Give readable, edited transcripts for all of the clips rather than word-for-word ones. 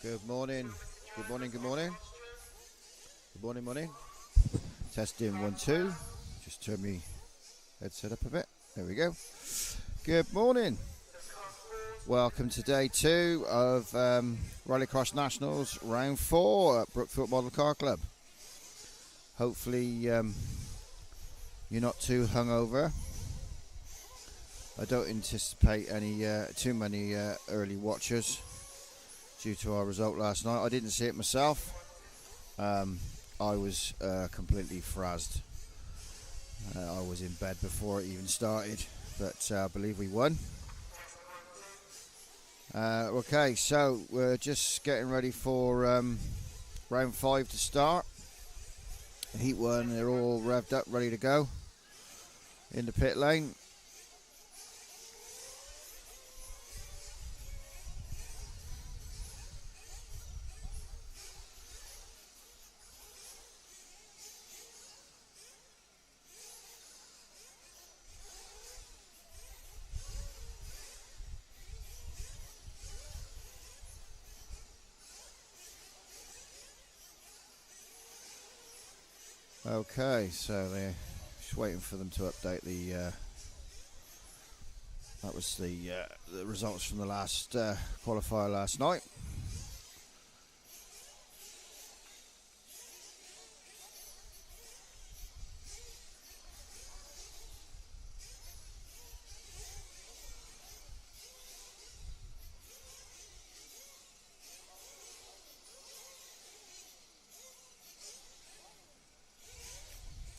Good morning. Good morning. Good morning. Good morning. Morning. Testing 1 2. Just turn me headset up a bit. There we go. Good morning. Welcome to day 2 of Rallycross Nationals round 4 at Brookthorpe Model Car Club. Hopefully you're not too hungover. I don't anticipate any too many early watchers due to our result last night. I didn't see it myself. I was completely frazzed. I was in bed before it even started, but I believe we won. Okay, so we're just getting ready for round 5 to start. Heat 1, they're all revved up, ready to go in the pit lane. Okay, so they're just waiting for them to update the. That was the results from the last qualifier last night.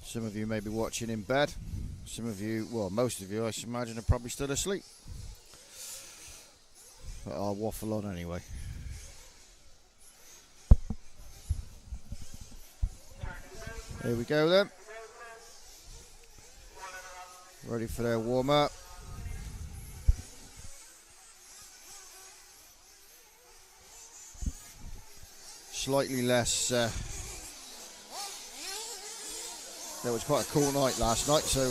Some of you may be watching in bed. Some of you, well, most of you, I should imagine, are probably still asleep. But I'll waffle on anyway. Here we go then. Ready for their warm-up. Slightly less... It was quite a cool night last night, so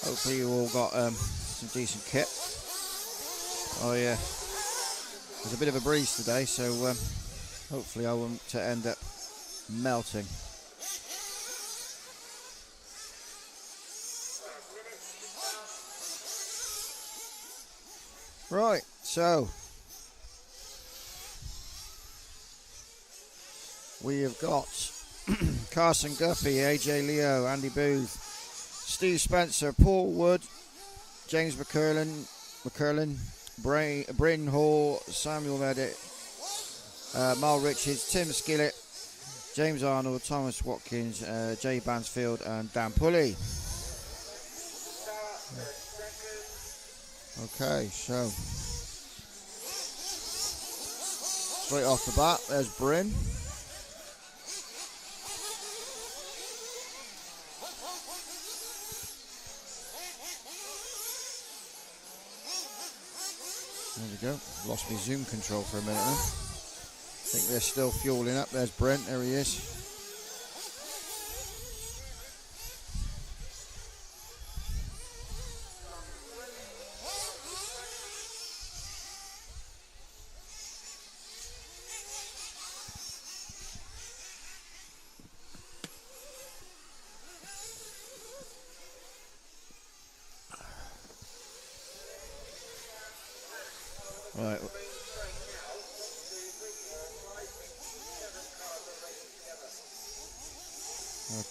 hopefully you all got some decent kit. There's a bit of a breeze today, so hopefully I won't end up melting. Right, so we have got Carson Guppy, AJ Leo, Andy Booth, Steve Spencer, Paul Wood, James McCurlin, Bryn Hall, Samuel Medic, Mal Richards, Tim Skillett, James Arnold, Thomas Watkins, Jay Bansfield and Dan Pulley. Okay, so straight off the bat, there's Bryn. There we go. Lost my zoom control for a minute then. I think they're still fueling up. There's Brent. There he is. Right.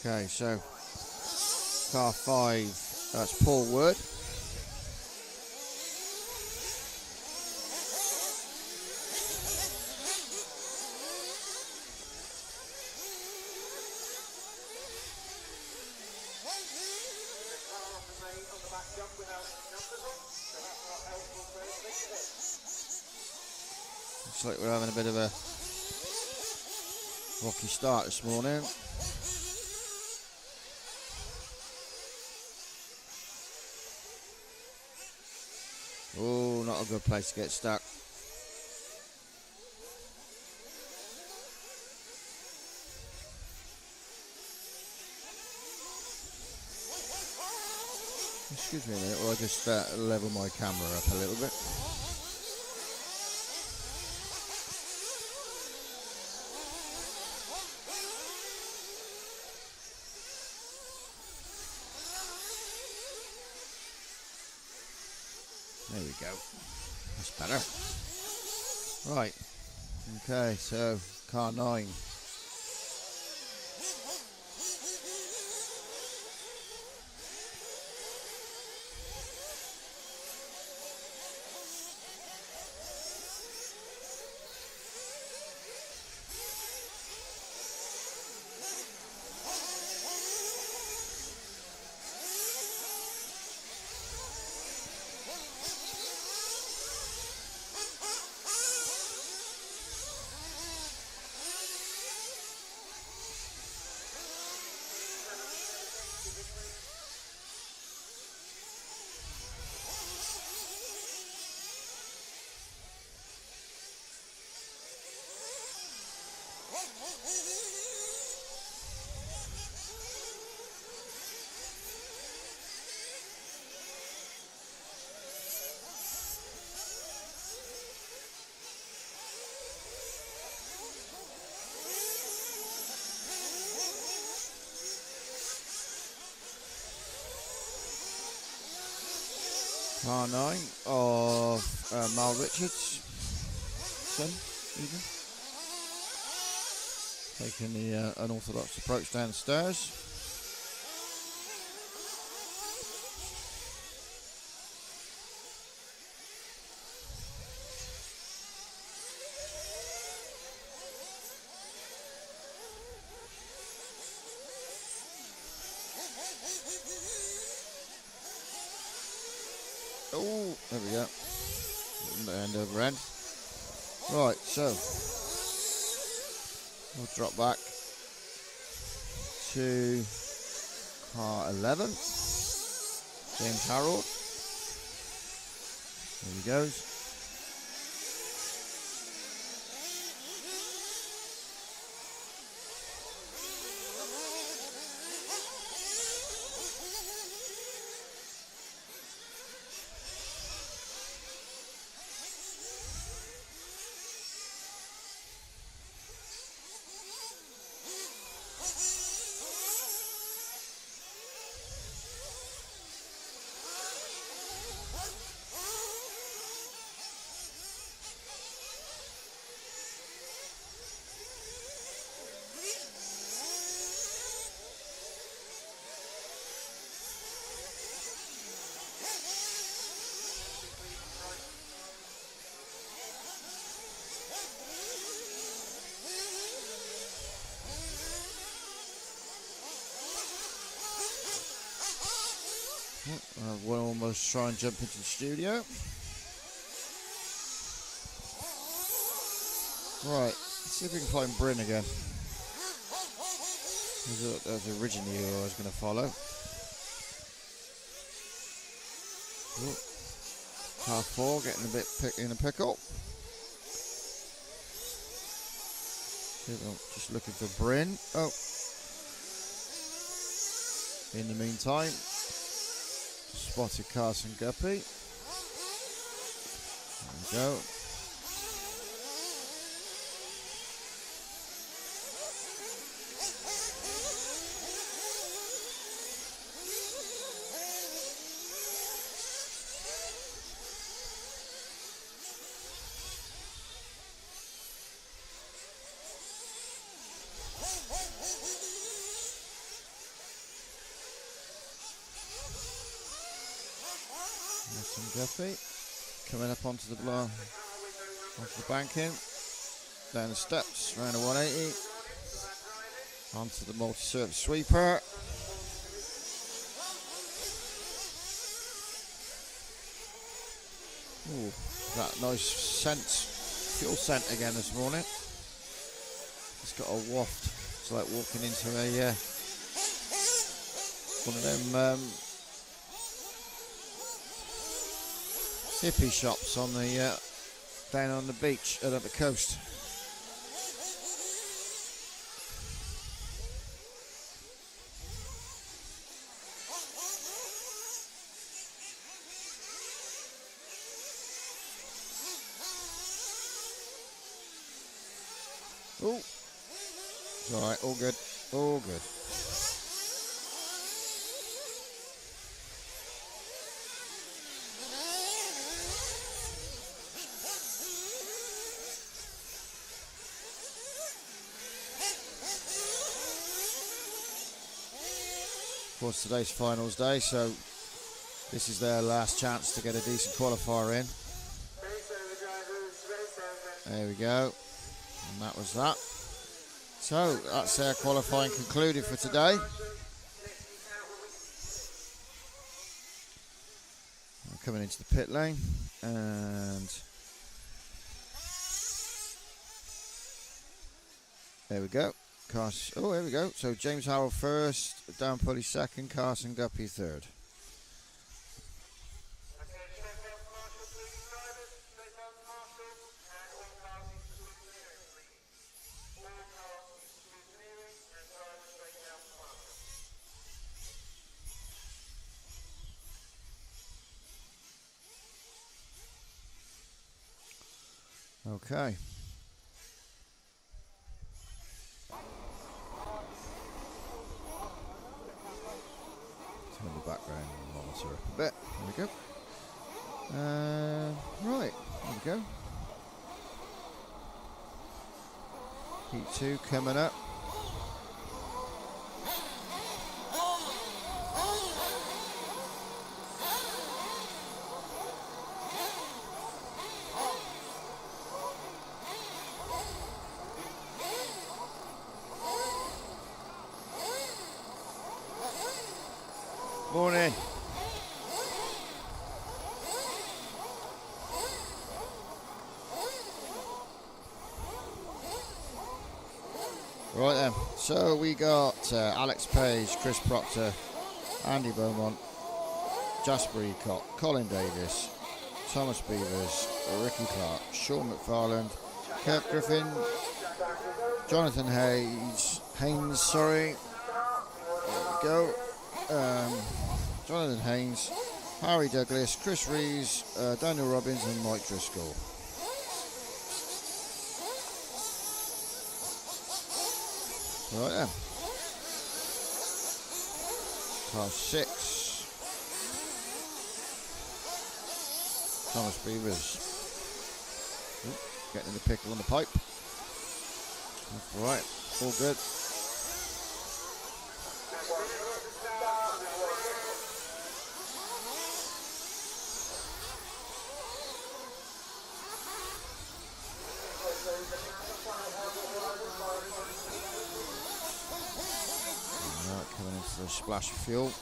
Okay, so car 5, that's Paul Wood. Looks like we're having a bit of a rocky start this morning. Oh, not a good place to get stuck. Excuse me a minute while I just level my camera up a little bit. There we go. That's better. Right. Okay, so car 9. Car 9 of Mal Richards' son, even. Taking the unorthodox approach downstairs. Oh, there we go. End over end. Right, so we'll drop back to car 11. James Harold. There he goes. We'll almost try and jump into the studio. Right, let's see if we can find Bryn again. That was originally who I was going to follow. Ooh. Car 4 getting a bit in a pickle. Just looking for Bryn. Oh. In the meantime, spotted Carson Guppy. There we go. Guppy coming up onto the banking, down the steps, around a 180, onto the multi-surface sweeper. Ooh, that nice scent, fuel scent again this morning. It's got a waft. It's like walking into a one of them hippie shops on the down on the beach at the coast. Oh, it's all right, all good, all good. course, today's finals day, so this is their last chance to get a decent qualifier in. There we go. And that was that. So that's their qualifying concluded for today. I'm coming into the pit lane, and there we go. Oh, there we go. So James Howell first, Dan Pulley second, Carson Guppy third. Okay. Turn the background monitor up a bit. There we go. Right, there we go. Heat 2 coming up. Morning. Right then, so we got Alex Page, Chris Proctor, Andy Beaumont, Jasper Eacott, Colin Davis, Thomas Beavers, Ricky Clark, Sean McFarland, Kirk Griffin, Jonathan Haynes, there we go. Jonathan Haynes, Harry Douglas, Chris Rees, Daniel Robbins and Mike Driscoll. Right then. Car 6. Thomas Beavers. Ooh, getting the pickle on the pipe. Right, all good. Coming into the splash of fuel.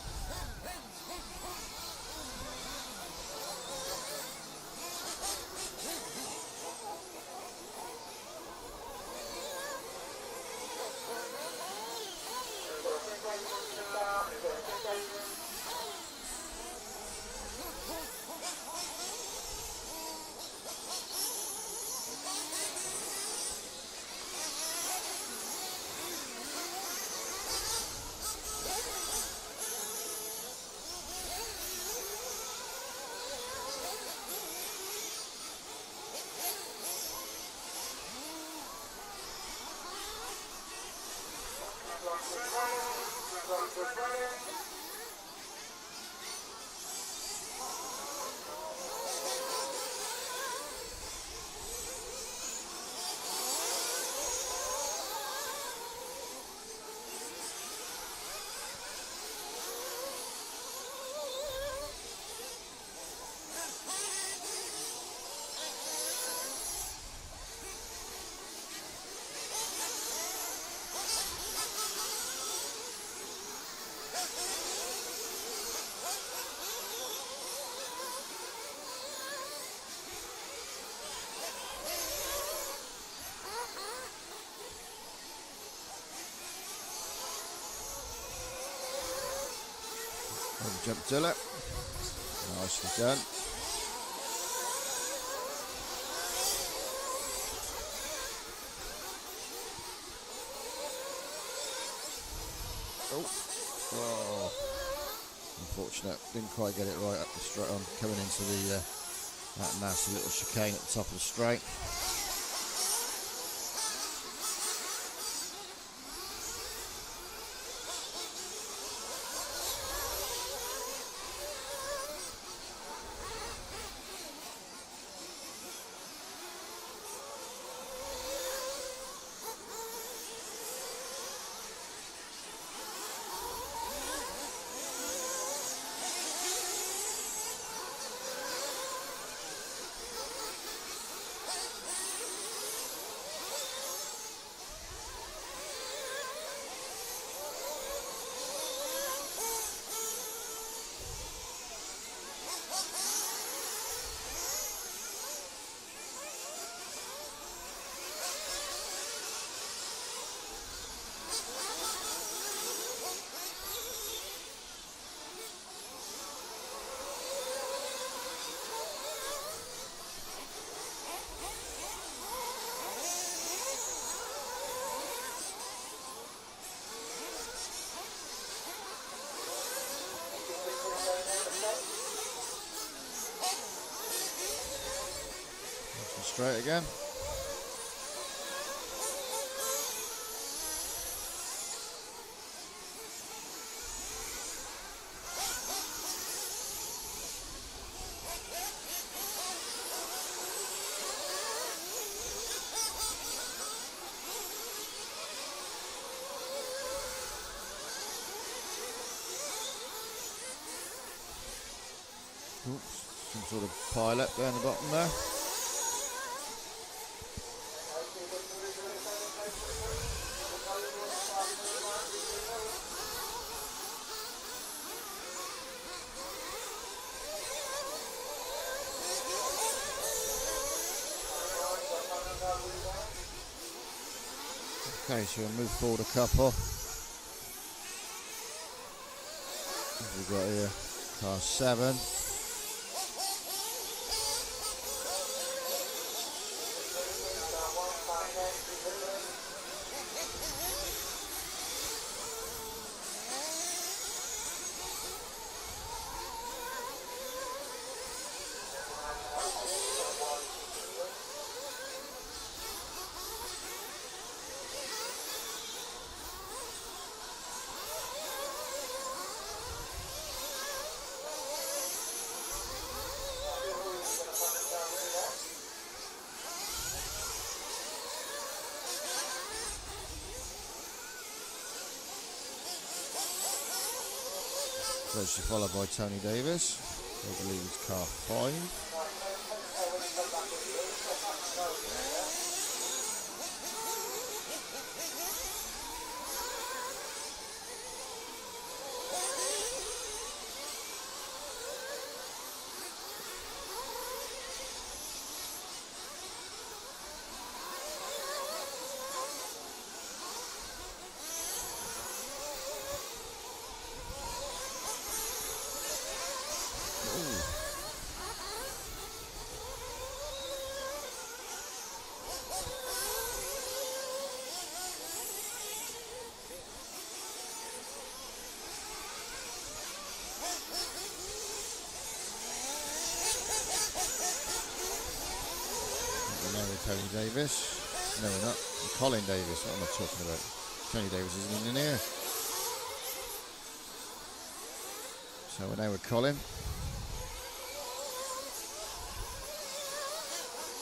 Jump Dilla. Nicely done. Oh, unfortunate. Didn't quite get it right up the straight on. Coming into the that nasty little chicane at the top of the straight. straight again. Oops, some sort of pilot down the bottom there. Okay, so we'll move forward a couple. What have we got here? Car 7. Closely followed by Tony Davis. I believe it's car 5. Tony Davis. No, we're not. Colin Davis. What am I talking about? Tony Davis isn't even in here. So we're now with Colin.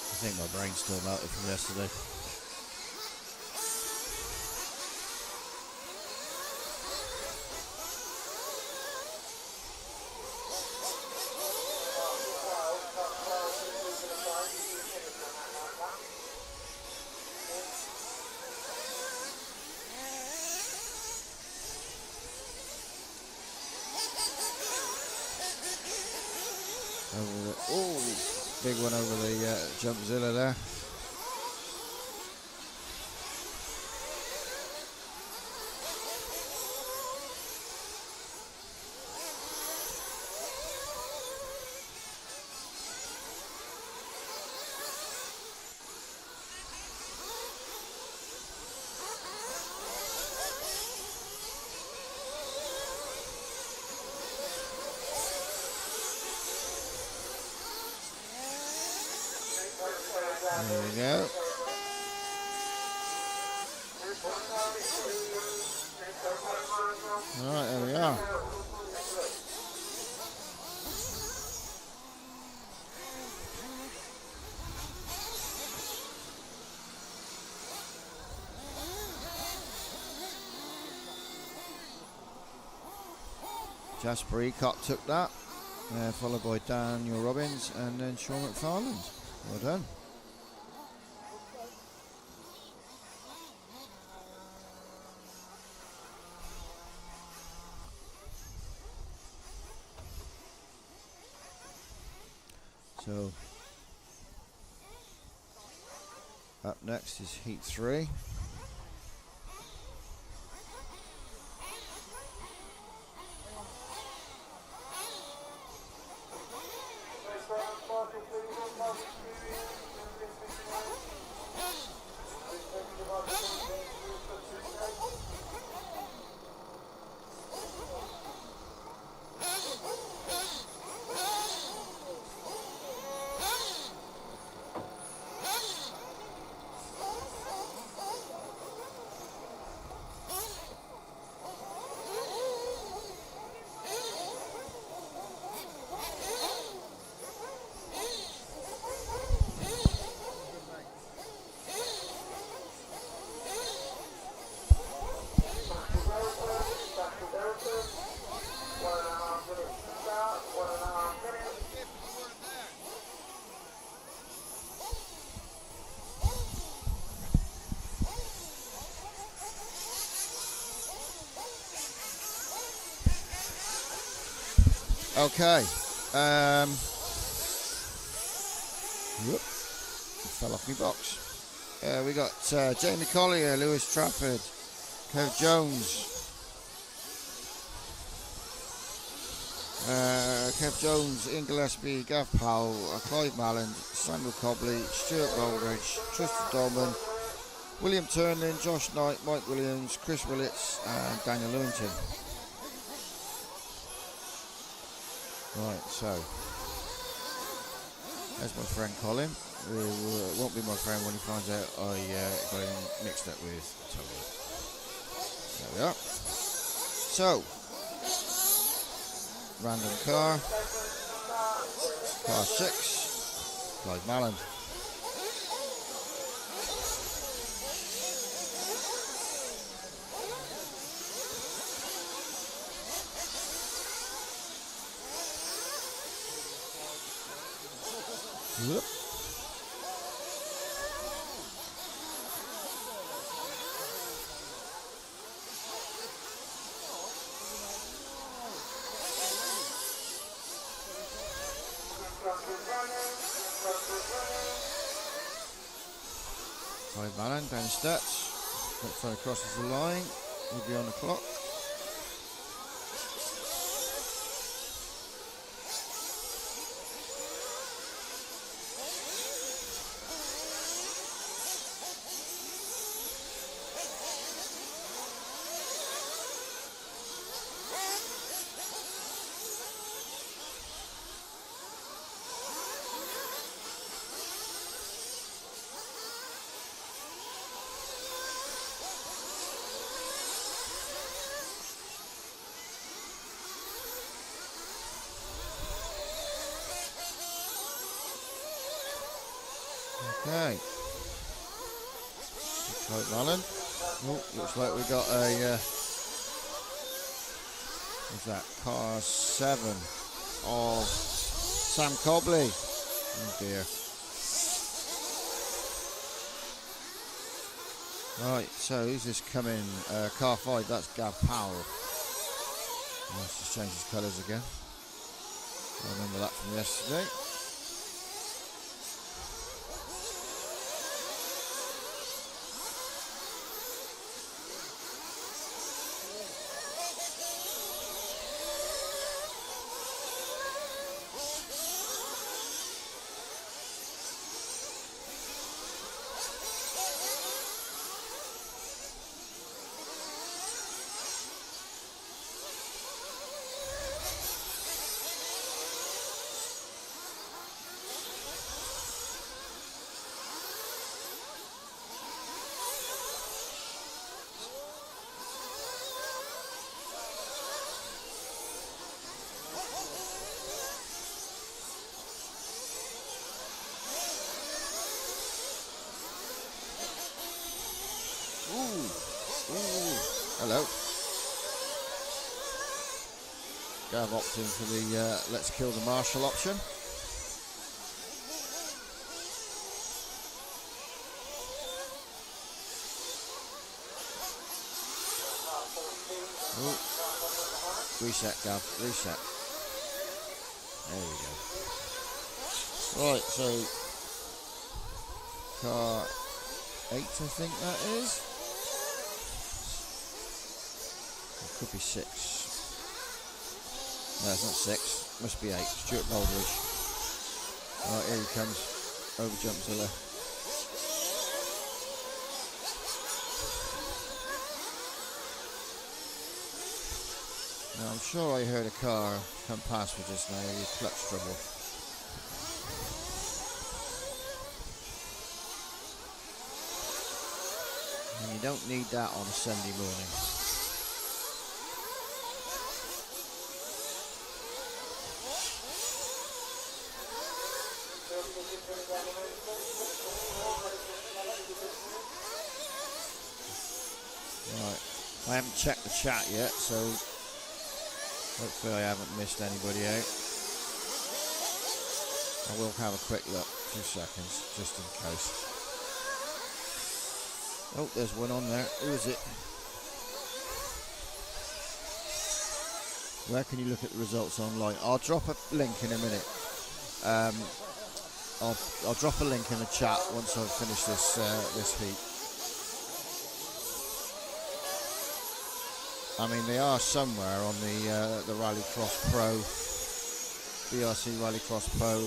I think my brain's still melted from yesterday. Big one over the Jumpzilla there. There we go. Alright, there we are. Jasper Ecott took that, followed by Daniel Robbins and then Sean McFarland. Well done. So, up next is Heat 3. Okay. Whoop, fell off my box. We got Jamie Collier, Lewis Trafford, Kev Jones. Kev Jones, Ian Gillespie, Gav Powell, Clive Malland, Samuel Cobley, Stuart Baldridge, Tristan Dolman, William Turning, Josh Knight, Mike Williams, Chris Willits and Daniel Lewington. Right, so there's my friend Colin. It won't be my friend when he finds out I got him mixed up with Tony. There we are. So, random car. Car 6. Clive Malland. Whoop. Clive Malland down the stats. Next time he crosses the line, he'll be on the clock. Okay. Clive Malland. Oh, looks like we got a what's that? Car 7 of Sam Cobley. Oh dear. Right, so who's this coming? Car 5, that's Gav Powell. Let's just change his colours again. I remember that from yesterday. Hello. Gav opting for the let's kill the marshal option. Ooh. Reset, Gav, reset. There we go. Right, so car 8 I think that is. Could be 6. No, it's not 6. Must be 8. Stuart Baldridge. Right, here he comes. Over jump to the. Now, I'm sure I heard a car come past me just now with clutch trouble. And you don't need that on a Sunday morning. Right, I haven't checked the chat yet, so hopefully I haven't missed anybody out. I will have a quick look, 2 seconds, just in case. Oh, there's one on there. Who is it? Where can you look at the results online? I'll drop a link in a minute. I'll drop a link in the chat once I've finished this heat. I mean, they are somewhere on the Rallycross Pro, BRC Rallycross Pro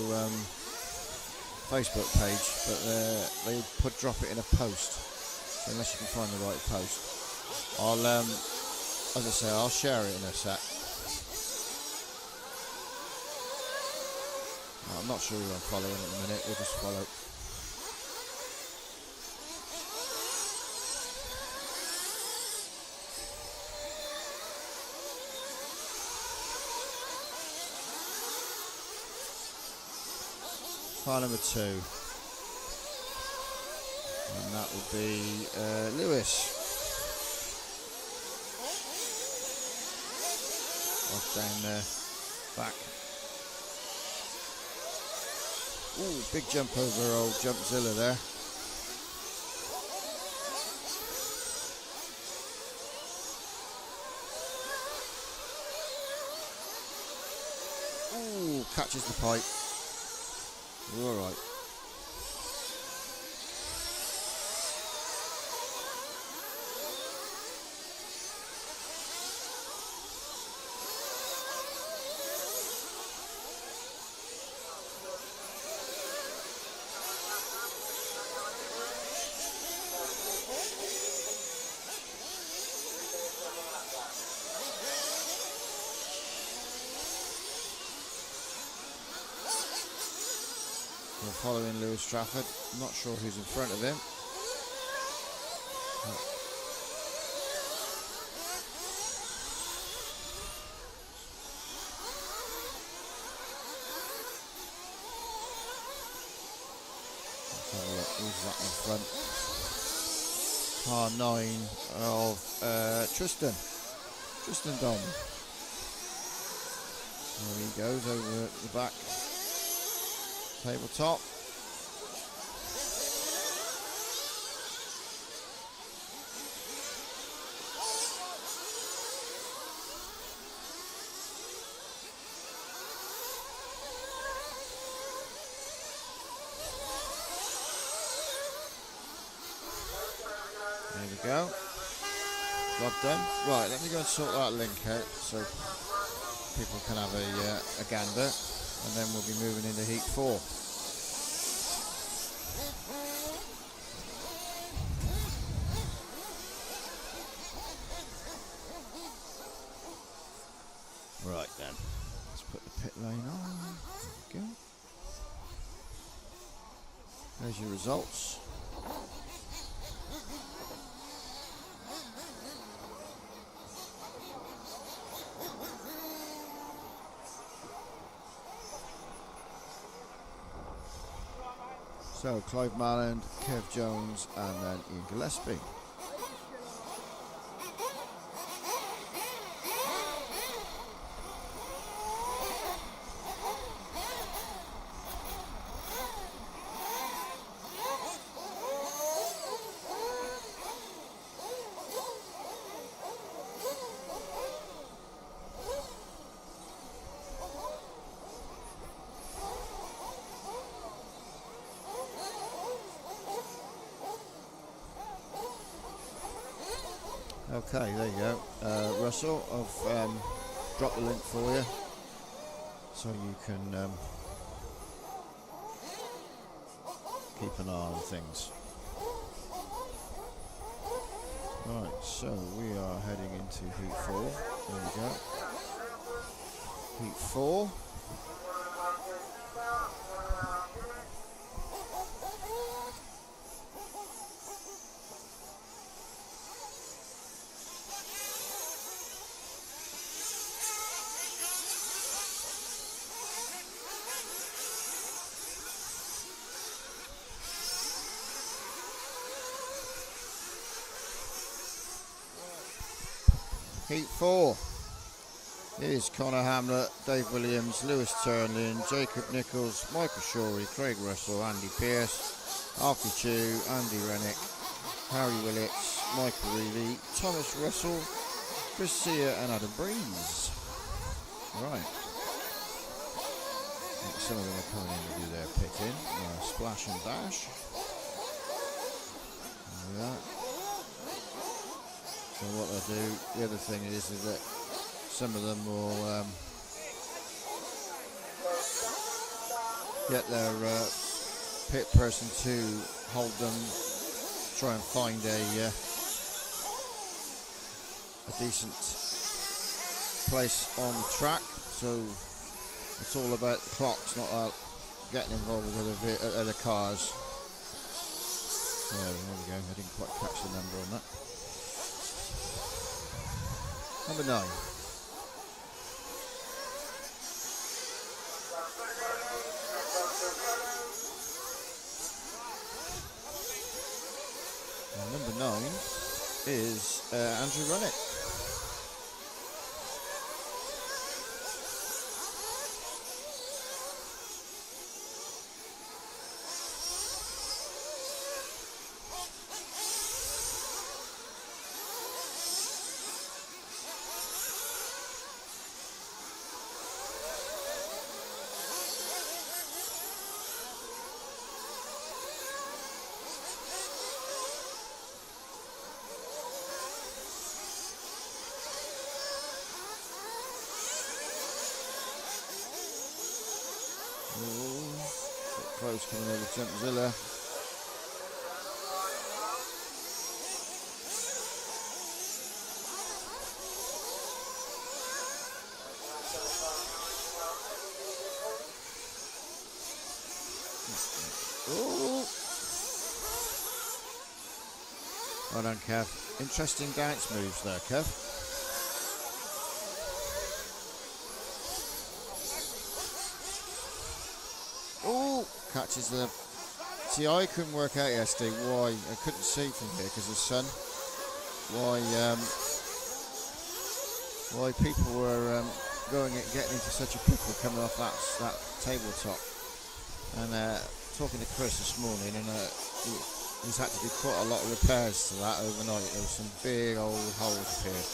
Facebook page, but they drop it in a post. So unless you can find the right post, I'll as I say, I'll share it in a sec. I'm not sure who I'm following at the minute. We'll just follow. Car number 2, and that will be Lewis. Off down there, back. Ooh, big jump over old Jumpzilla there. Ooh, catches the pipe. All right. We're following Lewis Trafford. I'm not sure who's in front of him. Let's have a look. Who's that in front? Car 9 of Tristan Dom. There he goes over the back. Tabletop. There we go. Job done. Right, let me go and sort that link out so people can have a gander. And then we'll be moving into heat 4. Right then, let's put the pit lane on. There we go. There's your results. So, Clive Malland, Kev Jones, and then Ian Gillespie. Okay, there you go. Russell, I've dropped the link for you so you can keep an eye on things. Right, so we are heading into heat 4. There we go. Heat 4. Heat 4 is Connor Hamlet, Dave Williams, Lewis Turnlin, Jacob Nichols, Michael Shorey, Craig Russell, Andy Pearce, Alfie Chu, Andy Rennick, Harry Willits, Michael Reilly, Thomas Russell, Chris Sear and Adam Breeze. Right. Some of them are coming in to do their pit in. Splash and dash. There we are. So what they'll do, the other thing is that some of them will get their pit person to hold them, try and find a decent place on the track. So it's all about the clocks, not about getting involved with other cars. There we go, I didn't quite catch the number on that. Number 9. And number 9 is Andrew Runnick. Close coming over Jumpzilla. Ooh. Well done, Kev. Interesting dance moves there, Kev. Catches the... See, I couldn't work out yesterday why... I couldn't see from here because of the sun. Why people were getting into such a pickle coming off that tabletop. And talking to Chris this morning, and he's had to do quite a lot of repairs to that overnight. There was some big old holes appeared.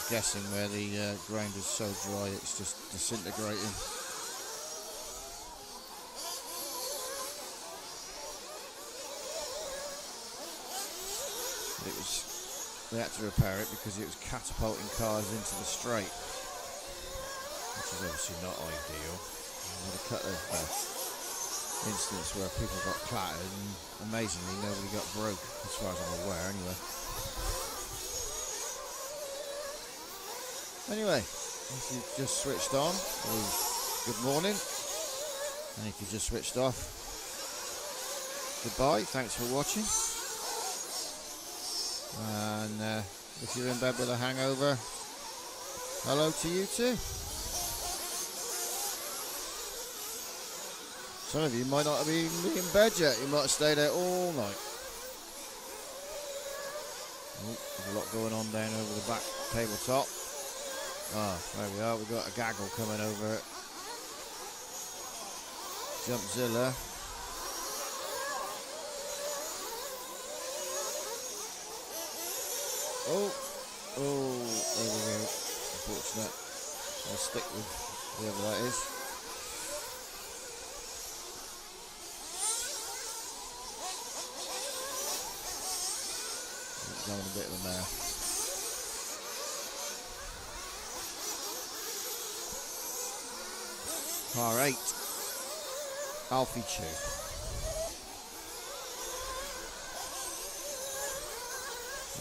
Guessing where the ground is so dry it's just disintegrating. They had to repair it because it was catapulting cars into the straight, which is obviously not ideal. I had a couple of incidents where people got clattered and amazingly nobody got broke, as far as I'm aware anyway. Anyway, if you've just switched on, good morning. And if you just switched off, goodbye, thanks for watching. And if you're in bed with a hangover, hello to you too. Some of you might not be in bed yet, you might have stayed out all night. Oh, there's a lot going on down over the back tabletop. Ah, there we are, we've got a gaggle coming over it. Jumpzilla. Oh, there we go. Unfortunate. I'll stick with whoever that is. It's going a bit of a mare. Par 8, Alfie Chew.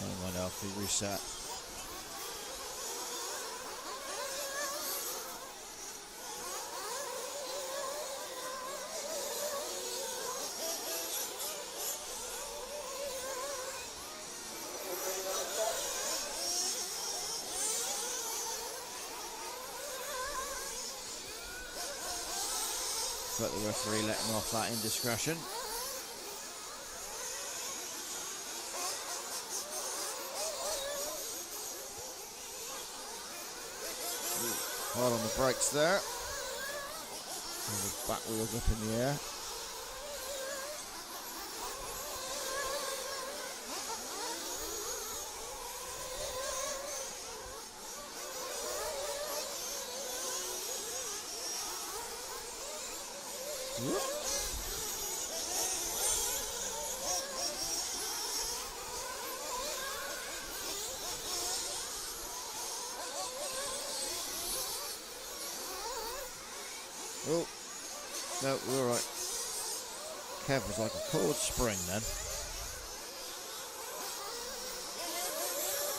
Never mind, Alfie, reset. But the referee letting off that indiscretion. Hard on the brakes there. And the back wheels up in the air. Whoop. Oh, no, we're all right. Kev was like a cold spring then.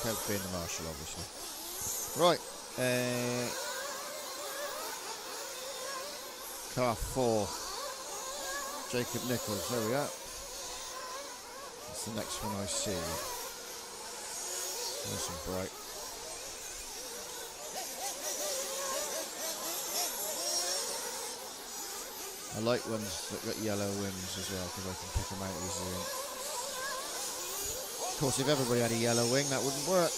Kev being the marshal, obviously. Right, car 4, Jacob Nichols, there we are. That's the next one I see. Nice and bright. I like ones that got yellow wings as well because I can pick them out easily. Of course, if everybody had a yellow wing, that wouldn't work.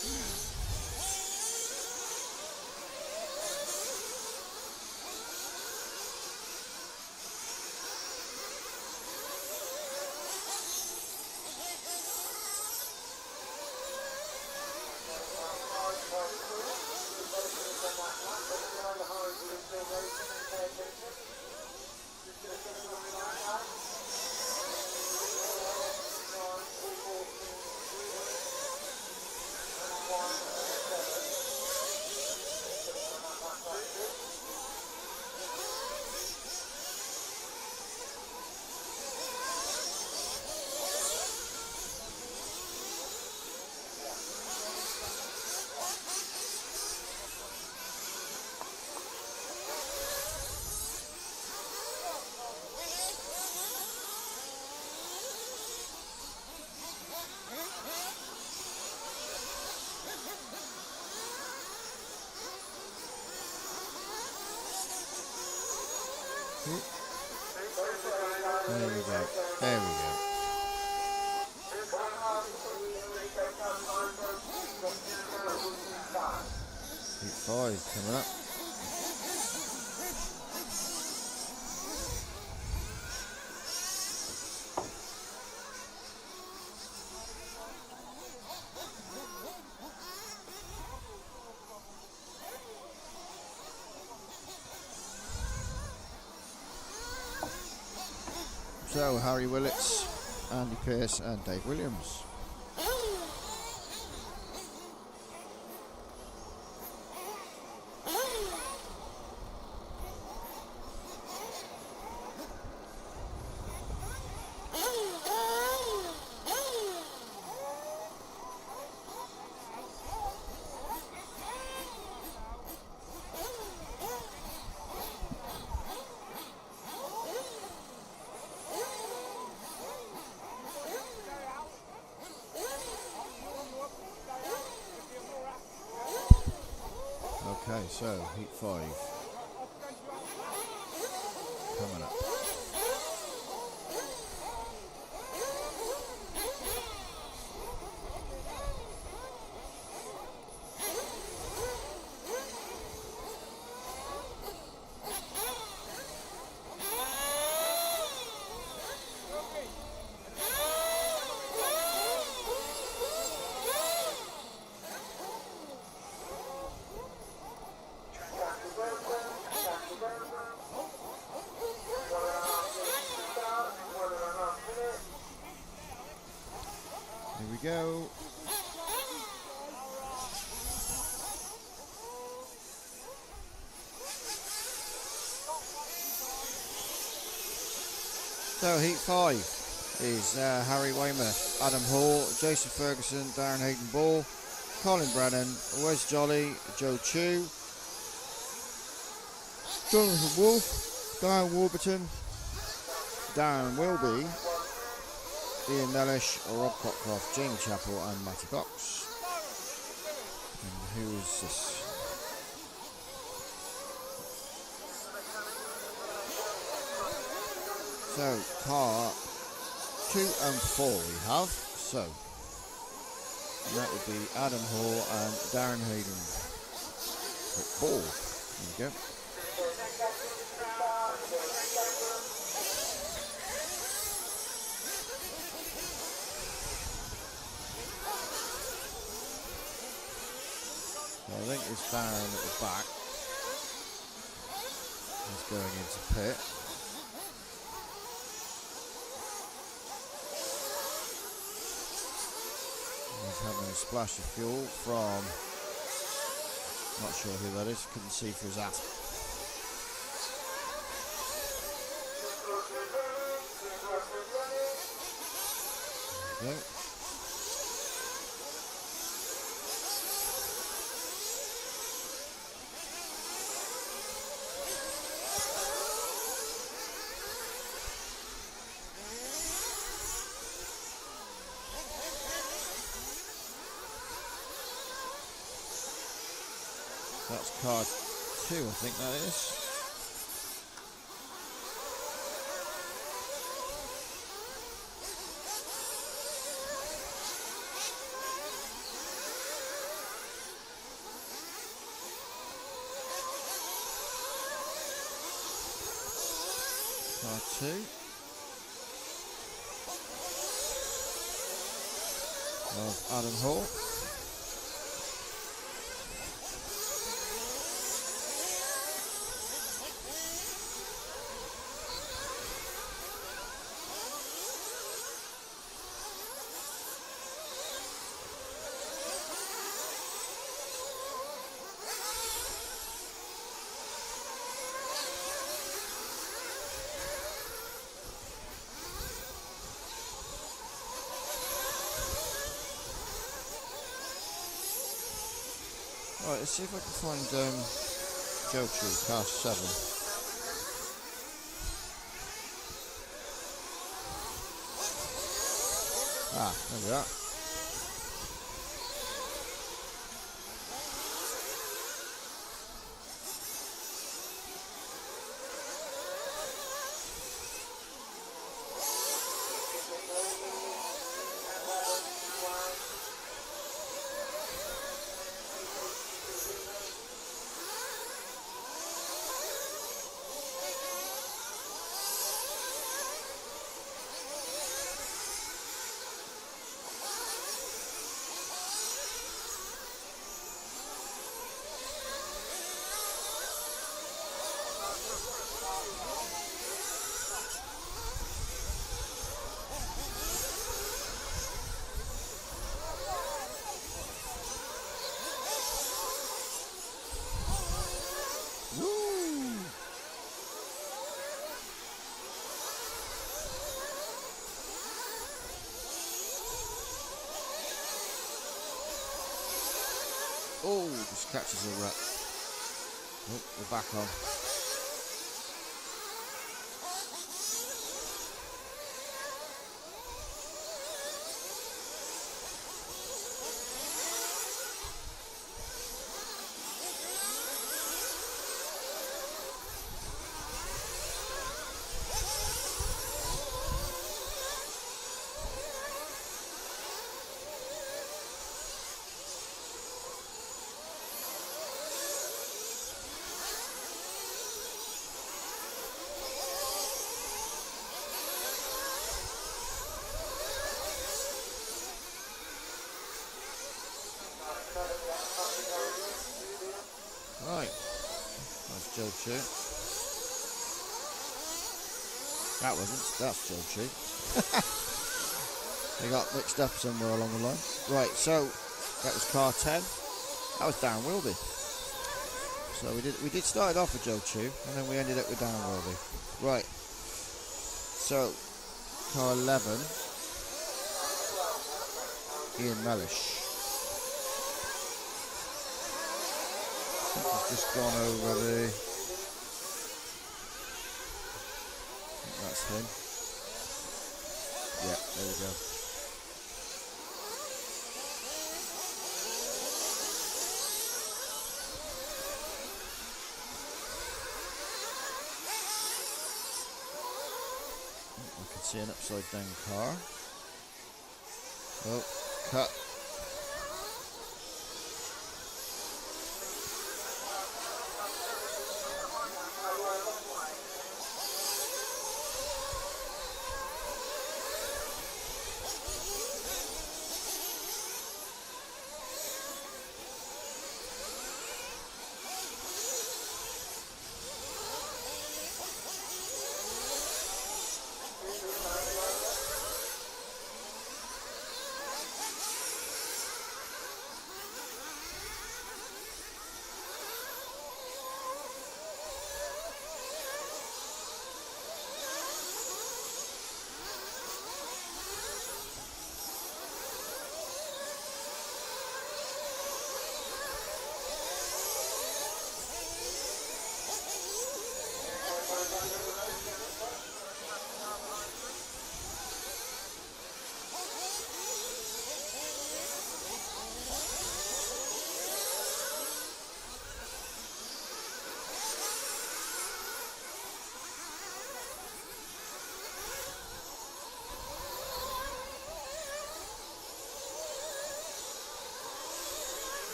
There we go. There we go. Heat 5 coming up. So, Harry Willits, Andy Pearce and Dave Williams. Okay, so heat 5 coming up. Here we go. So heat 5 is Harry Weymouth, Adam Hall, Jason Ferguson, Darren Hayden Ball, Colin Brennan, Wes Jolly, Joe Chu, Jonathan Wolfe, Diane Warburton, Darren Wilby, Ian Mellish, Rob Cockcroft, Jamie Chappell and Matty Box. And who is this? So car 2 and 4 we have. So and that would be Adam Hall and Darren Hayden Ball. There we go. I think it's down at the back. He's going into pit. He's having a splash of fuel from, not sure who that is, couldn't see through his hat. There we go. That's car 2, I think that is. Car 2 of Adam Hall. Right, let's see if I can find Joe Tree, car 7. Ah, there we are. Oh, just catches a rut. Oh, we're back on. Right, that's Joe Chu. That wasn't, that's Joe Chu. They got mixed up somewhere along the line. Right, so that was car 10. That was Dan Wilby. So we did start it off with Joe Chu, and then we ended up with Dan Wilby. Right, so car 11, Ian Mellish. He's just gone over the, I think that's him. Yeah, there we go. I can see an upside down car. Oh, cut.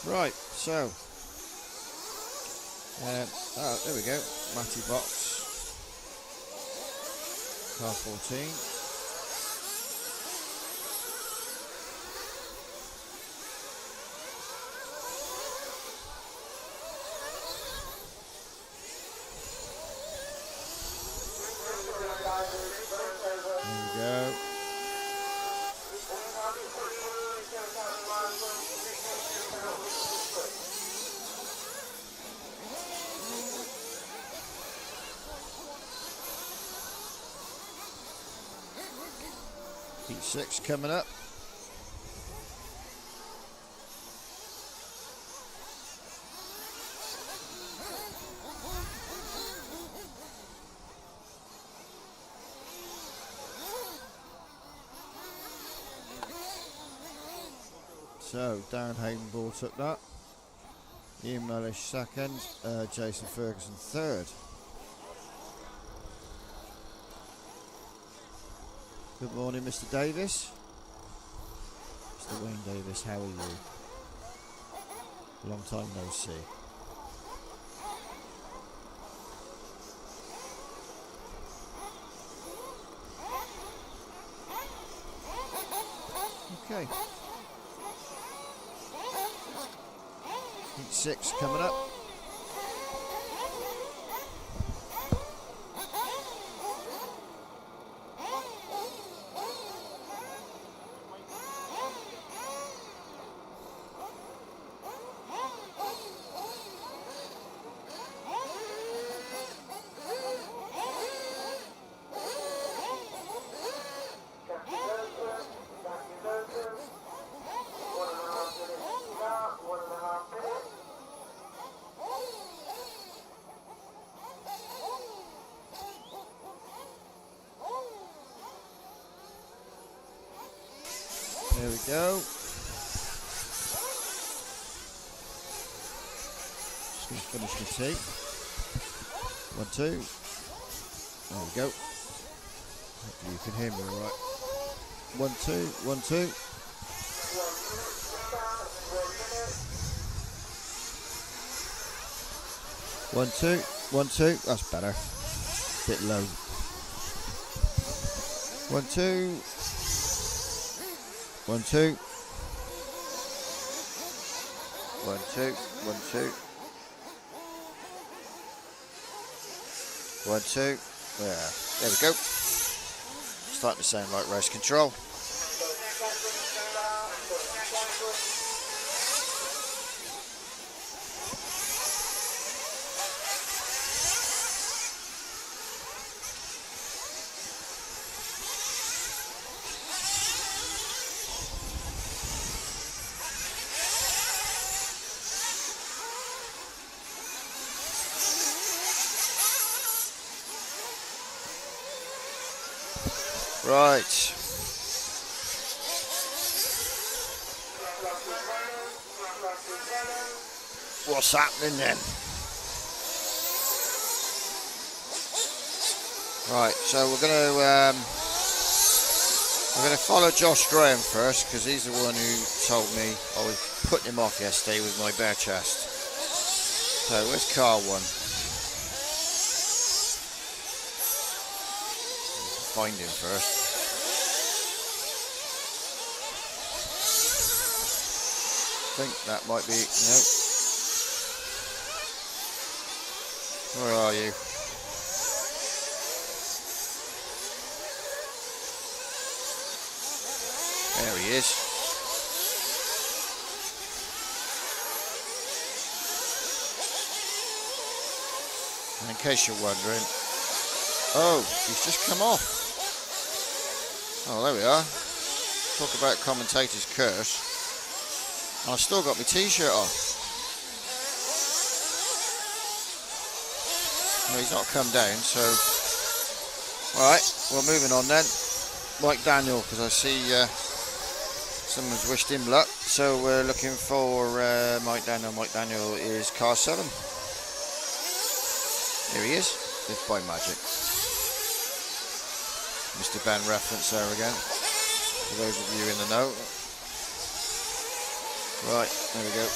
Right, so there we go. Matty box, car 14. There we go. Heat 6 coming up. So, Darren Haydenball took that. Ian Mellish second. Jason Ferguson third. Good morning, Mr. Davis. Mr. Wayne Davis, how are you? Long time no see. Okay. Heat 6 coming up. There we go. Just going to finish my tea. 1, 2. There we go. Hopefully you can hear me all right. 1, 2, 1, 2. One, two, 1, 2. That's better. Bit low. 1, 2. 1, 2. 1, 2. 1, 2. 1, 2. Yeah, there we go. Starting to sound like race control. Right. What's happening then? Right, so we're going to follow Josh Graham first because he's the one who told me I was putting him off yesterday with my bare chest. So where's car 1? Find him first. I think that might be, no. Where are you? There he is. And in case you're wondering, oh, he's just come off. Oh, there we are. Talk about commentator's curse. And I've still got my t-shirt on. No, he's not come down, so... Alright, well, moving on then. Mike Daniel, because I see someone's wished him luck. So we're looking for Mike Daniel. Mike Daniel is car 7. Here he is. It's by magic. Mr. Ben reference there again, for those of you in the know. Right, there we go.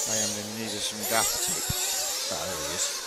I am in need of some gaffer tape. Ah, there he is.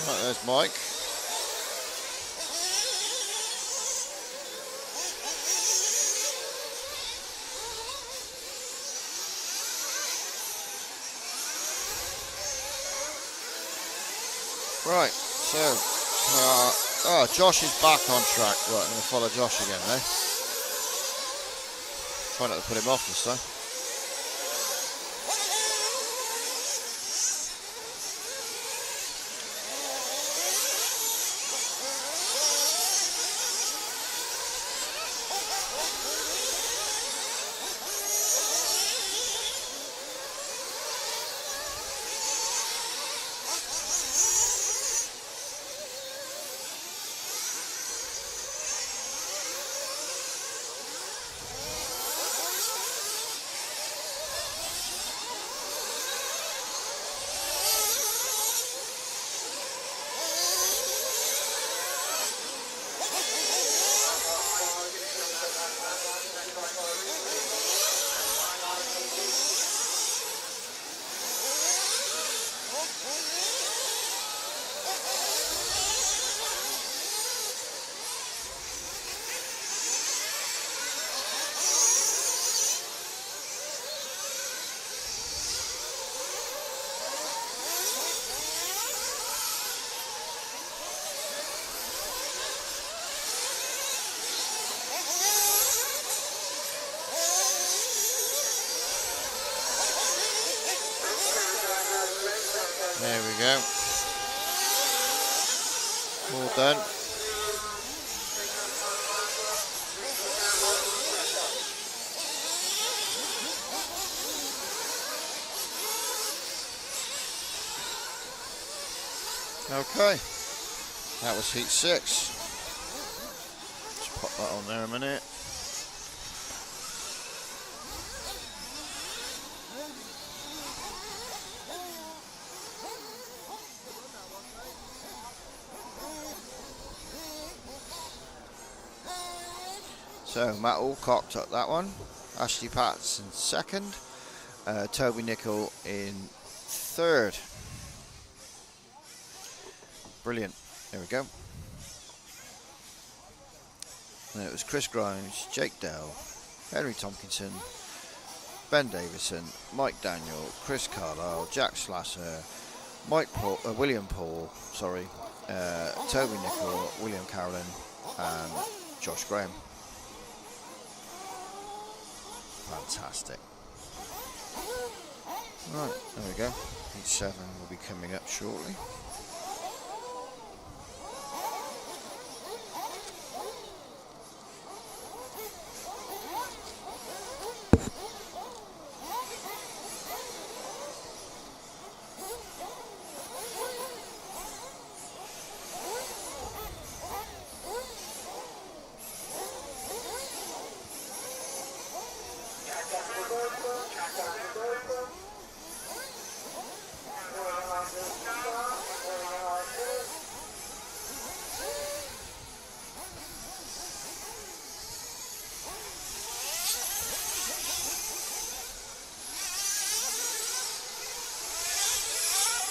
Right, there's Mike. Right, so, oh, Josh is back on track. Right, I'm going to follow Josh again now. Try not to put him off this time. There we go. All done. Okay, that was heat 6. Just pop that on there a minute. So Matt Alcock took that one, Ashley Patts in second, Toby Nicol in third. Brilliant, there we go. And it was Chris Grimes, Jake Dell, Henry Tompkinson, Ben Davison, Mike Daniel, Chris Carlisle, Jack Slasser, William Paul, sorry, Toby Nicol, William Carolyn, and Josh Graham. Fantastic. Right, there we go. Heat 7 will be coming up shortly.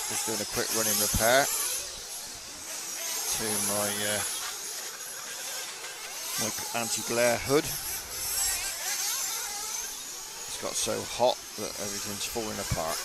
Just doing a quick running repair to my anti-glare hood. It's got so hot that everything's falling apart.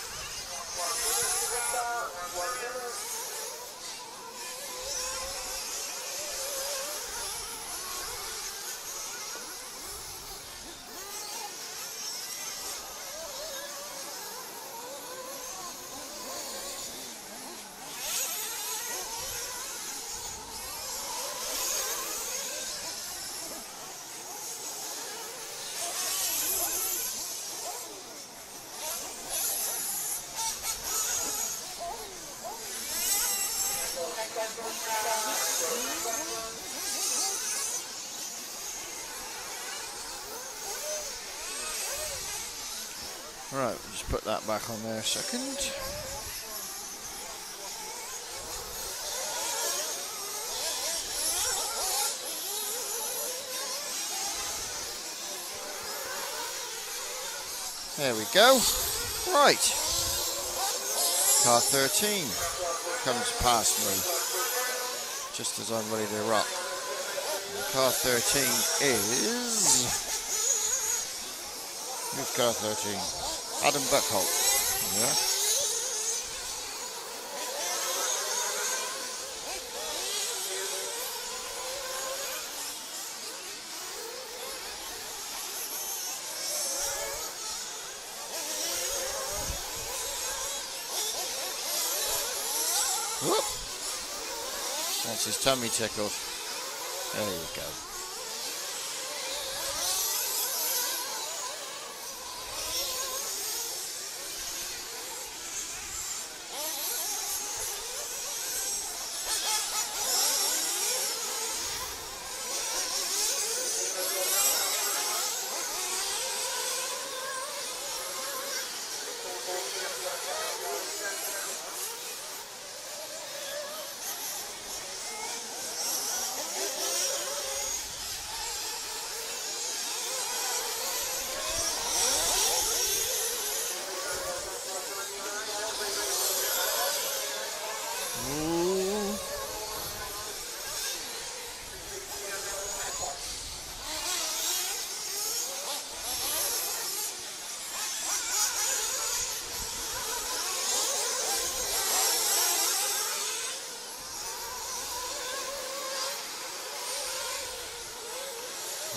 Right, we'll just put that back on there a second. There we go. Right. Car 13 comes past me just as I'm ready to rock. Car 13 is... Who's car 13? Adam Buckholt. Yeah. Whoop. That's his tummy tickled. There you go.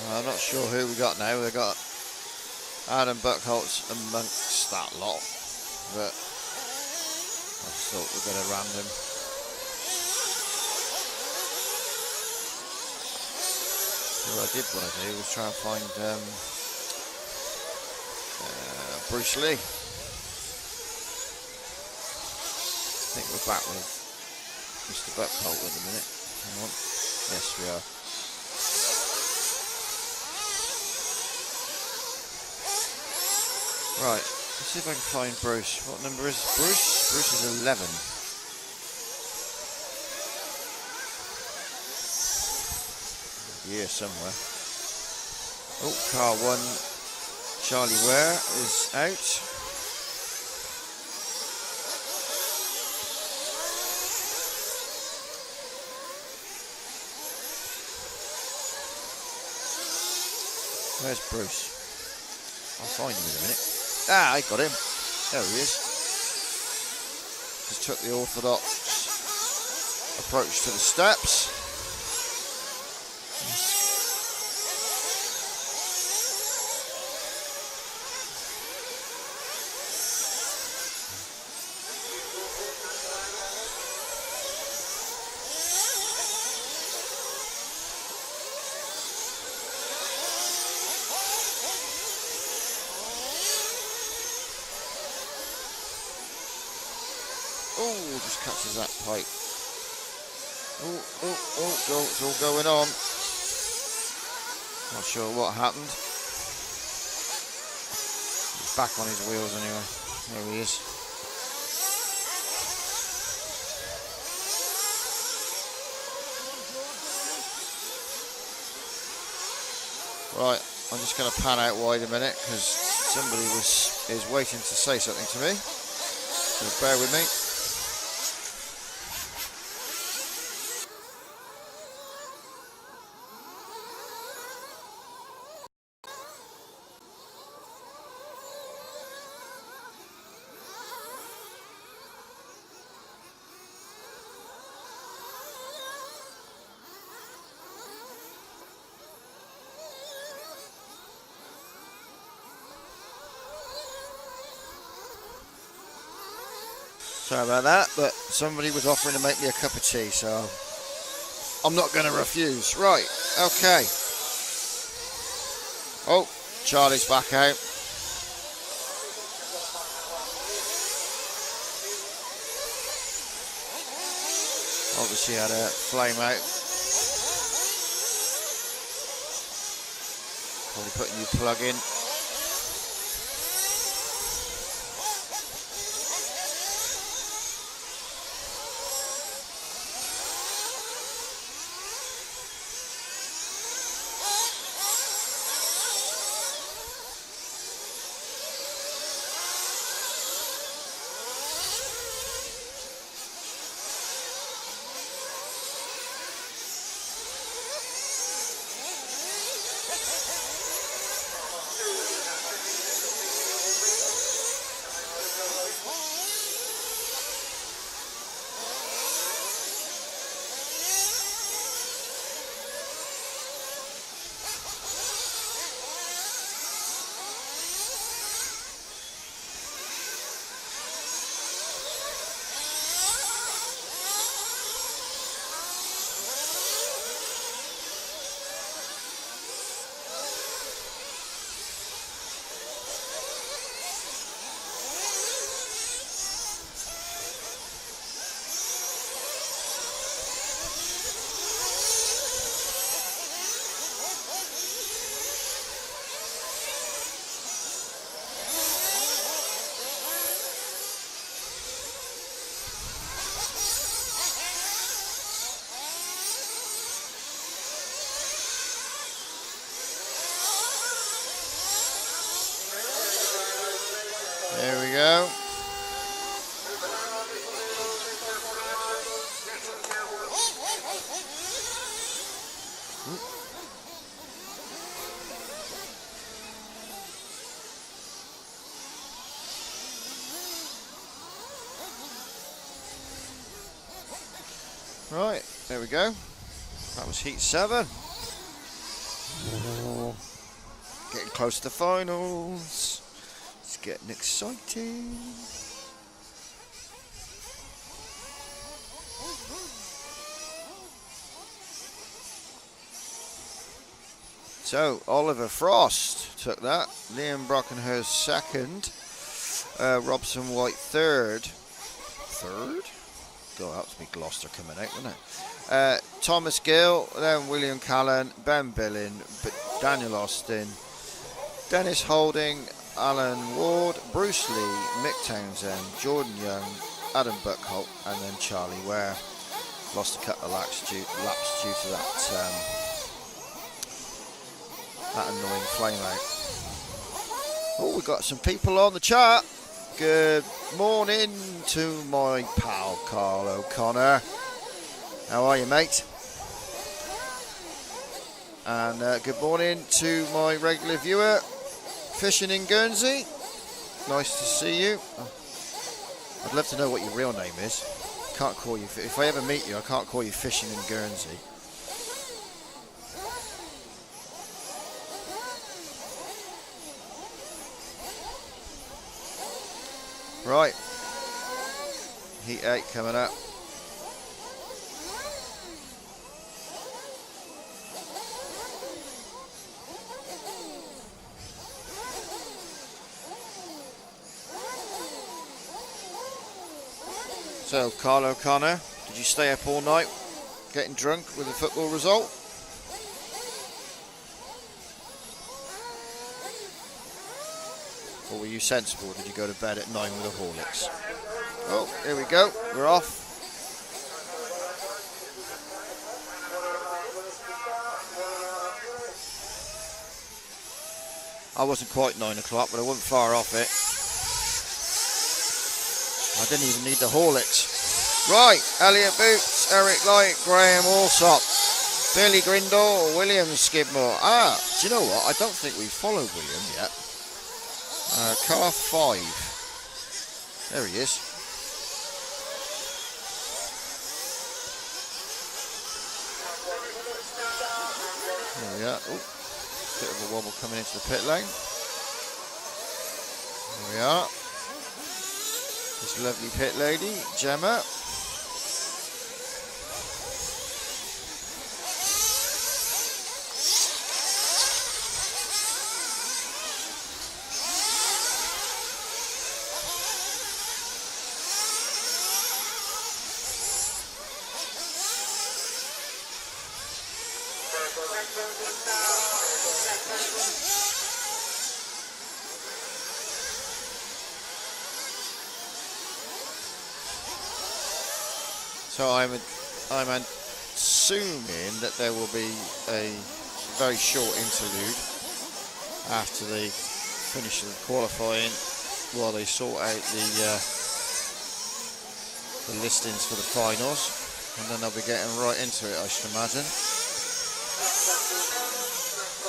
I'm not sure who we got now. We got Adam Buckholt's amongst that lot, but I just thought we'd get a random. What I did want to do was try and find Bruce Lee. I think we're back with Mr. Buckholt in a minute. Hang on. Yes, we are. Right, let's see if I can find Bruce. What number is Bruce? Bruce is 11. Here somewhere. Oh, car 1, Charlie Ware is out. Where's Bruce? I'll find him in a minute. Ah, I got him. There he is. Just took the orthodox approach to the steps. Oh, just catches that pipe. Oh, it's all going on. Not sure what happened. He's back on his wheels anyway. There he is. Right, I'm just going to pan out wide a minute because somebody is waiting to say something to me. So bear with me. Sorry about that, but somebody was offering to make me a cup of tea, so I'm not going to refuse. Right, okay. Oh, Charlie's back out. Obviously had a flame out. Probably putting a new plug in. There we go. Right, there we go. That was heat 7. Getting close to the finals. It's getting exciting. So, Oliver Frost took that. Liam Brockenhurst second. Robson White third. Third? God, that was me Gloucester coming out, wasn't it? Thomas Gill, then William Callan, Ben Billin, Daniel Austin, Dennis Holding, Alan Ward, Bruce Lee, Mick Townsend, Jordan Young, Adam Buckholt, and then Charlie Ware. Lost a couple of laps due to that annoying flame out. Oh, we've got some people on the chat. Good morning to my pal Carl O'Connor. How are you, mate? And good morning to my regular viewer, Fishing in Guernsey. Nice to see you. Oh, I'd love to know what your real name is. Can't call you, if I ever meet you, I can't call you Fishing in Guernsey. Right, heat 8 coming up. So, Carl O'Connor, did you stay up all night getting drunk with the football result? Or were you sensible? Did you go to bed at 9 with a Horlicks? Oh, here we go. We're off. I wasn't quite 9 o'clock, but I wasn't far off it. I didn't even need the Horlicks. Right, Elliot Boots, Eric Light, Graham Allsop, Billy Grindle, William Skidmore. Ah, do you know what? I don't think we've followed William yet. Car 5. There he is. There we are. Ooh, bit of a wobble coming into the pit lane. There we are. This lovely pit lady, Gemma. So I'm assuming that there will be a very short interlude after they finish the qualifying while they sort out the listings for the finals, and then they'll be getting right into it, I should imagine.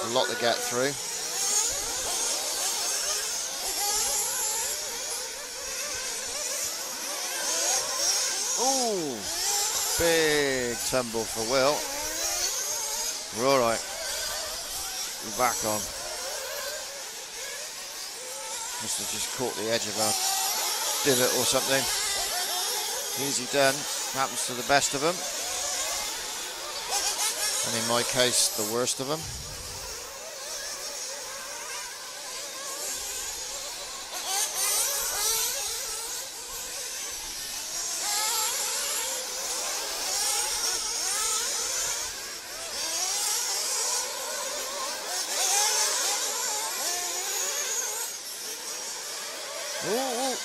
A lot to get through. Ooh, big tumble for Will. We're all right. We're back on. Must have just caught the edge of a divot or something. Easy done. Happens to the best of them. And in my case, the worst of them. Ooh,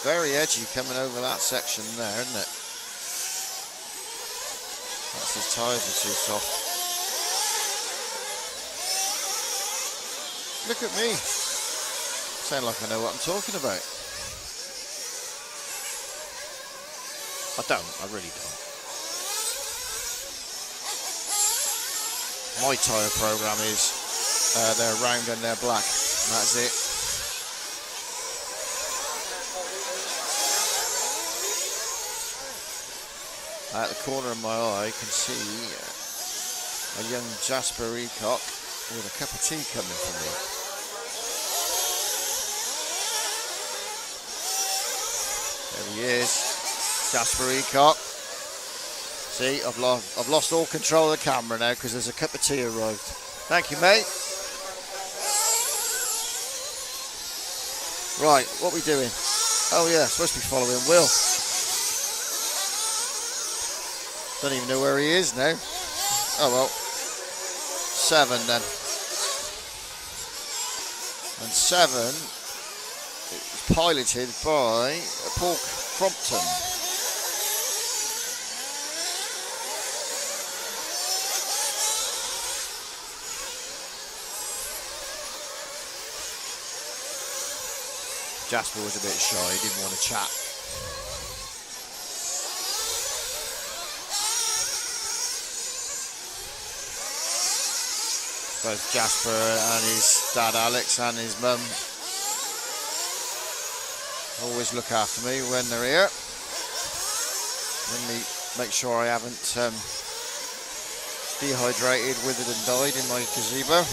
very edgy coming over that section there, isn't it? That's his tyres are too soft. Look at me. Sound like I know what I'm talking about. I don't, I really don't. My tyre program is they're round and they're black. And that's it. At the corner of my eye, I can see a young Jasper Eacock with a cup of tea coming for me. There he is, Jasper Eacock. See, I've lost all control of the camera now because there's a cup of tea arrived. Thank you, mate. Right, what are we doing? Oh yeah, supposed to be following Will. Don't even know where he is now. Oh well. 7 then. And 7 is piloted by Paul Crompton. Jasper was a bit shy, he didn't want to chat. Both Jasper and his dad Alex and his mum always look after me when they're here. Let me make sure I haven't dehydrated, withered and died in my gazebo.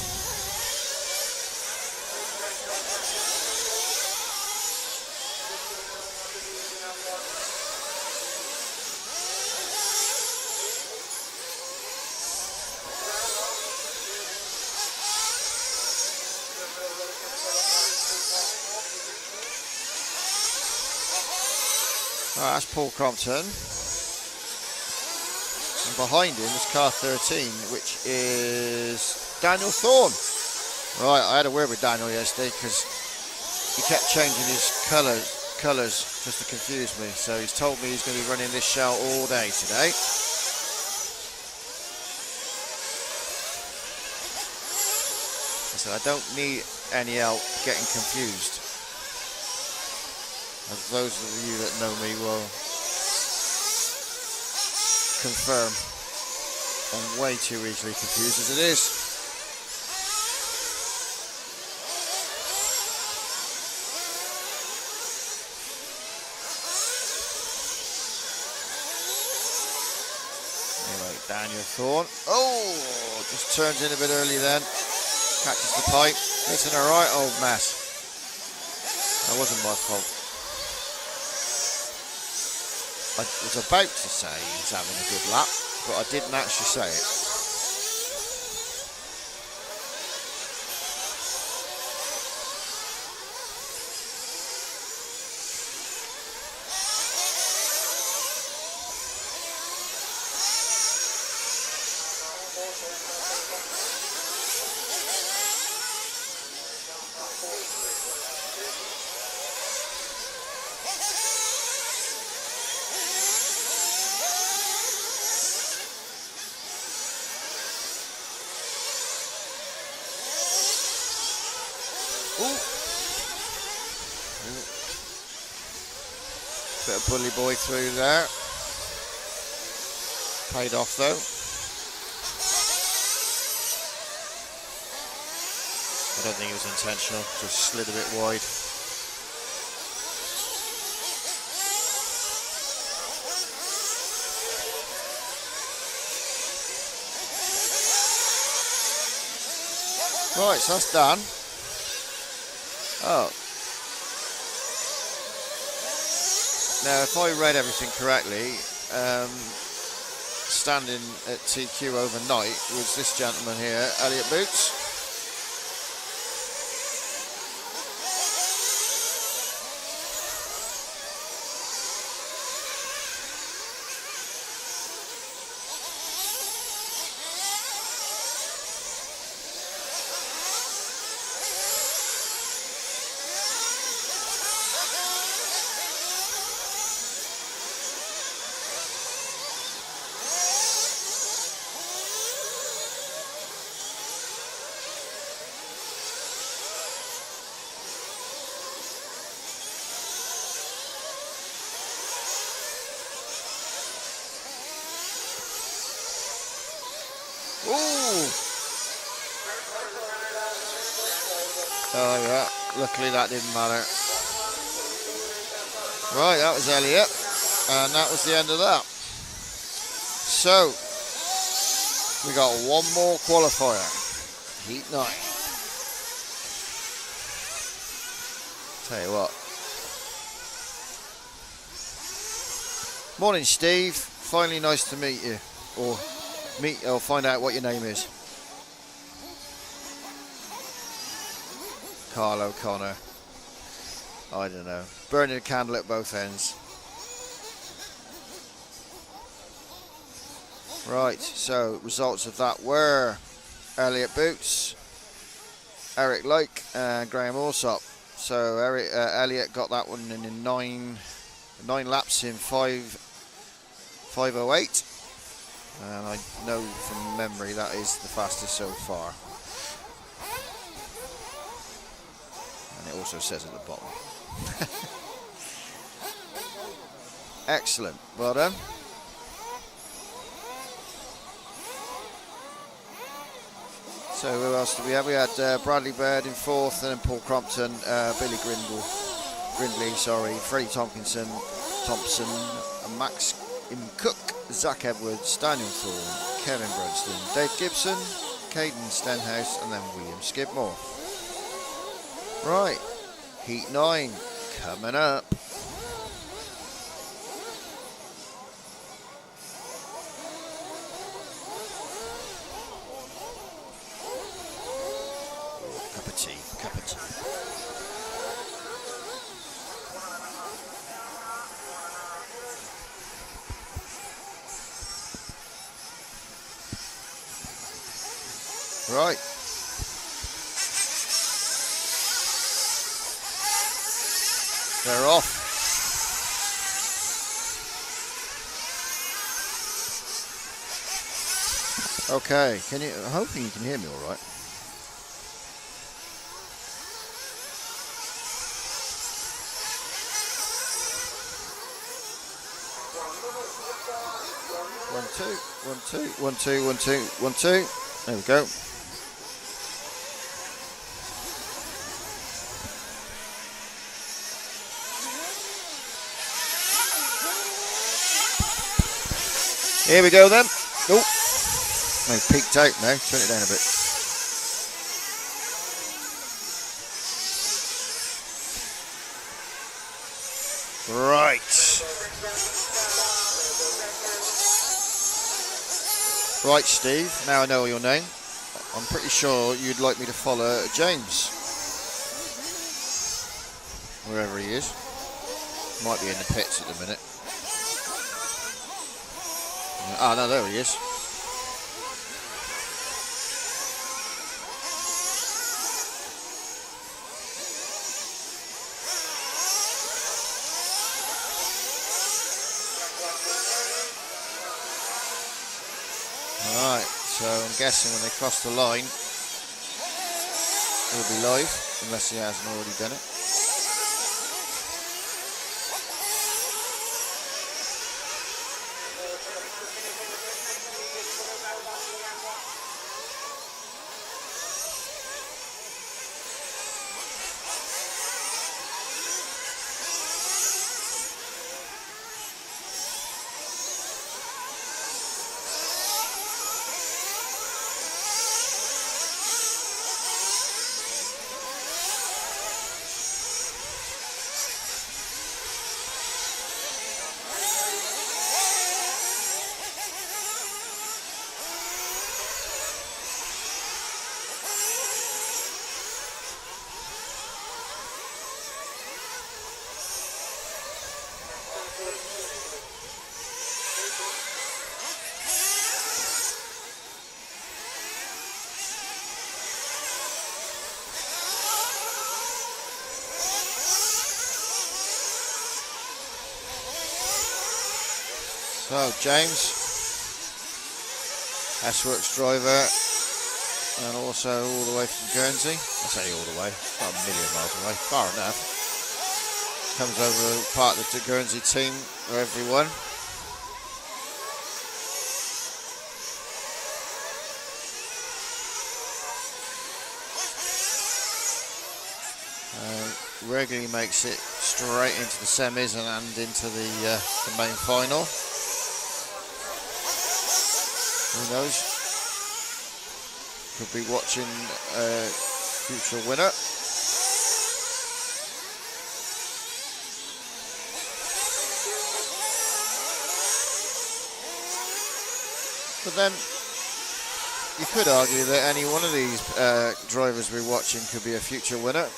That's Paul Crompton, and behind him is car 13, which is Daniel Thorne. Right, I had a word with Daniel yesterday because he kept changing his colours just to confuse me, so he's told me he's going to be running this shell all day today. I said I don't need any help getting confused. As those of you that know me will confirm, I'm way too easily confused as it is. Anyway, Daniel Thorne. Oh, just turns in a bit early then. Catches the pipe. It's an alright old mess. That wasn't my fault. I was about to say he's having a good lap, but I didn't actually say it. Bit of bully boy through there. Paid off though. I don't think it was intentional, just slid a bit wide. Right, so that's done. Oh. Now, if I read everything correctly, standing at TQ overnight was this gentleman here, Elliot Boots. Oh yeah, luckily that didn't matter. Right, that was Elliot, and that was the end of that. So, we got one more qualifier, heat 9. Tell you what. Morning Steve, finally nice to meet you, or find out what your name is. Carl O'Connor. I don't know. Burning a candle at both ends. Right, so results of that were Elliot Boots, Eric Lyke and Graham Allsop. So Elliot got that one in 9 laps in 5:08. And I know from memory that is the fastest so far. And it also says at the bottom. Excellent, well done. So who else did we have? We had Bradley Baird in 4th, and then Paul Crompton, Billy Grindley, Freddie Thompson, Max Cook, Zach Edwards, Daniel Thorne, Kevin Brunston, Dave Gibson, Caden Stenhouse, and then William Skidmore. Right, heat 9 coming up. Cup of tea. Right. They're off. Okay, I'm hoping you can hear me all right. One, two. There we go. Here we go then. Oh, I peeked out now. Turn it down a bit. Right. Right, Steve, now I know your name. I'm pretty sure you'd like me to follow James. Wherever he is. Might be in the pits at the minute. Ah, no, there he is. Alright, so I'm guessing when they cross the line, he'll be live, unless he hasn't already done it. So James, S-Works driver, and also all the way from Guernsey. I say all the way, not a million miles away, far enough. Comes over part of the Guernsey team for everyone. Regularly makes it straight into the semis and into the main final. Who knows? Could be watching a future winner. But then you could argue that any one of these drivers we're watching could be a future winner.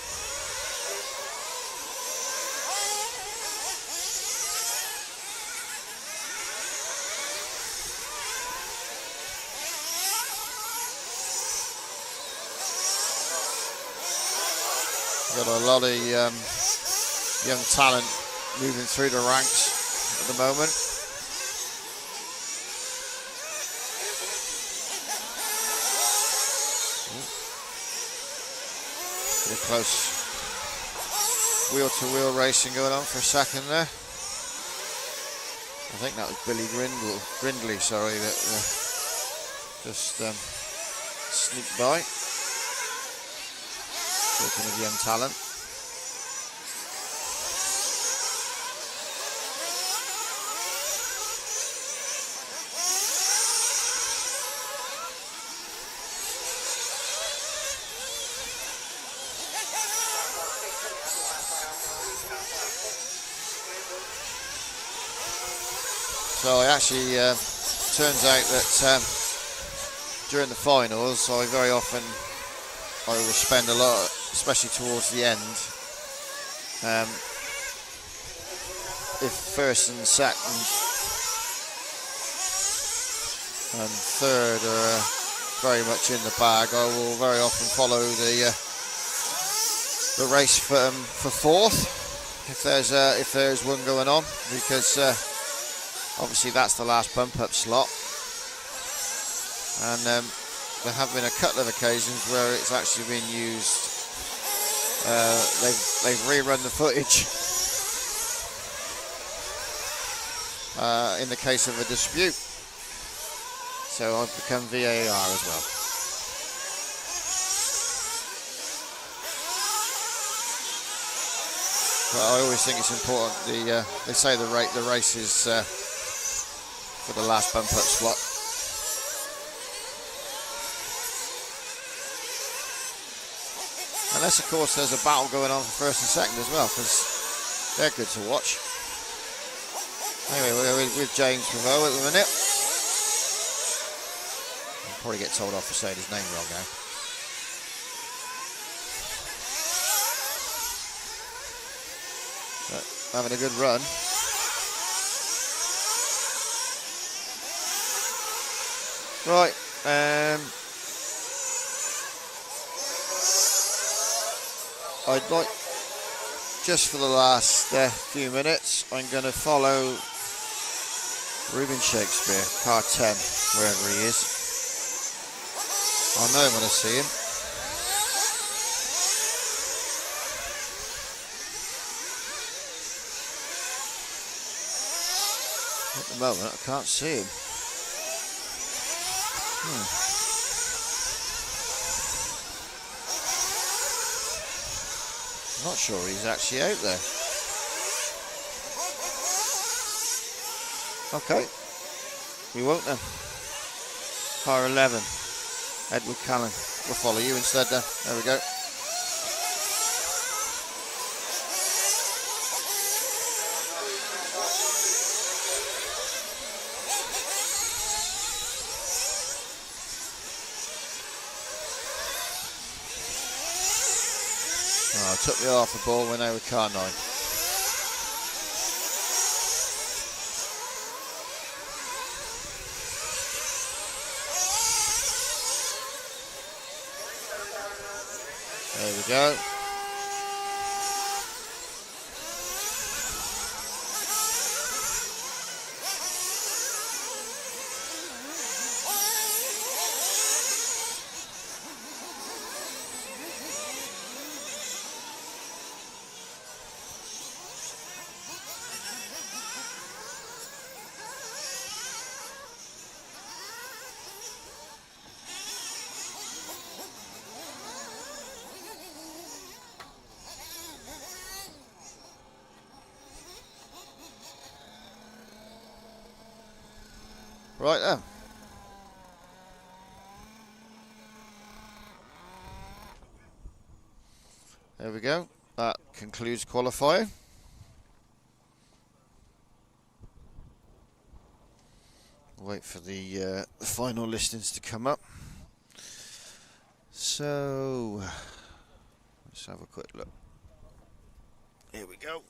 Got a lot of young talent moving through the ranks at the moment. Pretty close wheel-to-wheel racing going on for a second there. I think that was Billy Grindley, sorry, that just sneaked by. Talking of young talent. So it actually turns out that during the finals, I very often will spend a lot, especially towards the end, if first and second and third are very much in the bag, I will very often follow the race for fourth if there's one going on, because obviously that's the last bump up slot, and there have been a couple of occasions where it's actually been used. They've rerun the footage in the case of a dispute. So I've become VAR as well. But I always think it's important. They say the race is for the last bump up slot. Unless, of course, there's a battle going on for first and second as well, because they're good to watch. Anyway, we're with James Pavot at the minute. I'll probably get told off for saying his name wrong now. But having a good run. Right, I'd like, just for the last few minutes, I'm going to follow Reuben Shakespeare, car 10, wherever he is. I'll know him when I see him. At the moment, I can't see him. Not sure he's actually out there. Okay, we won't then. Car 11, Edward Callan. We'll follow you instead then. There we go. Oh, took me off the ball when they were car 9. There we go. Right then. There we go. That concludes qualifying. Wait for the final listings to come up. So let's have a quick look. Here we go.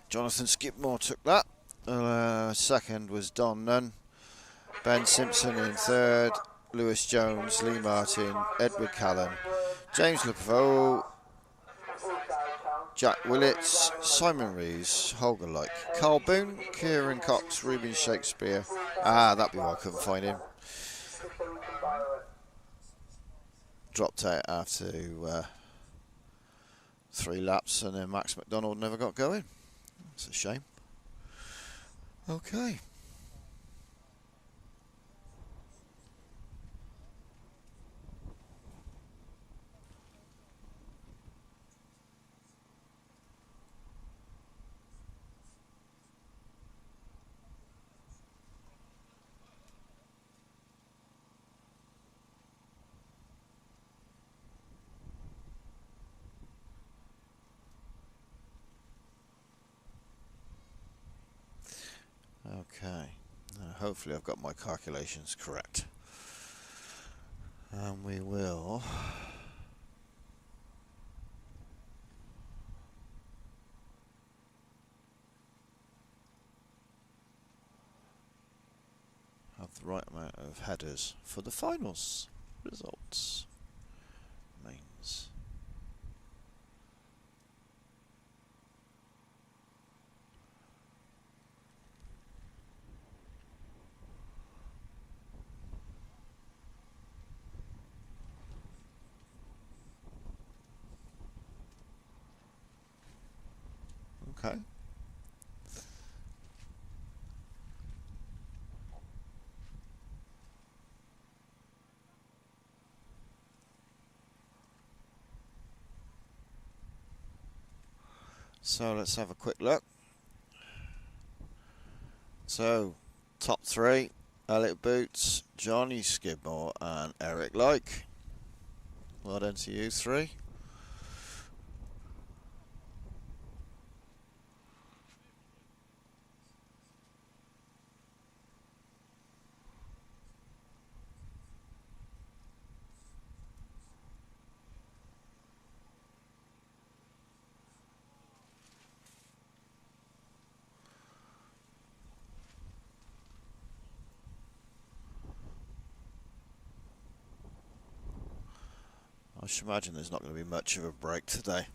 Jonathan Skipmore took that. Second was Don Nunn. Ben Simpson in third. Lewis Jones, Lee Martin, Edward Callan, James LePavot, Jack Willits, Simon Rees, Holger Like, Carl Boone, Kieran Cox, Reuben Shakespeare. That'd be why I couldn't find him. Dropped out after 3 laps, and then Max McDonald never got going. That's a shame. Okay. Okay, hopefully I've got my calculations correct. And we will have the right amount of headers for the finals results. Mains. Okay. So let's have a quick look. So, top 3, Elliot Boots, Johnny Skidmore and Eric Like. Well done to you 3. I should imagine there's not going to be much of a break today.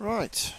Right.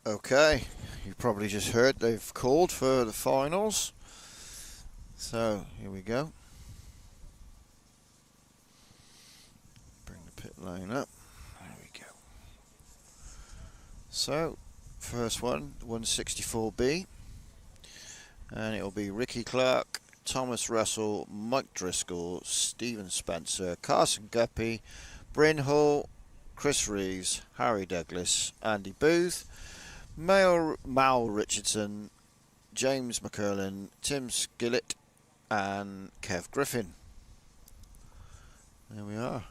Okay, you probably just heard they've called for the finals. So, here we go. Bring the pit lane up. There we go. So, first one, 164B. And it'll be Ricky Clark, Thomas Russell, Mike Driscoll, Stephen Spencer, Carson Guppy, Bryn Hall, Chris Reeves, Harry Douglas, Andy Booth, Mal Richardson, James McCurlin, Tim Skillett and Kev Griffin. There we are.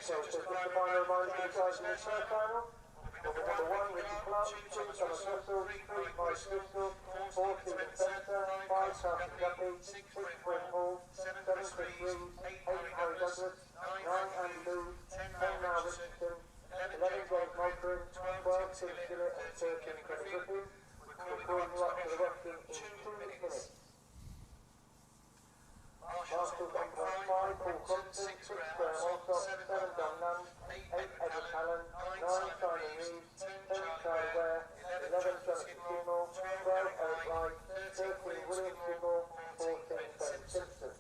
So, just a final reminder to the guys in the third final. Number 1, Ricky Clark, 2, Thomas Russell, 3, Mike Driscoll, 4, Stephen Spencer, 5, Carson Guppy, 6, Bryn Hall, 7, Chris Reeves, 8, Harry Douglas, 9, Andy Booth, 10, Mal Richardson, 11, James Mulgrew, 12, Tim Skillett and 13, Kevin Griffin. We're calling you up to the wrestling in 2 minutes. Marshall's on point 5, Paul Compton, 6, Graham Alsop, 7, Don Nunn, 8, Edward Allen, 9, Simon Reeves, 10, Charlie Ware, 11, Jonathan Seymour, 12, Eric Wright, 13, William Seymour, 14, Ben Simpson.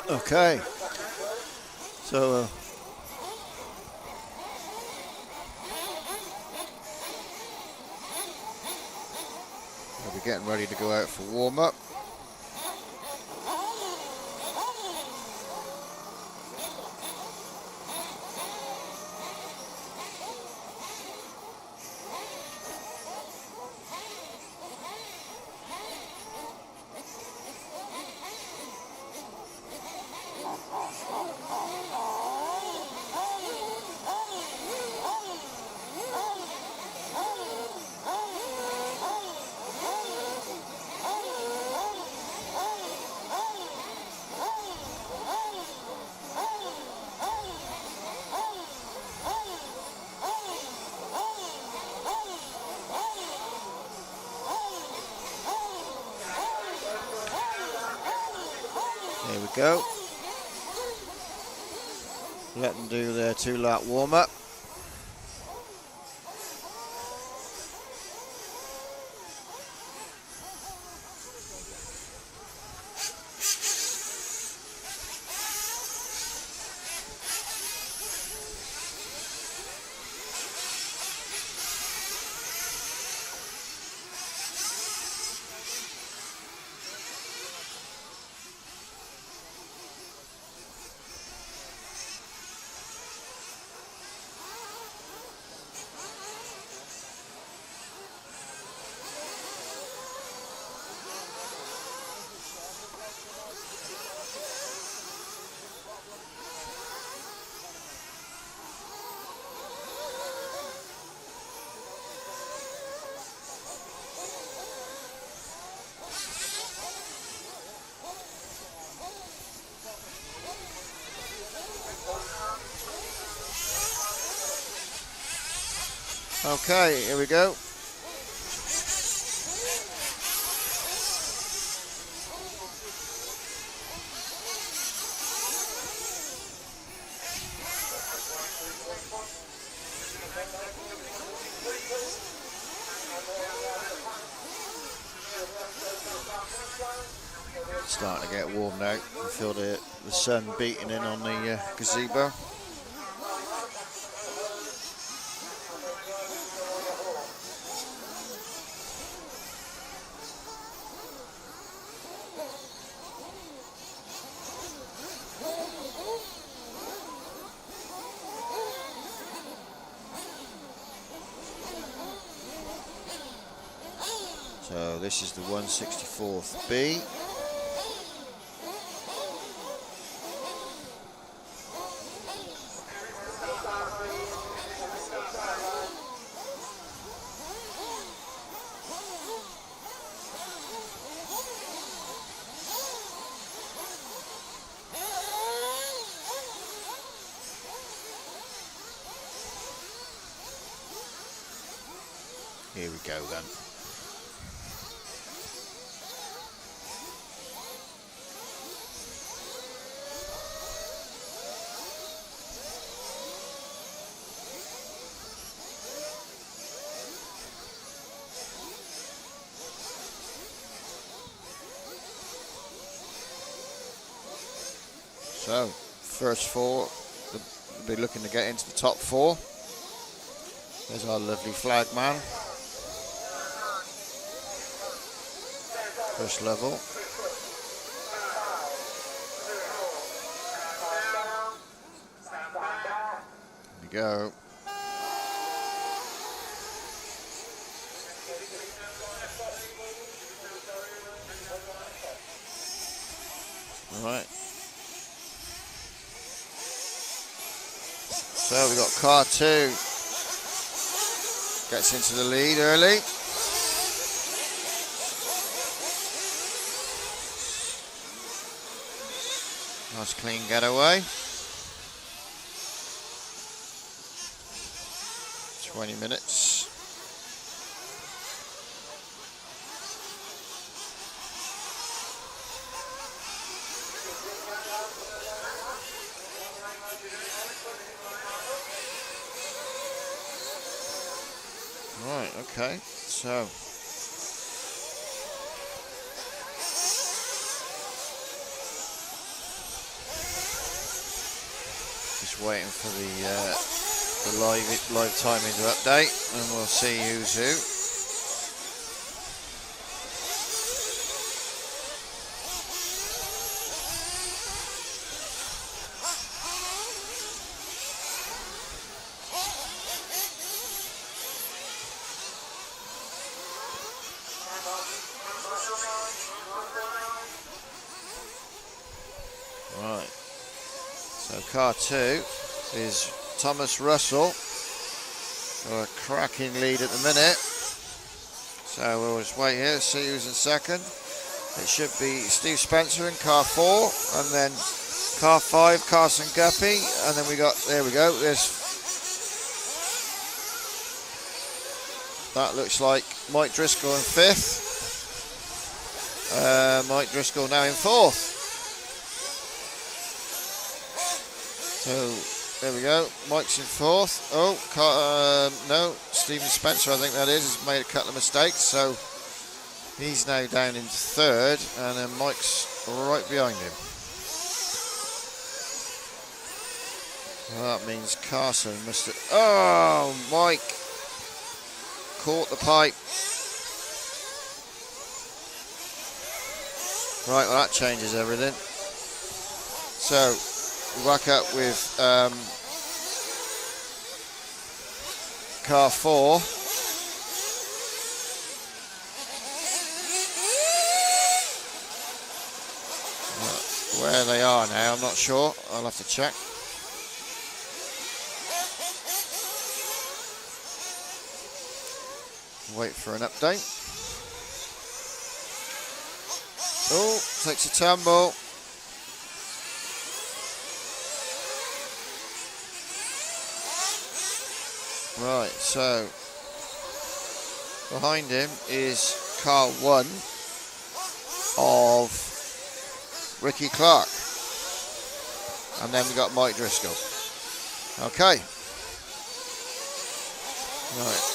Okay, so we'll be getting ready to go out for warm-up. There we go. Let them do their 2-lap warm-up. Okay, here we go. Starting to get warm now. You feel the sun beating in on the gazebo. So this is the 164th B. Here we go then. So, first four, we'll be looking to get into the top four. There's our lovely flag man. First level. Here we go. All right. So we've got car 2. Gets into the lead early. Nice clean getaway. 20 minutes. Right, okay, so Just waiting for the live timing to update, and we'll see who's who. Right, so car 2 is Thomas Russell, got a cracking lead at the minute, so we'll just wait here, see who's in second. It should be Steve Spencer in car 4, and then car 5, Carson Guppy, and then we got, there we go, that looks like Mike Driscoll in 5th, Mike Driscoll now in 4th. So there we go, Mike's in 4th. No, Stephen Spencer, I think that is, has made a couple of mistakes, so he's now down into 3rd, and then Mike's right behind him. Well, that means Carson must have, oh, Mike caught the pipe. Right, well that changes everything. So back up with car 4. Where they are now, I'm not sure. I'll have to check. Wait for an update. Oh, takes a tumble. Right, so behind him is car 1 of Ricky Clark, and then we got Mike Driscoll. Okay, right.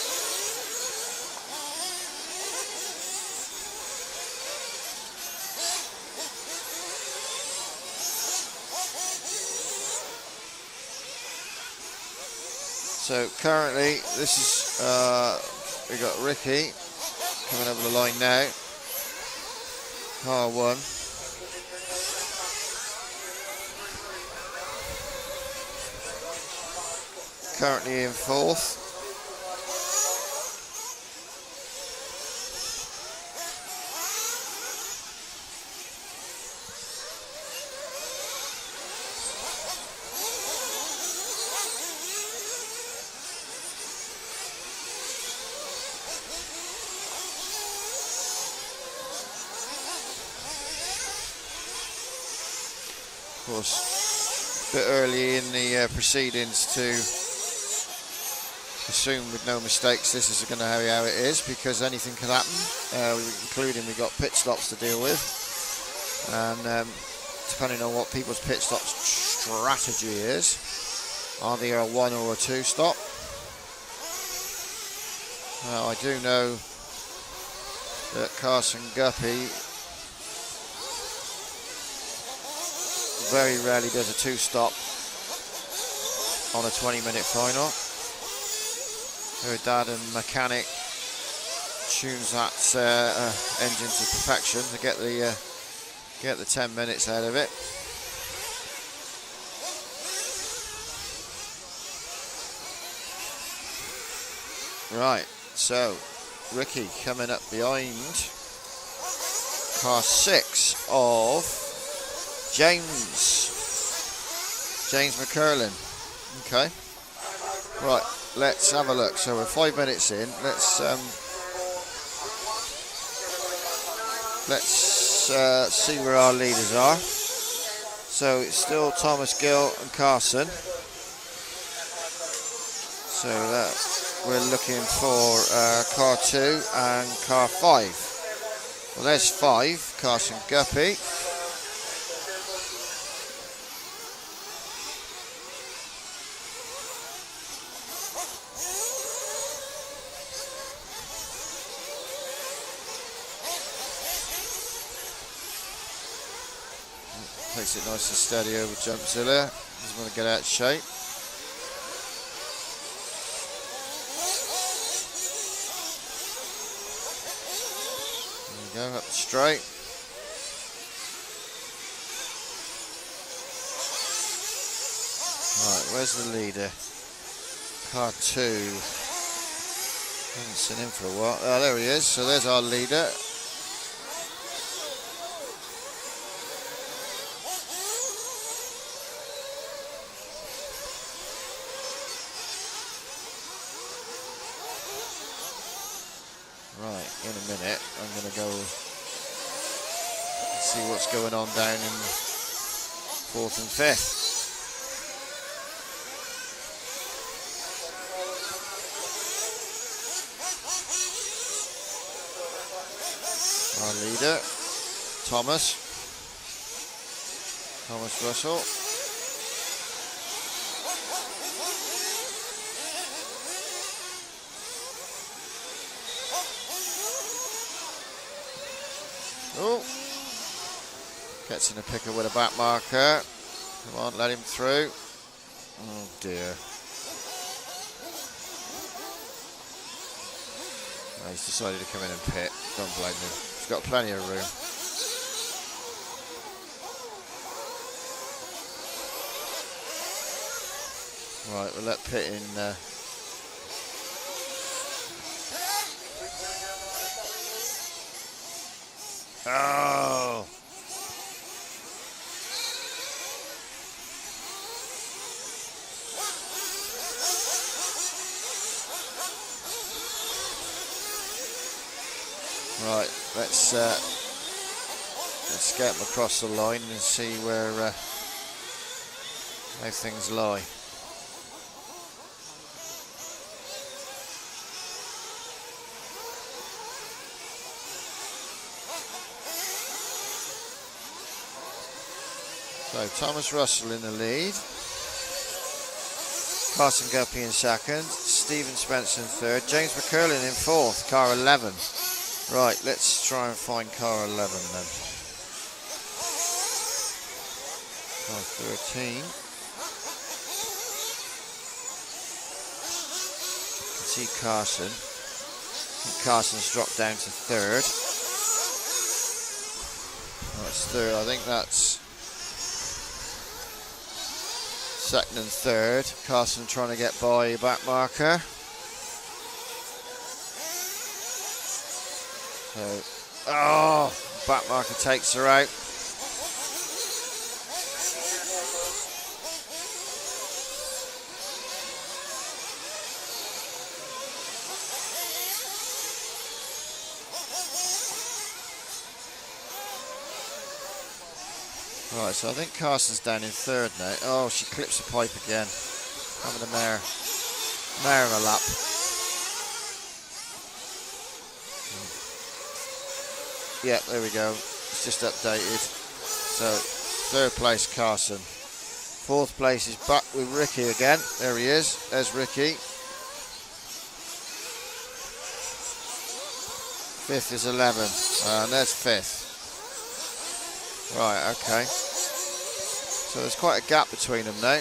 So currently, this is we got Ricky coming over the line now. Car 1. Currently in 4th. Of course, a bit early in the proceedings to assume with no mistakes this is going to be how it is, because anything can happen, including we've got pit stops to deal with, and depending on what people's pit stop strategy is, either a 1 or a 2 stop. Now I do know that Carson Guppy very rarely does a 2 stop on a 20-minute final. Her dad and mechanic tunes that engine to perfection to get the 10 minutes out of it. Right, so Ricky coming up behind car 6 of James McCurlin. Okay, right, let's have a look. So we're 5 minutes in. Let's see where our leaders are. So it's still Thomas Gill and Carson. So that we're looking for car 2 and car 5. Well, there's 5, Carson Guppy. Takes it nice and steady over Jumpzilla. Doesn't want to get out of shape. There we go, up straight. Right, where's the leader? Car 2. Haven't seen him for a while. Oh, there he is. So there's our leader. Right, in a minute, I'm going to go see what's going on down in 4th and 5th. Our leader, Thomas Russell. Oh, gets in a picker with a back marker. Come on, let him through. Oh dear. Oh, he's decided to come in and pit. Don't blame him. He's got plenty of room. Right, we'll let pit in. Oh! Right, let's get them across the line and see where how things lie. So Thomas Russell in the lead, Carson Guppy in second, Stephen Spencer in third, James McCurlin in fourth, car 11. Right, let's try and find car 11 then. Car 13. You can see Carson. I think Carson's dropped down to third. Oh, it's third. I think that's second and third. Carson trying to get by a back marker. So, oh, back marker takes her out. Right, so I think Carson's down in third now. Oh, she clips the pipe again. Having a mare of a lap. Yeah, there we go. It's just updated. So, third place Carson. Fourth place is back with Ricky again. There he is. There's Ricky. Fifth is 11. And there's fifth. Right, okay. So there's quite a gap between them now.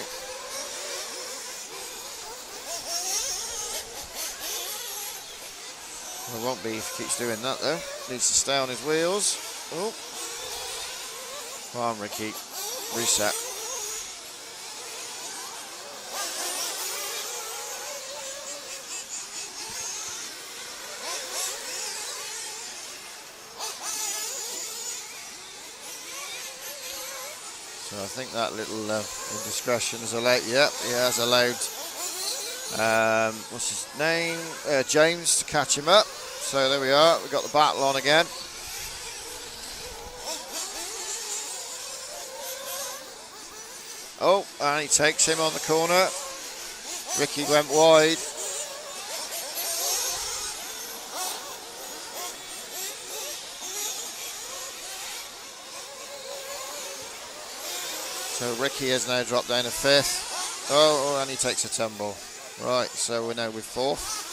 Well, it won't be if he keeps doing that though. Needs to stay on his wheels. Oh. Come on, Ricky. Reset. So I think that little indiscretion is allowed. Yep, he has allowed. What's his name? James to catch him up. So there we are. We've got the battle on again. Oh, and he takes him on the corner. Ricky went wide. So Ricky has now dropped down to fifth. Oh, and he takes a tumble. Right, so we're now with fourth.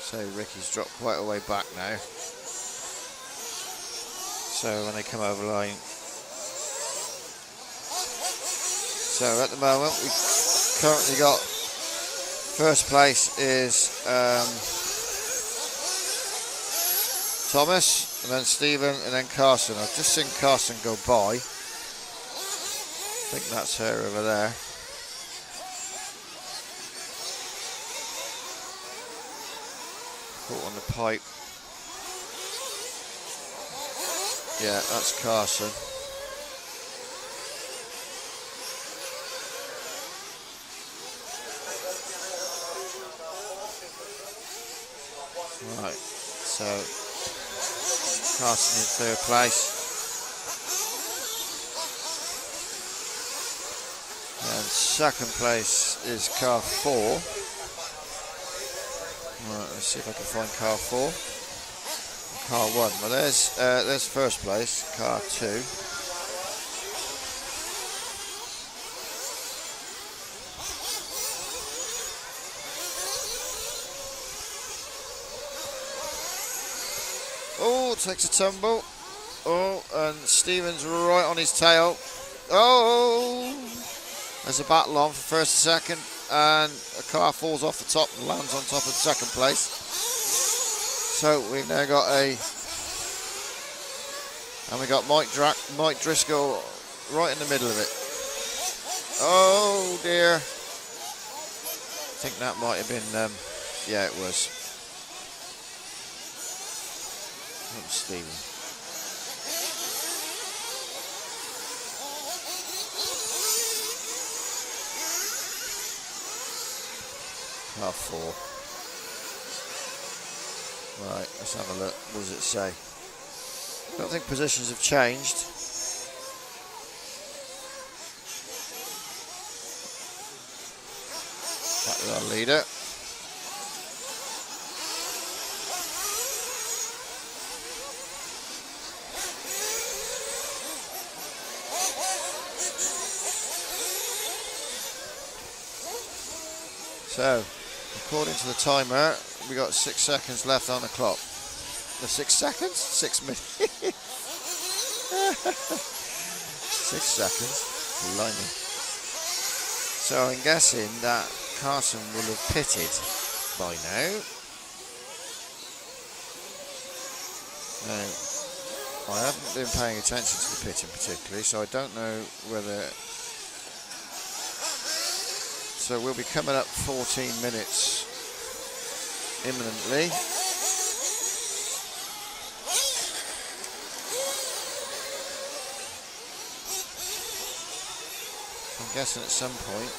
So Ricky's dropped quite a way back now. So when they come over line. So at the moment we've currently got first place is Thomas, and then Stephen, and then Carson. I've just seen Carson go by. I think that's her over there. Caught on the pipe. Yeah, that's Carson. Right, so Carson in third place. And second place is car 4. Right, let's see if I can find car 4. Car 1. Well, there's first place, car 2. Oh, takes a tumble. Oh, and Stephen's right on his tail. Oh, there's a battle on for first and second, and a car falls off the top and lands on top of second place. So we've now got we got Mike Driscoll right in the middle of it. Oh dear. I think that might have been, yeah, it was. Stephen. Car 4. Right, let's have a look. What does it say? I don't think positions have changed. Back with our leader. So, according to the timer, we got 6 seconds left on the clock. The 6 seconds? 6 minutes. 6 seconds. Blimey. So I'm guessing that Carson will have pitted by now. Now, I haven't been paying attention to the pitting particularly, so I don't know whether... So we'll be coming up 14 minutes imminently. I'm guessing at some point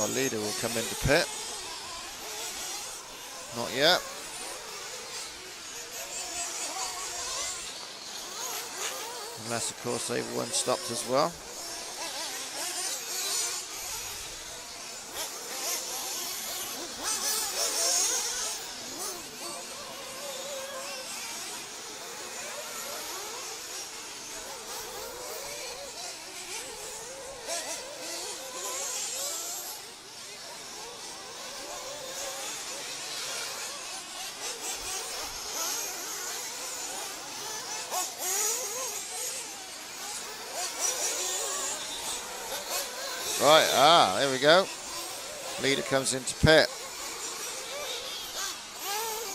our leader will come into pit. Not yet. Unless of course they've one stopped as well. Right, there we go. Leader comes into pit.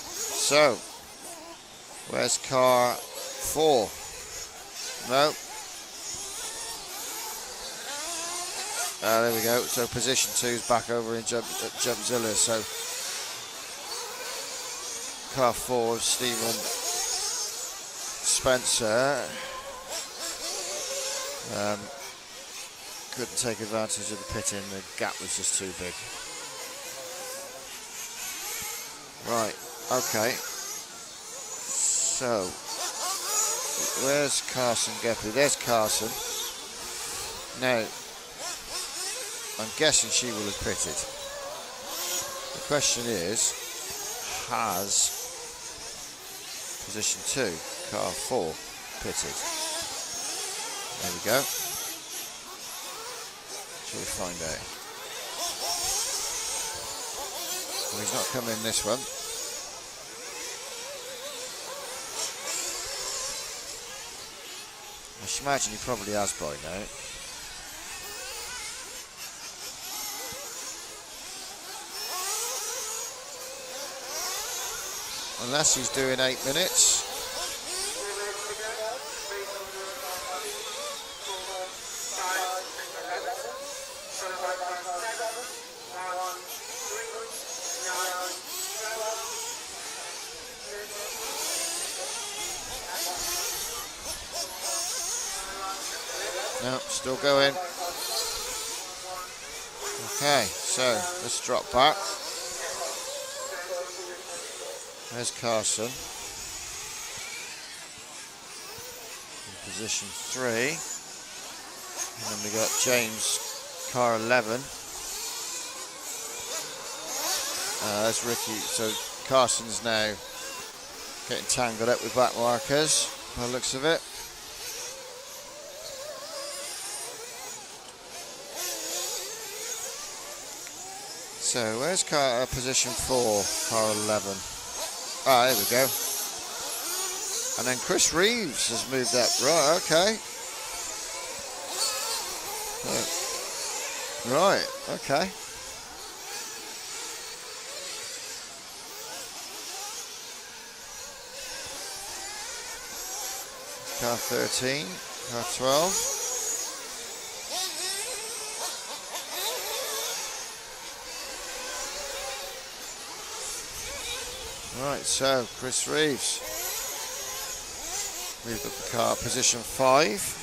So, where's car 4? No. There we go. So position 2 is back over in Jumpzilla. So car 4 is Stephen Spencer. Couldn't take advantage of the pitting, the gap was just too big. Right, okay. So, where's Carson Geppy? There's Carson. Now, I'm guessing she will have pitted. The question is, has position 2, car 4, pitted? There we go. We'll find out. Well, he's not coming in this one. I should imagine he probably has by now. Unless he's doing 8 minutes. No, still going. Okay, so let's drop back. There's Carson in position 3. And then we got James, car 11. That's Ricky. So Carson's now getting tangled up with back markers by the looks of it. So where's car position 4, car 11? Ah, there we go. And then Chris Reeves has moved up. Right, okay. Right, okay. Car 13, car 12. Right, so Chris Reeves moved up the car, position 5.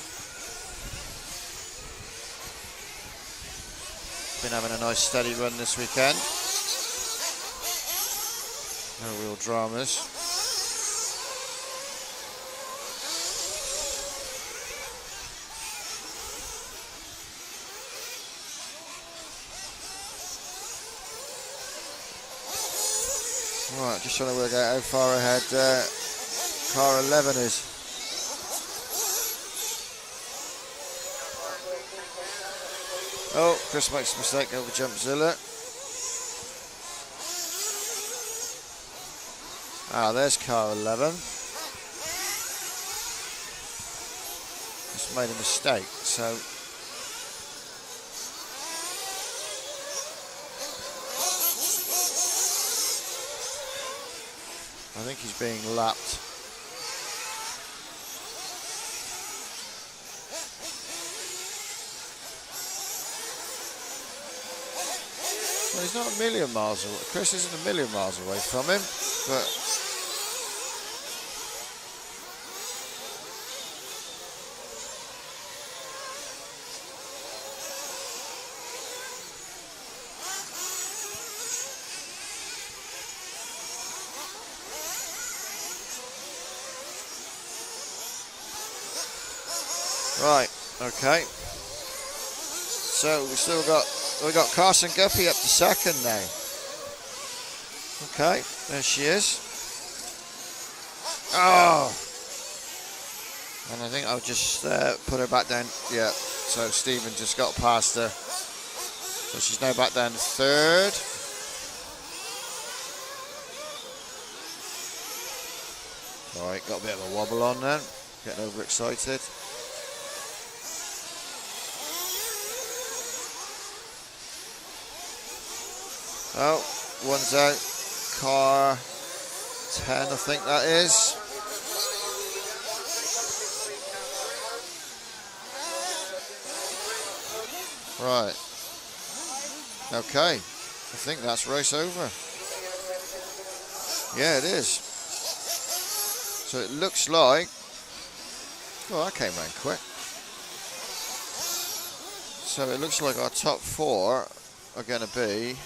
Been having a nice steady run this weekend. No real dramas. Right, just trying to work out how far ahead car 11 is. Oh, Chris makes a mistake over Jumpzilla. Ah, there's car 11. Just made a mistake, so... I think he's being lapped. Well, he's not a million miles away. Chris isn't a million miles away from him, but right, okay. So we got Carson Guppy up to second now. Okay, there she is. Oh! And I think I'll just put her back down. Yeah, so Stephen just got past her. So she's now back down to third. Alright, got a bit of a wobble on then. Getting overexcited. Oh, one's out. Car 10, I think that is. Right. Okay. I think that's race over. Yeah, it is. So it looks like... Oh, that came round quick. So it looks like our top 4 are going to be...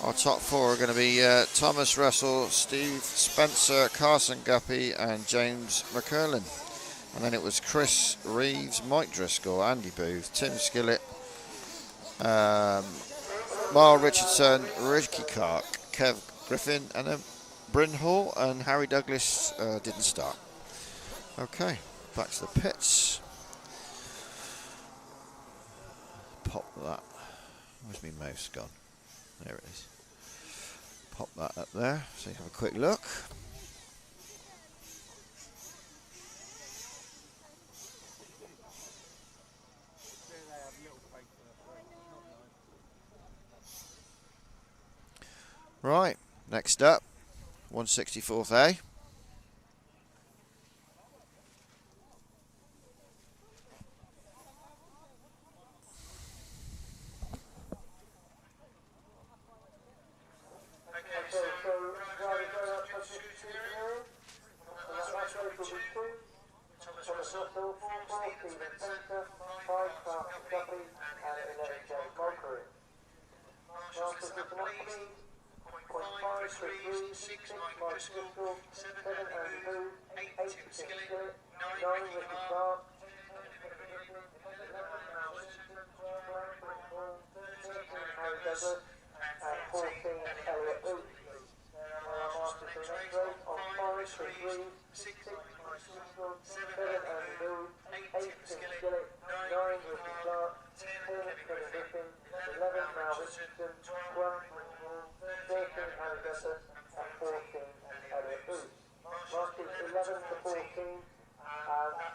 Our top 4 are going to be Thomas Russell, Steve Spencer, Carson Guppy and James McCurlin. And then it was Chris Reeves, Mike Driscoll, Andy Booth, Tim Skillett, Marl Richardson, Ricky Clark, Kev Griffin and then Bryn Hall, and Harry Douglas didn't start. Okay, back to the pits. Pop that. Where's my mouse gone? There it is. Pop that up there so you have a quick look. Right, next up, 164th A.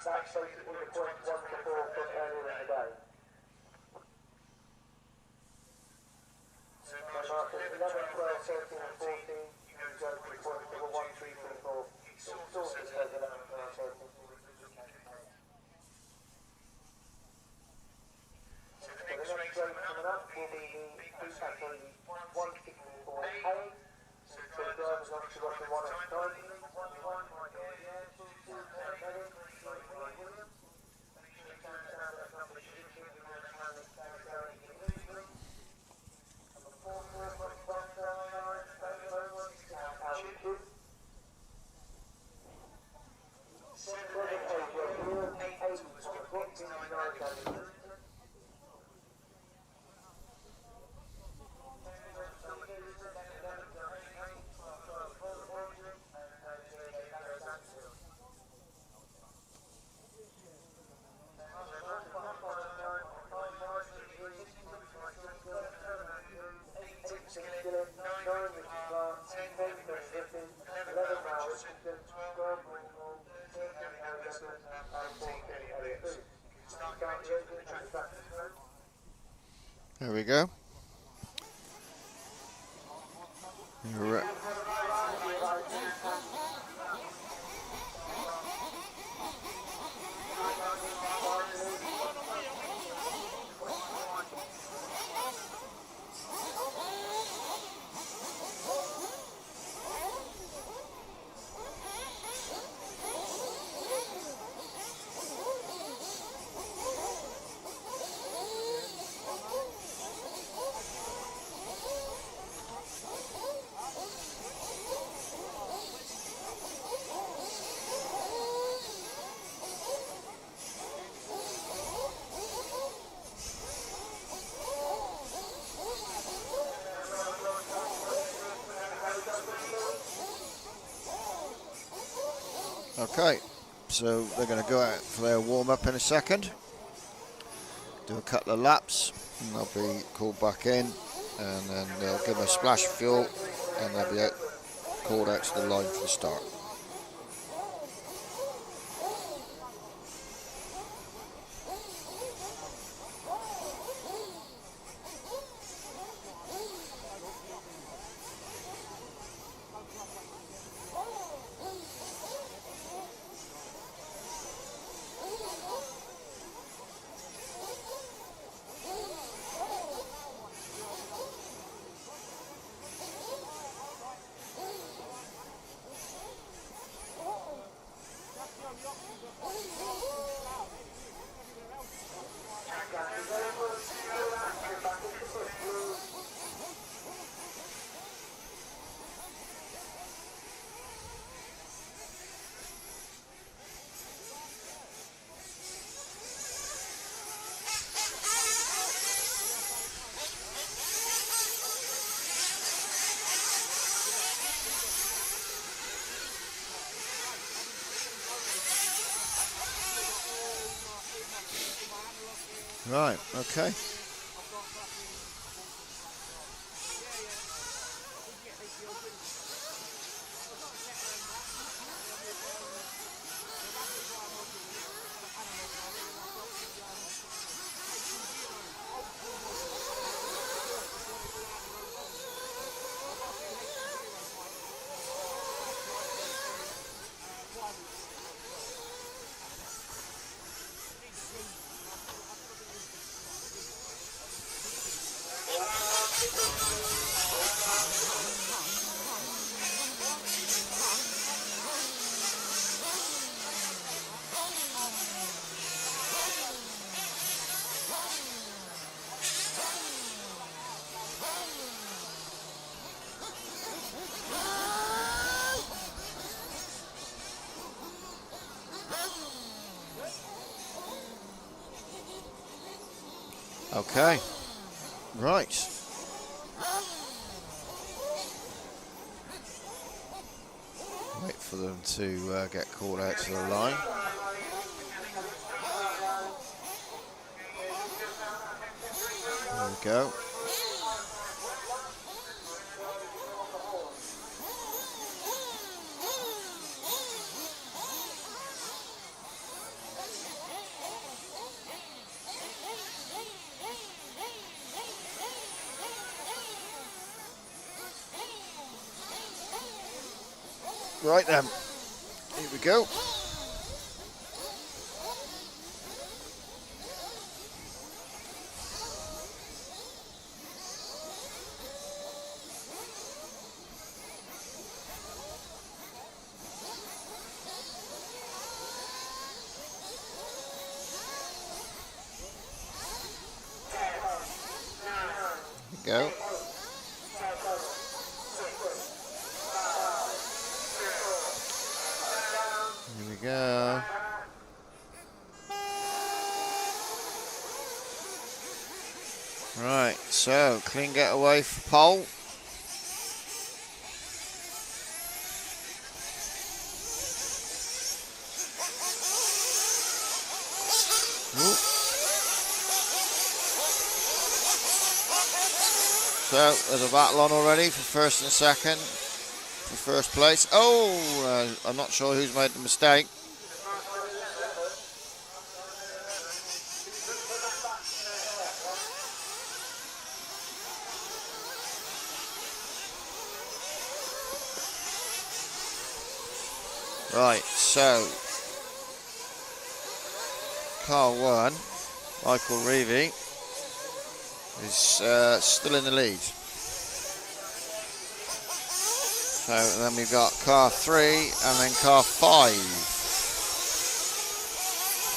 That's basically the point 1 to 4 from earlier in the day. So markers 11, 12, 13 and 14, you go to points number 1, 3, 4. It sort of says 11, 12, 13. So the next race coming up will be the 164A. So the drivers obviously got to 1 at a time. There we go. Okay, so they're going to go out for their warm-up in a second, do a couple of laps, and they'll be called back in, and then they'll give them a splash of fuel, and they'll be called out to the line for the start. Right, okay. Okay, right. Wait for them to get called out to the line. There we go. Right then, here we go. Go. Here we go. Right, so clean getaway for pole. Ooh. So there's a battle on already for first and second, for first place. Oh, I'm not sure who's made the mistake. Right, so car 1, Michael Reevy, is still in the lead. So and then we've got car 3 and then car 5.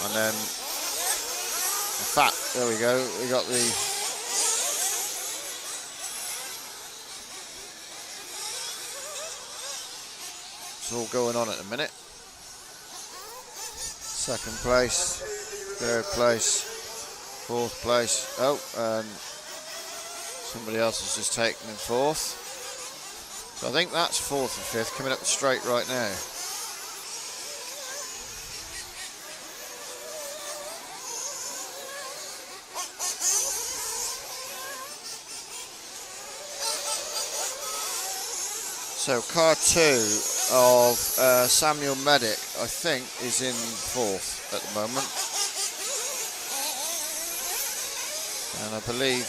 And then, in fact, there we go, we got the it's all going on at the minute. Second place, third place, fourth place. Oh, and somebody else has just taken in fourth. So I think that's fourth and fifth coming up the straight right now. So car 2 of Samuel Medic, I think, is in fourth at the moment. And I believe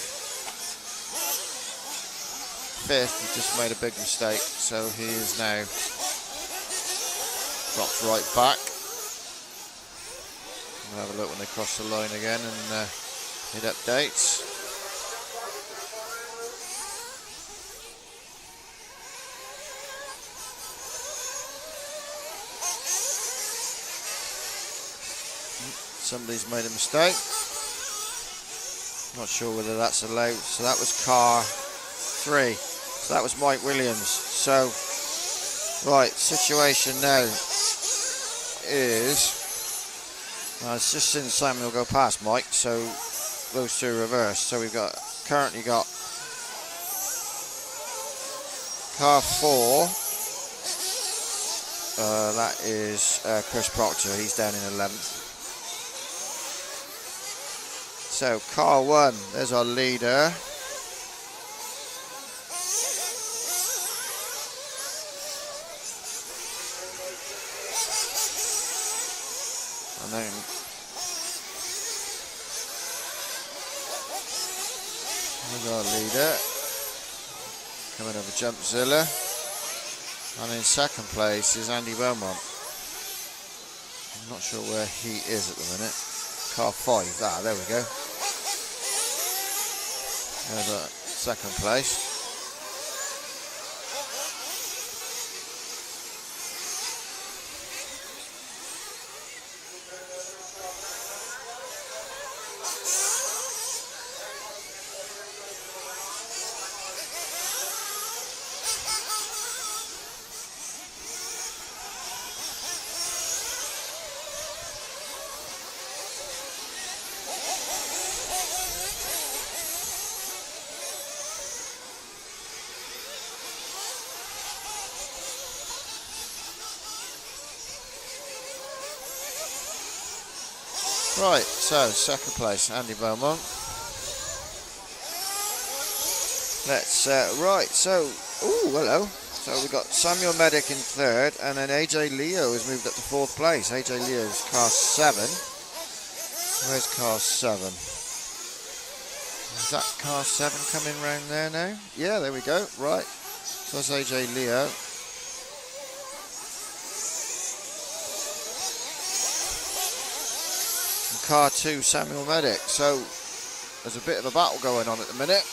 fifth, he just made a big mistake, so he is now dropped right back. We'll have a look when they cross the line again and hit updates. Somebody's made a mistake. Not sure whether that's allowed. So that was car 3. So that was Mike Williams. So, right, situation now is, it's just seen Samuel go past Mike, so those two reverse. So we've got currently got car 4. That is Chris Proctor. He's down in 11th. So car 1, there's our leader. And then we've got a leader coming over Jumpzilla. And in second place is Andy Beaumont. I'm not sure where he is at the minute. Car 5. Ah, there we go. There's second place. Right, so second place, Andy Beaumont. Let's, right, so, ooh, hello. So we've got Samuel Medic in third, and then AJ Leo has moved up to fourth place. AJ Leo's car 7. Where's car 7? Is that car 7 coming round there now? Yeah, there we go, right. So that's AJ Leo. Car 2, Samuel Medic. So there's a bit of a battle going on at the minute.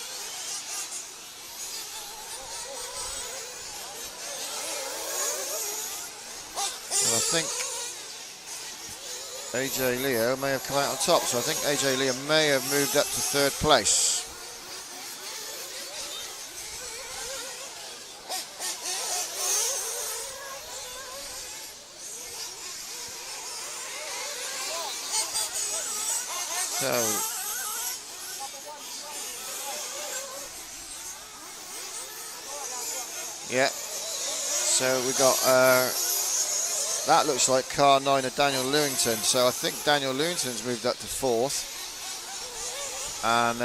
And I think AJ Leo may have come out on top. So I think AJ Leo may have moved up to third place. So, yeah, so we got, that looks like car 9 of Daniel Lewington, so I think Daniel Lewington's moved up to fourth, and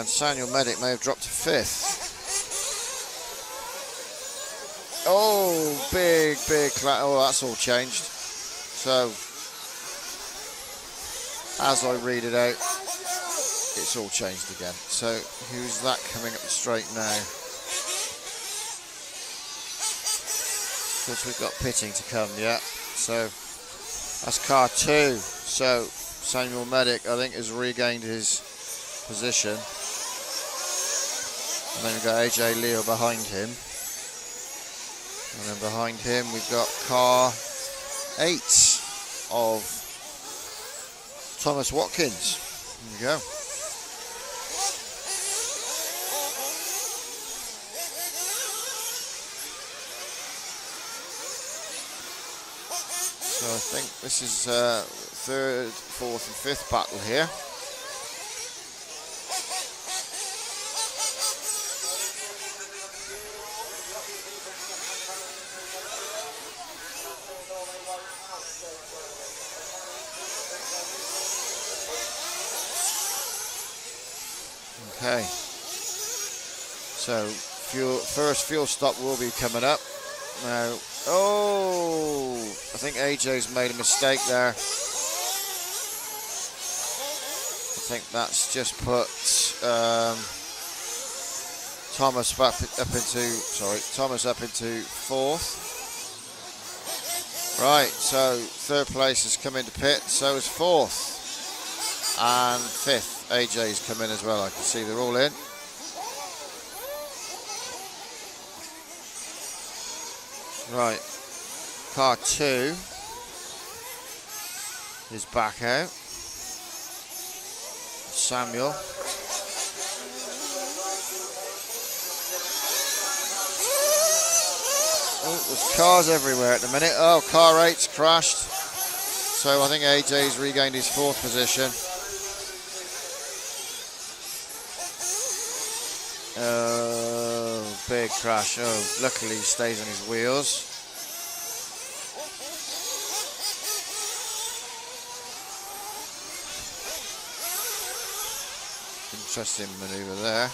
Samuel Medic may have dropped to fifth. Oh, big oh, that's all changed, so as I read it out, it's all changed again. So who's that coming up the straight now? Of course, we've got pitting to come yet. So that's car 2. So Samuel Medic, I think, has regained his position. And then we've got AJ Leo behind him. And then behind him we've got car 8 of Thomas Watkins. There we go. So I think this is third, fourth and fifth battle here. Okay, so first fuel stop will be coming up now. Oh, I think AJ's made a mistake there. I think that's just put Thomas up into fourth. Right, so third place has come into pit, so is fourth and fifth. AJ's come in as well, I can see they're all in. Right, car 2 is back out. Samuel. Oh, there's cars everywhere at the minute. Oh, car 8's crashed. So I think AJ's regained his fourth position. Oh, big crash. Oh, luckily he stays on his wheels. Interesting manoeuvre there.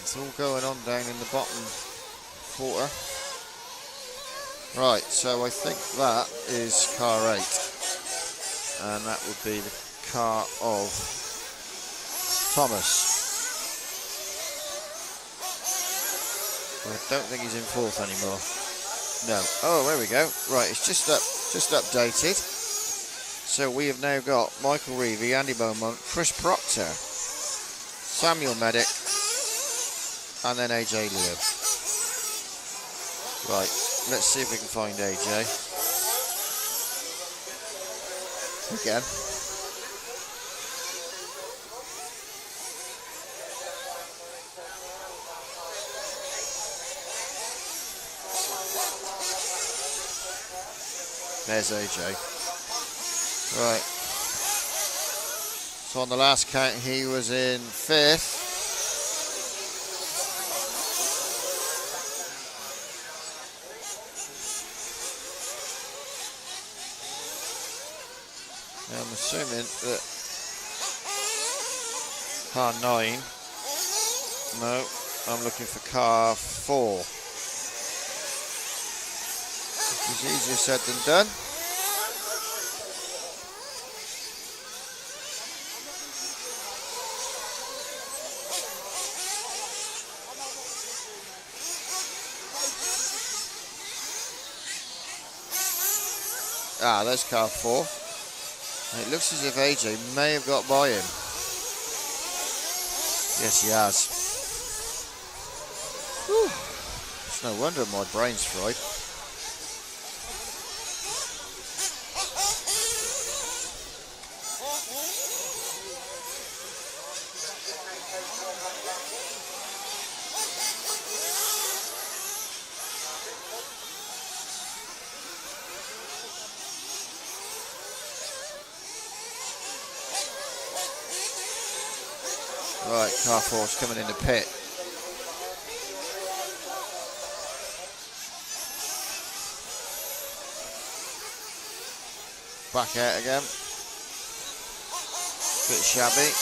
It's all going on down in the bottom quarter. Right, so I think that is car 8. And that would be the car of Thomas. I don't think he's in 4th anymore. No. Oh, there we go. Right, it's just updated. So we have now got Michael Reevy, Andy Beaumont, Chris Proctor, Samuel Medic, and then AJ Lewis. Right, let's see if we can find AJ. Again. There's AJ. Right. So on the last count, he was in 5th. I'm assuming that car 9. No, I'm looking for car 4. It's easier said than done. Ah, there's car 4. And it looks as if AJ may have got by him. Yes, he has. Whew. It's no wonder my brain's fried. Right, car 4's coming in the pit. Back out again. Bit shabby.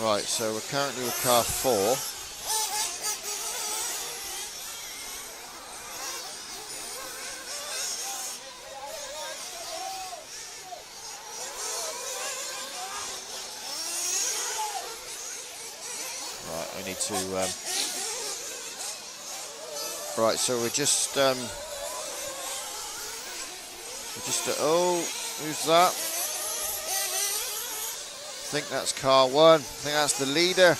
Right, so we're currently with car 4. I need to right, so we're just oh, who's that? I think that's car 1. I think that's the leader.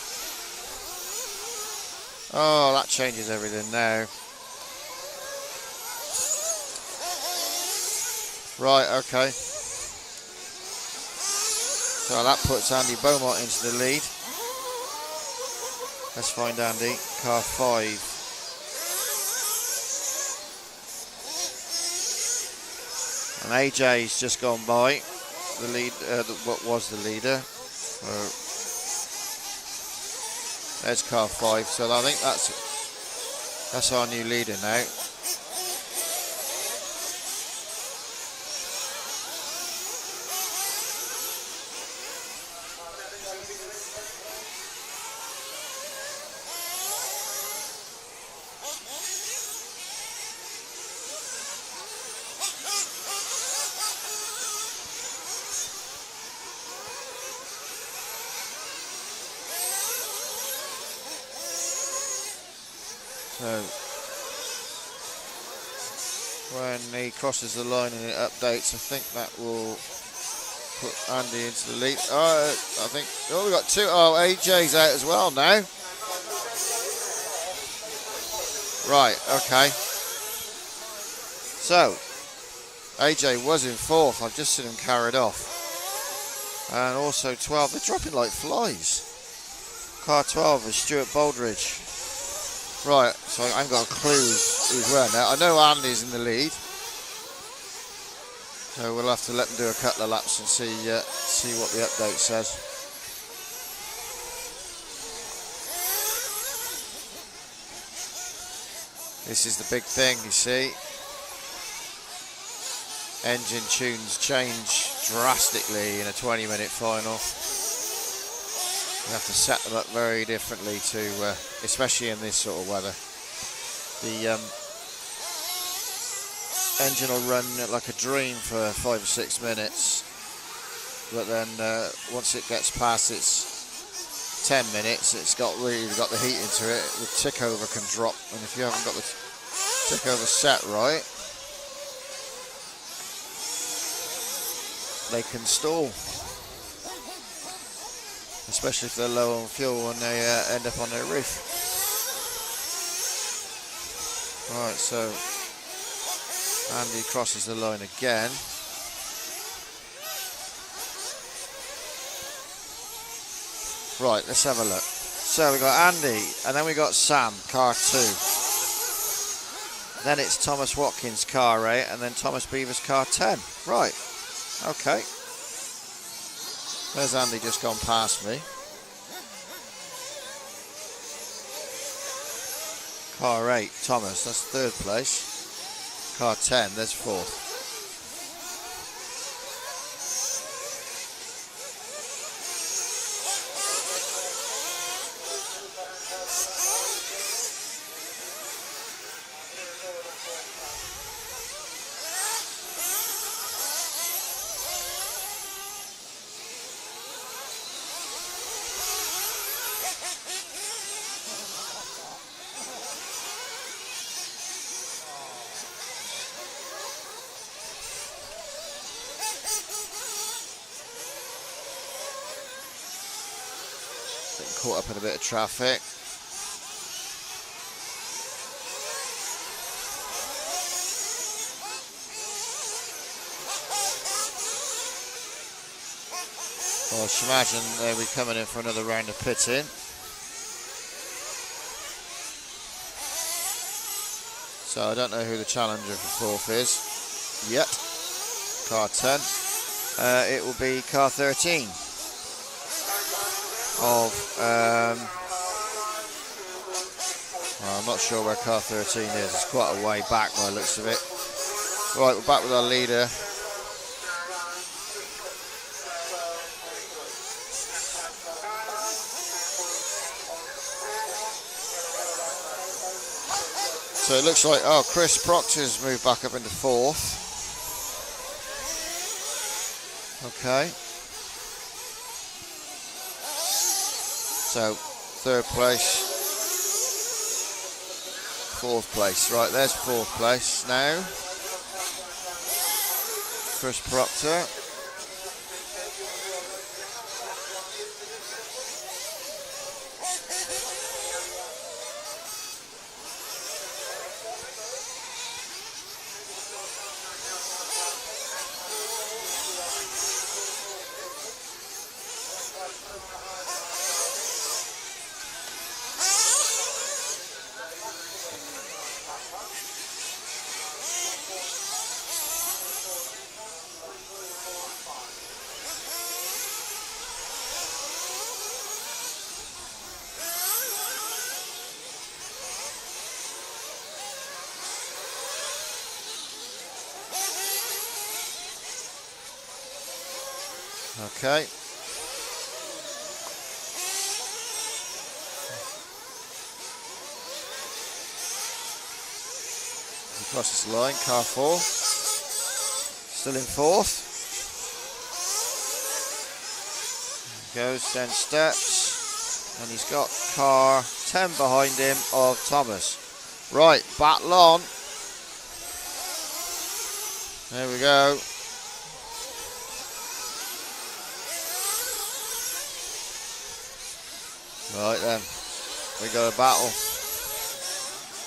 Oh, that changes everything now. Right, okay. So that puts Andy Beaumont into the lead. Let's find Andy. Car 5. And AJ's just gone by the lead. What was the leader? There's car 5. So I think that's our new leader now. So when he crosses the line and it updates, I think that will put Andy into the lead. I think, we've got 2. Oh, AJ's out as well now. Right, okay. So, AJ was in 4th. I've just seen him carried off. And also 12. They're dropping like flies. Car 12 is Stuart Baldridge. Right, so I haven't got a clue who's where now. I know Andy's in the lead. So we'll have to let them do a couple of laps and see what the update says. This is the big thing, you see. engine tunes change drastically in a 20-minute final. You have to set them up very differently to, especially in this sort of weather. The engine will run like a dream for 5 or 6 minutes, but then once it gets past its 10 minutes, it's really got the heat into it. The tick over can drop, and if you haven't got the tick over set right, they can stall, especially if they're low on fuel and they end up on their roof. Right, so Andy crosses the line again. Right, let's have a look. So we got Andy, and then we got Sam, car 2. Then it's Thomas Watkins, car 8, and then Thomas Beavers, car 10. Right, okay. There's Andy just gone past me. Car 8, Thomas, that's 3rd place. Car 10, there's 4th. Caught up in a bit of traffic. Well, I should imagine they'll be coming in for another round of pitting. So I don't know who the challenger for 4th is yet. Car 10. It will be car 13. Well, I'm not sure where car 13 is. It's quite a way back by the looks of it. Right, we're back with our leader. So it looks like, Chris Proctor's moved back up into 4th. Okay. So, 3rd place, 4th place. Right, there's 4th place now. Chris Proctor. Okay. He crosses the line, car 4. Still in 4th. Goes, then steps. And he's got car 10 behind him of Thomas. Right, battle on. There we go. Right then, we got a battle.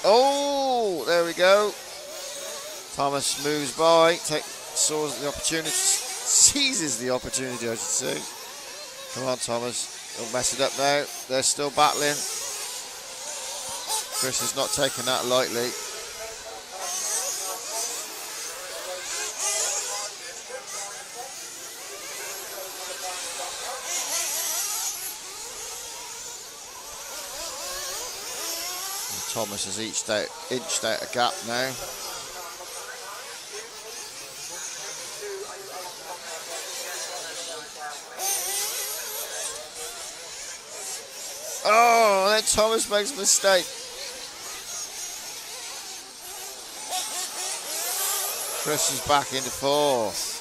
Oh, there we go. Thomas moves by, seizes the opportunity, I should say. Come on, Thomas, don't mess it up now. They're still battling. Chris is not taking that lightly. Thomas has inched out a gap now. And then Thomas makes a mistake. Chris is back into fourth.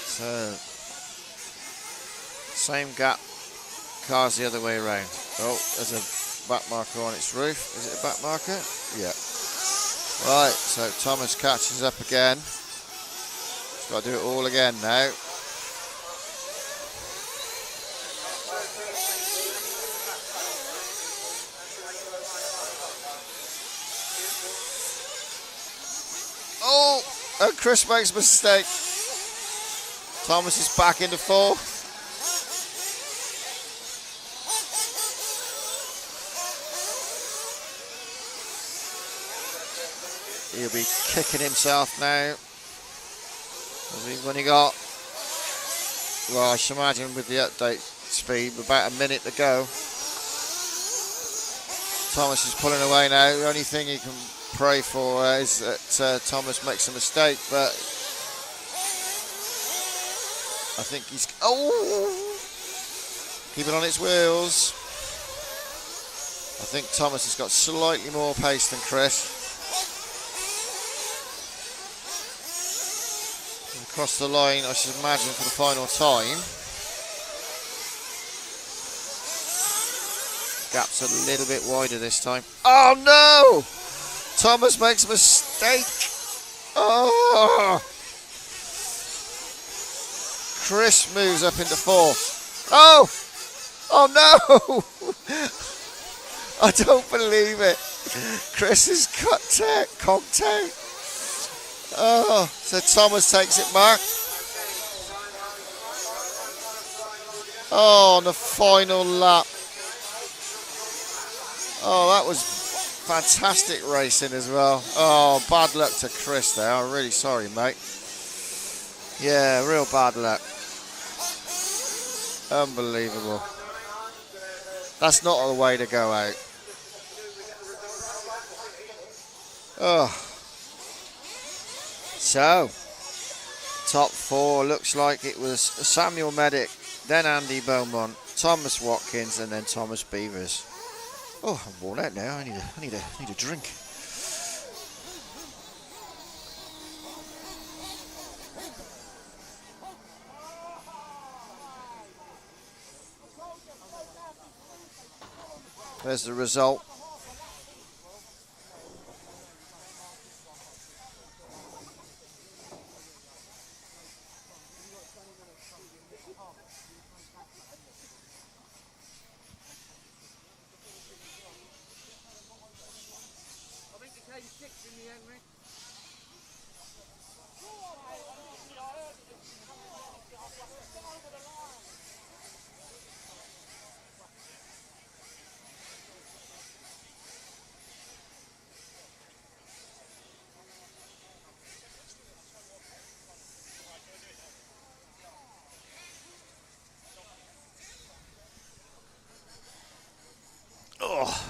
So, same gap, cars the other way around. Oh, there's a back marker on its roof. Is it a back marker? Yeah. Right, so Thomas catches up again. He's got to do it all again now. Oh, and Chris makes a mistake. Thomas is back into fourth. He'll be kicking himself now. When he got, well, I should imagine with the update speed, about a minute to go. Thomas is pulling away now. The only thing he can pray for is that Thomas makes a mistake, but I think he's, keep it on its wheels. I think Thomas has got slightly more pace than Chris. Across the line, I should imagine, for the final time. Gap's a little bit wider this time. Oh no! Thomas makes a mistake. Oh! Chris moves up into fourth. Oh! Oh no! I don't believe it. Chris is conked out. Oh, so Thomas takes it back. Oh, on the final lap. Oh, that was fantastic racing as well. Oh, bad luck to Chris there. I'm really sorry, mate. Yeah, real bad luck. Unbelievable. That's not the way to go out. Oh. So, top four looks like it was Samuel Medic, then Andy Beaumont, Thomas Watkins, and then Thomas Beavers. Oh, I'm worn out now. I need a drink. There's the result. Oh.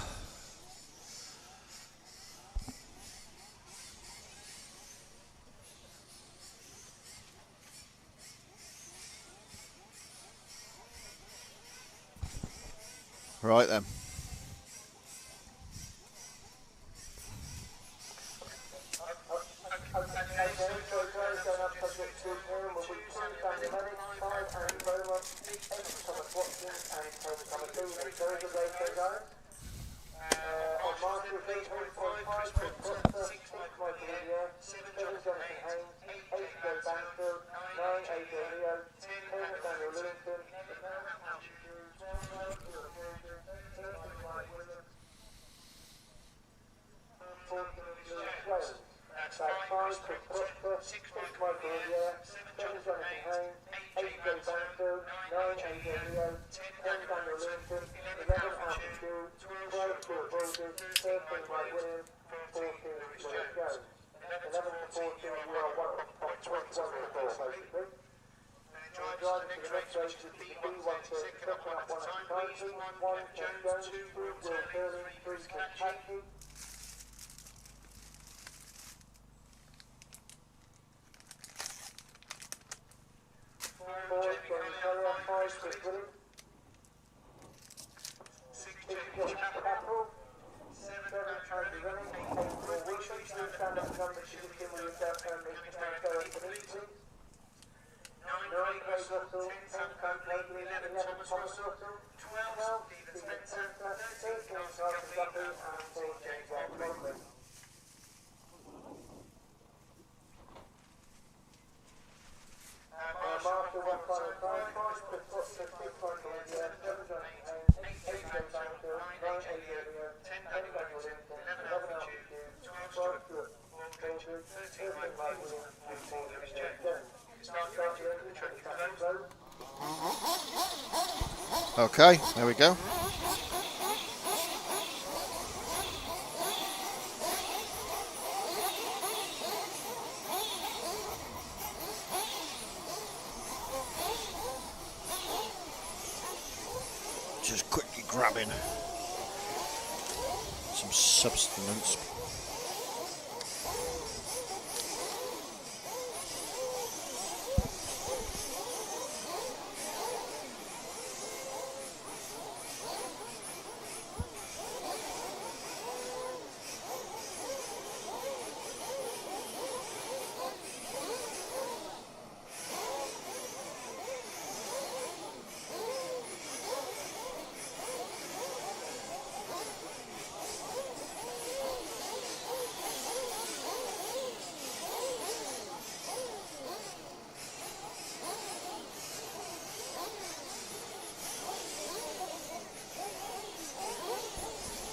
Right then. 6 William. 6 Capital. 7 Andy Running. 8 Paul Wilson. 2 stand up number 2 Kim William Gareth Benitez. 9 Craig Russell. 10 Frank Blakely. 11 Thomas Russell. 12 Stephen Spencer. 13 Carson Guppy. And 14 James White. Marshall 1 final time, 5 Brookthorpe, 15 final India, 7 John 8 James Anfield, 9 Adrian, 10 Daniel Williamson, 11 Alfie Hughes, 12 Stuart Cambridge, 13 Mike Williams, 14 Lewis Jones. Start directing the track is closed. Okay, there we go. Just quickly grabbing some substance.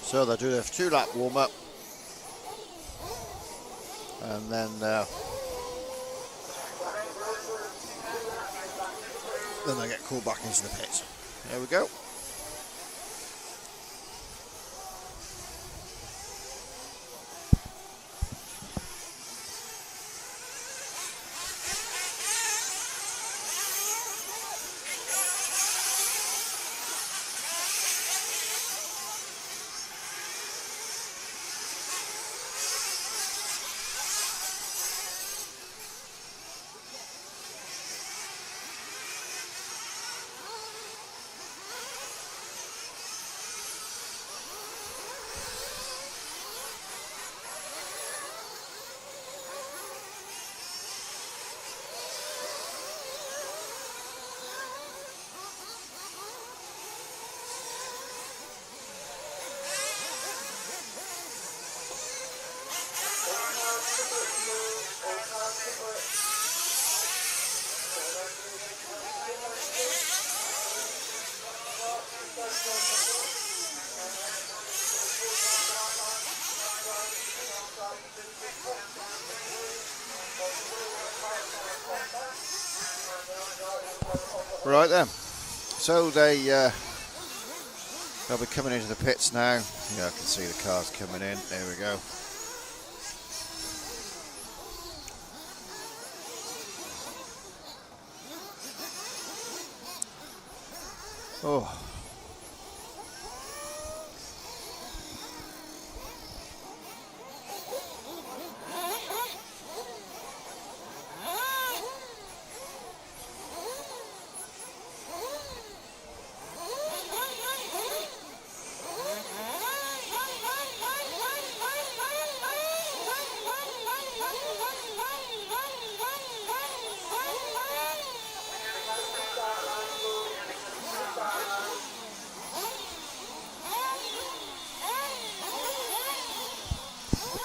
So they'll do their 2-lap warm-up, and then they get called back into the pits. There we go. Right then, so they'll be coming into the pits now. Yeah, I can see the cars coming in. There we go. Oh.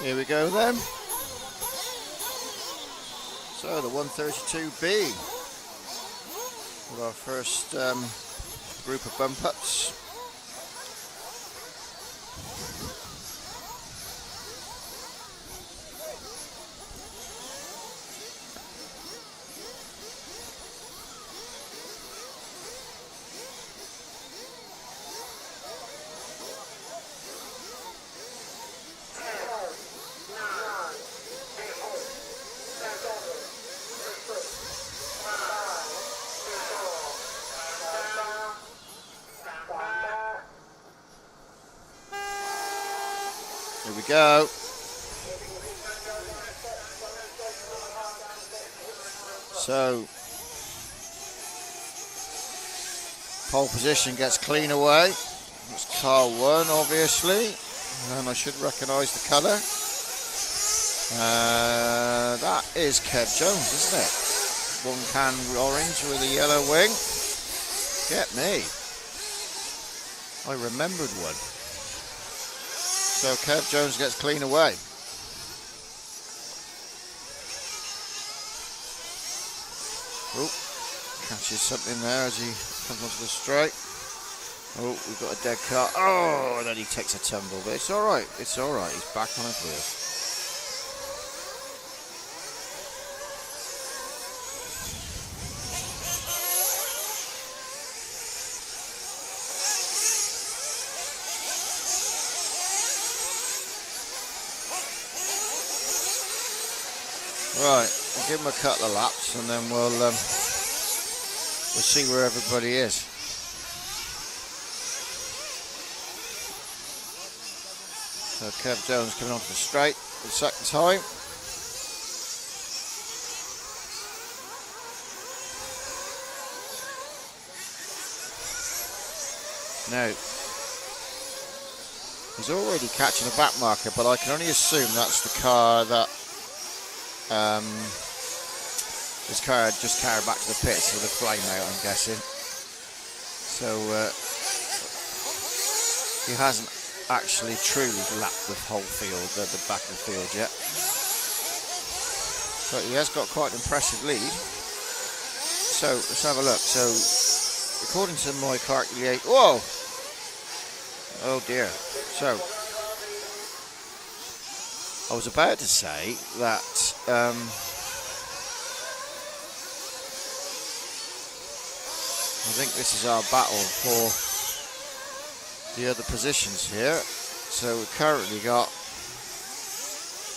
Here we go then. So the 132B with our first group of bump ups. Here we go. So Pole position gets clean away. It's car 1, obviously. And I should recognise the colour. That is Kev Jones, isn't it? 1 can orange with a yellow wing. Get me. I remembered one. So Kev Jones gets clean away. Oh, catches something there as he comes onto the straight. Oh, we've got a dead car. Oh, and then he takes a tumble, but it's all right. It's all right. He's back on his wheels. Right, I'll give him a couple of laps and then we'll see where everybody is. So Kev Jones coming onto the straight for the second time. Now, he's already catching a back marker, but I can only assume that's the car that this car just carried back to the pits with a flame out, I'm guessing. So he hasn't actually truly lapped the whole field, the back of the field yet. But he has got quite an impressive lead. So let's have a look. So according to my calculation, whoa! Oh dear. So I was about to say that I think this is our battle for the other positions here. So we've currently got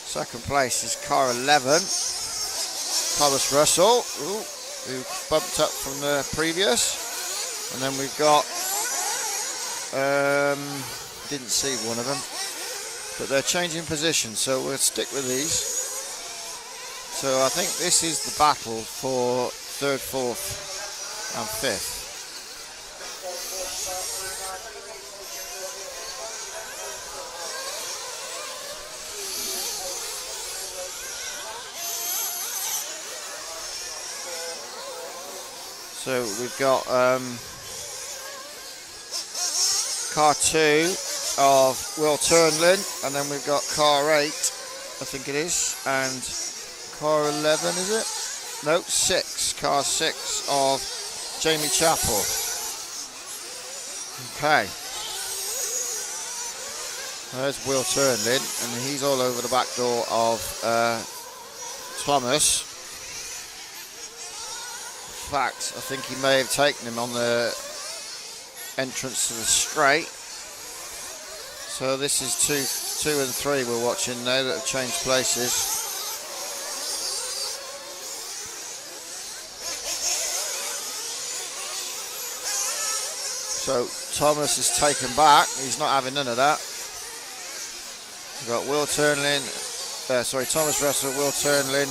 second place is car 11, Thomas Russell, who bumped up from the previous. And then we've got, didn't see one of them, but they're changing positions, so we'll stick with these. So I think this is the battle for 3rd, 4th and 5th. So we've got car 2 of Will Turnlin, and then we've got car 8, I think it is, and car 11, is it? No, 6, car 6 of Jamie Chappell. Okay. There's Will Turnlin, and he's all over the back door of Thomas. In fact, I think he may have taken him on the entrance to the straight. So this is 2 and 3 we're watching now that have changed places. So Thomas is taken back. He's not having none of that. We've got Will Turnlin, Thomas Russell, Will Turnlin,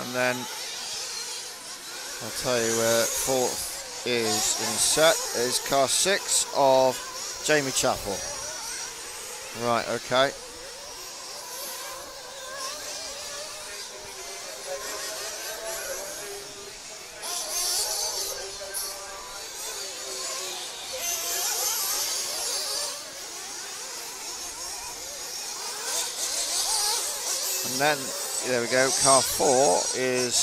and then I'll tell you where 4th is in set is car 6 of Jamie Chappell. Right, okay. And then, there we go, car 4 is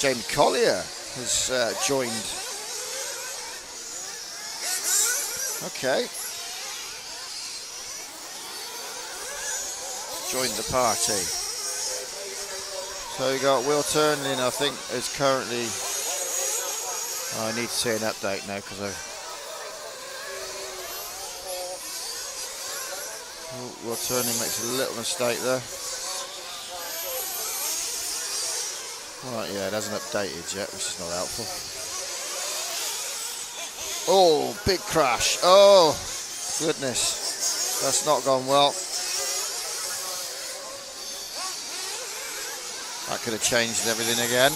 Jamie Collier has joined. Okay. Joined the party. So you got Will Turnlin, I think, is currently. I need to see an update now because Will Turnlin makes a little mistake there. Right, yeah, it hasn't updated yet, which is not helpful. Oh, big crash. Oh, goodness. That's not gone well. That could have changed everything again.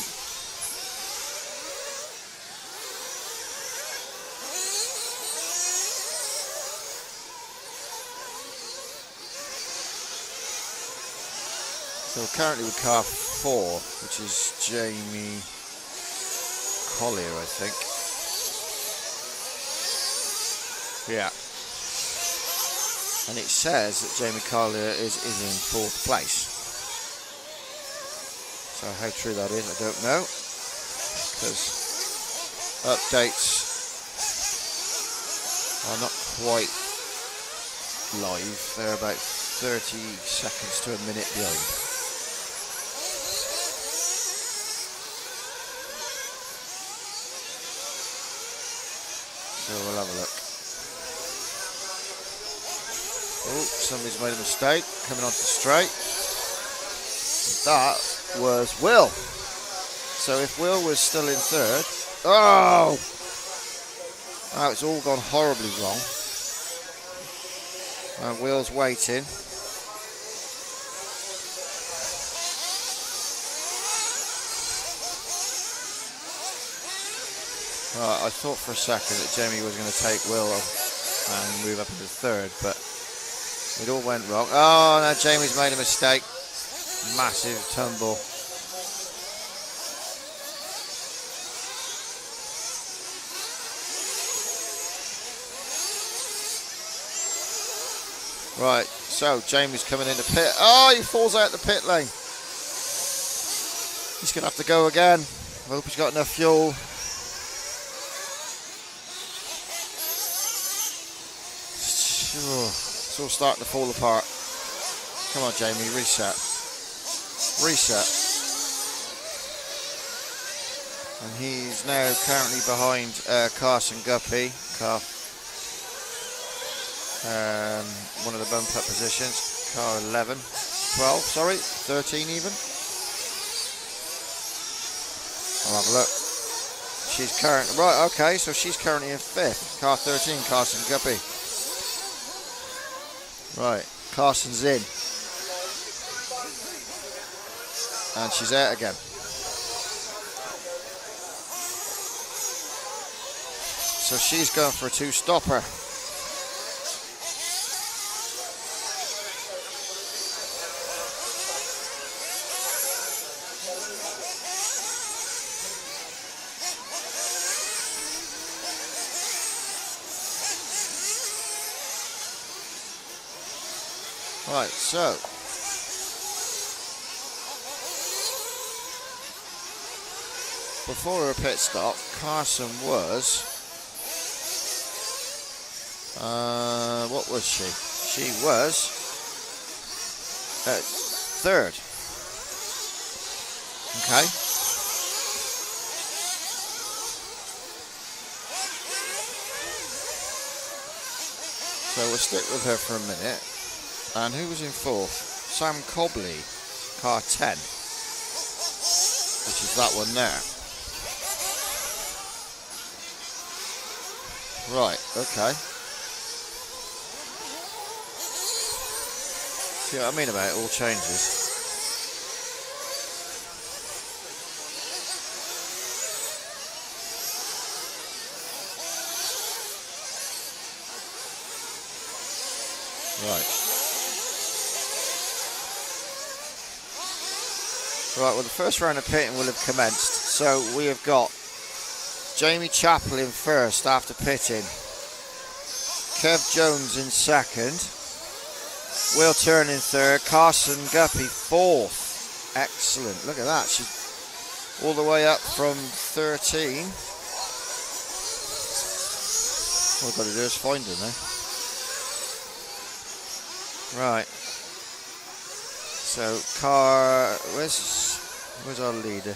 So we're currently with car 4, which is Jamie Collier, I think. Yeah. And it says that Jamie Collier is in 4th place. So how true that is, I don't know. Because updates are not quite live. They're about 30 seconds to a minute behind. So we'll have a look. Oh, somebody's made a mistake coming onto the straight. That was Will. So if Will was still in 3rd, oh, it's all gone horribly wrong. And Will's waiting. Right, I thought for a second that Jamie was going to take Will and move up into 3rd, but it all went wrong. Oh, now Jamie's made a mistake. Massive tumble. Right, so Jamie's coming into pit. Oh, he falls out the pit lane. He's going to have to go again. I hope he's got enough fuel. It's all starting to fall apart. Come on, Jamie, reset. Reset. And he's now currently behind Carson Guppy. One of the bump up positions. Car 11. 12, sorry. 13 even. I'll have a look. She's currently... Right, okay, so she's currently in 5th. Car 13, Carson Guppy. Right, Carson's in. And she's out again. So she's going for a 2-stopper. Right, so before her pit stop, Carson was, what was she? She was at 3rd. Okay. So we'll stick with her for a minute. And who was in 4th? Sam Cobley, car 10, which is that one there. Right, okay. See what I mean about it all changes. Right. Right, well the first round of pitting will have commenced. So we have got Jamie Chappell in 1st after pitting. Kev Jones in 2nd. Will Turn in 3rd. Carson Guppy 4th. Excellent. Look at that. She's all the way up from 13. All I've got to do is find her now. Right. So where's our leader?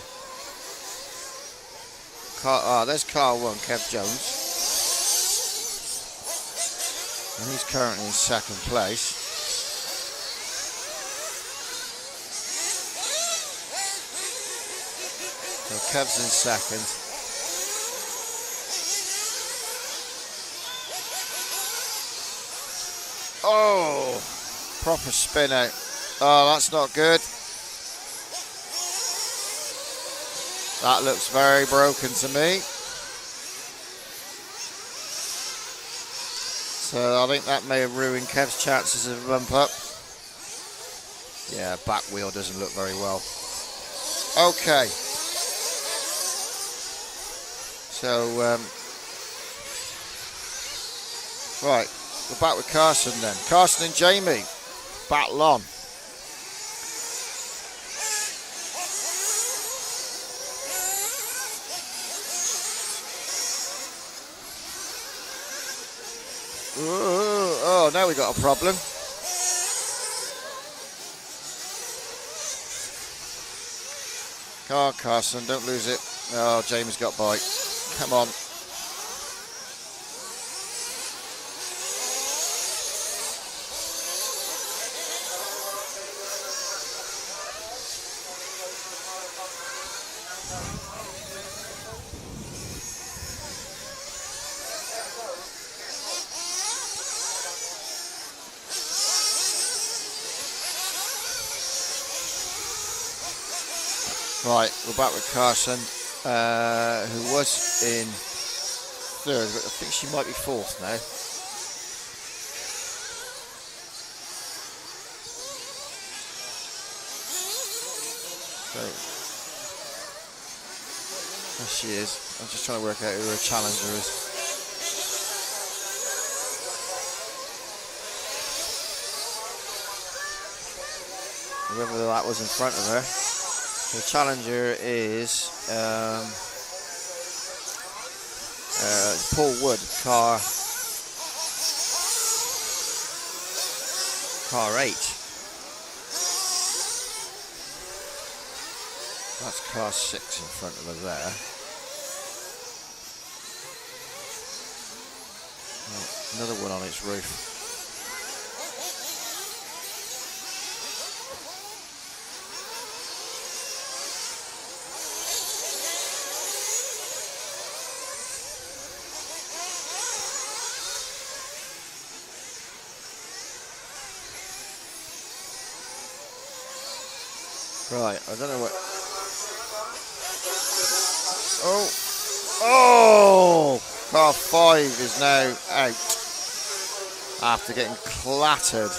There's car 1, Kev Jones. And he's currently in 2nd place. So Kev's in 2nd. Oh, proper spin out. Oh, that's not good. That looks very broken to me. So I think that may have ruined Kev's chances of a bump up. Yeah, back wheel doesn't look very well. Okay. So, right, we're back with Carson then. Carson and Jamie, battle on. Ooh, oh, now we got a problem. Oh, Carson, don't lose it. Oh, Jamie's got bite. Come on. Right, we're back with Carson, who was in third, but I think she might be fourth now. So, there she is. I'm just trying to work out who her challenger is. Whoever that was in front of her. The challenger is Paul Wood, car 8. That's car 6 in front of her there. Oh, another one on its roof. Right, I don't know what. Oh, car 5 is now out after getting clattered.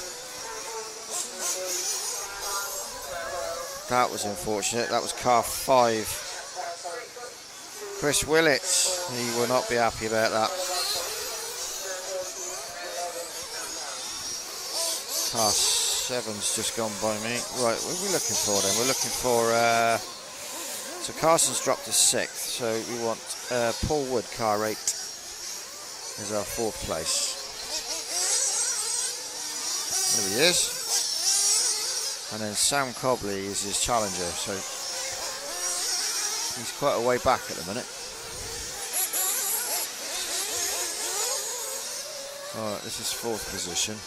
That was unfortunate. That was car 5. Chris Willits, he will not be happy about that. Car 7's just gone by me. Right, what are we looking for then? We're looking for, so Carson's dropped to 6th, so we want Paul Wood, car 8, is our 4th place. There he is. And then Sam Cobley is his challenger, so he's quite a way back at the minute. Alright, this is 4th position.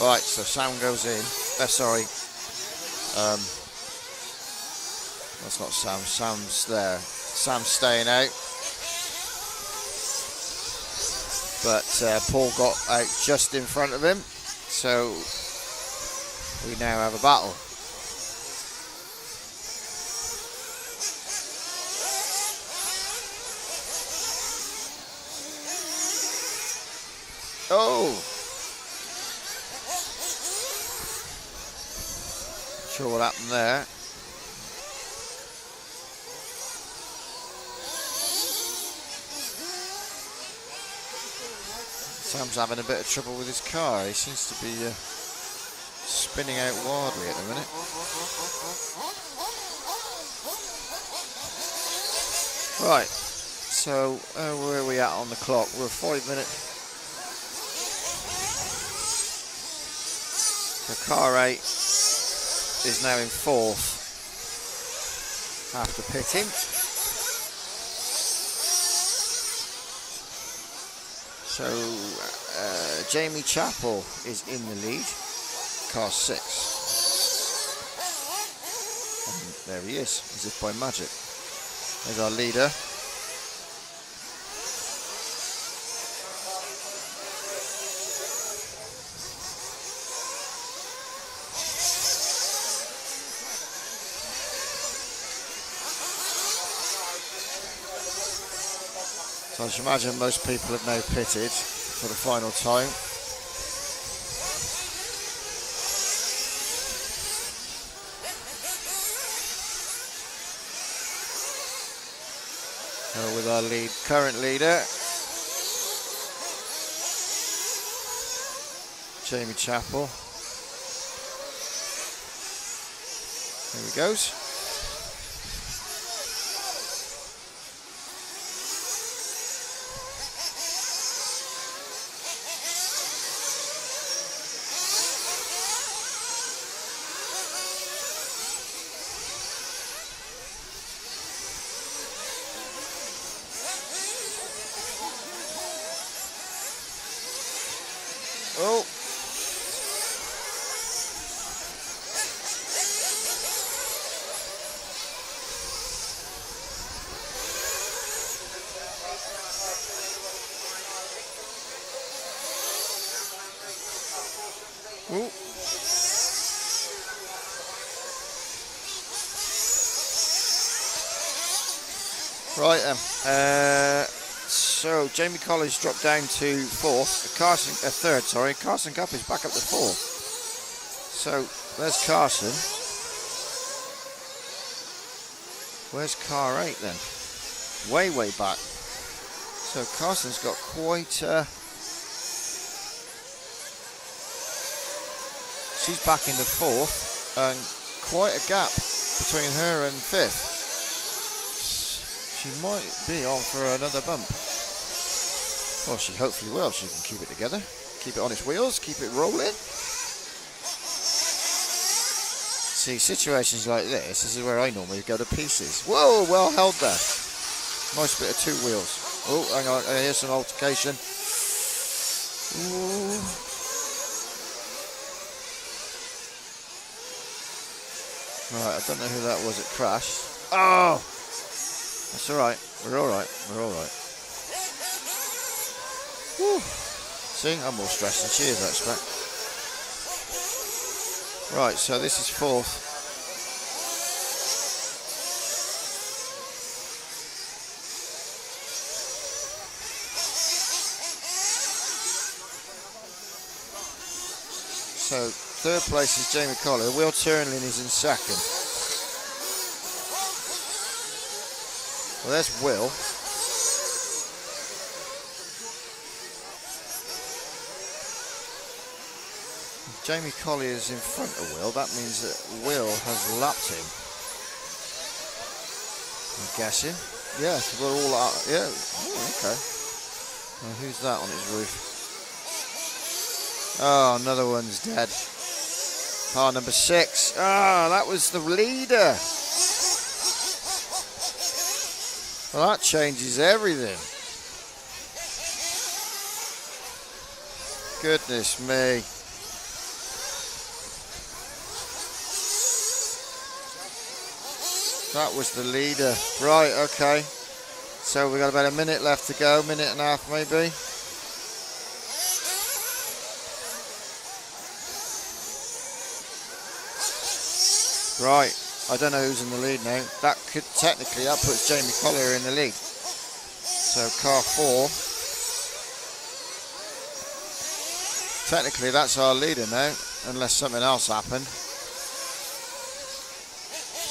Right, so Sam goes in. Sorry. That's not Sam. Sam's there. Sam's staying out. But Paul got out just in front of him. So we now have a battle. Oh! Sure what happened there. Sam's having a bit of trouble with his car. He seems to be spinning out wildly at the minute. Right, so where are we at on the clock? We're 5 minutes. The car 8 is now in 4th after pitting. So Jamie Chappell is in the lead, car 6. And there he is, as if by magic. There's our leader. So I should imagine most people have now pitted for the final time. With our current leader, Jamie Chappell. There he goes. Oh. Ooh. Right then. So Jamie Collins dropped down to fourth. Third. Sorry, Carson Gupp is back up to fourth. So there's Carson. Where's car 8 then? Way back. So Carson's got quite. She's back into fourth, and quite a gap between her and fifth. She might be on for another bump. Well, she hopefully will. She can keep it together, keep it on its wheels, keep it rolling. See, situations like this is where I normally go to pieces. Whoa, well held there. Nice bit of two wheels. Oh, hang on, here's some altercation. Ooh. Right, I don't know who that was that crashed. Oh! That's alright. We're alright. We're alright. See, I'm more stressed than she is, I expect. Right, so this is fourth. So, third place is Jamie Collier. Will Turnlin is in second. Well, there's Will. Jamie Collier is in front of Will. That means that Will has lapped him. I'm guessing. Yeah, we're all out. Yeah. Oh, okay. Now, who's that on his roof? Oh, another one's dead. Car number 6. Ah, that was the leader. Well, that changes everything. Goodness me. That was the leader. Right, okay. So we've got about a minute left to go, minute and a half maybe. Right, I don't know who's in the lead now. That puts Jamie Collier in the lead. So car 4. Technically that's our leader now, unless something else happened.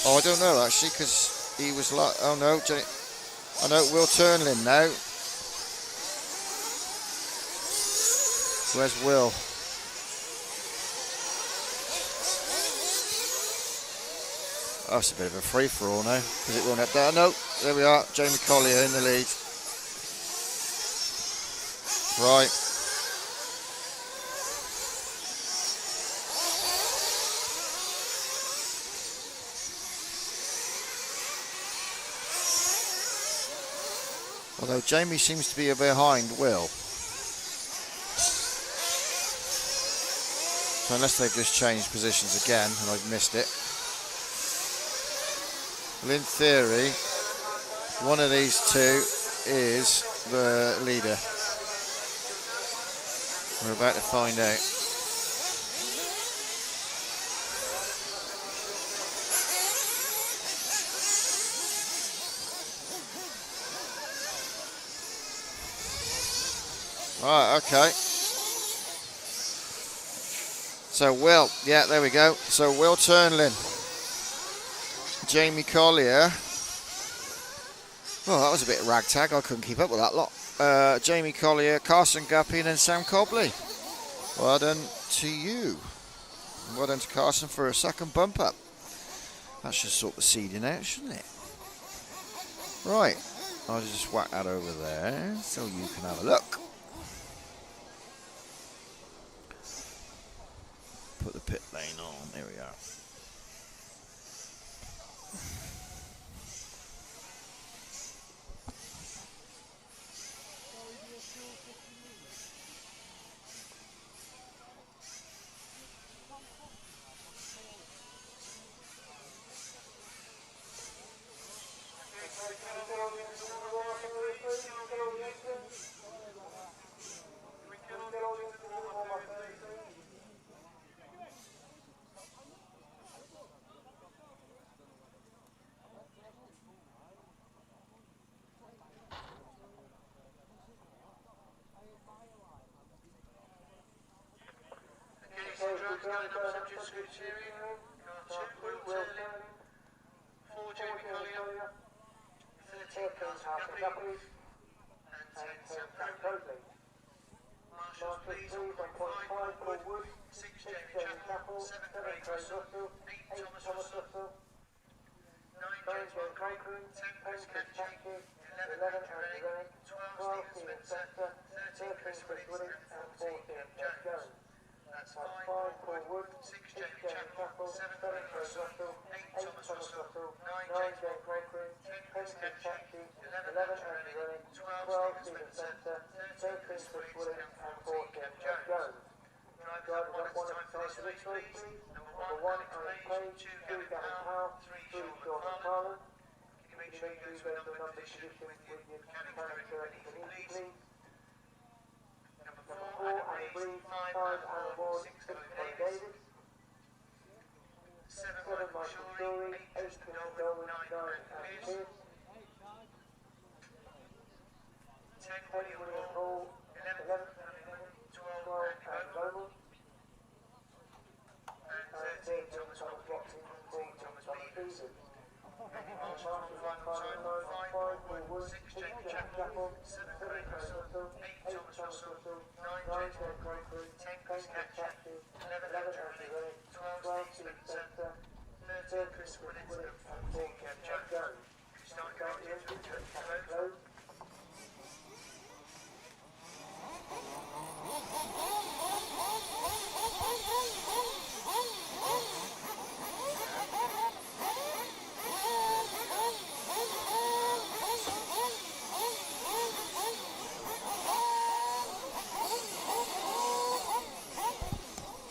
Oh, I don't know actually, because he was like, oh no, I know Will Turnlin now. Where's Will? Oh, it's a bit of a free-for-all now, because it won't have that. No, there we are, Jamie Collier in the lead. Right. Although Jamie seems to be behind Will. So unless they've just changed positions again and I've missed it. Well, in theory, one of these two is the leader. We're about to find out. Right, okay. So Will, yeah, there we go. So Will Turnlin, Jamie Collier. Oh, that was a bit ragtag. I couldn't keep up with that lot. Jamie Collier, Carson Guppy, and then Sam Cobley. Well done to you. Well done to Carson for a second bump up. That should sort the seeding out, shouldn't it? Right, I'll just whack that over there so you can have a look. Put the pit lane on. There we are.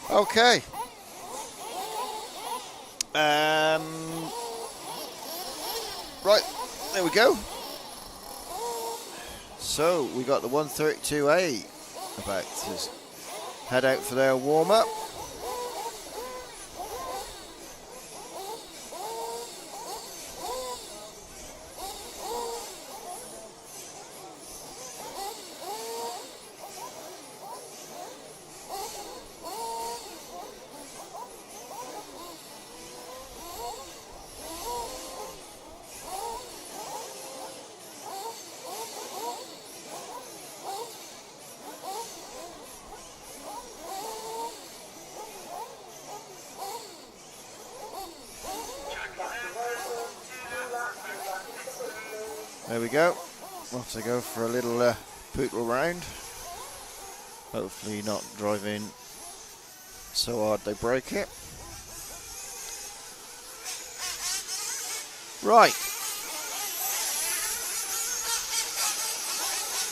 Okay. Right, there we go. So we got the 132A about to head out for their warm-up. There we go. Off to go for a little poodle round. Hopefully not driving so hard they break it. Right.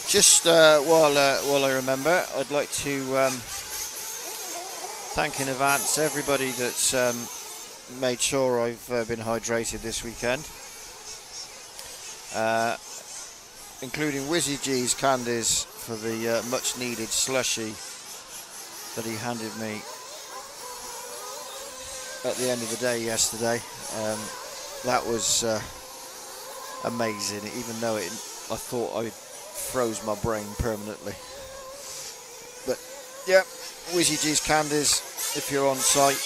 Just while I remember, I'd like to thank in advance everybody that's made sure I've been hydrated this weekend. Including Wizzy G's Candies for the much needed slushy that he handed me at the end of the day yesterday. That was amazing, even though I thought I froze my brain permanently. But yeah, Whizzy G's Candies, if you're on site,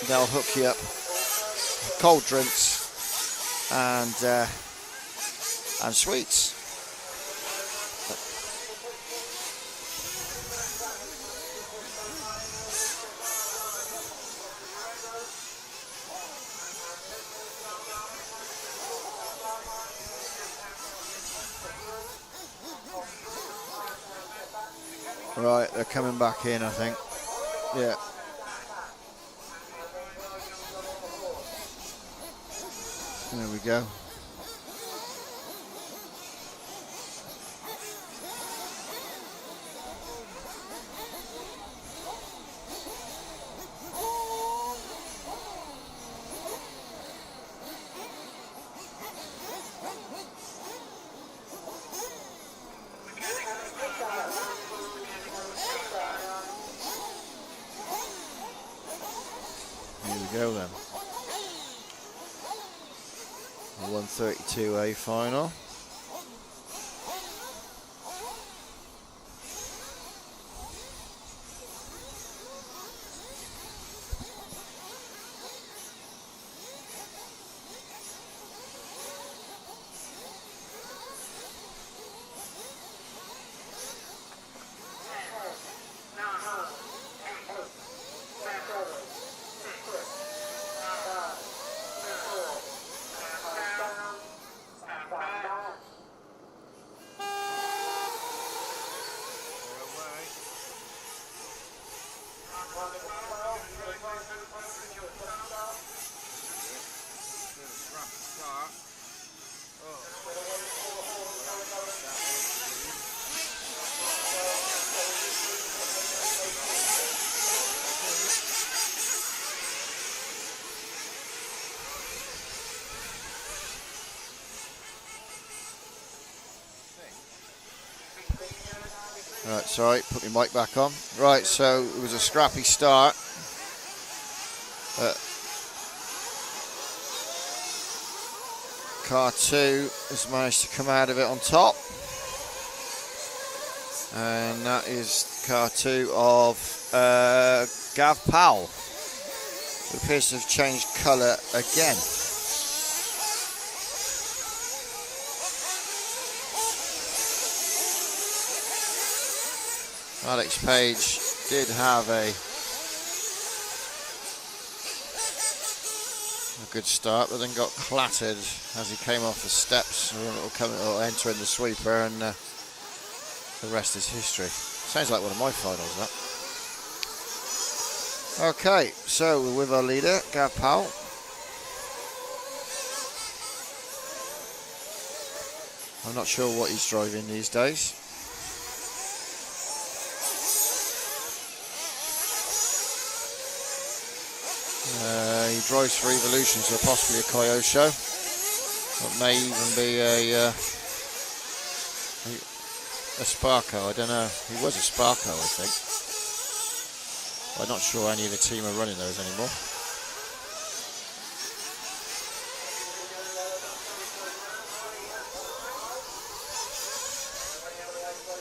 they'll hook you up. Cold drinks and sweets. Right, they're coming back in, I think. Yeah. There we go. Here we go then. The 132A final. Right, sorry, put my mic back on. Right, so it was a scrappy start. Car 2 has managed to come out of it on top. And that is car 2 of Gav Powell, who appears to have changed colour again. Alex Page did have a good start, but then got clattered as he came off the steps or entering the sweeper, and the rest is history. Sounds like one of my finals, that. Okay, so we're with our leader, Gav Powell. I'm not sure what he's driving these days. He drives for Evolution, so possibly a Kyosho. It may even be a Sparko, I don't know. He was a Sparko, I think. I'm not sure any of the team are running those anymore.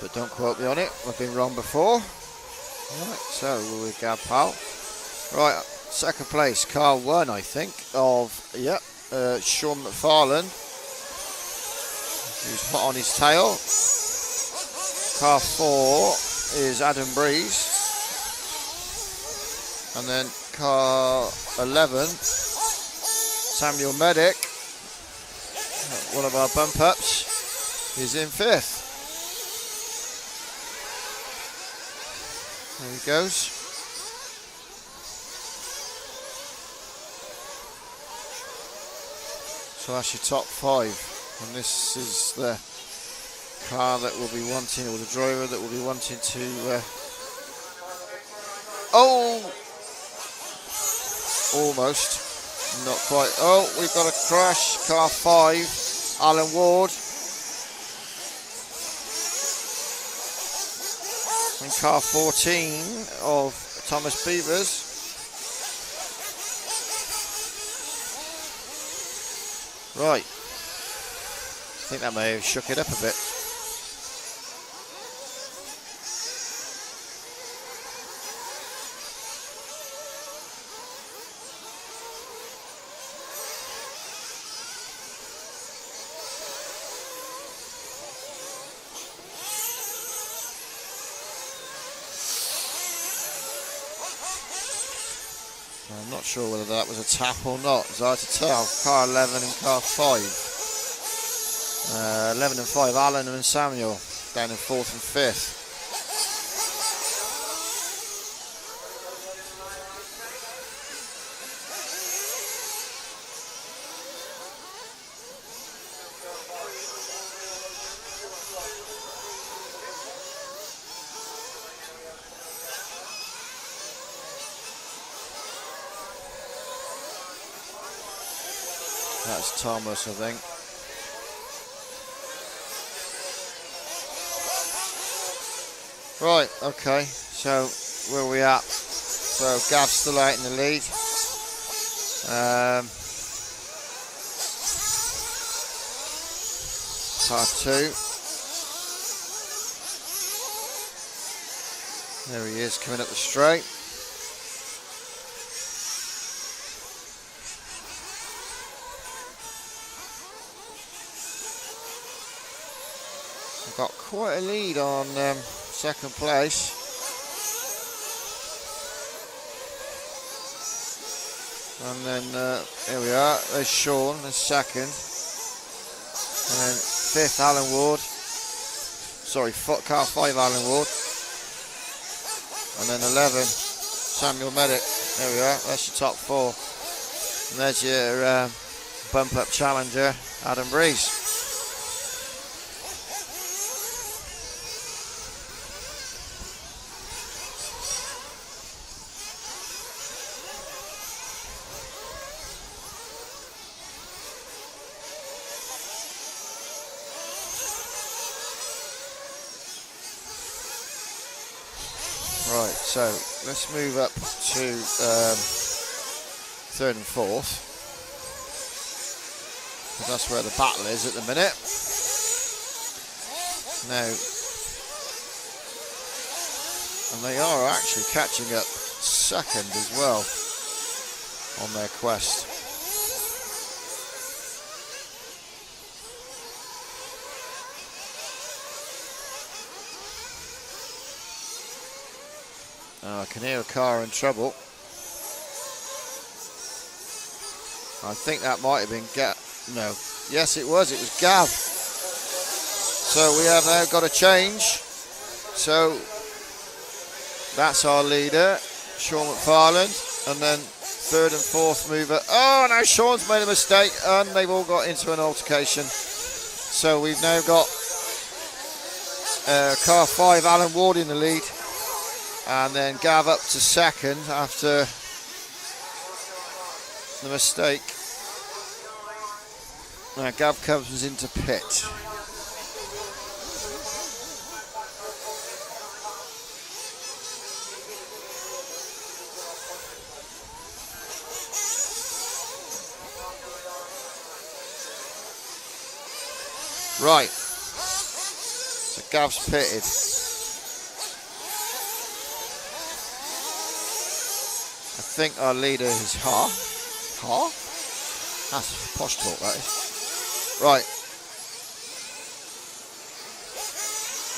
But don't quote me on it, I've been wrong before. Right, so we're with Gav Powell. Right, second place, car 1, I think, of, Sean McFarlane. He's hot on his tail. Car 4 is Adam Breeze. And then car 11, Samuel Medic, one of our bump ups, is in 5th. There he goes. So that's your top 5, and this is the car that will be wanting, or the driver that will be wanting to. Almost, not quite. Oh, we've got a crash. Car 5, Alan Ward, and car 14 of Thomas Beavers. Right, I think that may have shook it up a bit. I'm not sure whether that was a tap or not. It's hard to tell. Car 11 and car 5. 11 and 5, Alan and Samuel down in 4th and 5th. That's Thomas, I think. Right, okay, so where are we at? So Gav's still out in the lead. Car 2. There he is, coming up the straight. Got quite a lead on second place. And then here we are, there's Sean, there's second. And then 5th, Alan Ward. Sorry, car 5, Alan Ward. And then 11, Samuel Medic. There we are, that's your top 4. And there's your bump up challenger, Adam Breeze. Right, so let's move up to 3rd and 4th. That's where the battle is at the minute. Now, and they are actually catching up second as well on their quest. I can hear a car in trouble. I think that might have been no. Yes, it was Gav. So we have now got a change. So that's our leader, Sean McFarland. And then 3rd and 4th mover. Oh, no, Sean's made a mistake. And they've all got into an altercation. So we've now got car 5, Alan Ward in the lead. And then Gav up to second after the mistake. Now Gav comes into pit. Right. So Gav's pitted. I think our leader is Ha? That's posh talk, that is. Right.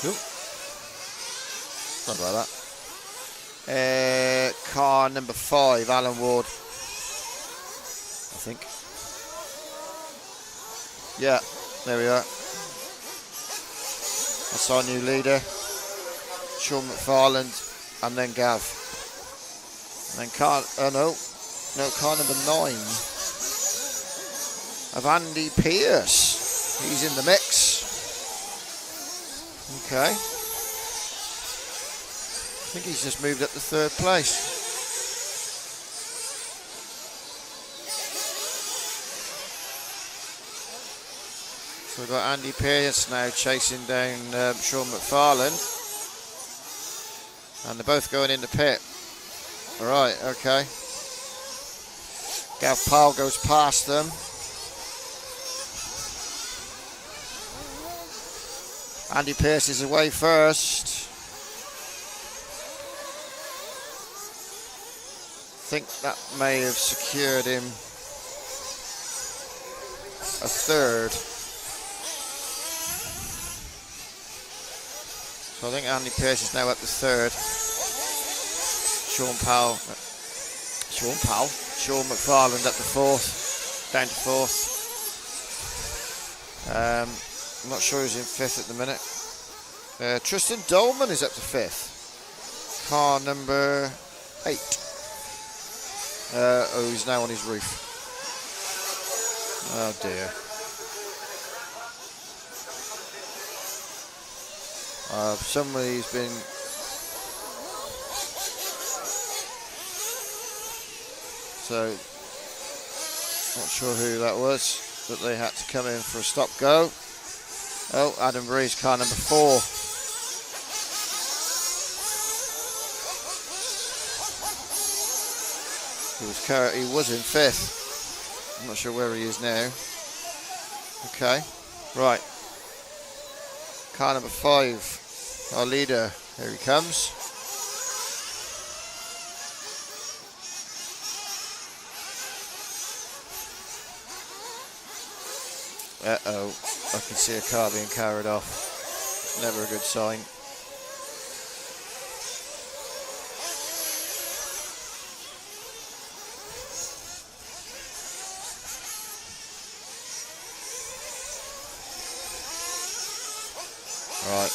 Ooh. Sorry about that. Car number 5, Alan Ward. I think. Yeah, there we are. That's our new leader. Sean McFarland and then Gav. And then car number 9 of Andy Pierce. He's in the mix. Okay. I think he's just moved up to 3rd place. So we've got Andy Pierce now chasing down Sean McFarland. And they're both going into pit. Right, okay. Gav Powell goes past them. Andy Pierce is away first. I think that may have secured him a 3rd. So Which one, pal? Sean McFarland up to 4th, down to 4th. I'm not sure who's in 5th at the minute. Tristan Dolman is up to 5th. Car number 8. Oh, he's now on his roof. Oh dear. Somebody's been... So, not sure who that was, but they had to come in for a stop-go. Oh, Adam Breeze, car number 4. He was in 5th. I'm not sure where he is now. Okay, right. Car number 5, our leader. Here he comes. Uh-oh, I can see a car being carried off. Never a good sign. Right.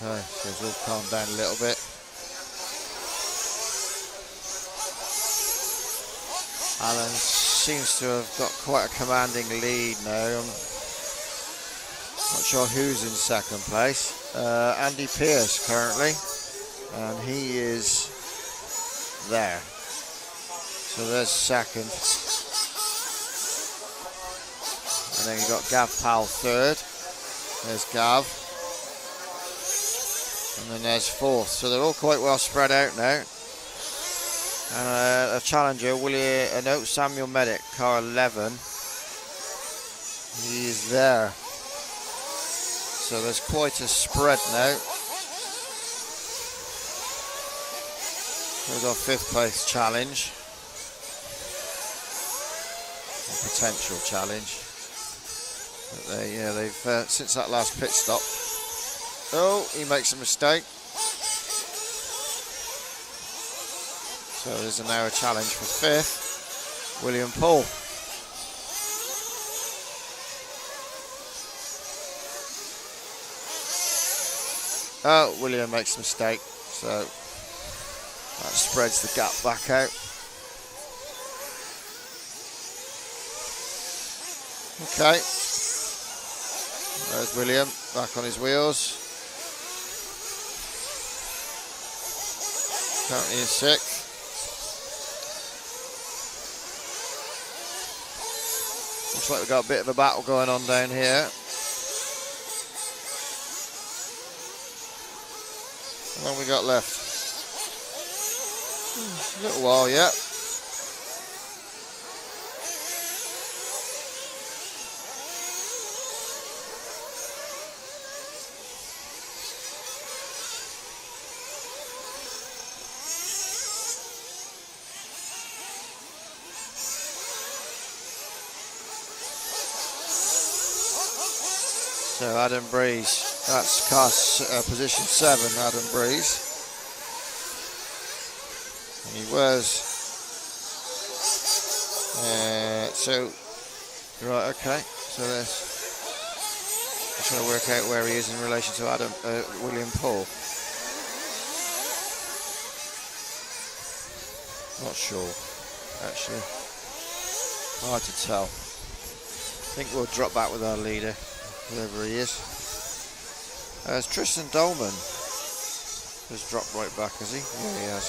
Okay, so it's all calmed down a little bit. Alan seems to have got quite a commanding lead now. I'm not sure who's in second place. Andy Pierce currently, and he is there. So there's second. And then you've got Gav Powell third. There's Gav. And then there's 4th. So they're all quite well spread out now. And a challenger, Samuel Medic, car 11. He's there. So there's quite a spread now. There's our 5th place challenge. A potential challenge. But they've since that last pit stop. Oh, he makes a mistake. So there's now a challenge for 5th. William Paul. Oh, William makes a mistake. So that spreads the gap back out. Okay. There's William back on his wheels. Currently in 6th. Looks like we've got a bit of a battle going on down here. How long we got left? A little while yet. So Adam Breeze, that's car position 7, Adam Breeze. And he was, right, okay, so there's, I'm trying to work out where he is in relation to William Paul. Not sure, actually, hard to tell. I think we'll drop back with our leader. Whoever he is. As Tristan Dolman has dropped right back, has he? Yeah, he has.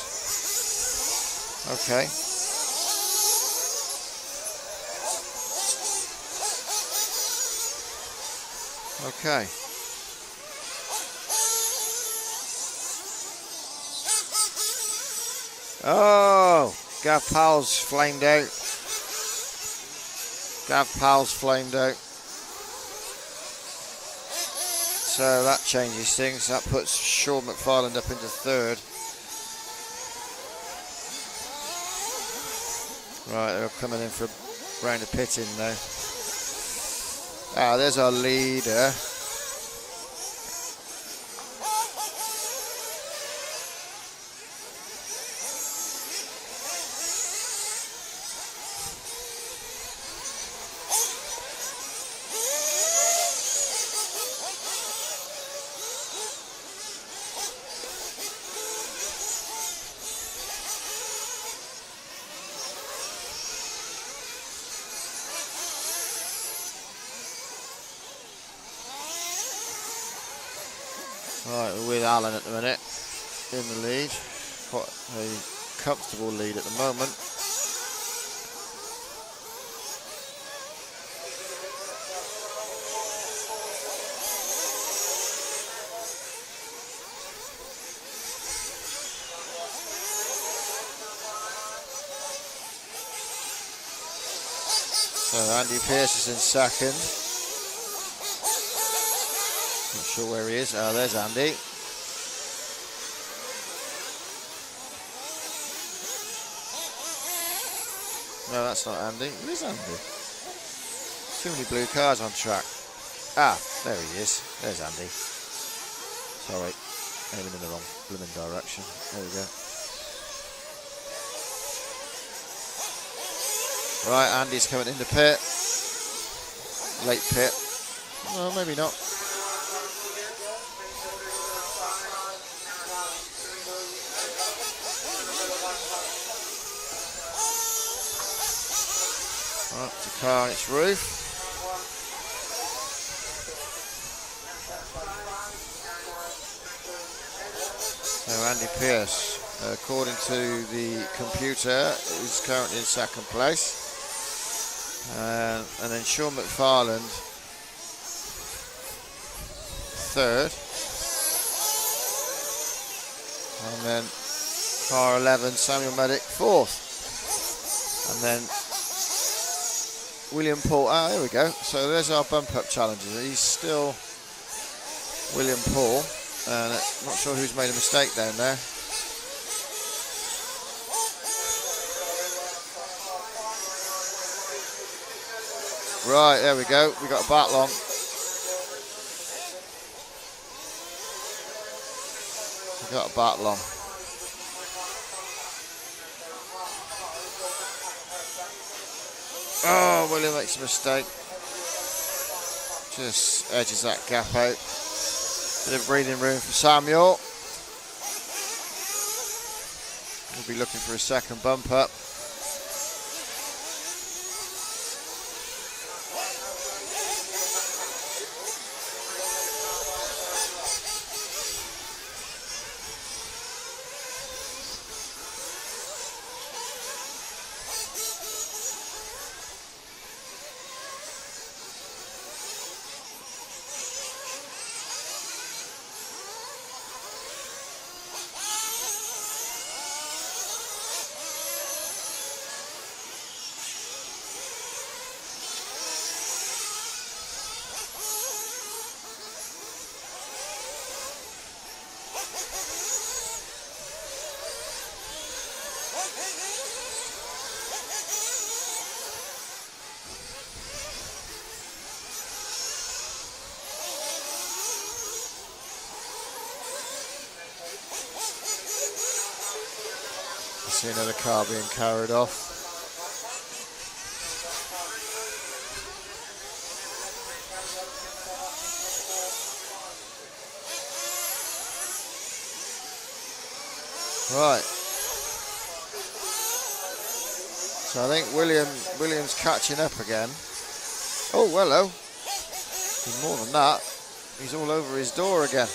Okay. Okay. Oh, Gav Powell's flamed out. Gav Powell's flamed out. So that changes things. That puts Sean McFarland up into third. Right, they're coming in for a round of pitting now. Ah, there's our leader. Right, we're with Alan at the minute in the lead. Quite a comfortable lead at the moment. So Andy Pearce is in second. Not sure where he is. Oh, there's Andy. No, that's not Andy. Where's Andy? Too many blue cars on track. Ah, there he is. There's Andy. Sorry, aiming in the wrong blooming direction. There we go. Right, Andy's coming into pit. Late pit. Well, maybe not. Right, it's a car on its roof. So Andy Pearce, according to the computer, is currently in second place. And then Sean McFarland, third. And then car 11, Samuel Medic, fourth. And then William Paul, there we go. So there's our bump up challenger. He's still William Paul. And not sure who's made a mistake down there. Right, there we go. We got a Batlong. We got a Batlong. Oh, William makes a mistake. Just edges that gap out. Bit of breathing room for Samuel. We'll be looking for a second bump up. See another car being carried off. Right. So I think William's catching up again. Oh, hello. He's more than that. He's all over his door again.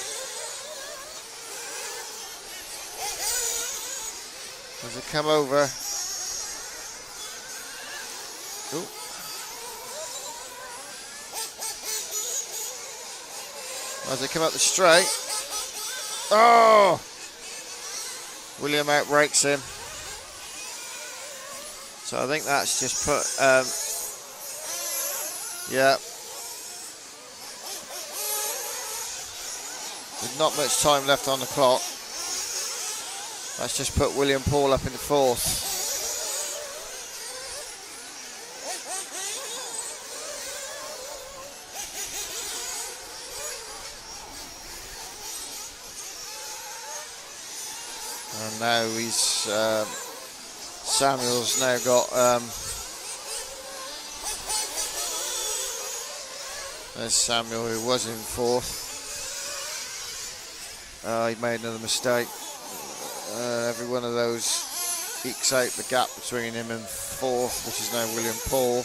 As they come over. Ooh. As they come up the straight. Oh! William outbrakes him. So I think that's just put, yeah. With not much time left on the clock. That's just put William Paul up into fourth. And now he's Samuel's now got there's Samuel, who was in fourth. He made another mistake. Every one of those ekes out the gap between him and fourth, which is now William Paul.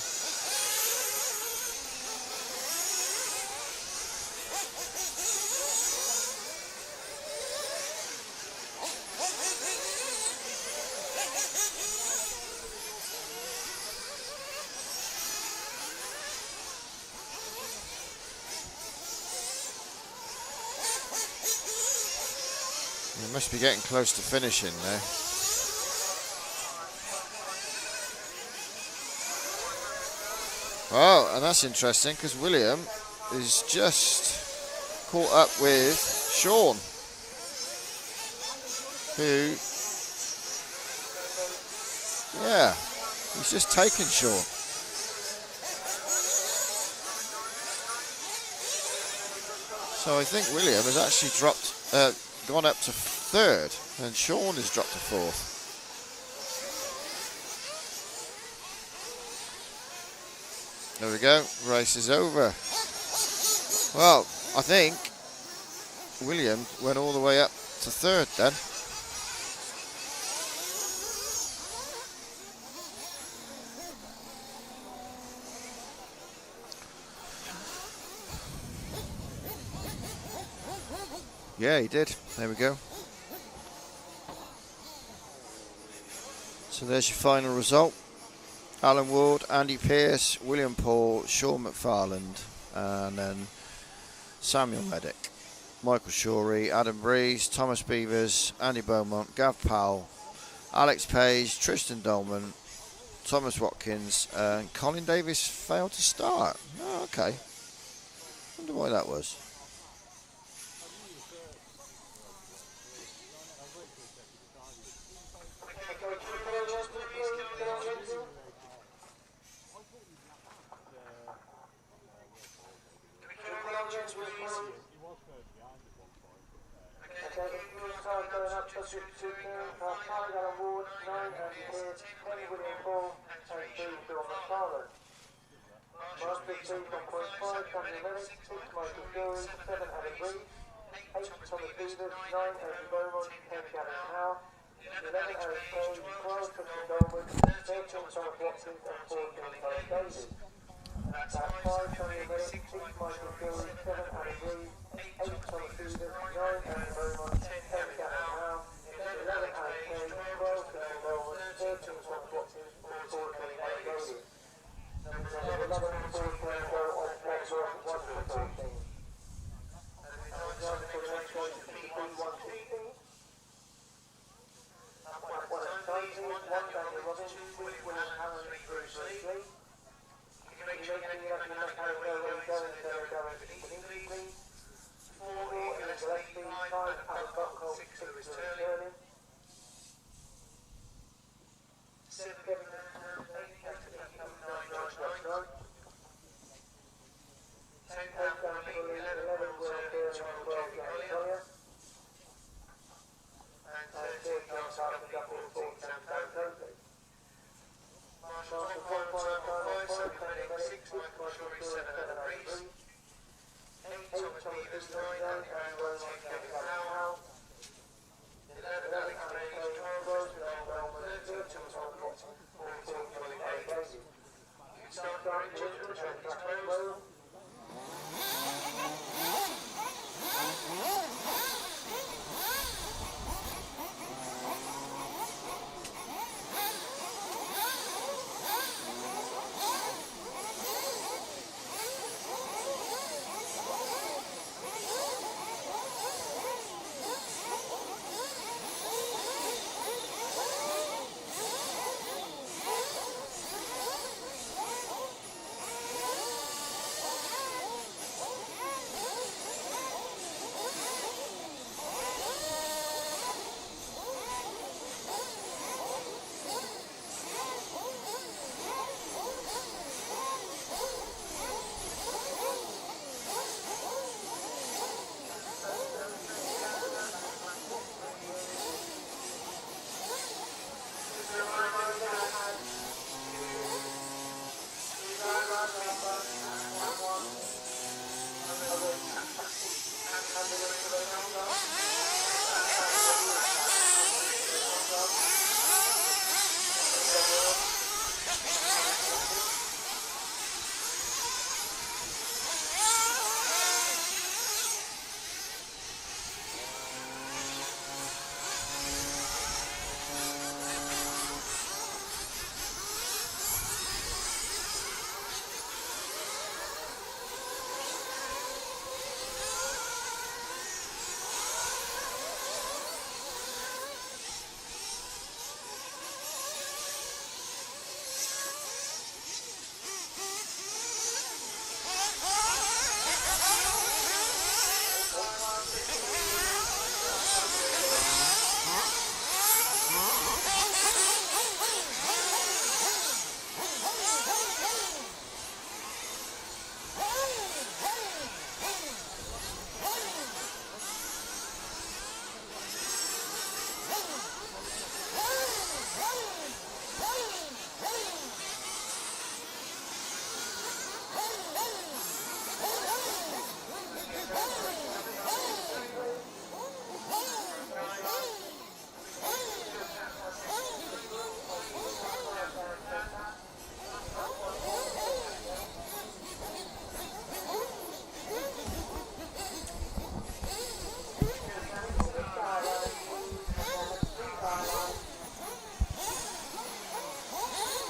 He must be getting close to finishing now. Oh, and that's interesting because William is just caught up with Sean, who, yeah, he's just taken Sean. So I think William has actually gone up to third, and Sean has dropped to fourth. There we go, race is over. Well, I think William went all the way up to third then. Yeah, he did. There we go. So there's your final result. Alan Ward, Andy Pearce, William Paul, Sean McFarland, and then Samuel Reddick, Michael Shorey, Adam Breeze, Thomas Beavers, Andy Beaumont, Gav Powell, Alex Page, Tristan Dolman, Thomas Watkins, and Colin Davis failed to start. Oh, okay. Wonder why that was.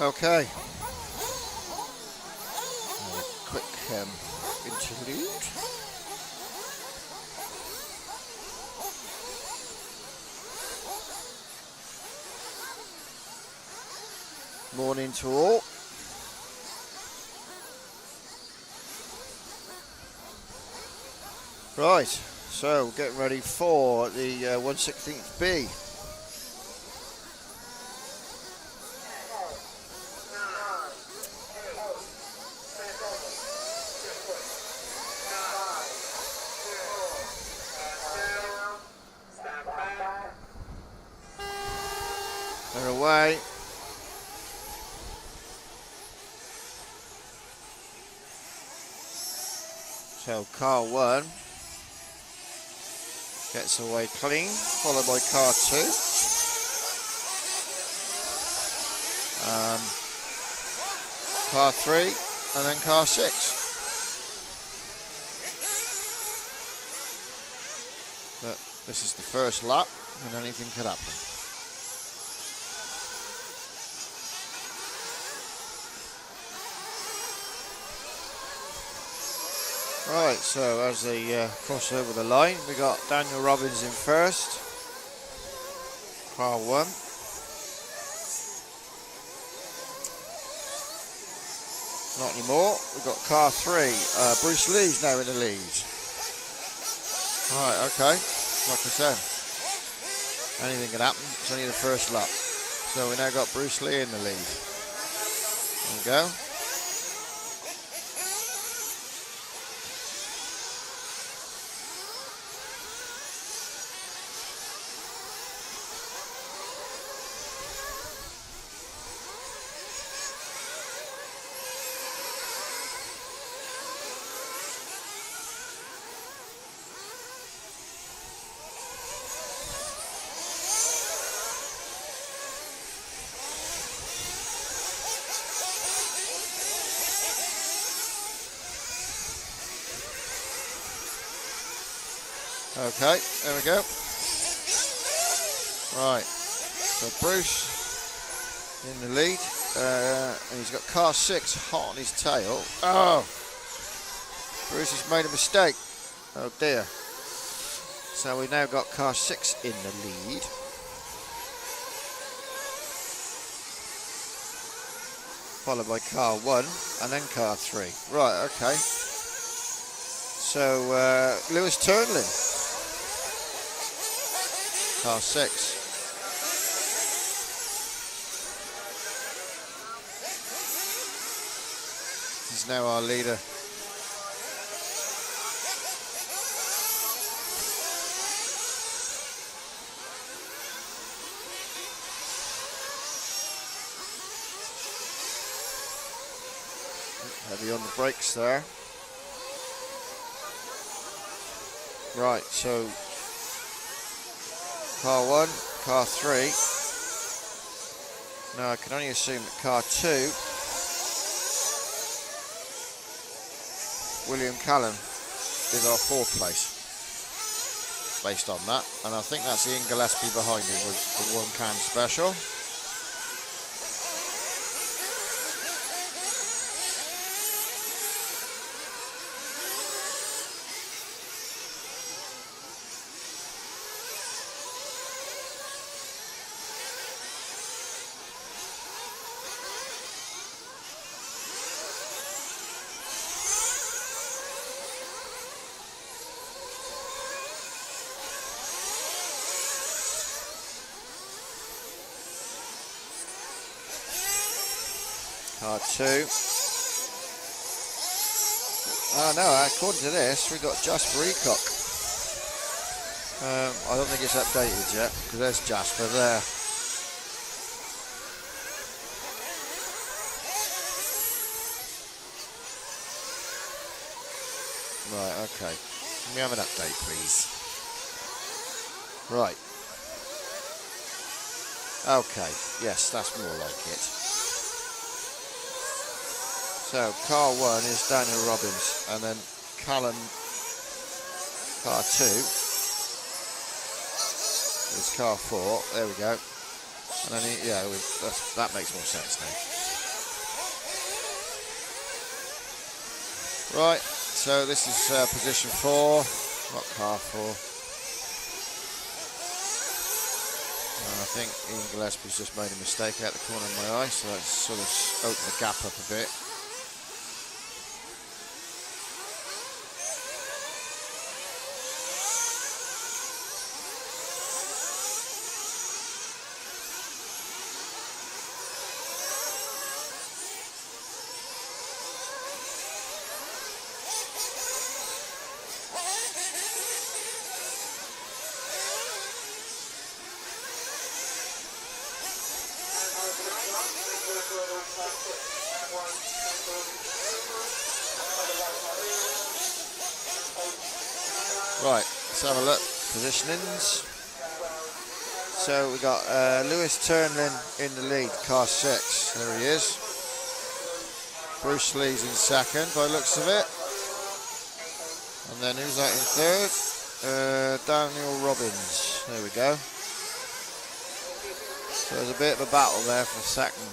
Okay. A quick interlude. Morning to all. Right, so getting ready for the 1/16th B. They're away. So car 1 gets away clean, followed by car 2. Car 3 and then car 6. But this is the first lap and anything could happen. Right, so as they cross over the line, we got Daniel Robbins in first, car 1. Not anymore. We've got car 3. Bruce Lee's now in the lead. Right, okay. Like I said, anything can happen. It's only the first lap. So we now got Bruce Lee in the lead. There we go. Okay, there we go. Right, so Bruce in the lead, and he's got car 6 hot on his tail. Oh, Bruce has made a mistake. Oh dear. So we now got car 6 in the lead. Followed by car 1 and then car 3. Right, okay. So Lewis Turnlin. Car 6. He's now our leader. Heavy on the brakes there. Right, so car 1, car 3. Now I can only assume that car 2, William Callan, is our 4th place. Based on that. And I think that's Ian Gillespie behind him with the 1 can special. Car 2. Oh no, according to this, we've got Jasper Eacock. I don't think it's updated yet, because there's Jasper there. Right, okay. Can we have an update, please? Right. Okay, yes, that's more like it. So, car 1 is Daniel Robbins, and then Callan, car 2, is car 4, there we go. And then, that makes more sense now. Right, so this is position 4, not car 4. And I think Ian Gillespie's just made a mistake out the corner of my eye, so let's sort of open the gap up a bit. Right, let's have a look. Positionings. So we got Lewis Turnlin in the lead, car 6. There he is. Bruce Lee's in second by the looks of it. And then who's that in third? Daniel Robbins. There we go. So there's a bit of a battle there for second.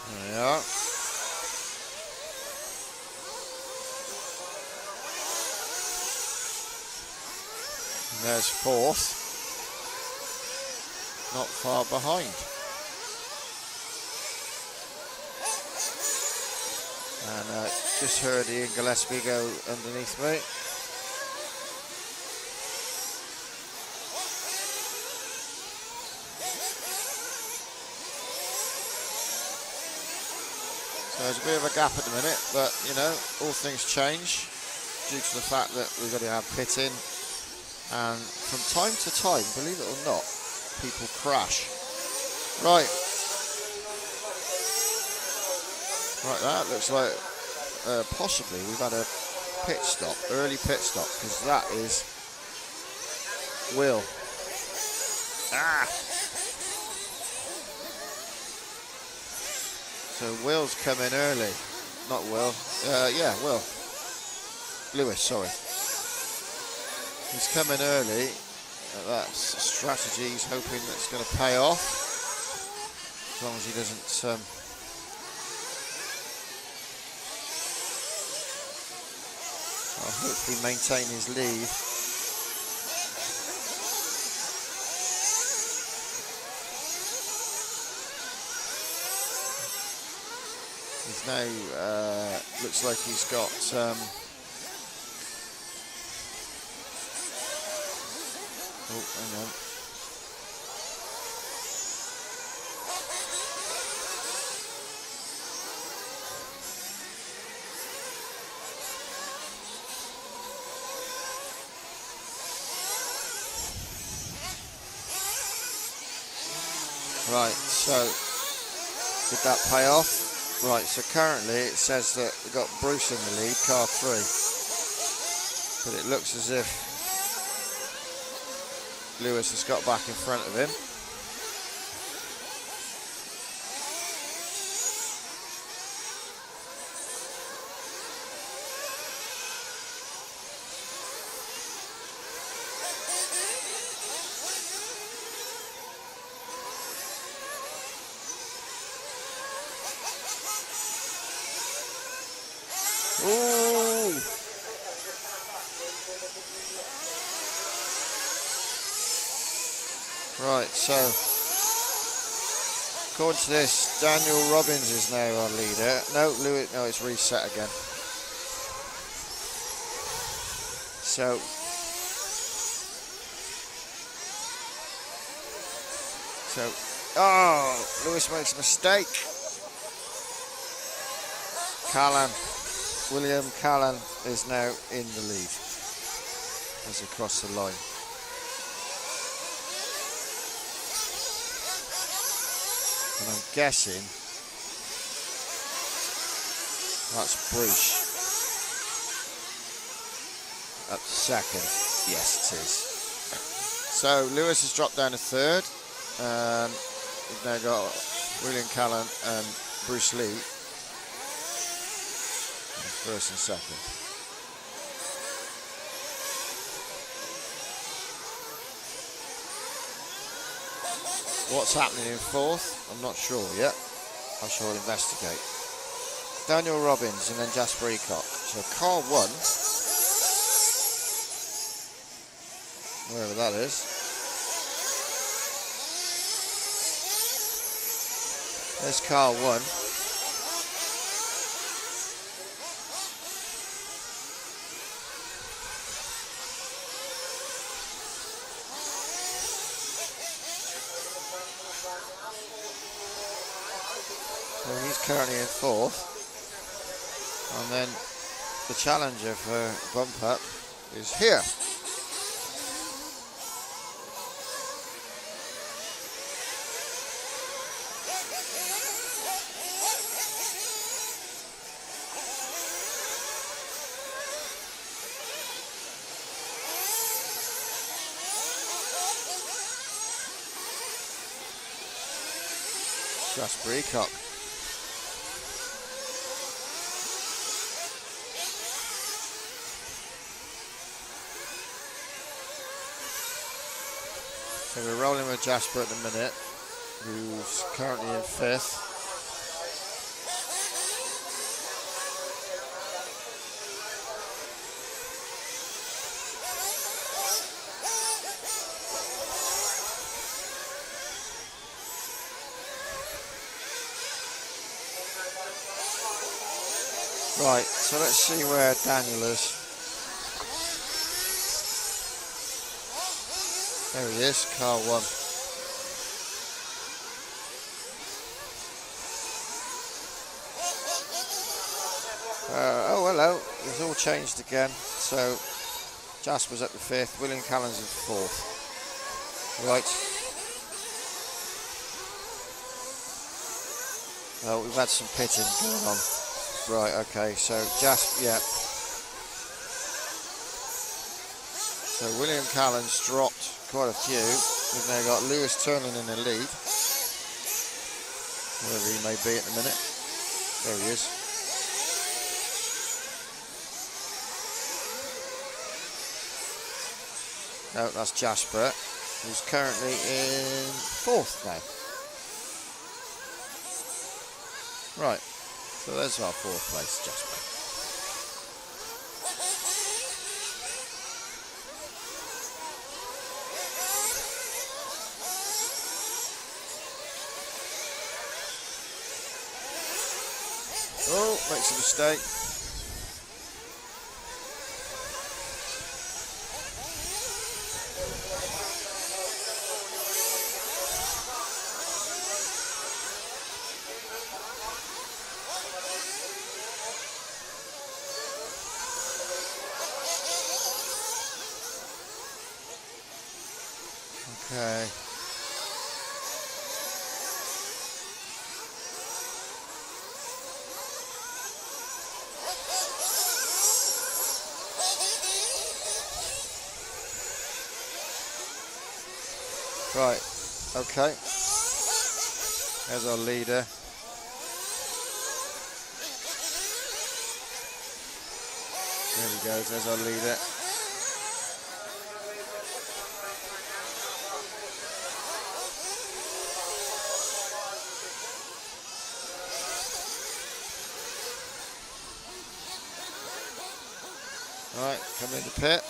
There we are. And there's fourth. Not far behind. And just heard Ian Gillespie go underneath me. So there's a bit of a gap at the minute, but you know, all things change due to the fact that we've got to have pitting, and from time to time, believe it or not, people crash. Right, that looks like possibly we've had a pit stop, early pit stop, because that is Will. So Will's come in early. Not Will. Yeah, Will. Lewis, sorry. He's coming early. That strategy, he's hoping that's going to pay off. As long as he doesn't... I'll hopefully maintain his lead. He's now, looks like he's got oh, hang on. Right, so did that pay off? Right, so currently it says that we've got Bruce in the lead, car 3. But it looks as if Lewis has got back in front of him. Ooh! Right, so according to this, Daniel Robbins is now our leader. No, Lewis, no, it's reset again. So oh, Lewis makes a mistake. William Callan is now in the lead as he crosses the line. And I'm guessing that's Bruce up to second. Yes, it is. So Lewis has dropped down to third. We've now got William Callan and Bruce Lee in first and second. What's happening in fourth? I'm not sure yet. I shall investigate. Daniel Robbins and then Jasper Eacock. So car 1, wherever that is. There's car 1. So he's currently in fourth. And then the challenger for bump up is here. Jasper Eacock. So we're rolling with Jasper at the minute, who's currently in fifth. Right, so let's see where Daniel is. There he is, car 1. Oh, hello. It's all changed again. So Jasper's at the 5th, William Callan's in 4th. Right. Oh, we've had some pitting going on. Right, okay, so yeah. So William Callan's dropped quite a few. We've now got Lewis Turner in the lead. Wherever he may be at the minute. There he is. No, that's Jasper, who's currently in 4th now. Right, so there's our 4th place, Jasper. Oh, makes a mistake. Okay. Right, okay. There's our leader. There he goes, there's our leader. Right, come into pit.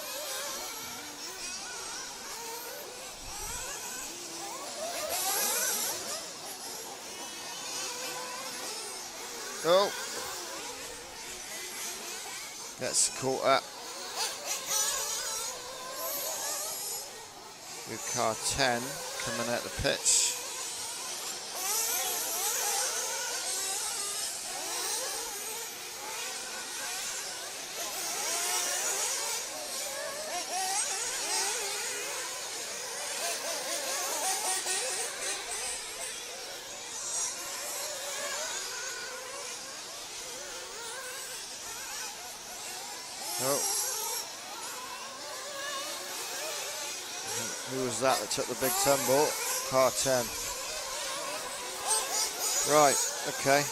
Oh, gets caught up with car 10 coming out the pitch. Oh. Who was that took the big tumble? Car 10. Right, okay.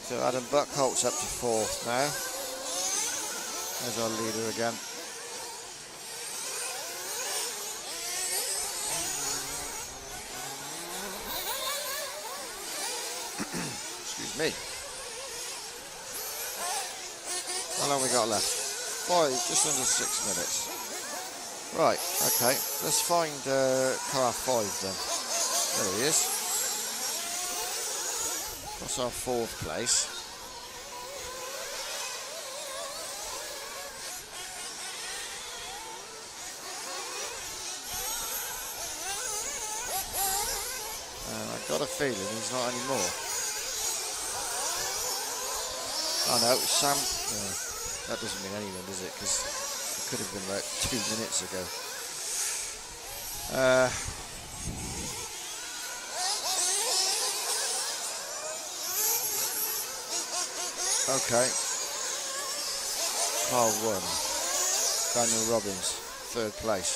So Adam Buckholt's up to 4th now. There's our leader again. Excuse me. How long we got left? 5, just under 6 minutes. Right, okay. Let's find car 5 then. There he is. That's our 4th place. And I've got a feeling he's not anymore. Oh no, it's Sam. That doesn't mean anything, does it? Because it could have been about 2 minutes ago. Okay. Car 1. Daniel Robbins, 3rd place.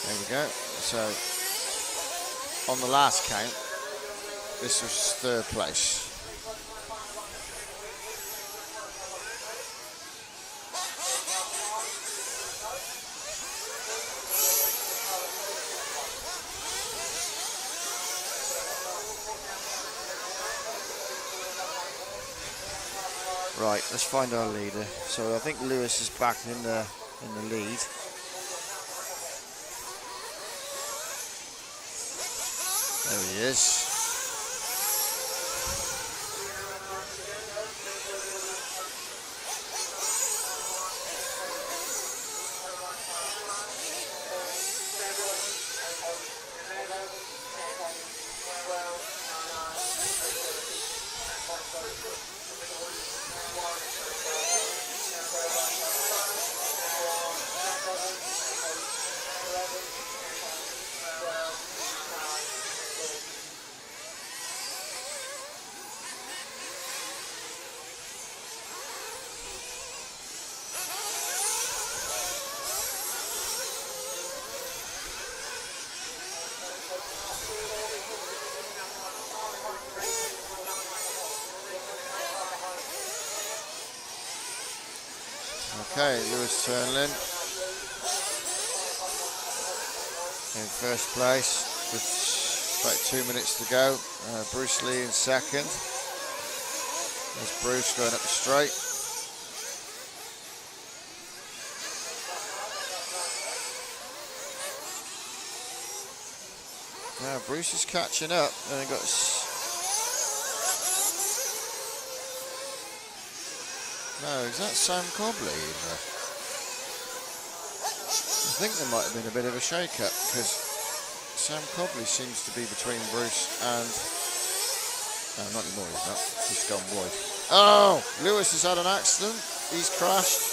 There we go. So, on the last count, this was 3rd place. Right, let's find our leader. So I think Lewis is back in the lead. There he is. Okay, Lewis Turnlin in 1st place with about 2 minutes to go. Bruce Lee in 2nd. There's Bruce going up the straight. Now Bruce is catching up, and he got. No, is that Sam Cobley in there? I think there might have been a bit of a shake-up because Sam Cobley seems to be between Bruce and... No, not anymore, he's not. He's gone wide. Oh! Lewis has had an accident. He's crashed.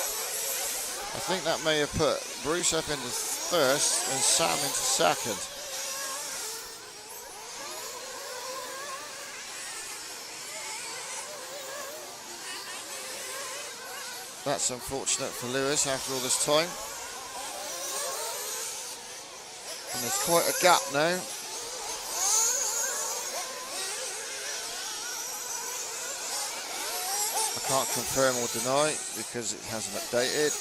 I think that may have put Bruce up into 1st and Sam into 2nd. That's unfortunate for Lewis after all this time. And there's quite a gap now. I can't confirm or deny because it hasn't updated.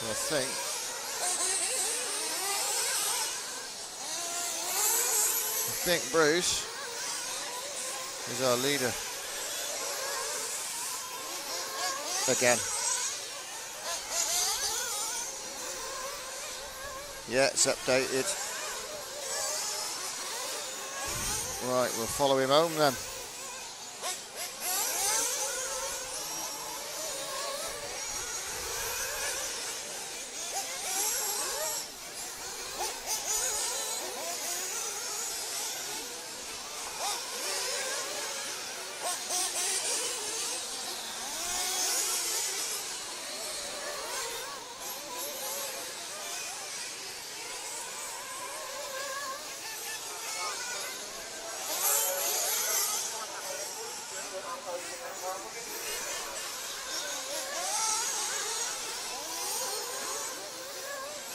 So I think Bruce is our leader. Again. Yeah, it's updated. Right, we'll follow him home then.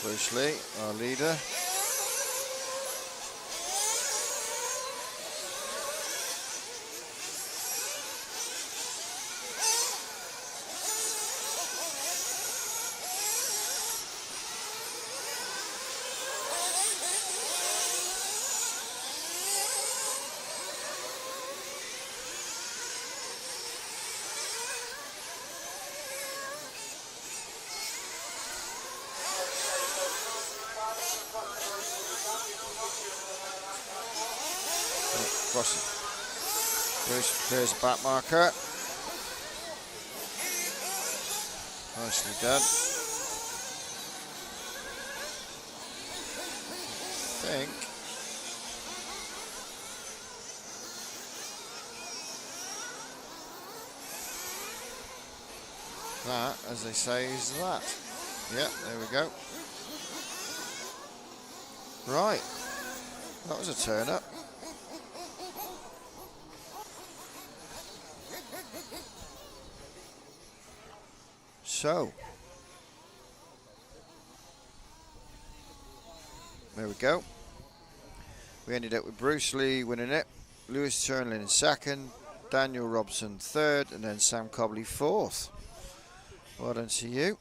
Bruce Lee, our leader. Bruce clears the back marker. Nicely done. I think that, as they say, is that. Yep, there we go. Right, that was a turn up. So, there we go. We ended up with Bruce Lee winning it, Lewis Turnlin in second, Daniel Robson third, and then Sam Cobley fourth. Well done to you.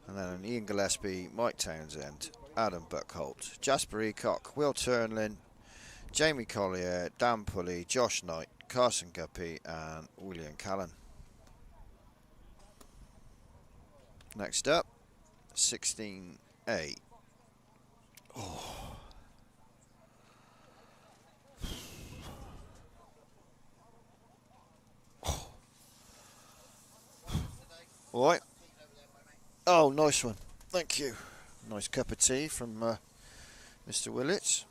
And then Ian Gillespie, Mike Townsend, Adam Buckholt, Jasper Eacock, Will Turnlin, Jamie Collier, Dan Pulley, Josh Knight, Carson Guppy and William Callan. Next up, 16A. Oh. Oh. All right. Oh, nice one. Thank you. Nice cup of tea from Mr. Willits.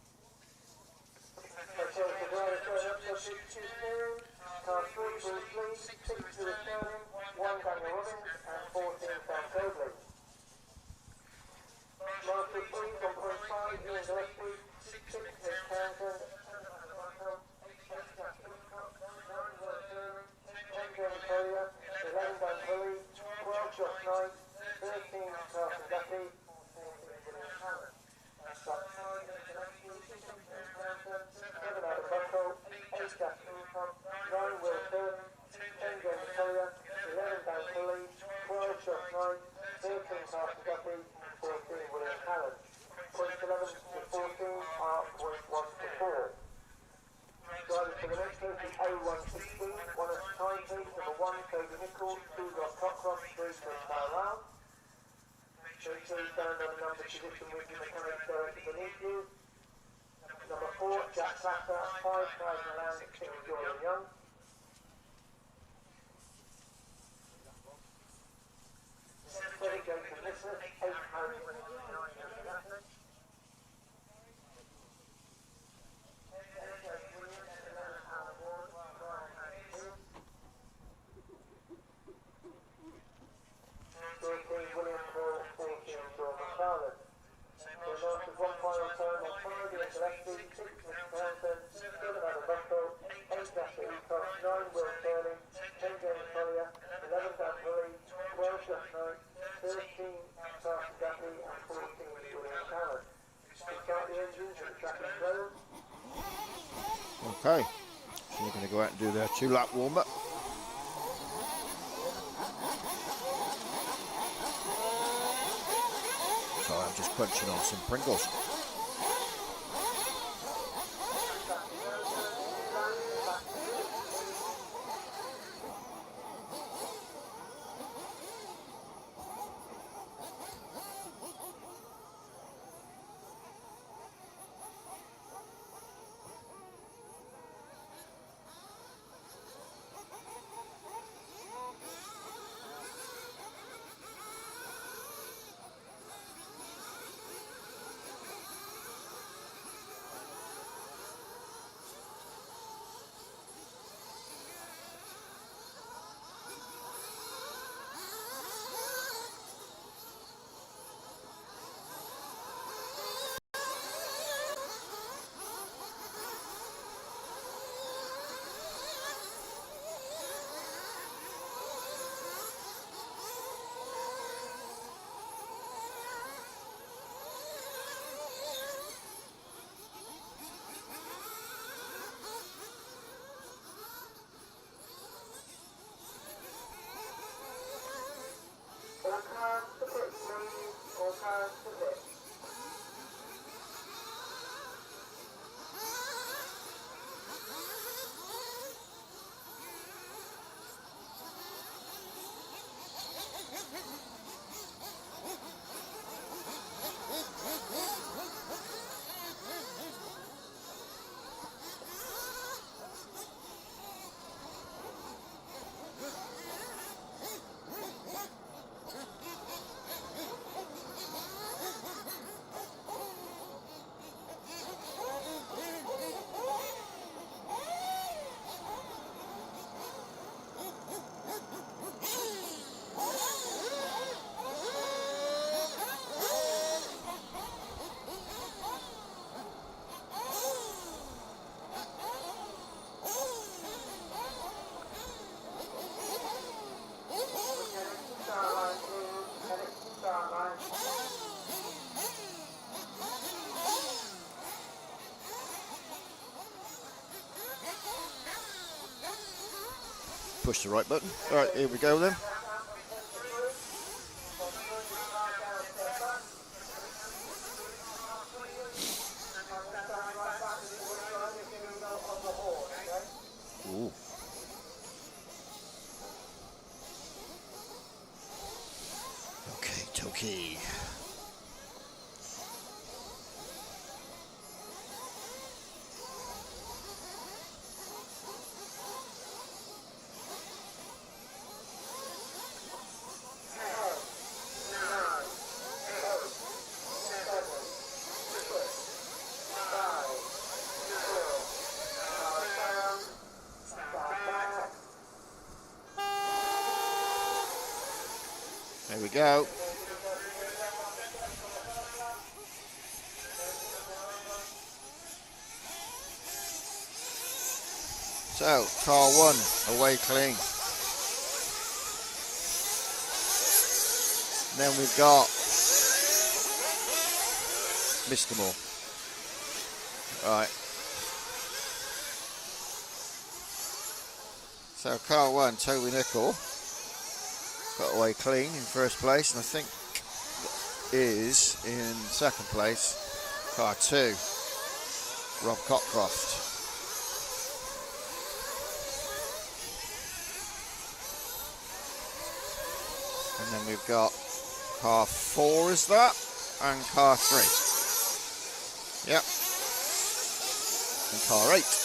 Number 4, Jack Clapper, 5,000 land, 6 Jordan Young. Seven Jacob Nicholas, 8 Harry. William Paul, 14 John McFarlane. The last is one final turn on 5 Ian Gillespie, 6 Mr. Townsend, 7 Adam Buckle, 8 Jasper Eacock, 9 Will Sterling, 10 James Collier, 11 Dan Pulley, 12 Josh Knight, 13 Carson Guppy and 14 William Callan. We start the engines and the track is closed. Okay, so we're going to go out and do their 2-lap warm-up. So I'm just crunching on some Pringles. push the right button. All right, here we go then. Ooh. Okay, Toki. There we go. So, car 1, away clean. Then we've got Mr. Moore. Right. So, car 1, Toby Nicol. Got away clean in first place, and I think is in second place, car 2, Rob Cockcroft. And then we've got car 4, is that? And car 3. Yep. And car 8.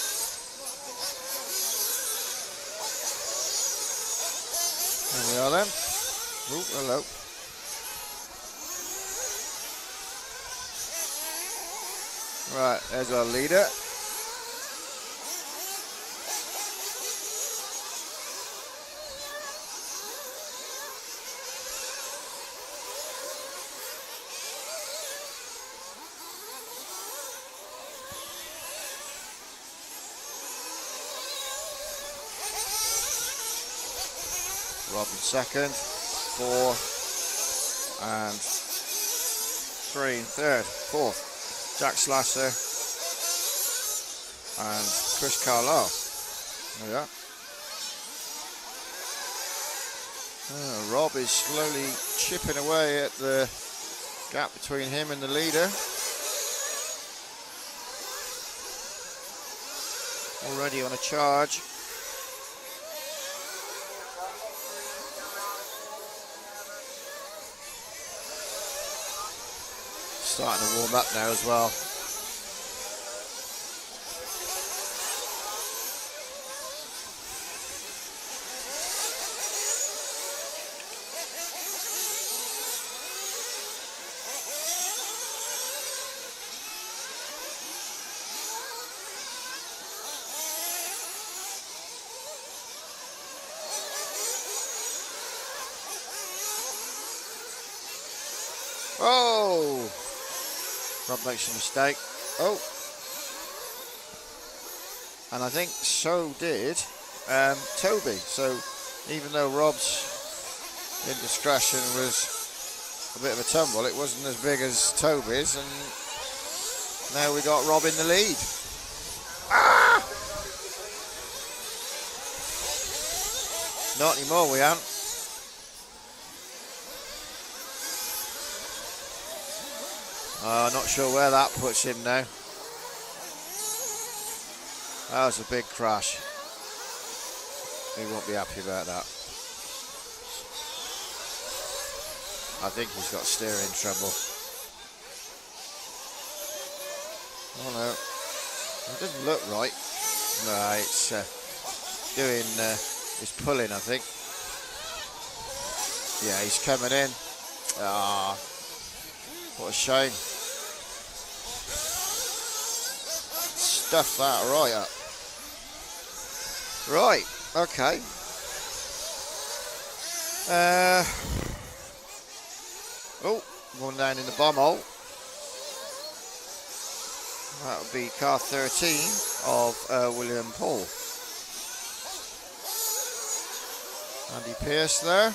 There we are then. Oh, hello. Right, there's our leader. Rob in second, 4 and 3 in third, 4th, Jack Slasser and Chris Carlisle. There we are. Rob is slowly chipping away at the gap between him and the leader. Already on a charge. Starting to warm up now as well. Oh! Rob makes a mistake. Oh. And I think so did Toby. So even though Rob's indiscretion was a bit of a tumble, it wasn't as big as Toby's. And now we got Rob in the lead. Ah! Not anymore, we haven't. Not sure where that puts him now. That was a big crash. He won't be happy about that. I think he's got steering trouble. Oh no, it doesn't look right. No, it's it's pulling, I think. Yeah, he's coming in. Ah, what a shame. Stuff that right up. Right, okay. Oh, one down in the bomb hole. That would be car 13 of William Paul. Andy Pearce there.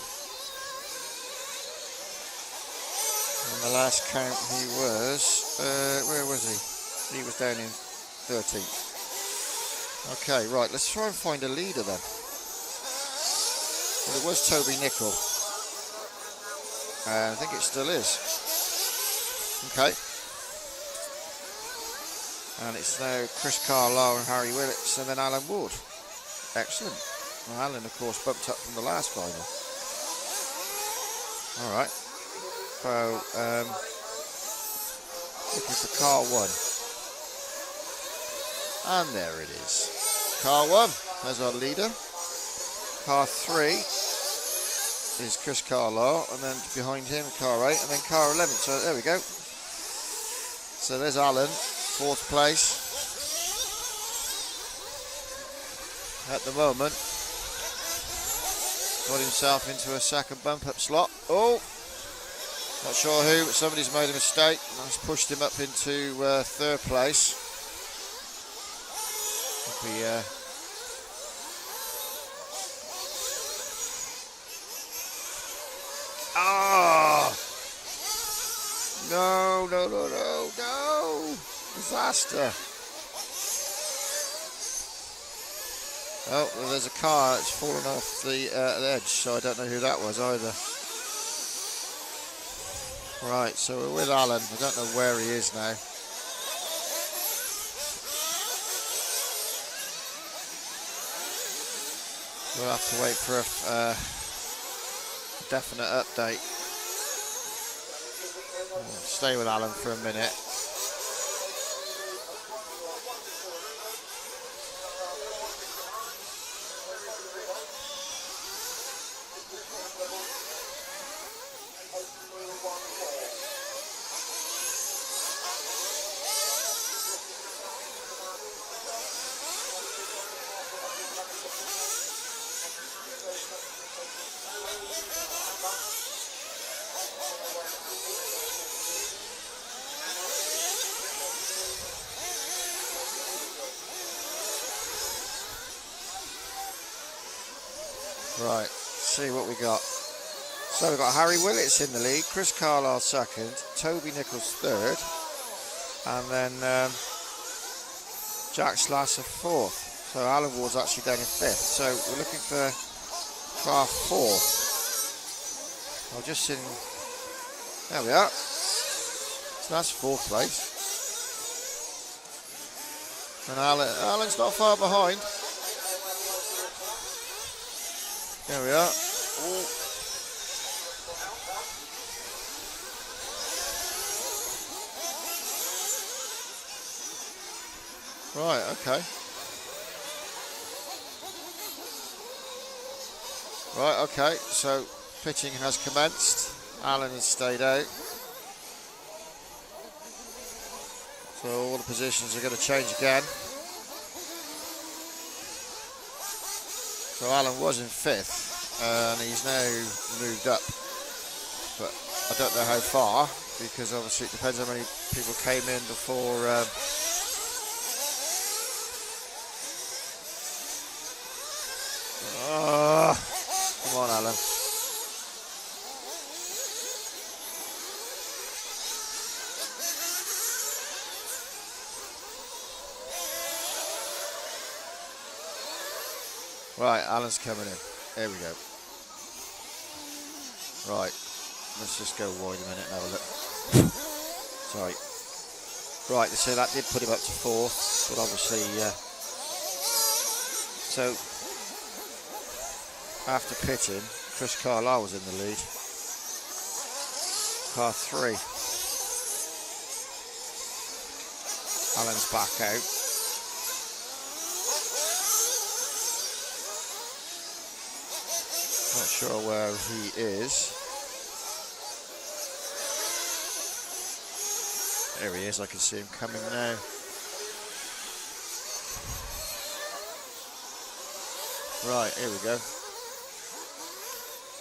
And the last count he was, where was he? He was down in 13th. Okay, right, let's try and find a leader then. Well, it was Toby Nicol. I think it still is. Okay. And it's now Chris Carlisle and Harry Willits and then Alan Ward. Excellent. Well, Alan, of course, bumped up from the last final. All right. So, looking for car 1. And there it is. Car 1, there's our leader. Car 3 is Chris Carlisle, and then behind him, car 8, and then car 11. So there we go. So there's Alan, 4th place. At the moment, got himself into a second bump-up slot. Oh, not sure who, but somebody's made a mistake. That's pushed him up into 3rd place. No. Disaster. Oh, well, there's a car that's fallen off the edge, so I don't know who that was either. Right, so we're with Alan. I don't know where he is now. We'll have to wait for a definite update. We'll stay with Alan for a minute. Right, see what we got. So we've got Harry Willits in the lead, Chris Carlisle 2nd, Toby Nichols 3rd, and then Jack Slasser 4th. So Alan Ward's actually down in 5th. So we're looking for car 4. I'll just see. There we are. So that's 4th place. And Alan's not far behind. There we are. Ooh. Right, okay. Right, okay, so pitching has commenced. Alan has stayed out. So all the positions are going to change again. So Alan was in 5th, and he's now moved up. But I don't know how far, because obviously it depends how many people came in before. Come on, Alan. Right, Alan's coming in. There we go. Right, let's just go wide a minute and have a look. Sorry. Right, so that did put him up to 4th, but obviously, so after pitting, Chris Carlisle was in the lead. Car 3. Alan's back out. Not sure where he is. There he is, I can see him coming now. Right, here we go.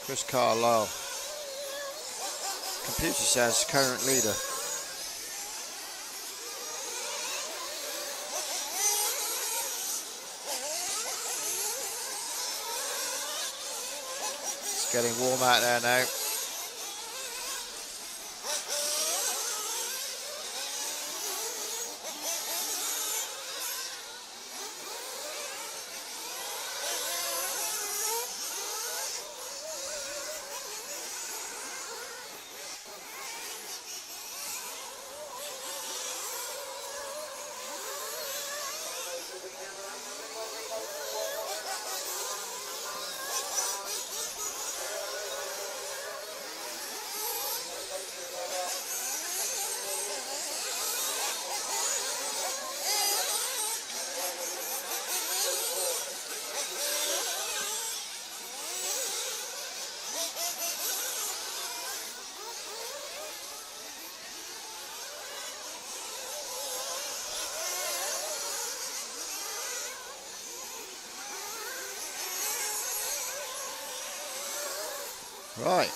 Chris Carlisle. Computer says current leader. It's getting warm out there now. Right.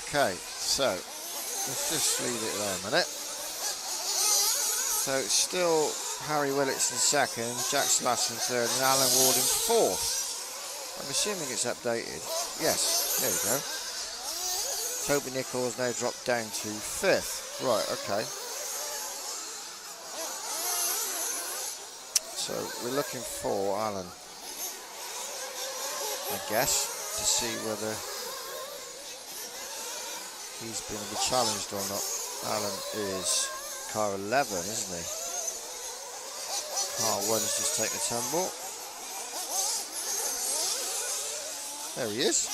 Okay, so let's just leave it there a minute. So it's still Harry Willits in second, Jack Slash in third, and Alan Ward in fourth. I'm assuming it's updated. Yes, there we go. Toby Nichols now dropped down to fifth. Right, okay. So we're looking for Alan, I guess, to see whether he's going to be challenged or not. Alan is car 11, isn't he? Car 1's just taken a tumble. There he is.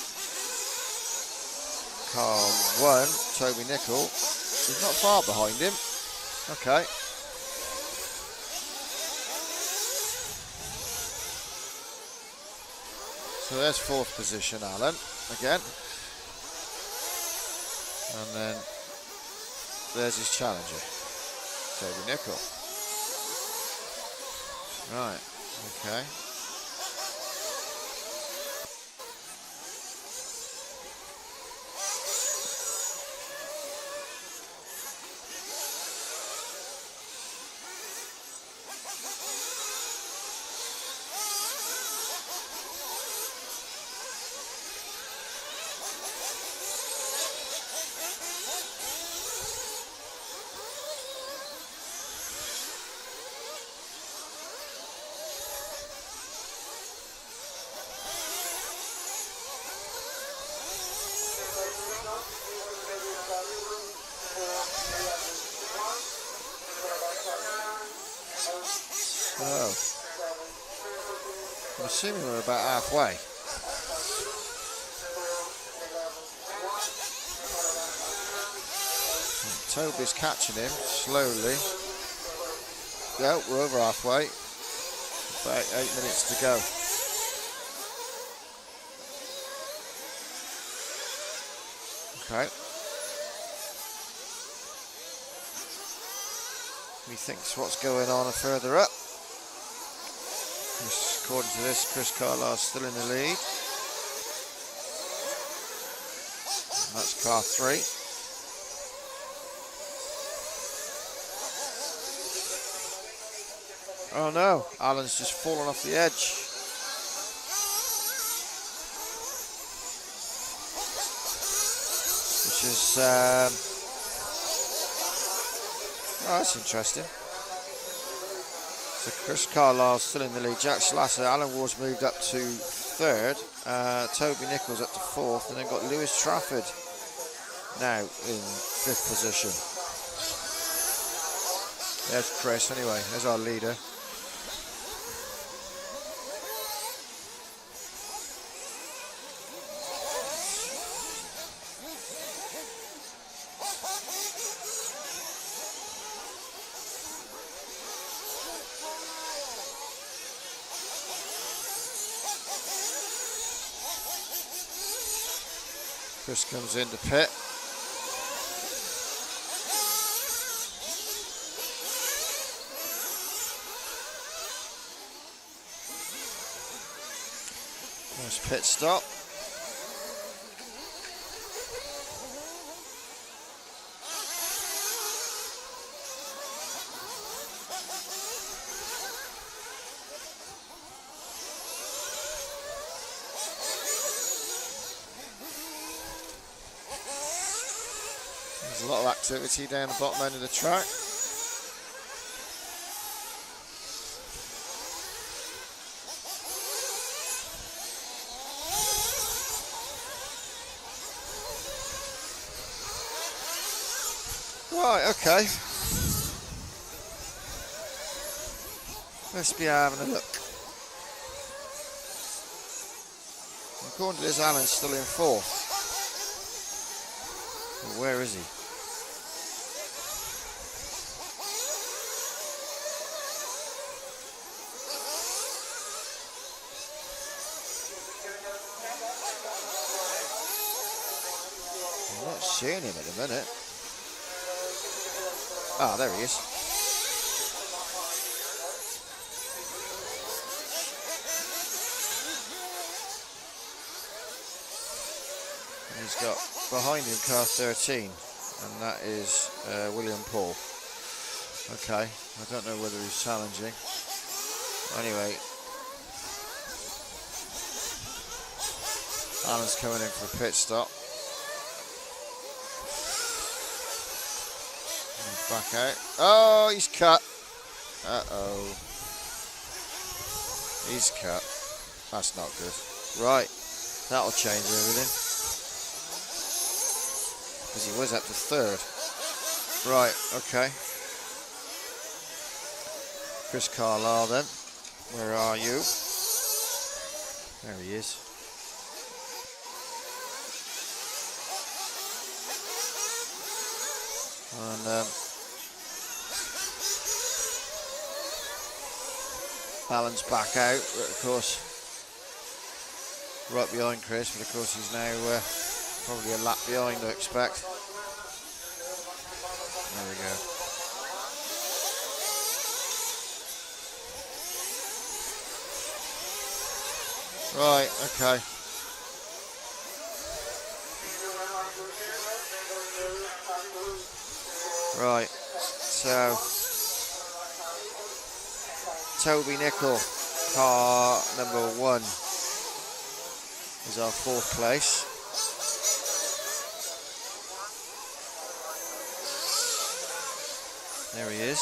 Car 1, Toby Nichol. He's not far behind him. Okay. So there's fourth position, Alan, again. And then there's his challenger, Toby Nichol. Right, okay. So, I'm assuming we're about halfway. Toby's catching him slowly. Yeah, we're over halfway. About 8 minutes to go. Okay. Methinks what's going on further up. According to this, Chris Carlisle's still in the lead. And that's car 3. Oh no, Alan's just fallen off the edge. Which is, oh, that's interesting. So Chris Carlisle's still in the lead. Jack Slasser, Alan Ward's moved up to third. Toby Nichols up to fourth, and then got Lewis Trafford now in fifth position. There's Chris anyway, there's our leader. Chris comes into pit. Nice pit stop. There's a lot of activity down the bottom end of the track. Right, okay. Let's be having a look. According to this, Alan's still in fourth. But where is he? I'm not seeing him at the minute. Ah, there he is. And he's got behind him car 13, and that is William Paul. Okay, I don't know whether he's challenging. Anyway, Alan's coming in for a pit stop. He's back out. Oh, he's cut. Uh-oh. He's cut. That's not good. Right, that'll change everything. Because he was up to third. Right, okay. Chris Carlisle then. Where are you? There he is. And Alan's back out, but of course right behind Chris, but of course he's now probably a lap behind, I expect. There we go. Right, okay. Right, so Toby Nicol, car number 1, is our 4th place. There he is.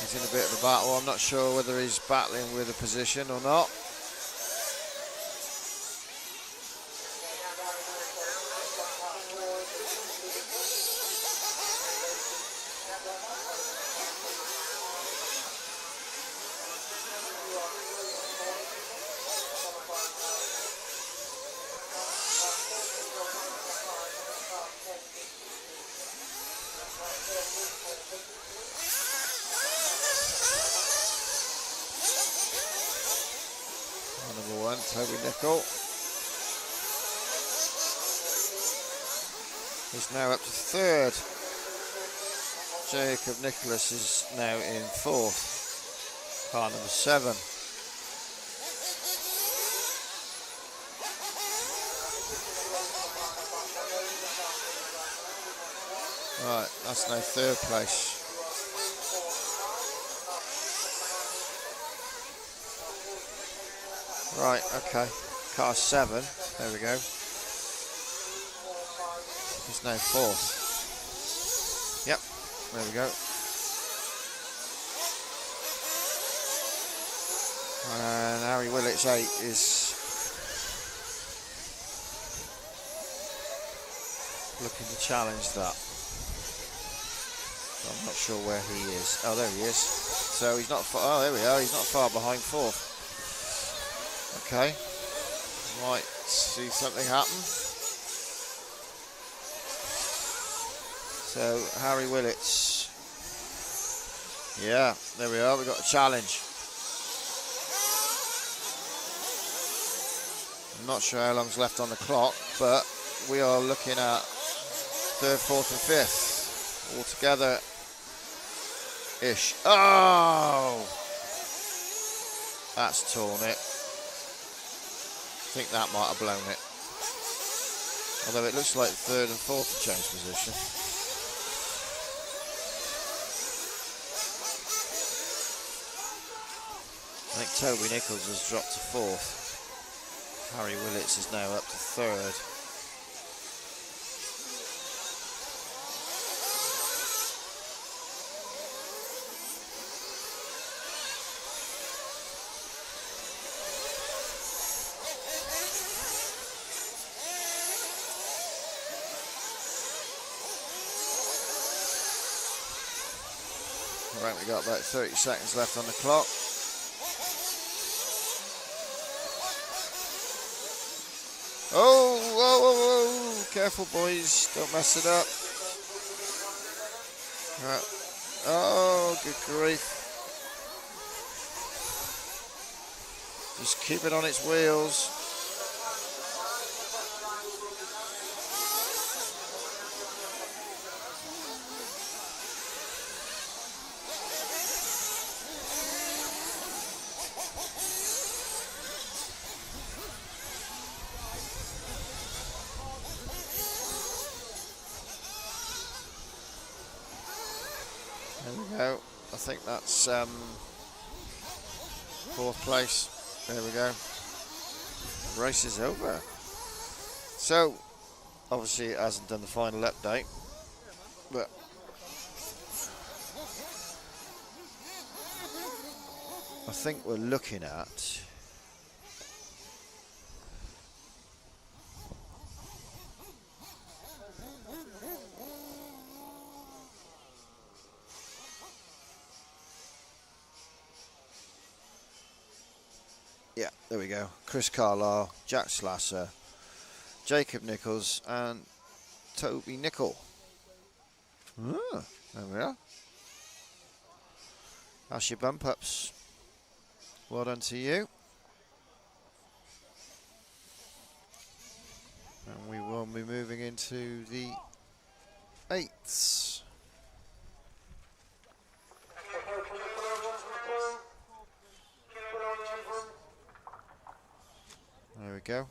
He's in a bit of a battle. I'm not sure whether he's battling with a position or not. Number 1, Toby Nicol. He's now up to 3rd. Jacob Nicholas is now in 4th. Car number 7. Right, that's now 3rd place. Right, okay. Car 7. There we go. He's now 4th. Yep, there we go. And Harry Willits 8 is looking to challenge that. I'm not sure where he is. Oh, there he is. So he's not far. Oh, there we are. He's not far behind 4th. Okay. Might see something happen. So Harry Willits. Yeah, there we are. We've got a challenge. I'm not sure how long's left on the clock, but we are looking at 3rd, 4th, and 5th altogether. Ish. Oh! That's torn it. I think that might have blown it. Although it looks like 3rd and 4th have changed position. I think Toby Nichols has dropped to 4th. Harry Willits is now up to 3rd. Right, we've got about 30 seconds left on the clock. Oh, whoa, whoa, whoa. Careful, boys. Don't mess it up. Right. Oh, good grief. Just keep it on its wheels. There we go. I think that's 4th place. There we go. The race is over. So, obviously it hasn't done the final update, but I think we're looking at yeah, there we go. Chris Carlisle, Jack Slasser, Jacob Nichols and Toby Nicol. Ah, there we are. That's your bump ups. Well done to you. And we will be moving into the 8ths. There we go.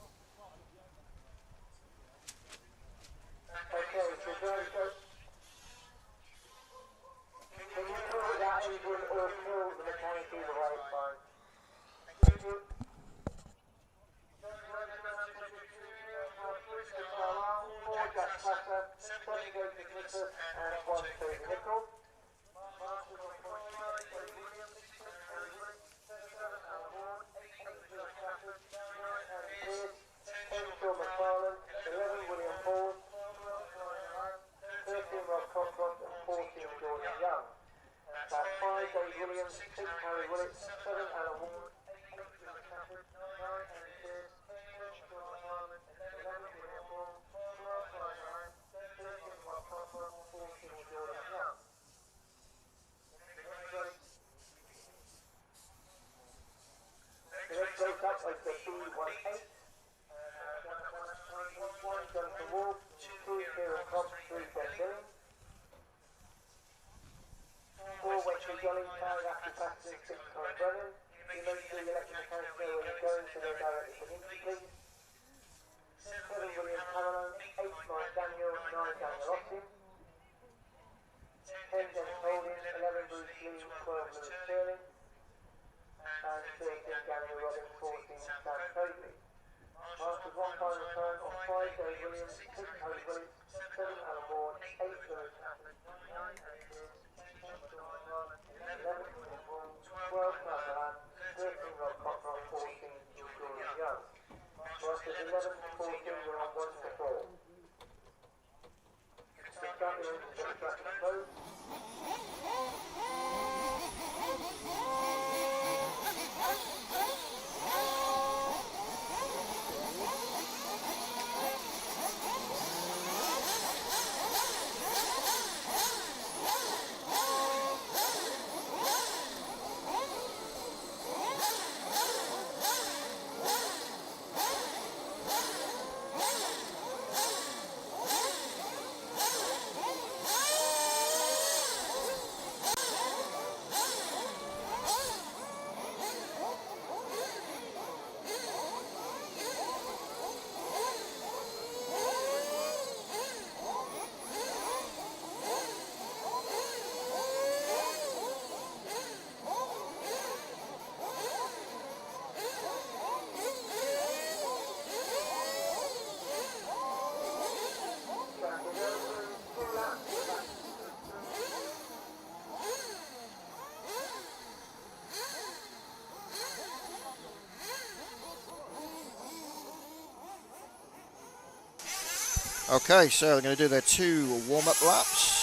Okay, so they're going to do their 2 warm-up laps.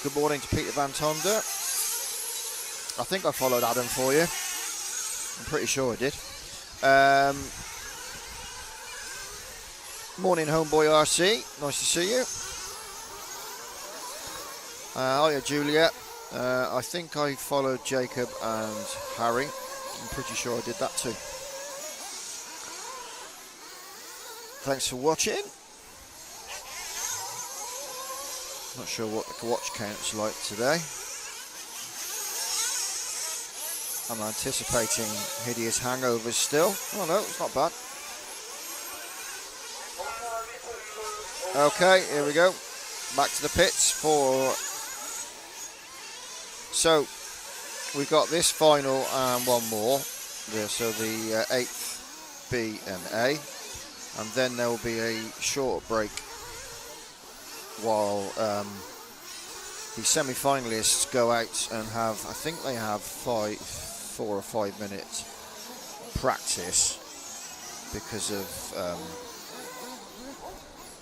Good morning to Peter Van Tonder. I think I followed Adam for you. I'm pretty sure I did. Morning, Homeboy RC. Nice to see you. Hiya, Juliet. I think I followed Jacob and Harry. I'm pretty sure I did that too. Thanks for watching. Not sure what the watch count's like today. I'm anticipating hideous hangovers still. Oh no, it's not bad. Okay, here we go. Back to the pits for. So we've got this final and one more. So the 8th B and A, and then there will be a short break while the semi-finalists go out and have, I think they have 4 or 5 minutes practice because of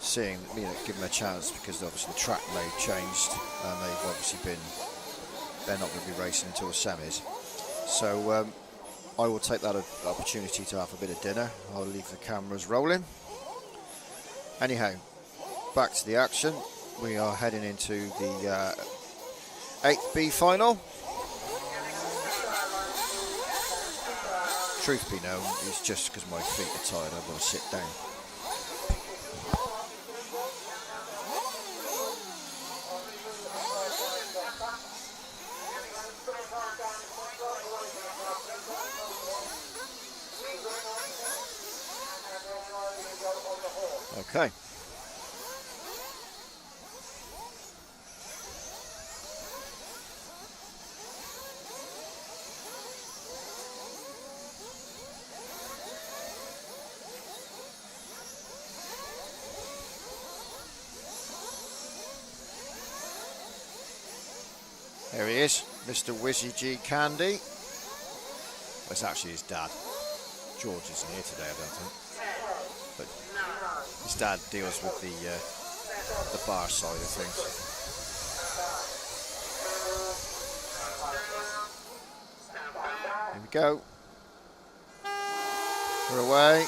seeing, give them a chance, because obviously the track may have changed and they've obviously they're not going to be racing until the semis. So I will take that opportunity to have a bit of dinner. I'll leave the cameras rolling. Anyhow, back to the action. We are heading into the 8th B final. Truth be known, it's just because my feet are tired, I've got to sit down. Okay. There he is, Mr. Wizzy G Candy. Well, it's actually his dad. George isn't here today, I don't think. But his dad deals with the bar side of things. Here we go. We're away.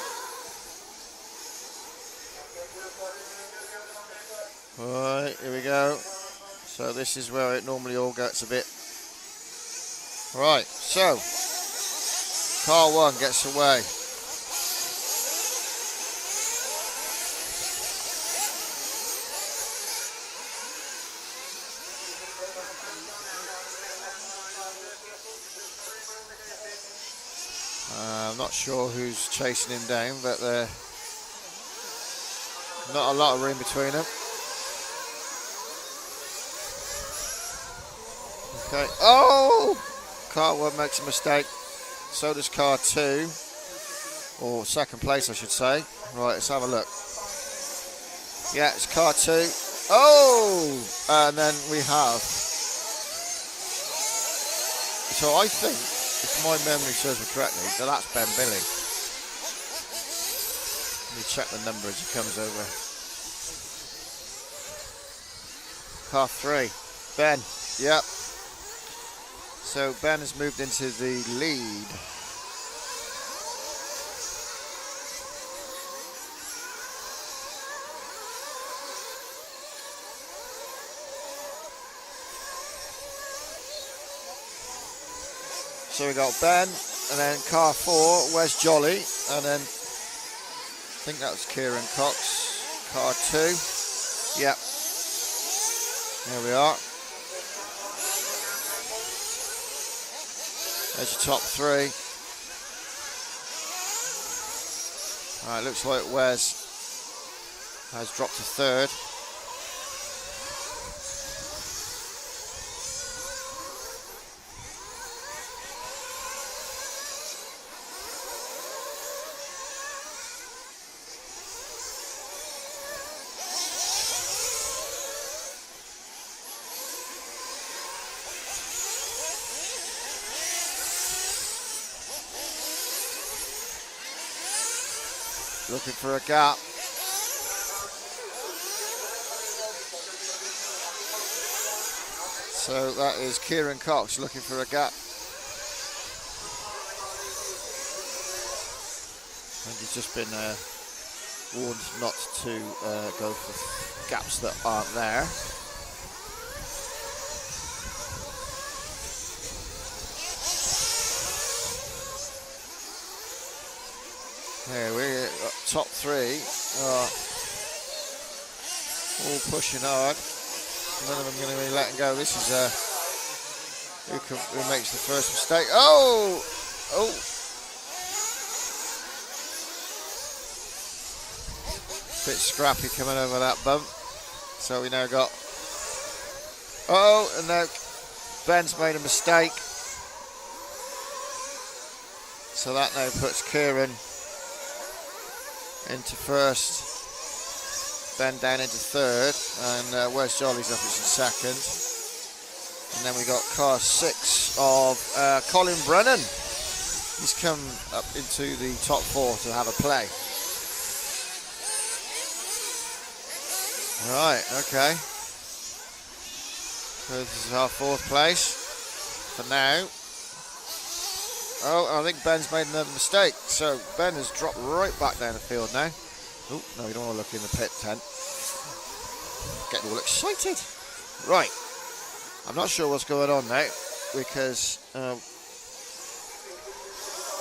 Alright, here we go. So this is where it normally all gets a bit. Right, so car 1 gets away. I'm not sure who's chasing him down, but not a lot of room between them. Okay. Oh! Car 1 makes a mistake. So does car 2. Or second place, I should say. Right, let's have a look. Yeah, it's car 2. Oh! And then we have. So I think, if my memory serves me correctly, that's Ben Billing. Let me check the number as he comes over. Car 3. Ben. Yep. So Ben has moved into the lead. So we got Ben, and then car 4, Wes Jolly, and then I think that was Kieran Cox, car 2. Yep. There we are. There's your top 3. Alright, looks like Wes has dropped to 3rd. Looking for a gap. So that is Kieran Cox looking for a gap. And he's just been warned not to go for gaps that aren't there. Here we're top 3 are all pushing hard. None of them going to be letting go. This is who makes the first mistake. Oh! Bit scrappy coming over that bump. So we now got... Oh, and now Ben's made a mistake. So that now puts Kieran into first. Ben down into third. And Wes Jolly's up in second. And then we got car 6 of Colin Brennan. He's come up into the top 4 to have a play. Right, okay. So this is our 4th place for now. Oh, I think Ben's made another mistake. So Ben has dropped right back down the field now. Oh, no, you don't want to look in the pit tent. Getting all excited. Right. I'm not sure what's going on now because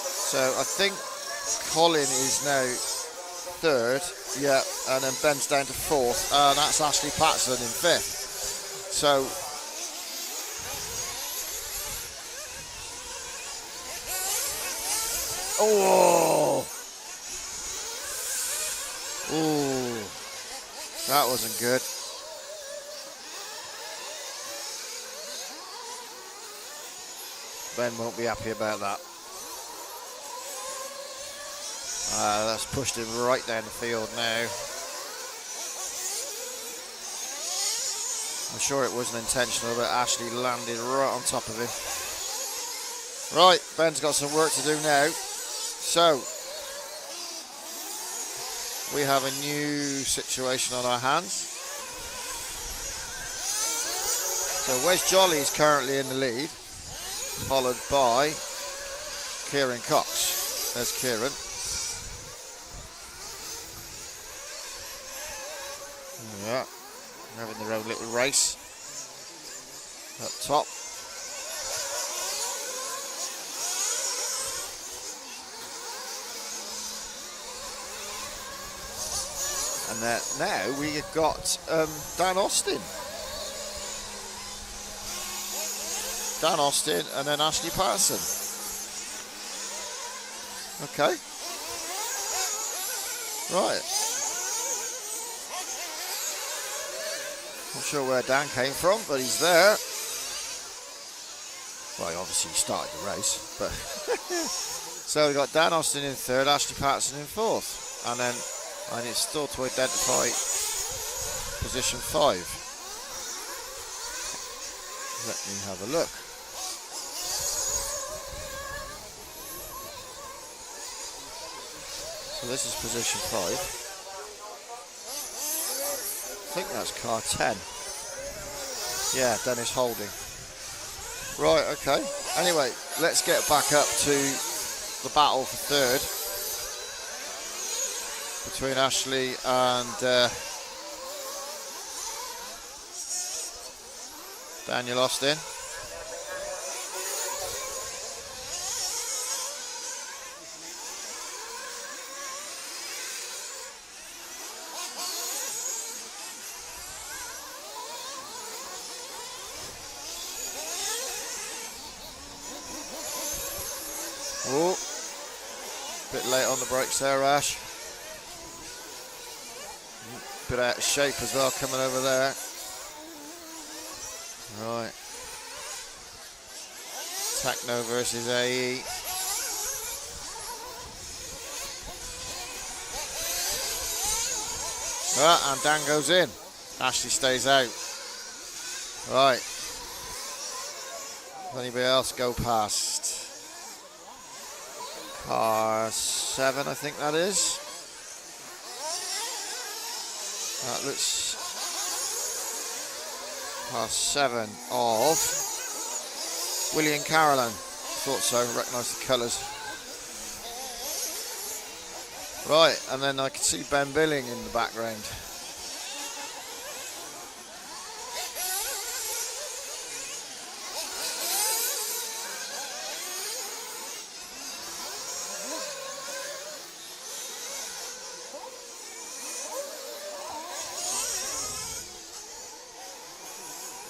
so I think Colin is now 3rd, yeah, and then Ben's down to 4th, and that's Ashley Patterson in 5th. So that wasn't good. Ben won't be happy about that. That's pushed him right down the field now. I'm sure it wasn't intentional, but Ashley landed right on top of him. Right, Ben's got some work to do now. So, we have a new situation on our hands. So Wes Jolly is currently in the lead, followed by Kieran Cox. There's Kieran. Yeah, having their own little race up top. And now we've got Dan Austin. Dan Austin and then Ashley Patterson. Okay. Right. Not sure where Dan came from, but he's there. Well, he obviously started the race, but so we got Dan Austin in 3rd, Ashley Patterson in 4th, and then it's still to identify position 5. Let me have a look. So this is position 5. I think that's car 10. Yeah, Dennis Holding. Right, okay. Anyway, let's get back up to the battle for 3rd between Ashley and Daniel Austin. Oh, bit late on the brakes there, Ash. Bit out of shape as well coming over there. Right. Techno versus AE. And Dan goes in. Ashley stays out. Right. Does anybody else go past? Car 7, I think that is. That looks car 7 of Willie and Carolyn. Thought so, recognise the colours. Right, and then I can see Ben Billing in the background.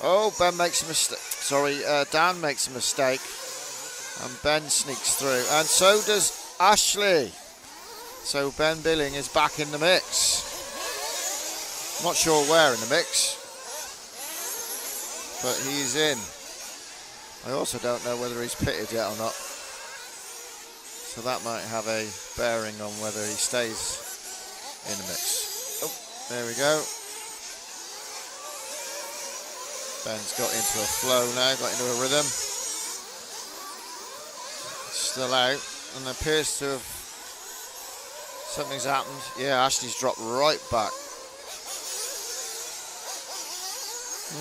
Oh, Ben makes a mistake. Sorry, Dan makes a mistake. And Ben sneaks through. And so does Ashley. So Ben Billing is back in the mix. Not sure where in the mix, but he's in. I also don't know whether he's pitted yet or not, so that might have a bearing on whether he stays in the mix. Oh, there we go. Ben's got into a flow now, got into a rhythm. Still out, and appears to have, something's happened. Yeah, Ashley's dropped right back.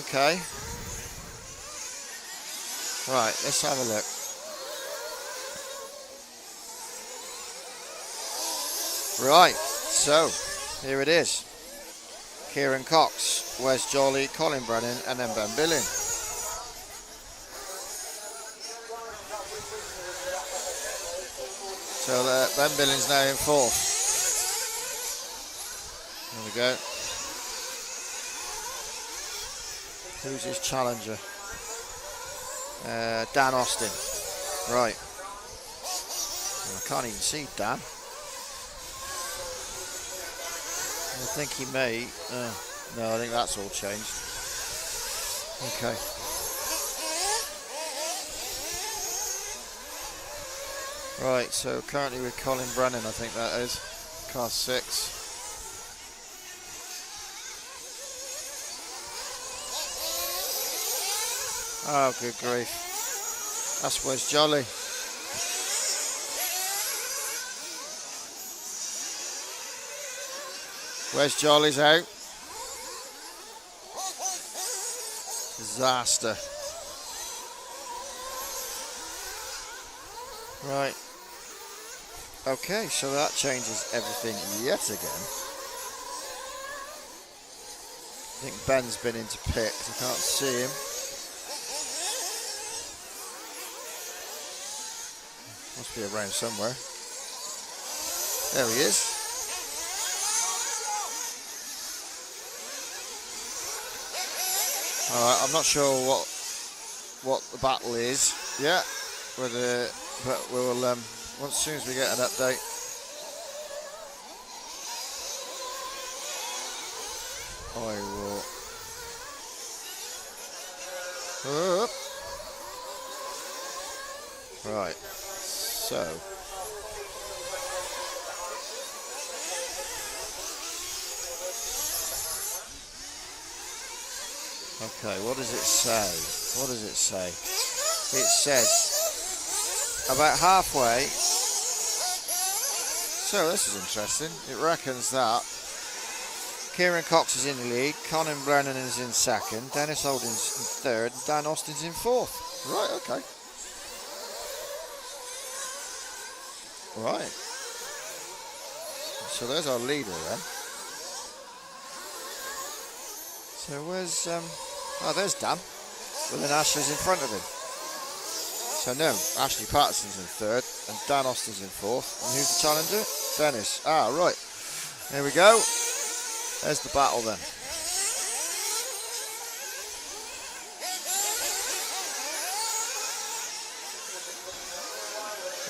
Okay. Right, let's have a look. Right, so here it is. Kieran Cox, Wes Jolly, Colin Brennan, and then Ben Billing. So Ben Billing's now in fourth. There we go. Who's his challenger? Dan Austin. Right. I can't even see Dan. I think he may. No, I think that's all changed. Okay. Right, so currently with Colin Brennan, I think that is. Car 6. Oh, good grief. That's Wes Jolly. Wes Jolly's out. Disaster. Right. Okay, so that changes everything yet again. I think Ben's been into pit, I can't see him. Must be around somewhere. There he is. Alright, I'm not sure what the battle is yet, but we'll once as soon as we get an update. I will. Right. So. Okay, what does it say? What does it say? It says about halfway. So this is interesting. It reckons that Kieran Cox is in the lead, Colin Brennan is in second, Dennis Holden's in third, and Dan Austin's in fourth. Right, okay. Right. So there's our leader then. So where's oh, there's Dan. Well, then Ashley's in front of him. So no, Ashley Patterson's in third and Dan Austin's in fourth. And who's the challenger? Dennis. Ah, right. There we go. There's the battle then.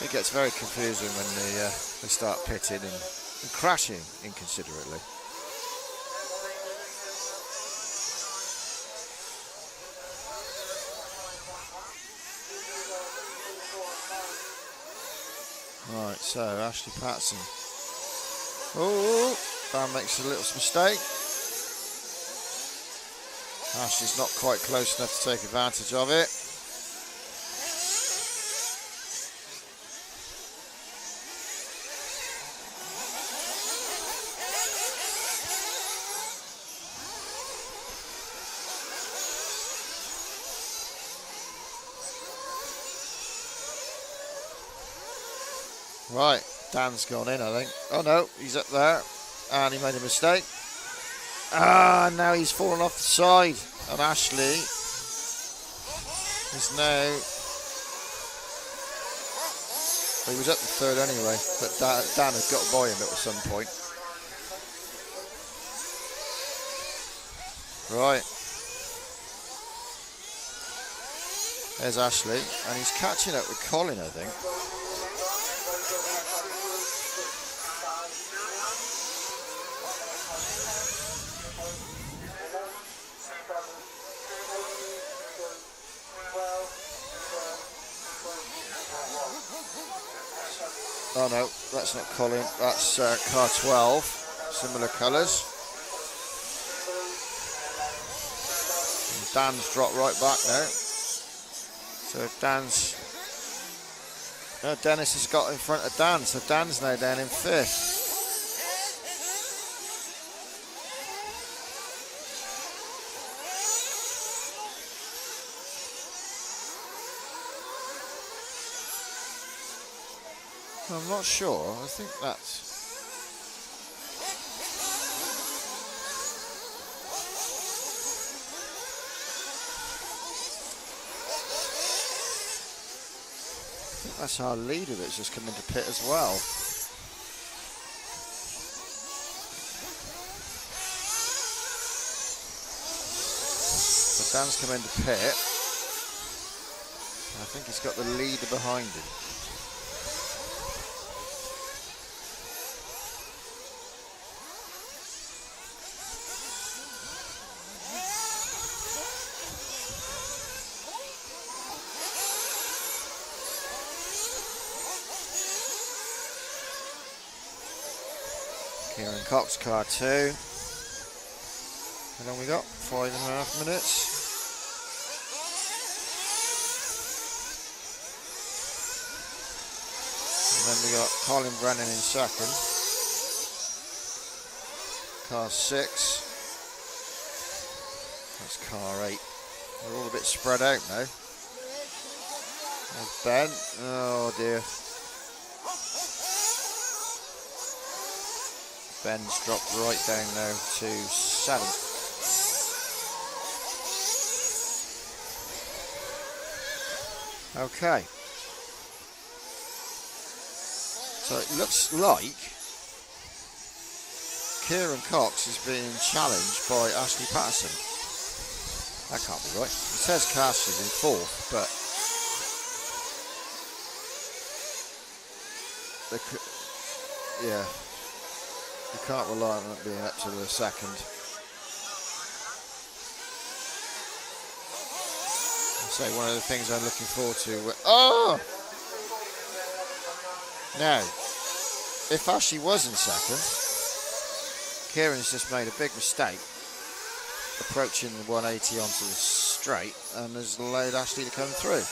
It gets very confusing when they start pitting and crashing inconsiderately. Right, so Ashley Patterson. Oh, Dan makes a little mistake. Ashley's not quite close enough to take advantage of it. Right, Dan's gone in, I think. Oh no, he's up there, and he made a mistake. Ah, now he's fallen off the side, and Ashley is now. Well, he was up the third anyway, but Dan had got by him at some point. Right. There's Ashley, and he's catching up with Colin, I think. Oh no, that's not Colin. That's car 12. Similar colours. And Dan's dropped right back now. So Dan's... Dennis has got in front of Dan, so Dan's now down in 5th. I'm not sure. I think that's... That's our leader that's just come into pit as well. So Dan's come into pit. I think he's got the leader behind him. Kieran Cox, car 2. How long we got? 5.5 minutes. And then we got Colin Brennan in second. Car 6. That's car 8. They're all a bit spread out now. There's Ben. Oh dear. Ben's dropped right down now to 7th. Okay. So it looks like Kieran Cox is being challenged by Ashley Patterson. That can't be right. It says Cash is in 4th, but yeah. You can't rely on it being up to the second. I'll say one of the things I'm looking forward to. Oh! Now, if Ashley was in second, Kieran's just made a big mistake approaching the 180 onto the straight and has allowed Ashley to come through.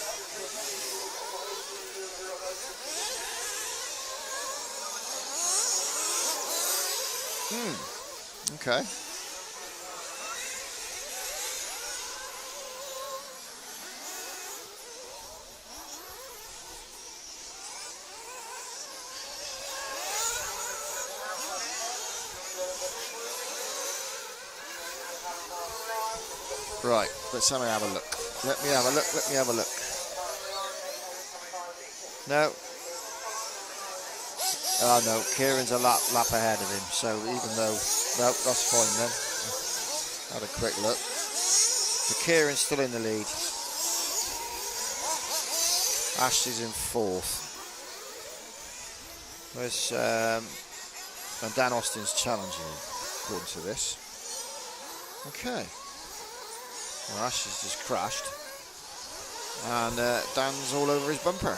Okay. Right, let's have a look. Let me have a look. No. Oh no, Kieran's a lap ahead of him, so even though... No, that's fine then. Had a quick look. So Kieran's still in the lead. Ashley's in 4th. Where's... and Dan Austin's challenging him, according to this. Okay. Well, Ashley's just crashed. And Dan's all over his bumper.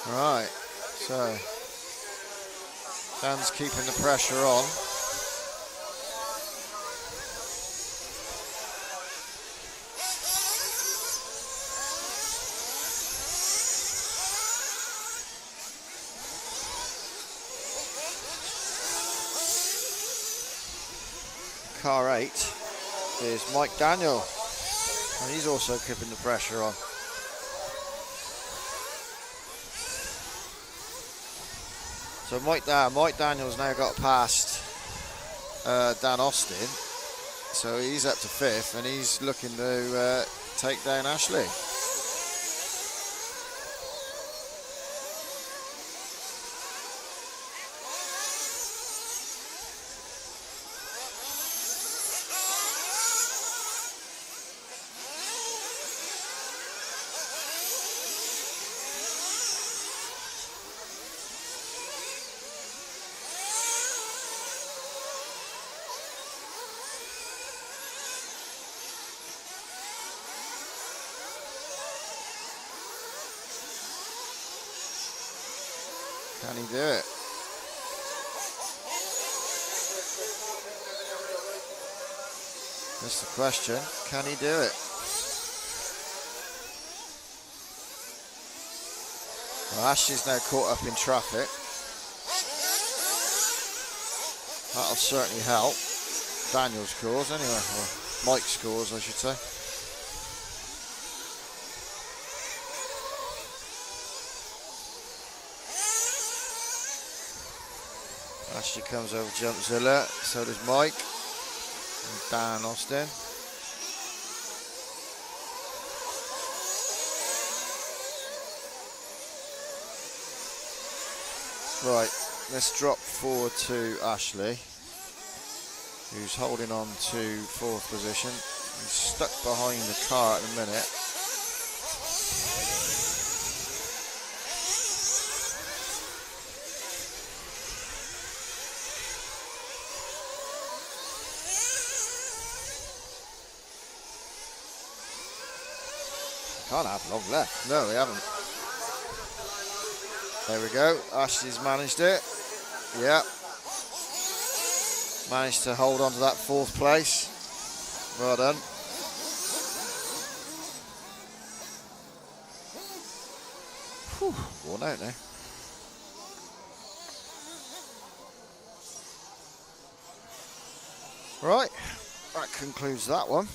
Right, so Dan's keeping the pressure on. Car 8 is Mike Daniel, and he's also keeping the pressure on. So Mike Daniel's now got past Dan Austin, So he's up to 5th, and he's looking to take down Ashley. Can he do it? That's the question. Can he do it? Well, Ashley's now caught up in traffic. That'll certainly help Daniel's cause anyway, or Mike's cause I should say. Ashley comes over Jumpzilla, so does Mike and Dan Austin. Right, let's drop forward to Ashley, who's holding on to 4th position. He's stuck behind the car at the minute. Can't have long left. No, they haven't. There we go. Ashley's managed it. Yeah. Managed to hold on to that 4th place. Well done. Whew, worn out now. Right. That concludes that one.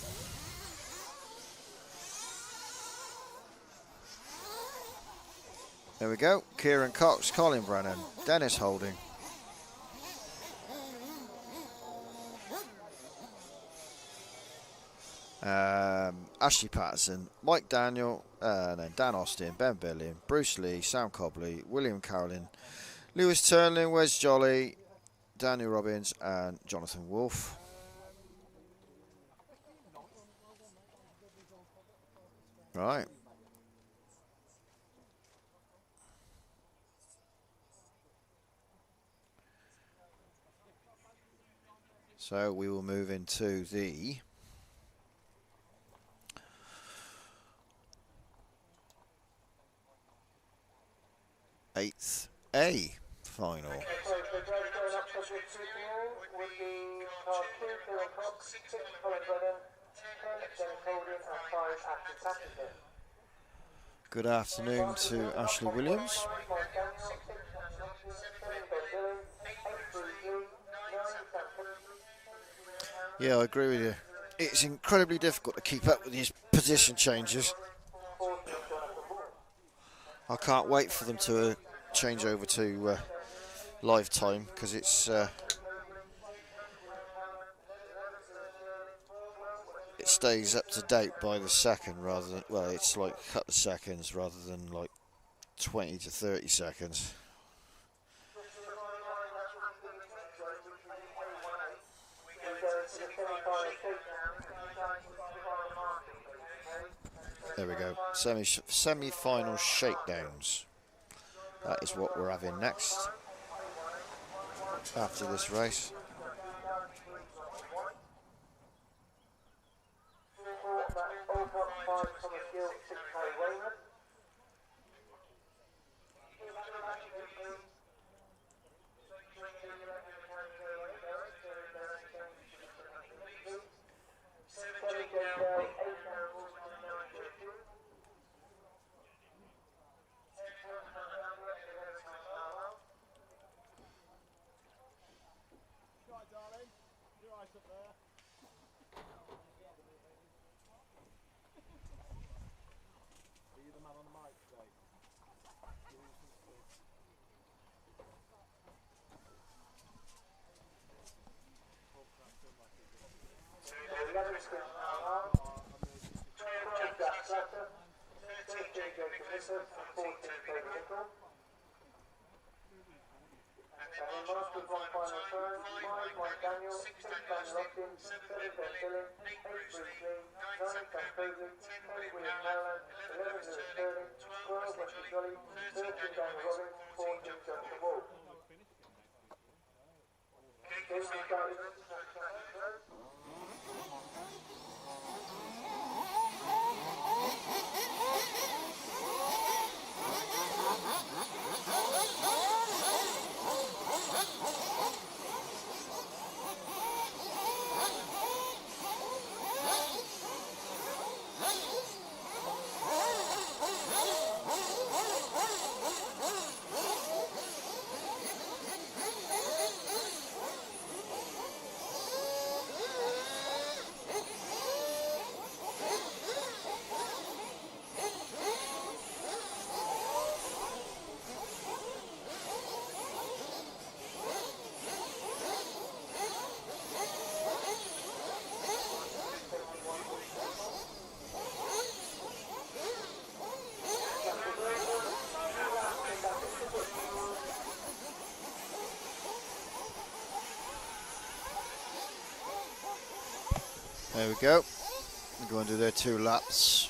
There we go. Kieran Cox, Colin Brennan, Dennis Holding. Ashley Patterson, Mike Daniel, then Dan Austin, Ben Billiam, Bruce Lee, Sam Cobley, William Carolyn, Lewis Turnlin, Wes Jolly, Daniel Robbins, and Jonathan Wolfe. Right. So we will move into the eighth A final. Okay, so the race going up to the would be car 2, Kieran Cox, 6, Colin Brennan, 10, Dennis Holding, and 5, Ashley Patterson. Good afternoon to Ashley Williams. Mike Daniel, 6, 7, Ben Dillon, 8, Bruce Lee, 9, Sam Cobley. Yeah, I agree with you. It's incredibly difficult to keep up with these position changes. I can't wait for them to change over to live time, because it stays up to date by the second rather than, well, it's like a couple of seconds rather than like 20 to 30 seconds. There we go. Semi-final shakedowns. That is what we're having next after this race. Richard, 14th David Nickel. And then Masters one final turn, 5 Mike Daniel, 6 Daniel Austin, 7 Ben Dillon, 8 Bruce Lee, 9 Sam Cozy, 10 William Allen, 11 Lewis Sterling, 12 Wesley Jolly, 13 Daniel Robbins, 14 Jonathan Wall. There we go. We're going to do their 2 laps.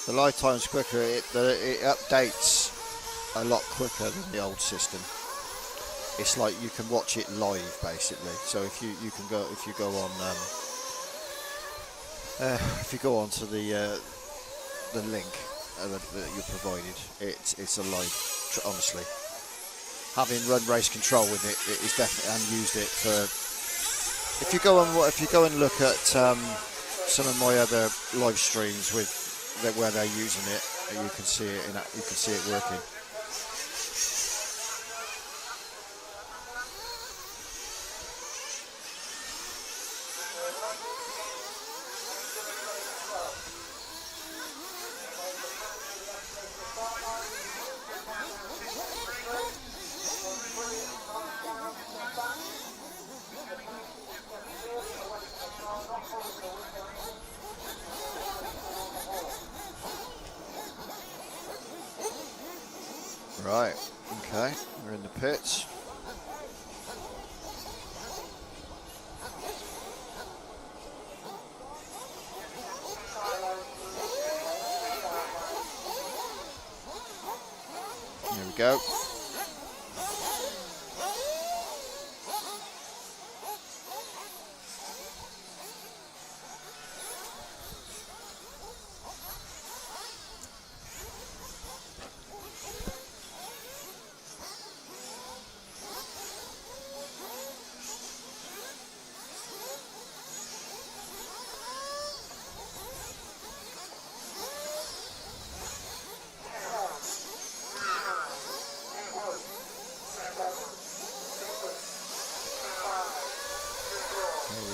The lifetime's quicker, it updates a lot quicker than the old system. It's like you can watch it live basically. So if you go onto the link that you're provided, it's a live. Honestly, having run race control with it is definitely, and used it for. If you go and look at some of my other live streams where they're using it, you can see it working. Right, okay, we're in the pits. Here we go.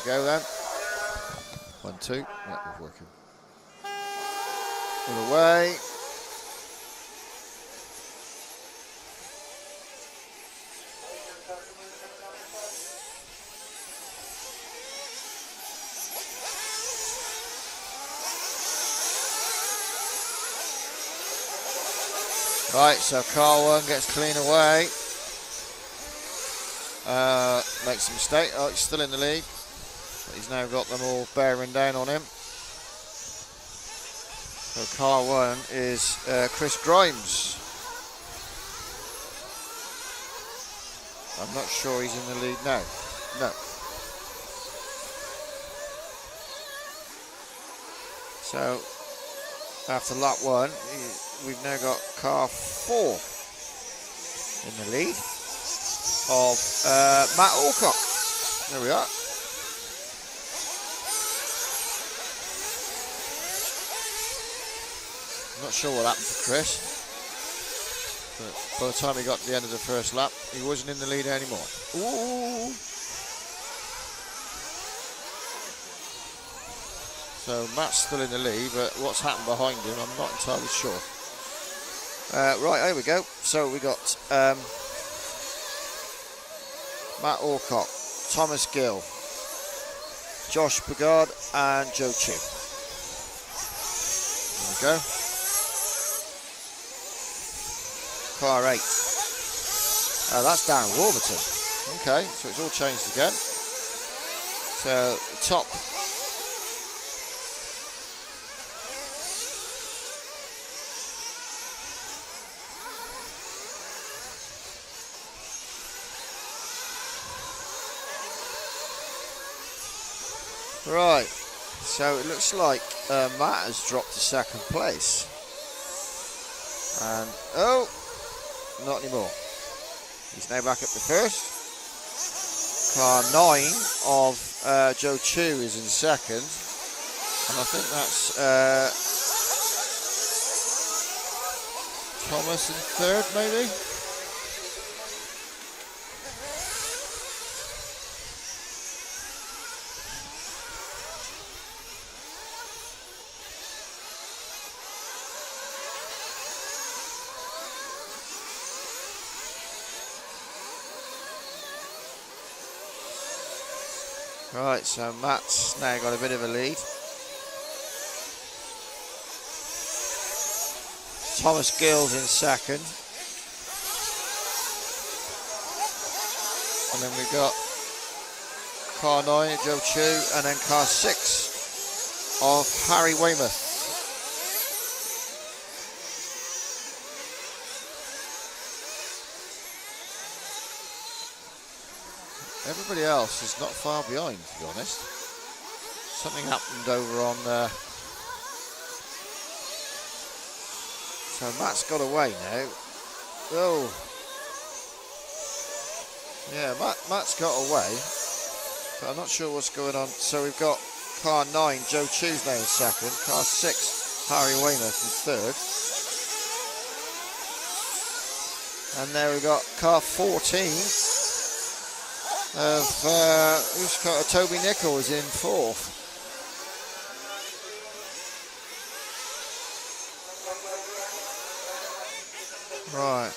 Go then. 1, 2. Yeah, we're working. All away. Right, so car 1 gets clean away. Makes a mistake. Oh, he's still in the lead. But he's now got them all bearing down on him. So car 1 is Chris Grimes. I'm not sure he's in the lead now. No. So after lap 1, we've now got car 4 in the lead of Matt Alcock. There we are. Not sure what happened to Chris, but by the time he got to the end of the first lap, he wasn't in the lead anymore. Ooh, So Matt's still in the lead, but what's happened behind him, I'm not entirely sure. Right, here we go. So we got Matt Alcott, Thomas Gill, Josh Bogard and Joe Chu. There we go. Car 8. That's Darren Warburton. Okay, so it's all changed again. So top. Right, so it looks like Matt has dropped to second place. And, oh, not anymore. He's now back up to first. Car 9 of Joe Chu is in second. And I think that's Thomas in third, maybe? Right, so Matt's now got a bit of a lead. Thomas Gill's in second. And then we've got car 9 Joe Chu, and then car 6 of Harry Weymouth. Everybody else is not far behind, to be honest. Something happened over on... So Matt's got away now. Oh. Yeah, Matt's got away. But I'm not sure what's going on. So we've got car 9, Joe Chu's now in second. Car 6, Harry Weymouth in third. And there we've got car 14. Who's got Toby Nichols in fourth. Right.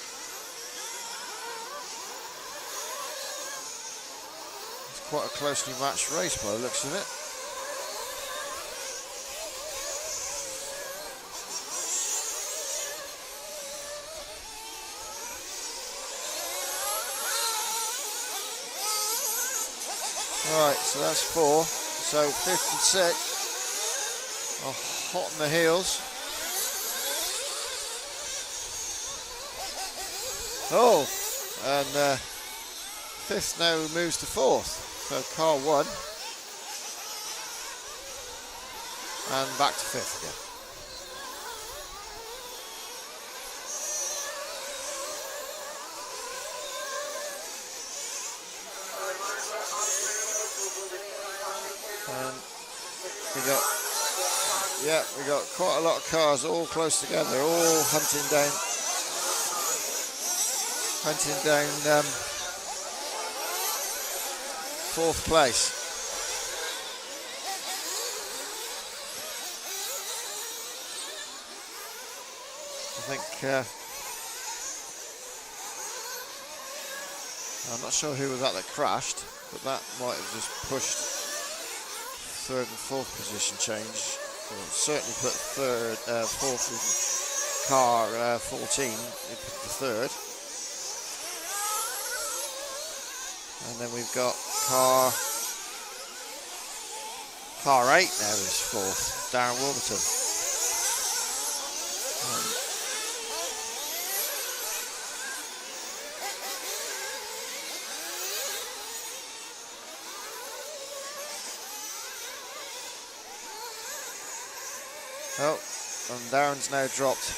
It's quite a closely matched race by the looks of it. Right, so that's 4. So 5th and 6th are hot on the heels. Oh, and 5th now moves to 4th. So car 1. And back to 5th again. We got quite a lot of cars all close together, all hunting down 4th place. I think I'm not sure who was that crashed, but that might have just pushed 3rd and 4th position change. Well, certainly put 4th in car 14 into the 3rd. And then we've got car 8 now is 4th, Darren Warburton. Oh, and Darren's now dropped.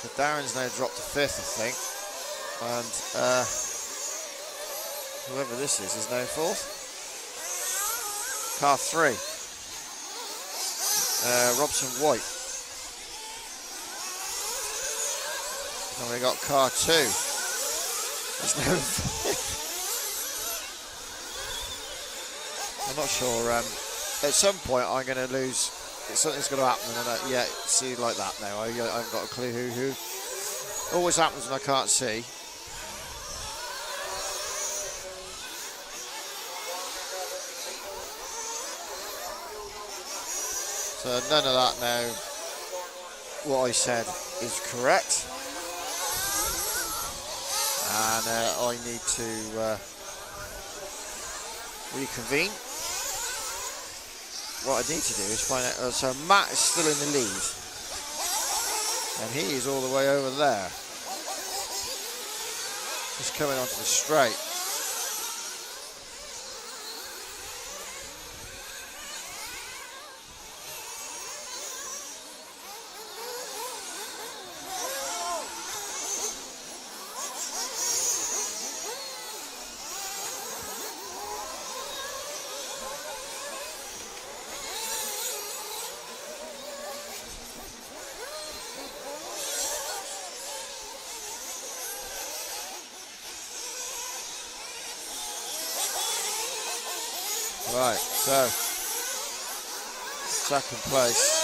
So Darren's now dropped to 5th, I think. And whoever this is now 4th. Car 3. Robson White. And we got car 2. There's no 5th. not sure. At some point, I'm going to lose. Something's going to happen, and yeah, see like that now. I haven't got a clue who. Always happens when I can't see. So none of that now. What I said is correct, and I need to reconvene. What I need to do is find out. So Matt is still in the lead, and he is all the way over there. Just coming onto the straight. Right, so second place.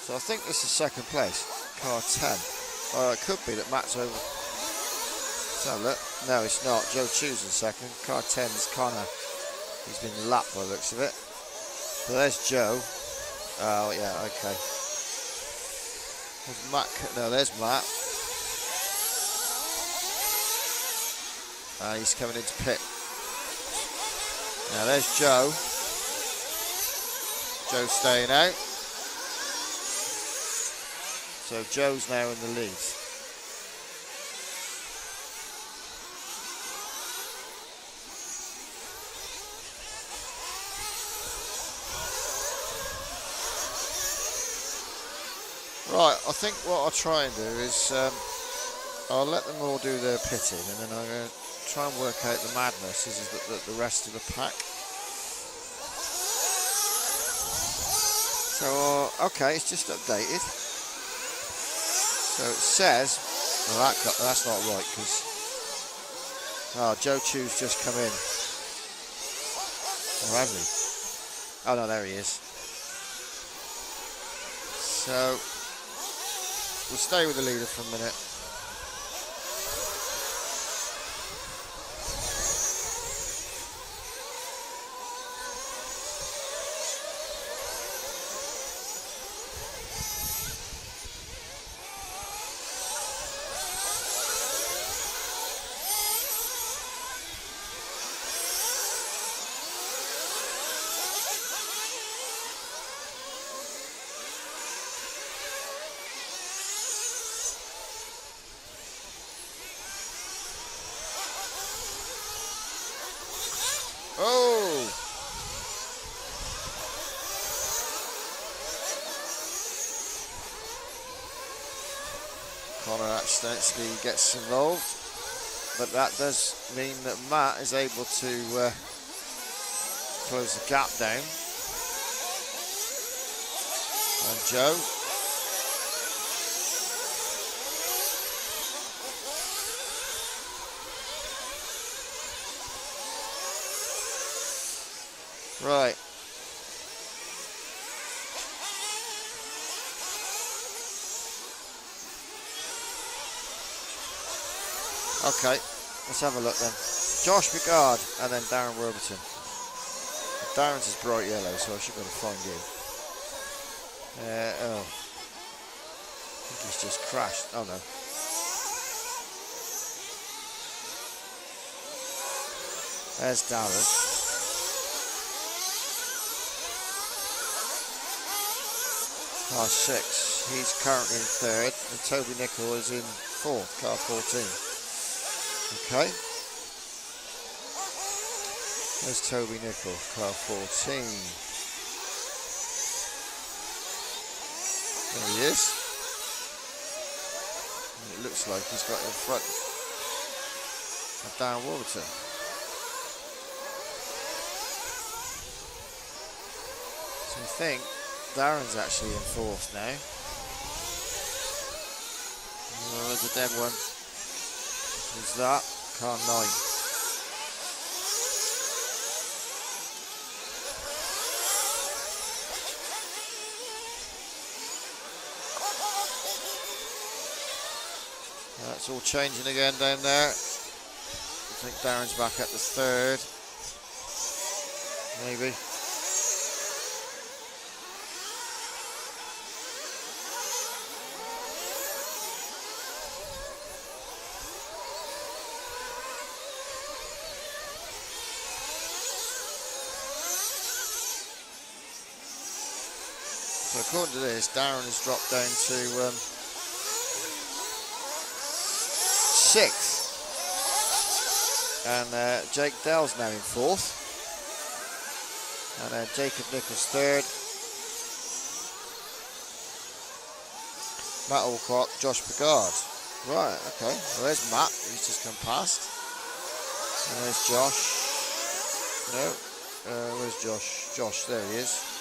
So I think this is second place, car 10. Oh, it could be that Matt's over. Let's have a look. No, it's not. Joe Chu's in second. Car 10's Connor. He's been lapped by the looks of it. So there's Joe. Oh, yeah, okay. There's Matt. No, there's Matt. He's coming into pit. Now there's Joe. Joe's staying out. So Joe's now in the lead. Right, I think what I'll try and do is I'll let them all do their pitting, and then I'm going to try and work out the madness is the rest of the pack. So, okay, it's just updated. So it says, well, that's not right, because Joe Chu's just come in. Or has he? Oh no, there he is. So we'll stay with the leader for a minute. Oh! Connor accidentally gets involved, but that does mean that Matt is able to close the gap down. And Joe. Right. Okay, let's have a look then. Josh Bigard and then Darren Robertson. Darren's is bright yellow, so I should be able to find you. Oh. I think he's just crashed. Oh no. There's Darren. Car 6, he's currently in third, and Toby Nichol is in fourth, car 14. Okay. There's Toby Nichol, car 14. There he is. And it looks like he's got in front of Dan Warburton. think Darren's actually in fourth now. Oh, there's a dead one. Who's that? Car 9. That's all changing again down there. I think Darren's back at the third. Maybe. So according to this, Darren has dropped down to 6th. And Jake Dell's now in 4th. And Jacob Nichols 3rd. Matt Alcott, Josh Pegard. Right, okay. Well, there's Matt, who's just come past. And there's Josh. No, where's Josh? Josh, there he is.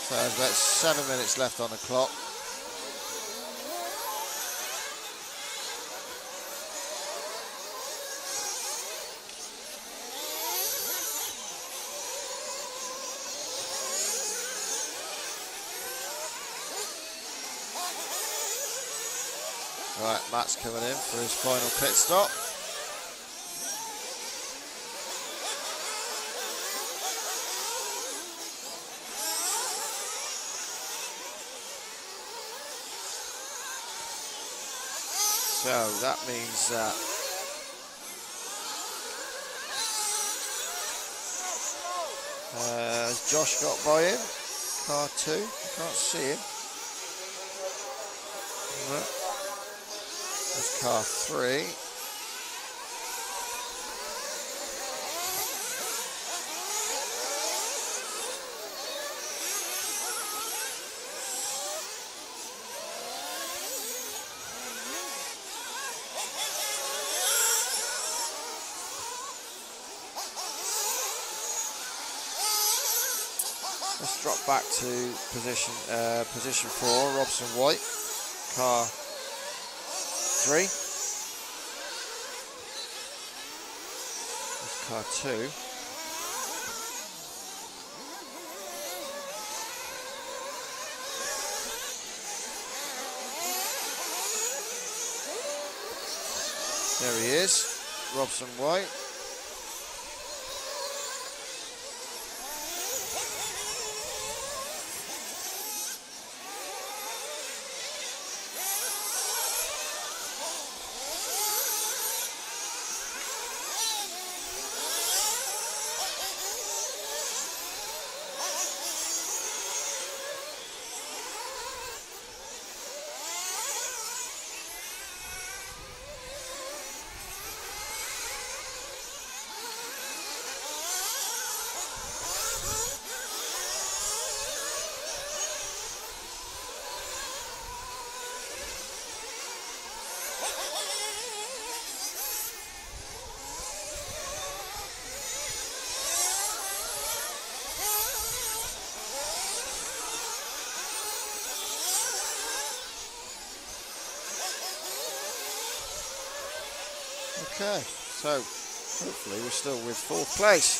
So there's about 7 minutes left on the clock. Right, Matt's coming in for his final pit stop. So that means that has Josh got by him? Car 2, I can't see him. Right. That's car 3. Let's drop back to position 4, Robson White, car 3. That's car 2. There he is, Robson White. Okay, so hopefully we're still with 4th place.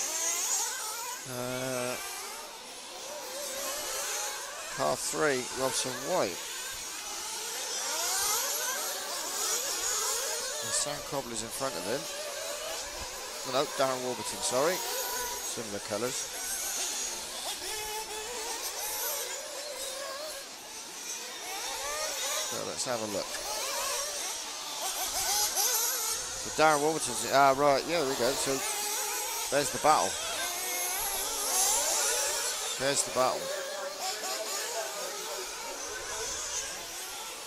Car 3, Robson White. And Sam Cobbler's in front of him. Oh, no, Darren Warburton, sorry. Similar colours. So let's have a look. So Darren Warburton's, right, yeah, there we go. So there's the battle. There's the battle.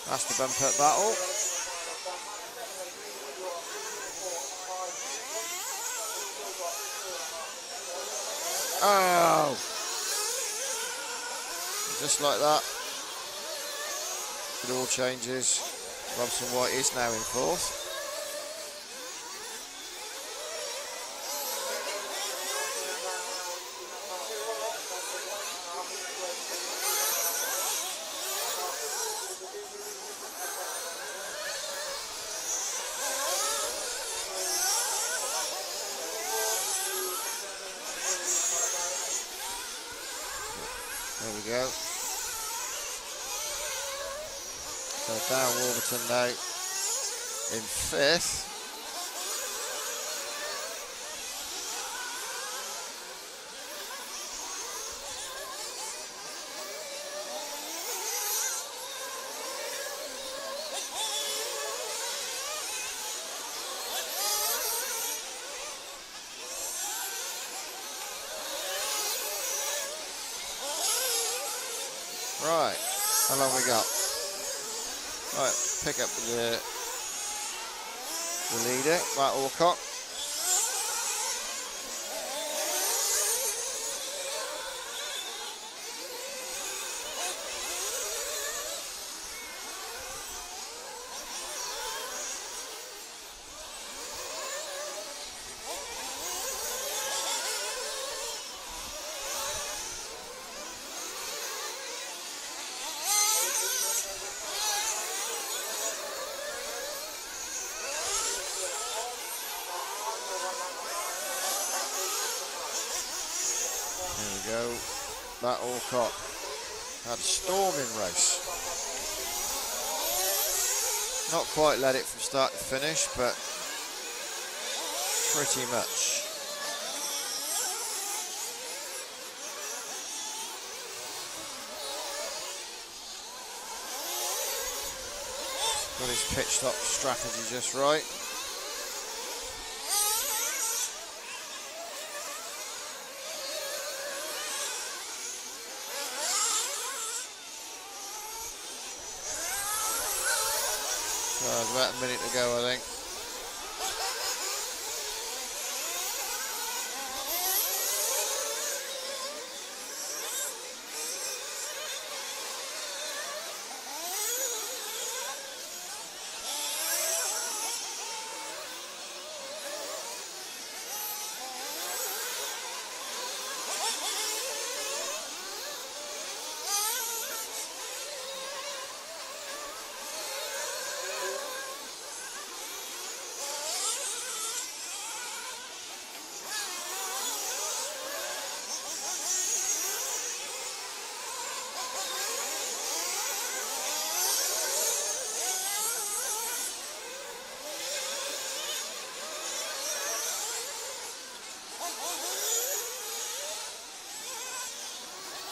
That's the bumper battle. Oh! Just like that. It all changes. Robson White is now in fourth. There we go. So down Warburton now in fifth. Right, how long we got? Right, pick up the leader, Matt Alcott. Go. Matt Alcott had a storming race. Not quite led it from start to finish, but pretty much. Got his pit stop strategy just right. There's about a minute to go, I think.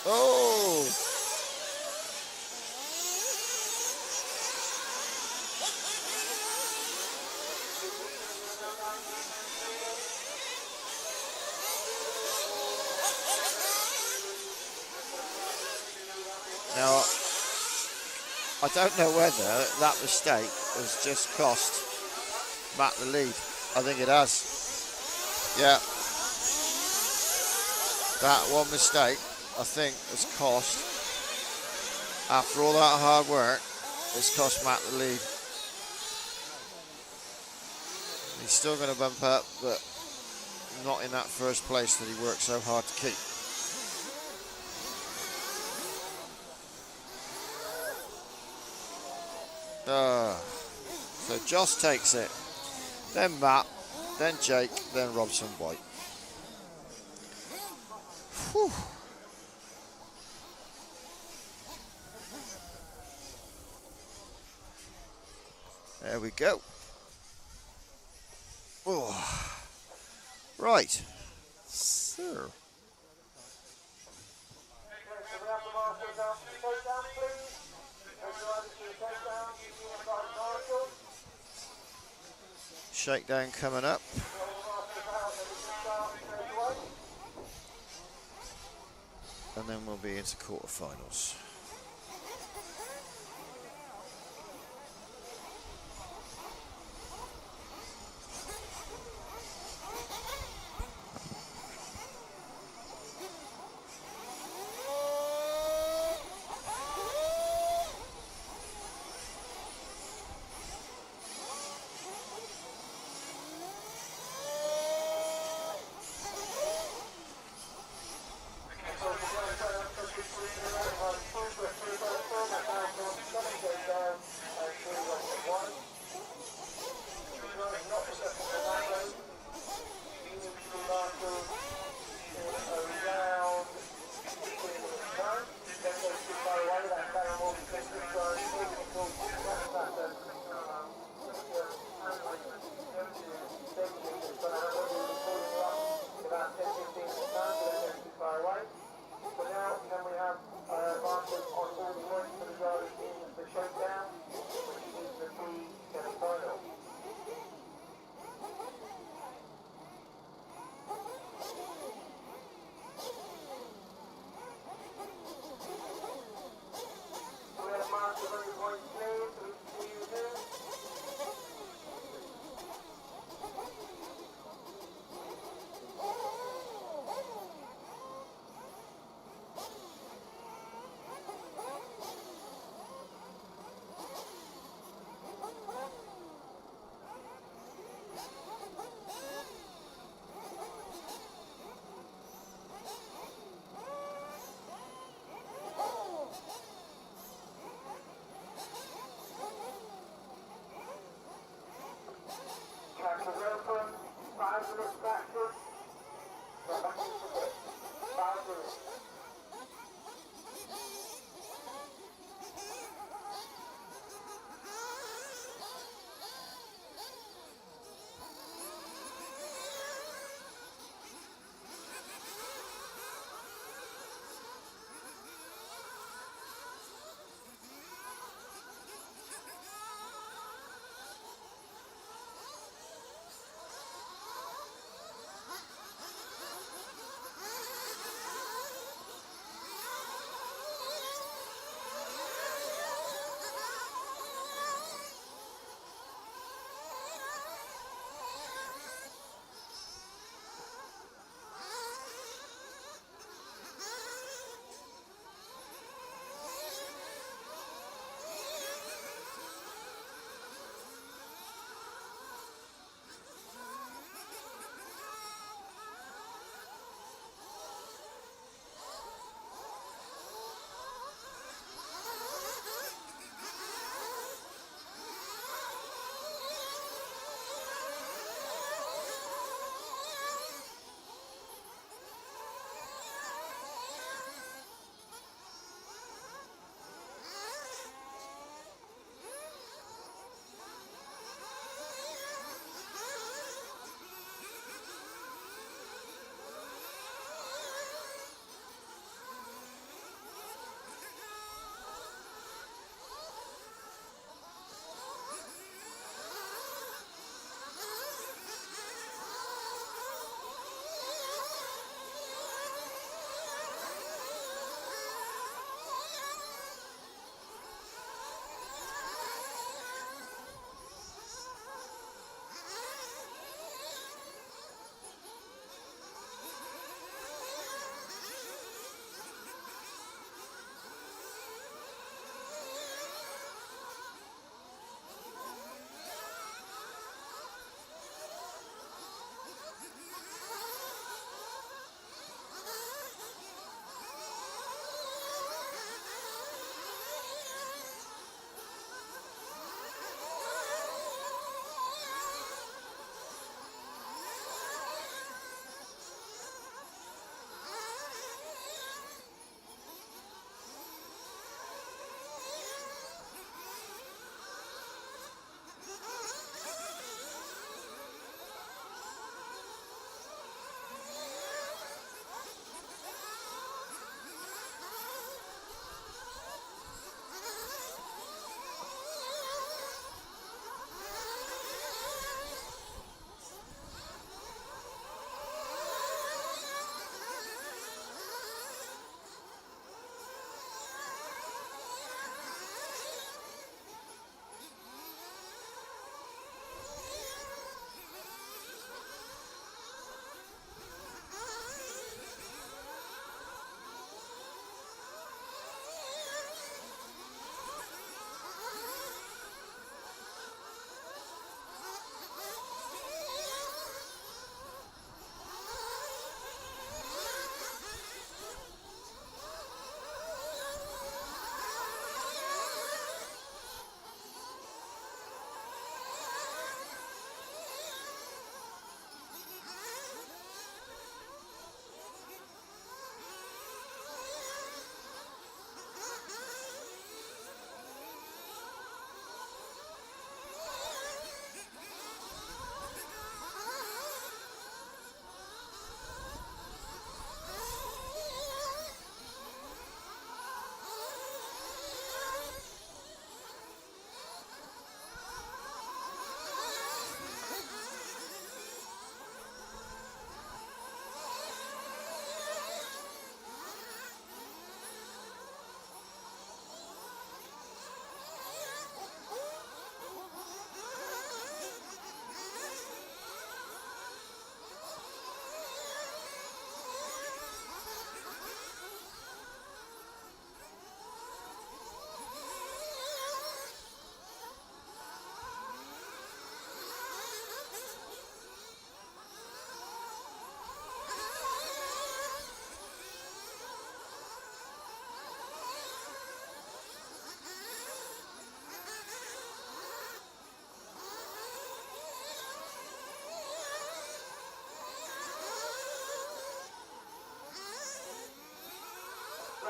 Oh! Now, I don't know whether that mistake has just cost Matt the lead. I think it has. Yeah. That one mistake, I think, has cost, after all that hard work, it's cost Matt the lead. He's still going to bump up, but not in that first place that he worked so hard to keep. So Joss takes it, then Matt, then Jake, then Robson White. Whew. There we go. Oh. Right. So. Shakedown coming up. and then we'll be into quarterfinals. So,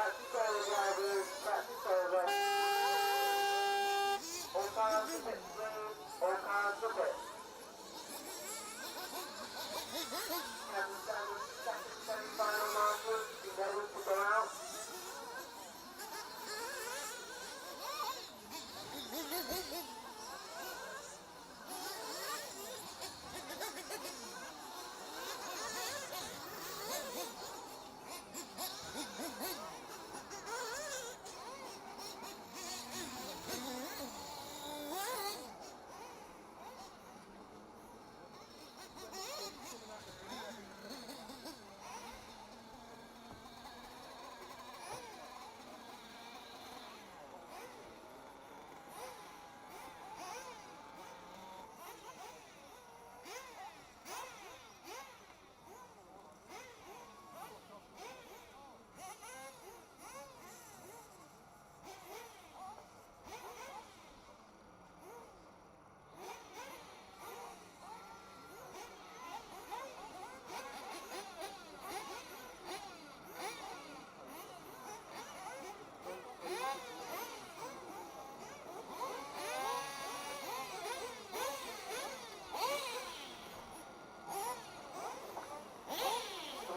Practice over, drivers. Practice over. All cars to pit, please. All cars to pit. Captain Standard, second semi-final marshals. Be ready to go out.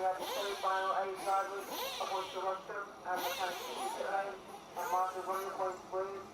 We have the semi-final A drivers upon Toronto and mechanics in pit lane. And marshals on your points, please.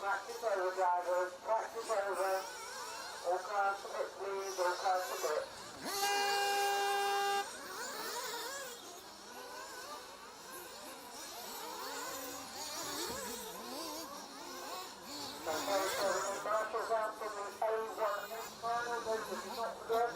Practice over, drivers. Practice over. All cars to pit, please. All cars to pit. Marshall's out from the A1 final. Those of you not forget.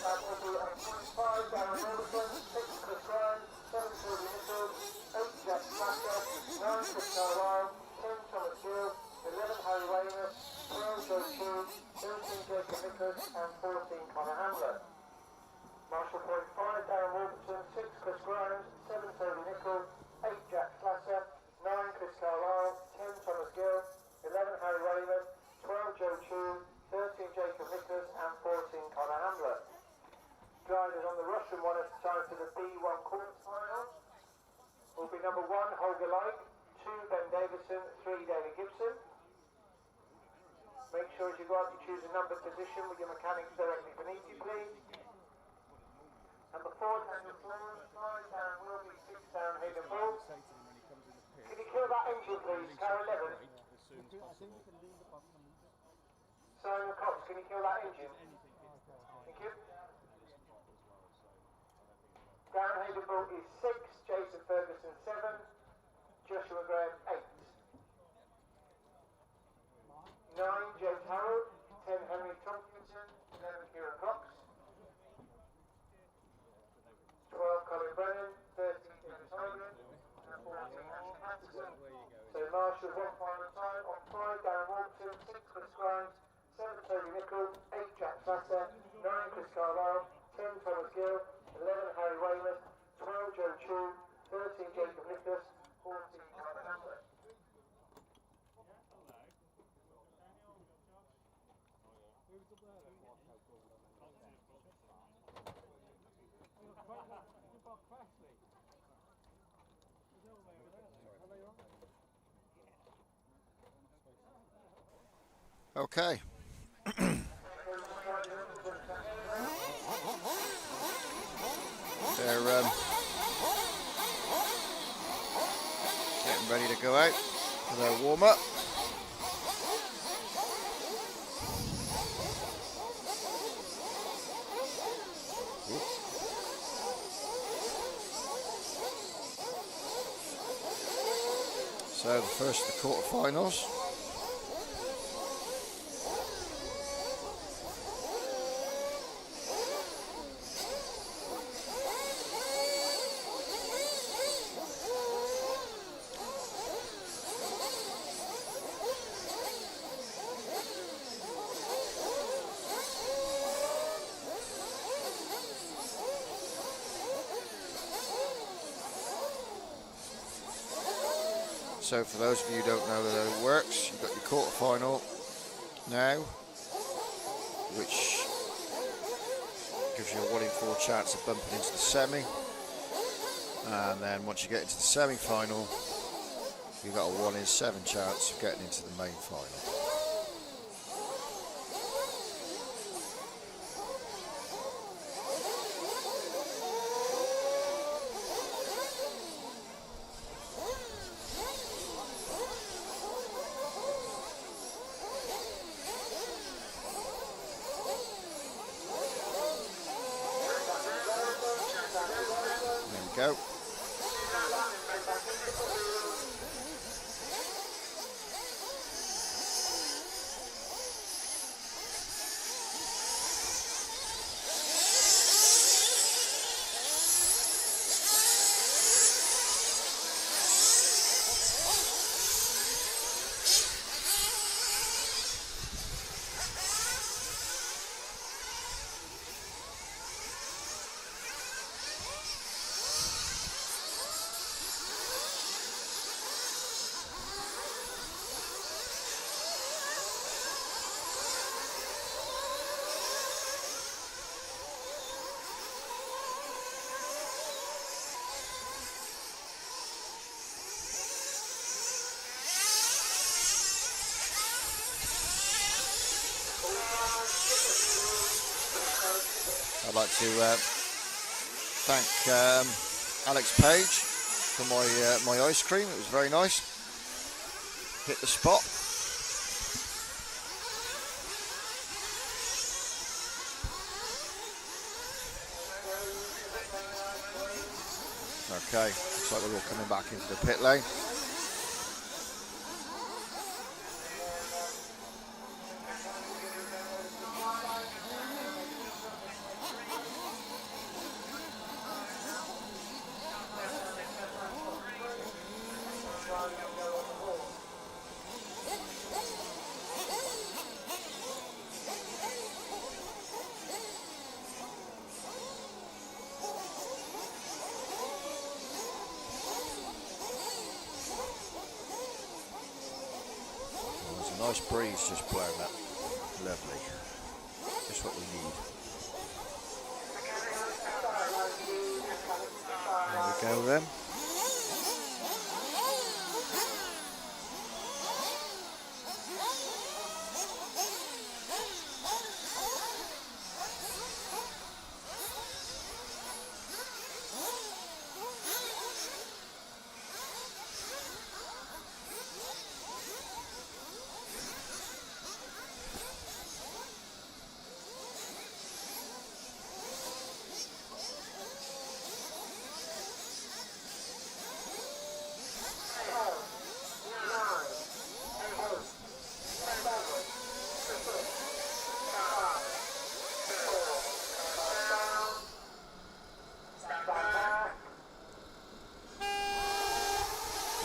That will be a 0.5 Darren Robertson, 6 Chris Ryan, 7 Jordan Mitchell, 8 Jack Slacker, 9 Chris Carlisle, 10 Thomas Gill, 11 Harry Weymouth, 12 Joe Chu, 13 Jacob Nicholas, and 14 Connor Hamler. Marshall 0.5 Darren Robertson, 6 Chris Grimes, 7 Toby Nichol, 8 Jack Slasser, 9 Chris Carlisle, 10 Thomas Gill, 11 Harry Weymouth, 12 Joe Chu, 13 Jacob Nicholas, and 14 Connor Hamler. Drivers on the Russian one at the time for the B1 quarters final will be number 1 Holger Light, 2 Ben Davison, 3 David Gibson. Make sure as you go out you choose a numbered position with your mechanics directly beneath you, please. Number 4 Daniel Flores, 5 Darren Wilby, 6 Darren Hayden Bull. Can you kill that engine please, car 11? Simon Cox, can you kill that engine? Thank you. Darren Hayden Bull is 6, Jason Ferguson 7, Joshua Graham 8. 9 James Harold, 10 Henry Tompkinson, 11 Kieran Cox. 12 Colin Brennan, 13 Dennis Hogan, and 14 Ashley Patterson. So Marshall 1 final time on 5 Darren Walton, 6 Chris Grimes, 7 Toby Nichol, 8 Jack Sasser, 9 Chris Carlisle, 10 Thomas Gill, 11 Harry Weymouth, 12 Joe Chu, 13 Jacob Nicholas, 14 Connor Hamler. Okay. They're getting ready to go out for their warm-up. So the first of the quarterfinals. So for those of you who don't know how it works, you've got your quarterfinal now, which gives you a 1 in 4 chance of bumping into the semi. And then once you get into the semi-final, you've got a 1 in 7 chance of getting into the main final. Go. I'd like to thank Alex Page for my ice cream. It was very nice. Hit the spot. Okay, looks like we're all coming back into the pit lane. Nice breeze just blowing up. Lovely. Just what we need. There we go then.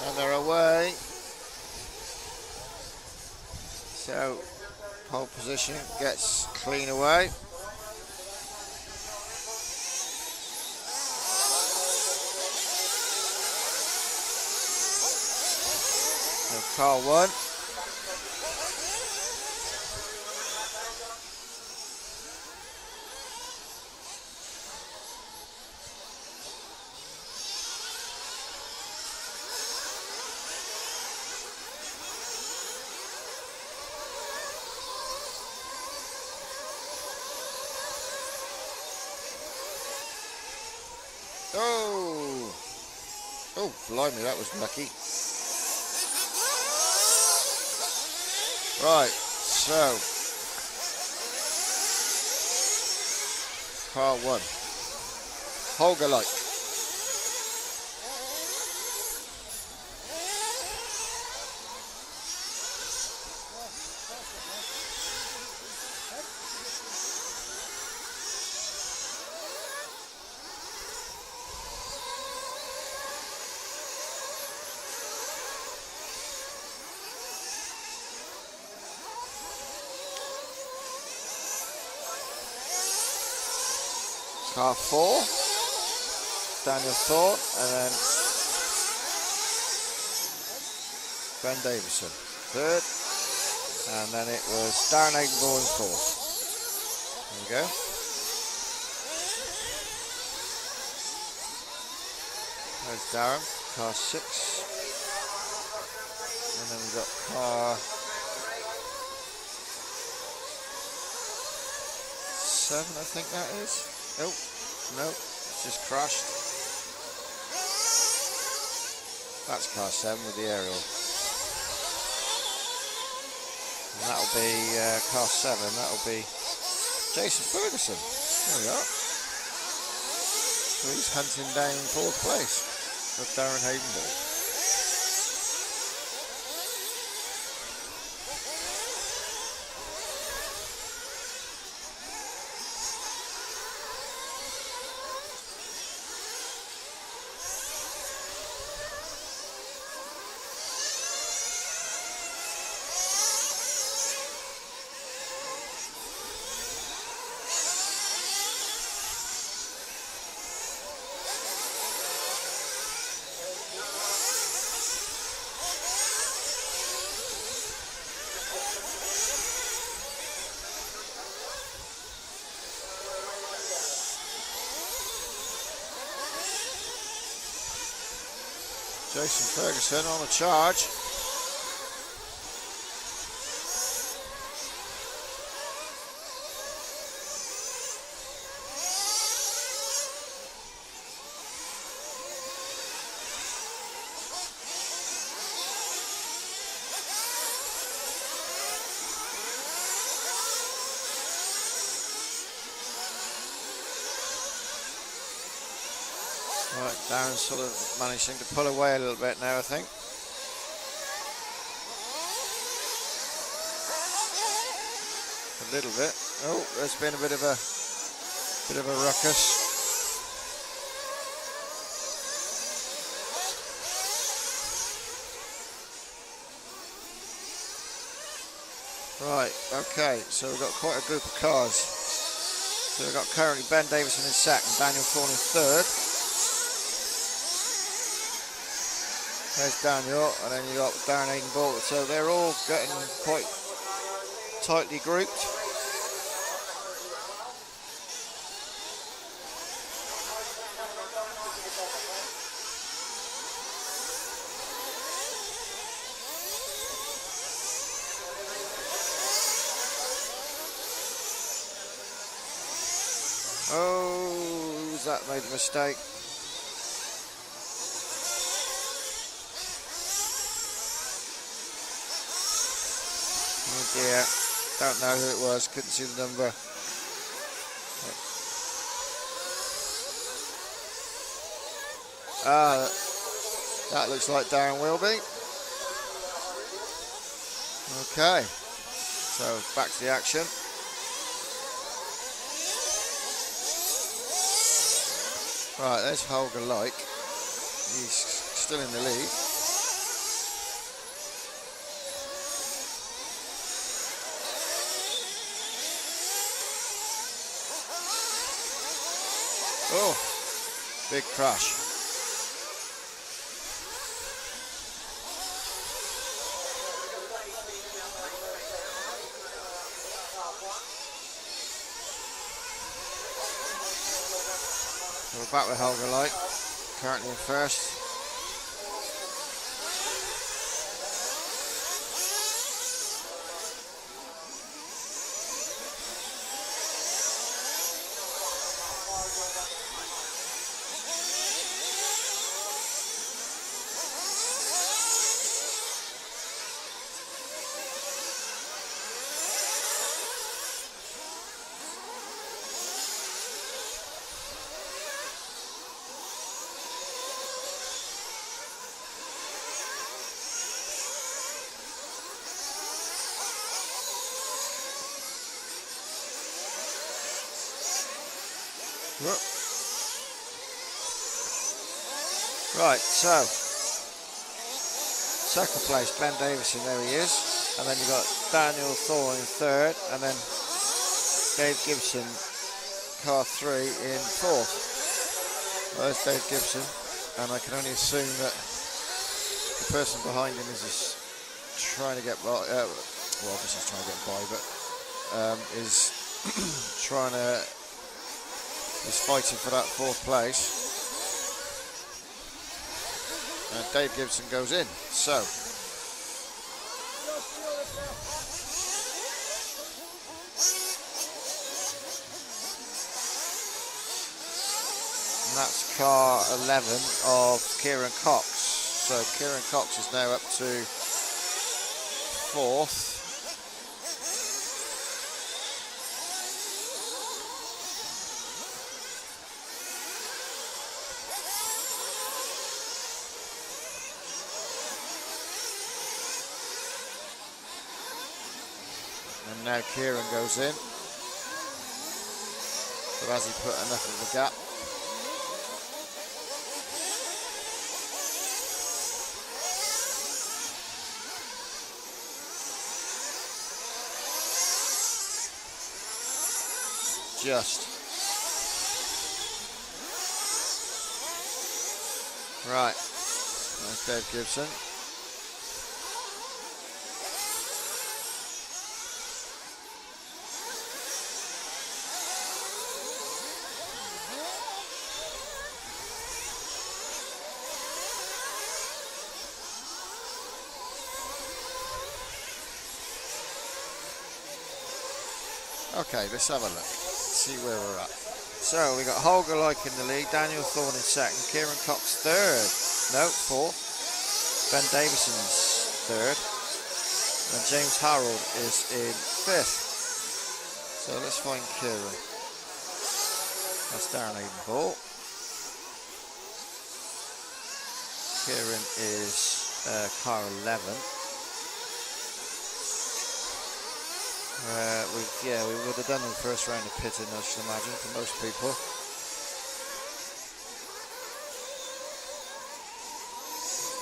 And they're away. So, pole position gets clean away. So car 1. Oh, blimey, that was lucky. Right, so car 1, Holger light. Car 4, Daniel Thorne, and then Ben Davison, 3rd, and then it was Darren Aidenbourne in 4th. There we go. There's Darren, car 6, and then we've got car 7, I think that is. Oh, no, it's just crashed. That's car 7 with the aerial. And that'll be car 7, that'll be Jason Ferguson. There we are. So he's hunting down 4th place with Darren Haydenball. Jason Ferguson on a charge. Right, Darren's sort of managing to pull away a little bit now, I think. A little bit. Oh, there's been a bit of a ruckus. Right, okay, so we've got quite a group of cars. So we've got currently Ben Davison in second, Daniel Thorne in third. There's Daniel, and then you've got Darren Hayden-Bolt. So they're all getting quite tightly grouped. Oh, who's that made a mistake? Oh dear, don't know who it was, couldn't see the number. That looks like Darren Wilby. Okay, so back to the action. Right, there's Holger Like. He's still in the lead. Oh, big crash. We're back with Holger Light, currently in first. Right, so second place, Ben Davison, there he is, and then you've got Daniel Thorne in third, and then Dave Gibson, car 3 in fourth. Well, there's Dave Gibson, and I can only assume that the person behind him is just trying to get by, well obviously he's trying to get by, but is is fighting for that fourth place. And Dave Gibson goes in. So and that's car 11 of Kieran Cox. So Kieran Cox is now up to fourth. And now Kieran goes in. But has he put enough of a gap? Just. Right. That's Dave Gibson. Okay, let's have a look. See where we're at. So we got Holger Like in the lead, Daniel Thorne in second, Kieran Cox third, no, fourth, Ben Davison's third, and James Harold is in fifth. So let's find Kieran. That's Darren Hayden-Bolt. Kieran is car 11. We would have done the first round of pitting, I should imagine, for most people.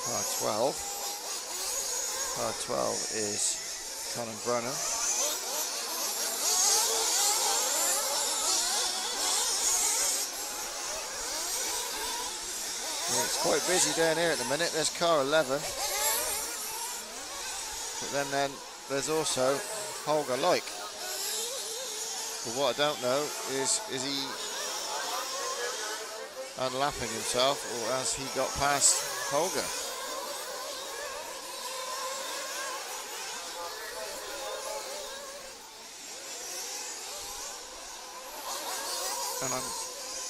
Car 12. Car 12 is Colin Brennan. It's quite busy down here at the minute. There's car 11. But then there's also Holger Like. But what I don't know is he unlapping himself, or has he got past Holger? And I'm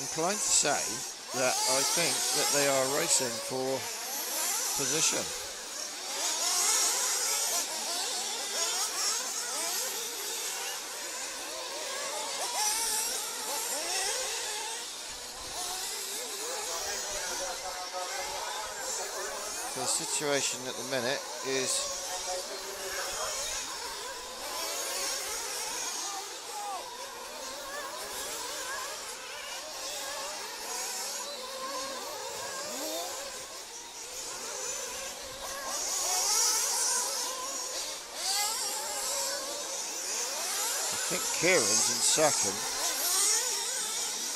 inclined to say that I think that they are racing for position. So the situation at the minute is I think Kieran's in second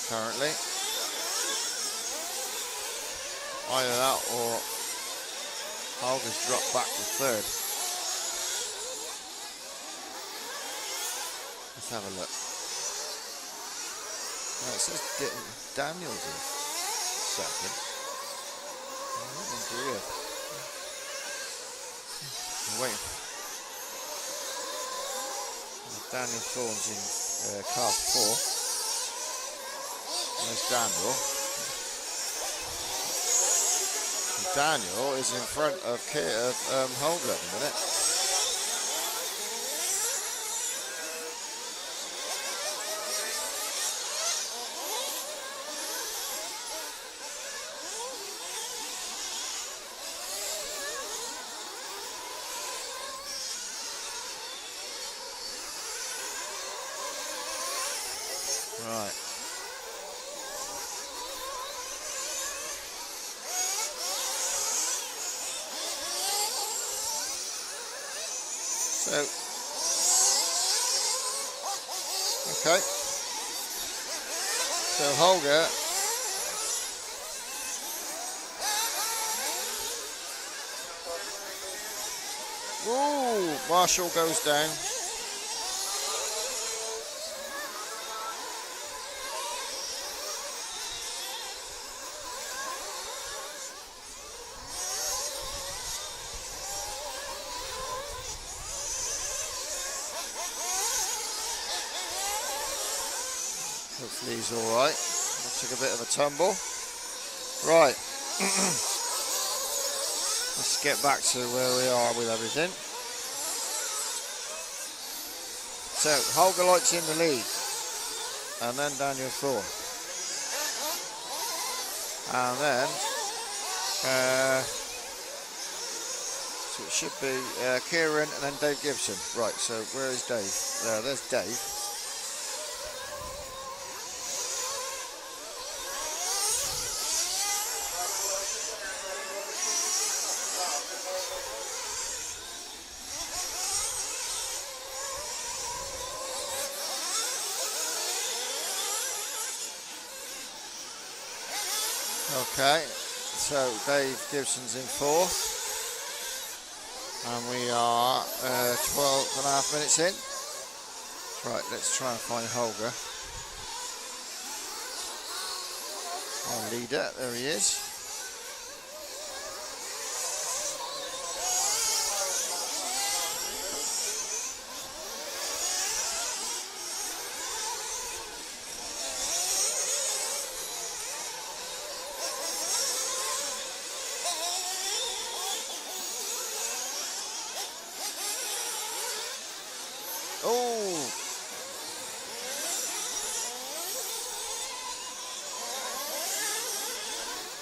currently. Either that or Holger's dropped back to third. Let's have a look. Oh, it says Daniel's in second. Oh dear. I'm waiting. Daniel Thorne's in car 4. There's Daniel. And Daniel is in front of Holger at the minute. Right. So, okay. So Holger Marshall goes down. Hopefully he's all right. Took a bit of a tumble. Right. Let's get back to where we are with everything. So Holger Light's in the lead, and then Daniel Thorne, and then so it should be Kieran and then Dave Gibson. Right. So where is Dave? There's Dave. Okay, so Dave Gibson's in fourth, and we are 12 and a half minutes in. Right, let's try and find Holger. Our leader, there he is.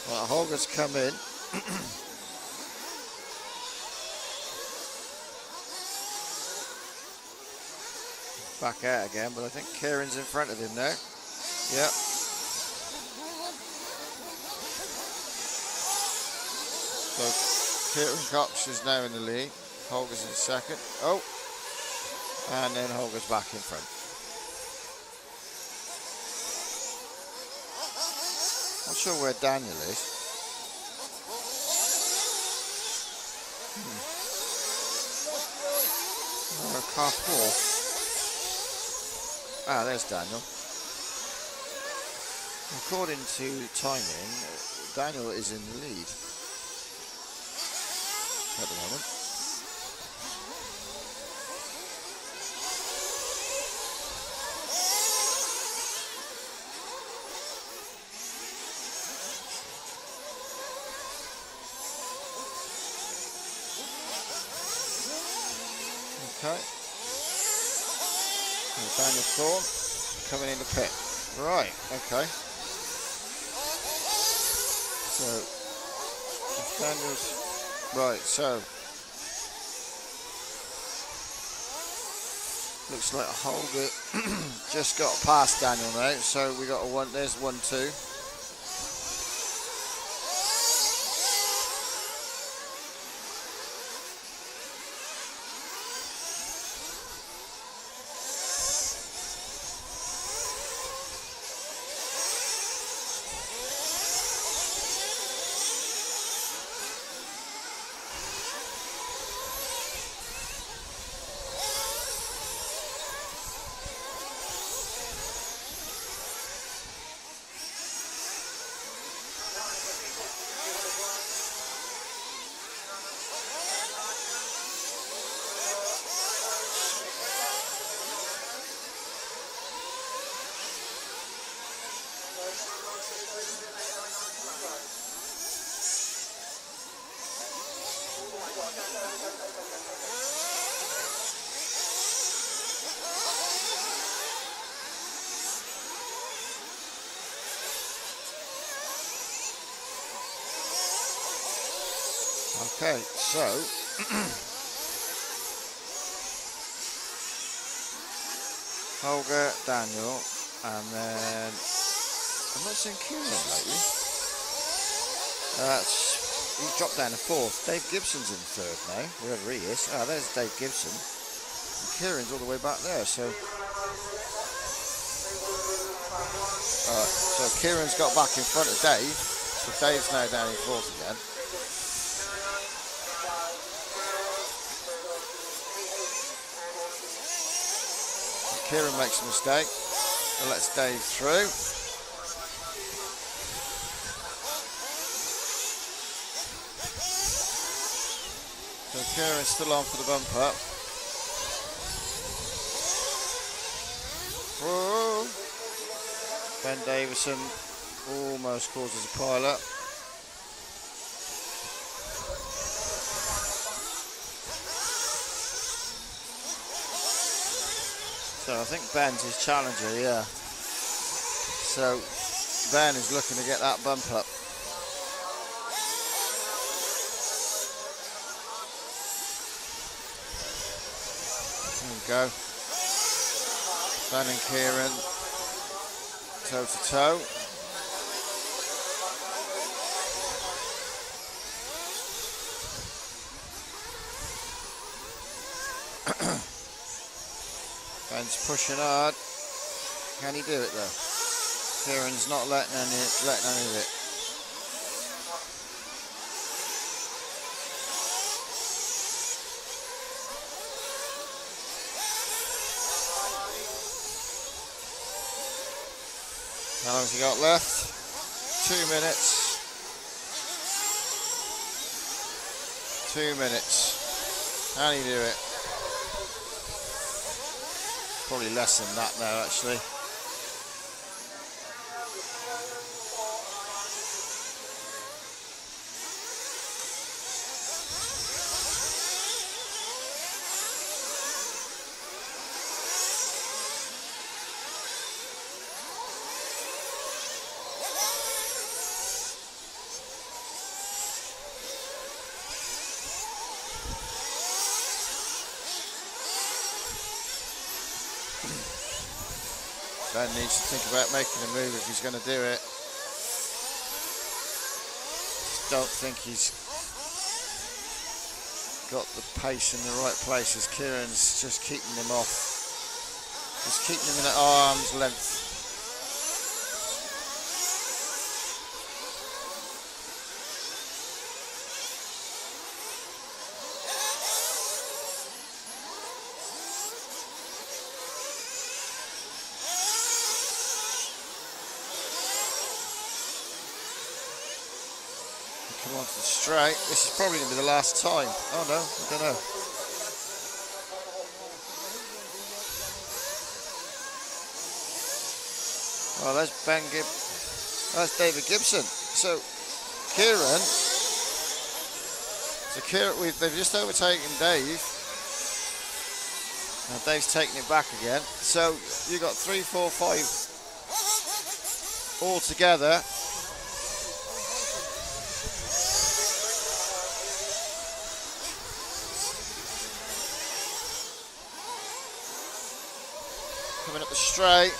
Well, Holger's come in. back out again, but I think Kieran's in front of him now. Yep. So Kieran Cox is now in the lead. Holger's in second. Oh, and then Holger's back in front. Not sure where Daniel is. Car 4. Ah, there's Daniel. According to timing, Daniel is in the lead at the moment. Okay. And Daniel Thorne coming in the pit. Right, okay. So, Daniel's... Right, so... Looks like Holger just got past Daniel now, so we got a one, there's 1-2. Okay, so Holger, Daniel, and then I'm not seeing Kieran lately. He's dropped down to fourth. Dave Gibson's in third now, wherever he is. Ah, there's Dave Gibson. And Kieran's all the way back there, so. So Kieran's got back in front of Dave. So Dave's now down in fourth again. Kieran makes a mistake and lets Dave through. So Kieran's still on for the bump up. Whoa. Ben Davison almost causes a pile-up. So I think Ben's his challenger, yeah. So Ben is looking to get that bump up. There we go. Ben and Kieran toe to toe. Ben's pushing hard. Can he do it though? Kieran's not letting any of it. How long's he got left? 2 minutes. 2 minutes. Can he do it? Probably less than that now, actually. Ben needs to think about making a move if he's going to do it. Just don't think he's got the pace in the right places. Kieran's just keeping him off. Just keeping him at arm's length. Come on to the straight. This is probably going to be the last time. Oh no, I don't know. Oh, that's that's David Gibson. So Kieran, they've just overtaken Dave. Now Dave's taking it back again. So you got 3, 4, 5 all together. Coming up the straight.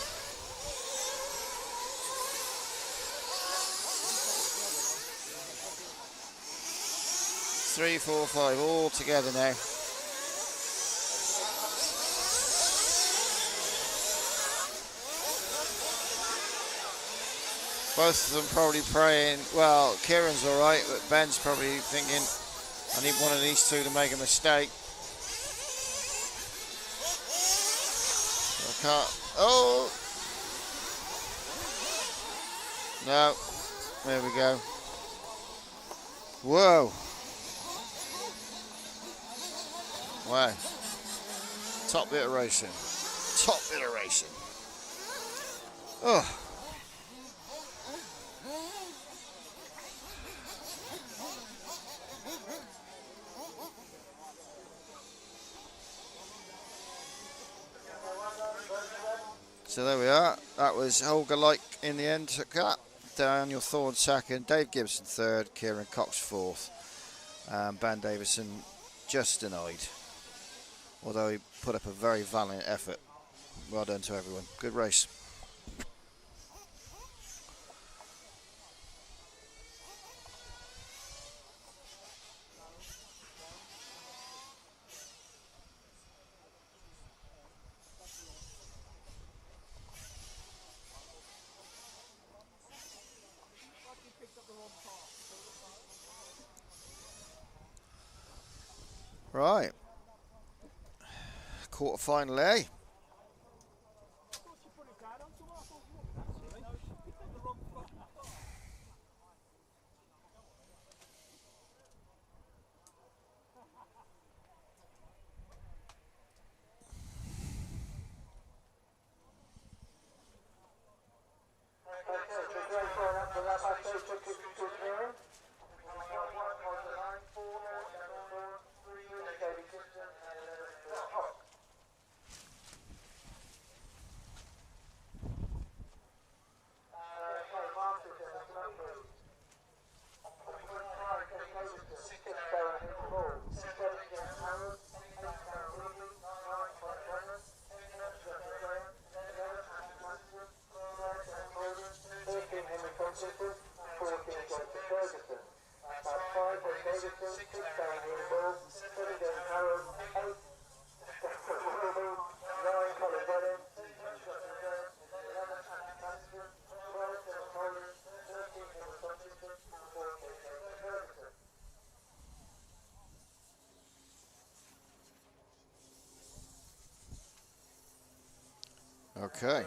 Three, 4, 5 all together now. Both of them probably praying, well, Kieran's alright, but Ben's probably thinking, I need one of these two to make a mistake. I can't, oh! No, there we go. Whoa! Wow. Top bit of racing. Top bit of racing. Oh. So there we are. That was Holger Like in the end. Took that. Daniel Thorne second. Dave Gibson third. Kieran Cox fourth. Ben Davison just denied. Although he put up a very valiant effort. Well done to everyone. Good race. Right. Quarter-final A. Okay.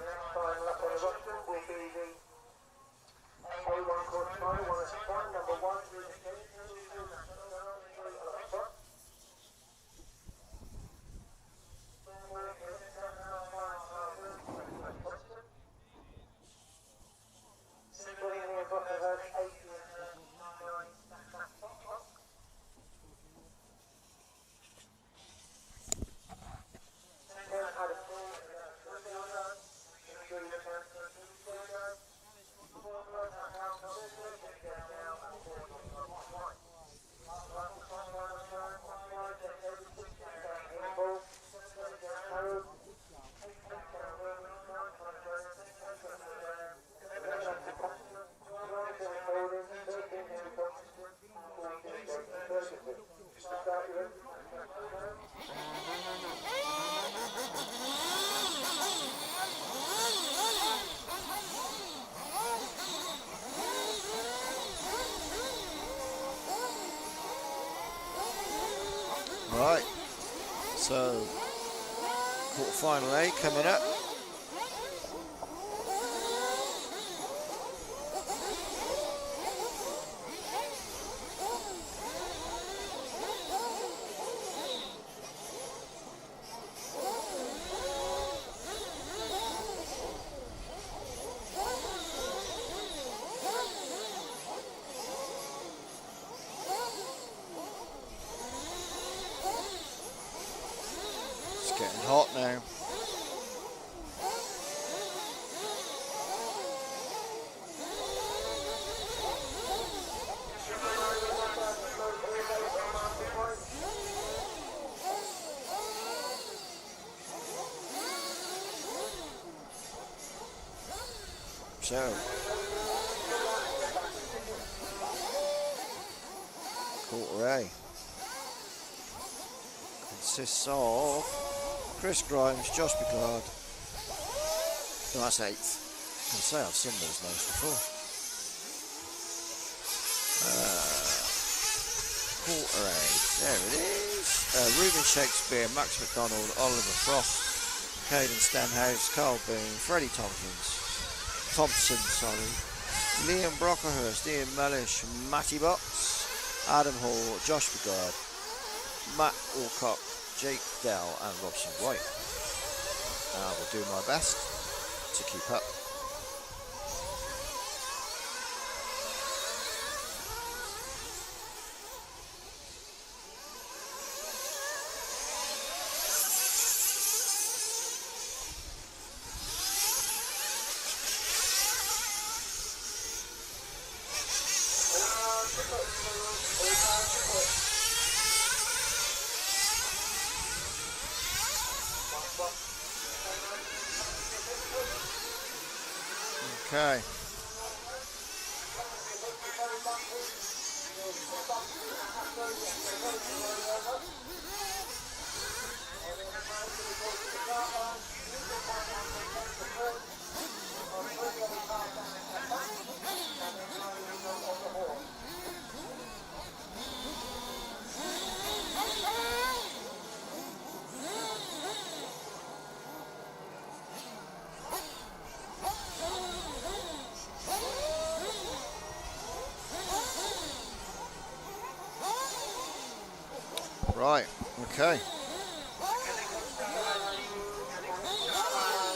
Right, so quarter-final A coming up. It's getting hot now. So, quarter A consists of Chris Grimes, Josh Picard. No, that's 8th. I can say I've seen those names before. Quarter A, there it is. Ruben Shakespeare, Max McDonald, Oliver Frost, Caden Stenhouse, Carl Boone, Freddie Thompson, Liam Brockerhurst, Ian Mellish, Matty Box, Adam Hall, Josh Picard, Matt Alcock, Jake Dell and Robson White. I will do my best to keep up. Okay. Right, okay.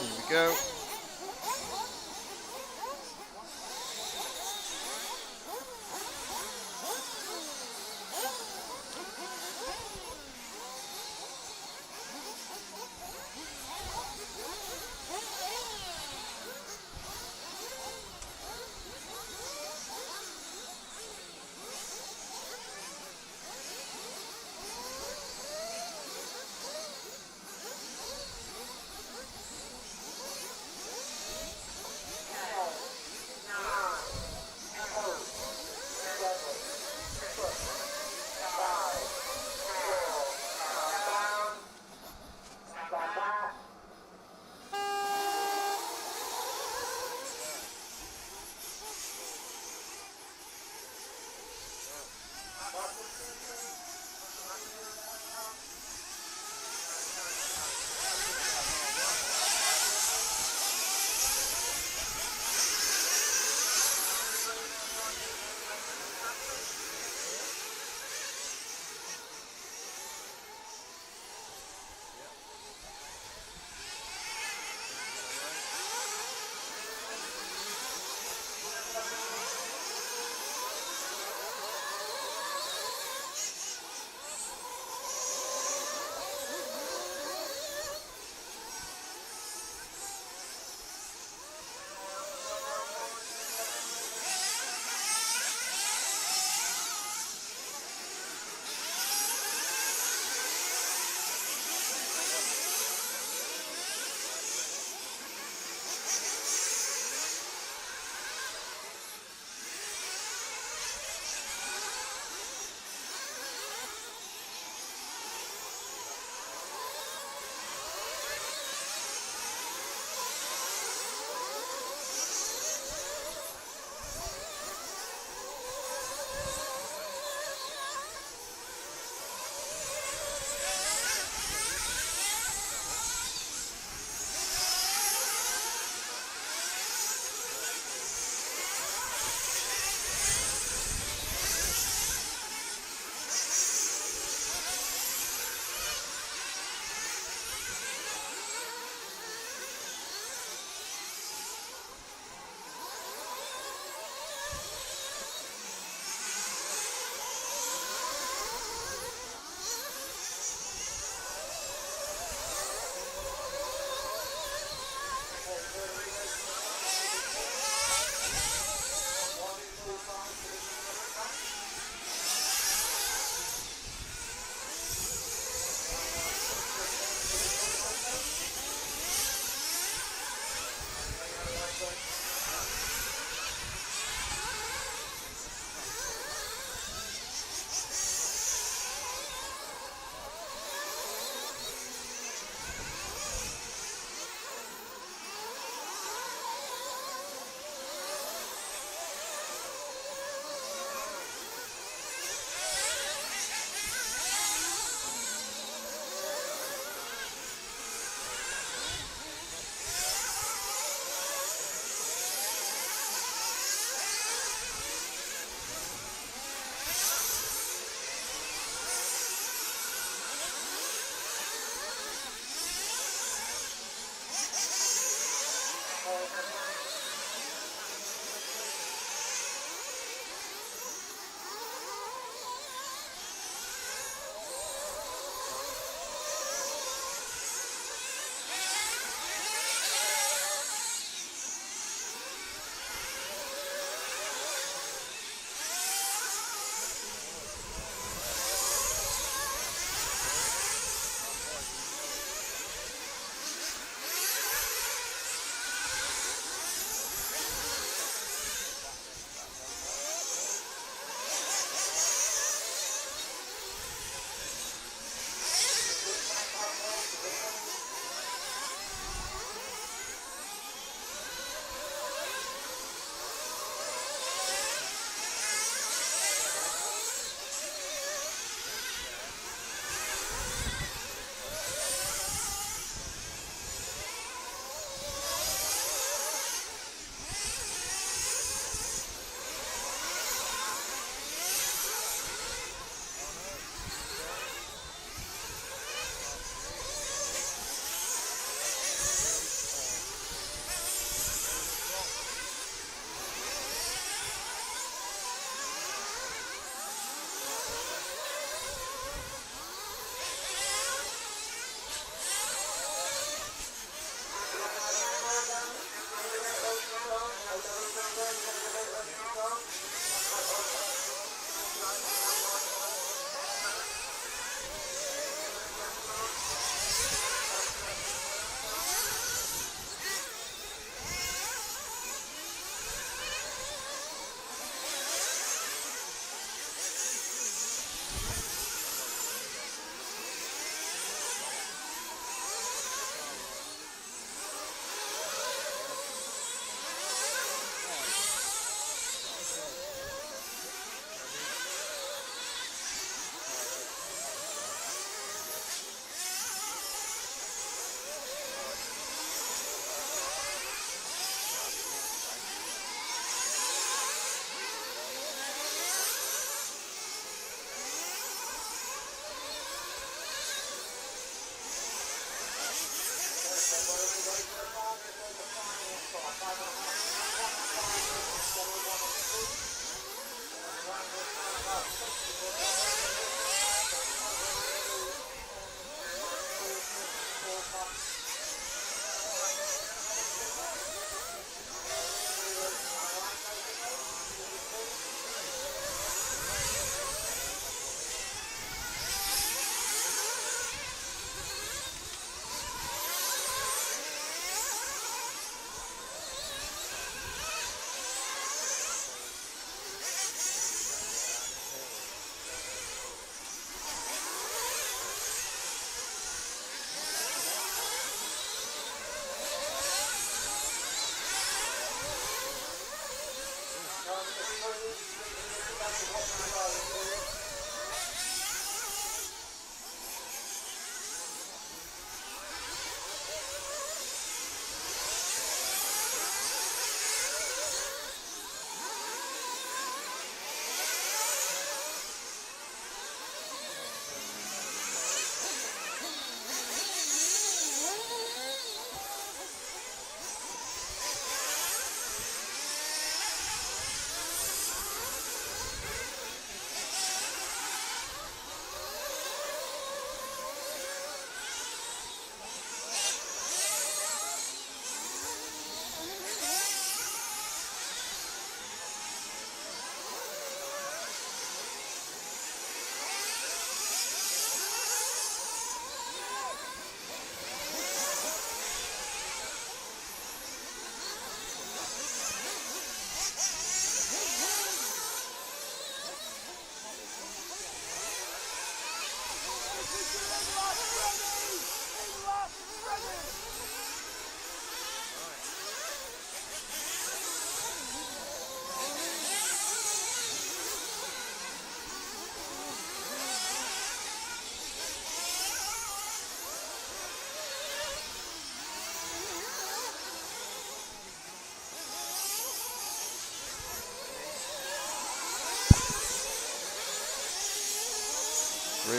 Here we go.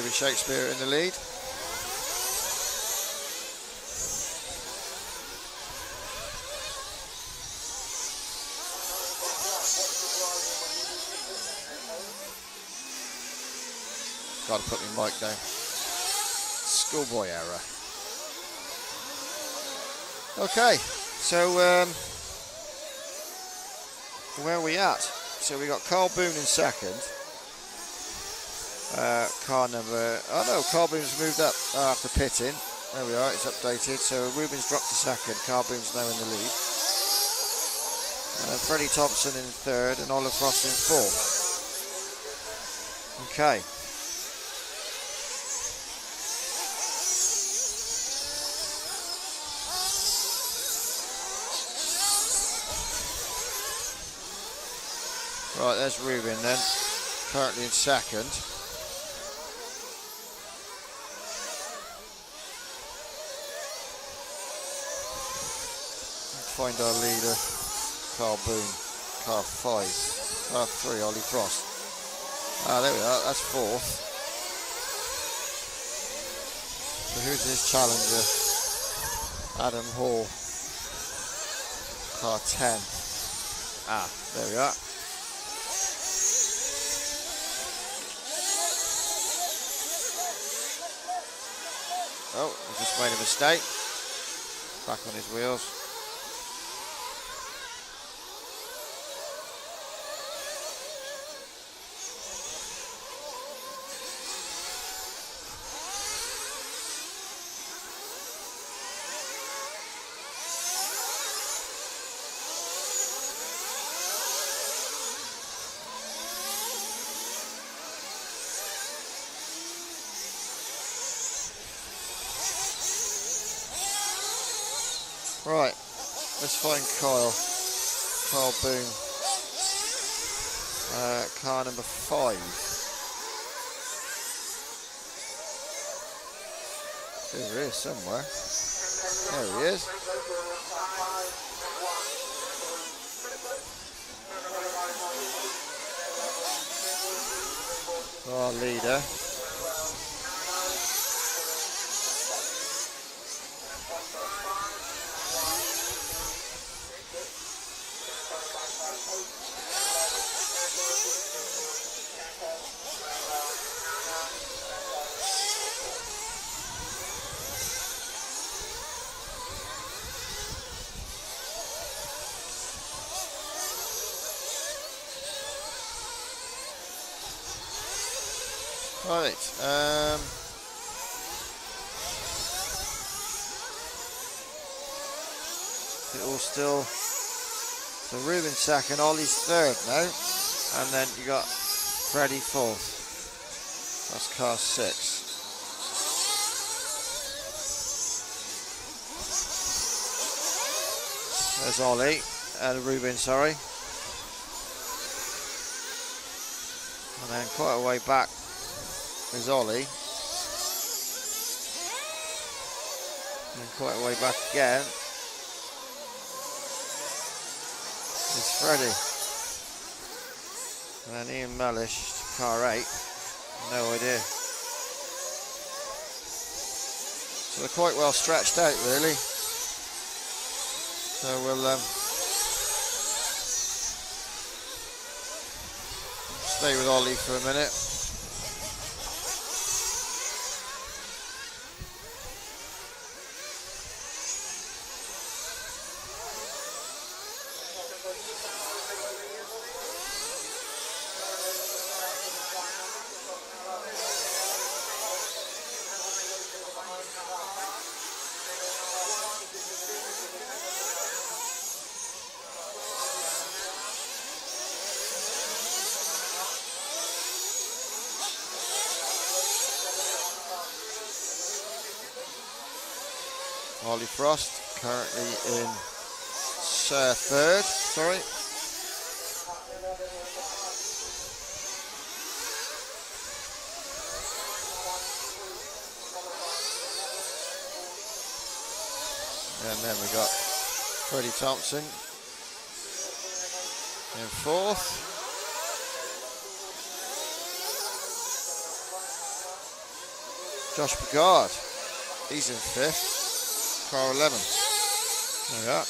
Toby Shakespeare in the lead. Got to put my mic down. Schoolboy error. Okay, so where are we at? So we got Carl Boone in second. Car number, oh no, Carl Boone's moved up after pitting. There we are, it's updated. So Rubin's dropped to second, Carl Boone's now in the lead. Freddie Thompson in third and Oliver Frost in fourth. Okay. Right, there's Rubin then, currently in second. Let's find our leader, Carl Boone, car 5, car 3, Ollie Frost. Ah, there we are, that's fourth. So who's his challenger? Adam Hall, car 10. Ah, there we are. Oh, he just made a mistake. Back on his wheels. Right, let's find Kyle Boone, car number 5. There he is somewhere. There he is. Our leader. Right, it all still, so Ruben second, Ollie's third now, and then you got Freddie fourth. That's car 6. There's Ollie, Ruben, sorry. And then quite a way back is Ollie. And quite a way back again is Freddie. And then Ian Mellish, car 8. No idea. So they're quite well stretched out, really. So we'll stay with Ollie for a minute. Ollie Frost currently in third, sorry. And then we got Freddie Thompson in fourth. Josh Bigard, he's in 5th, car 11. There we are.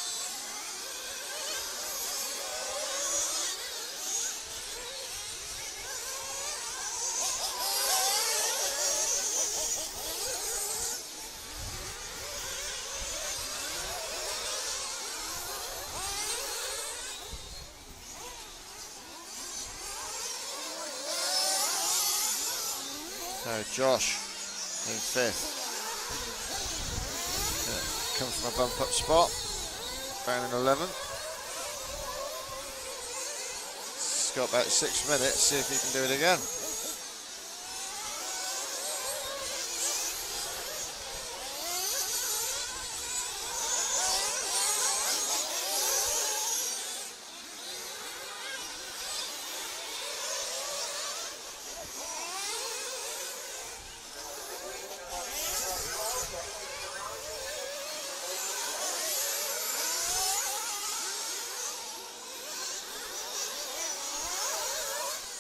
So Josh in 5th. Comes from a bump up spot, down in 11th. It's got about 6 minutes, see if he can do it again.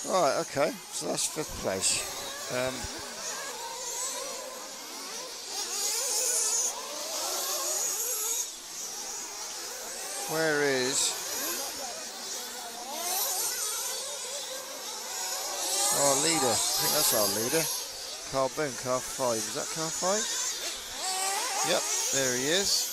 Right, okay, so that's 5th place. Where is our leader? I think that's our leader. Carl Boone, car 5. Is that car 5? Yep, there he is.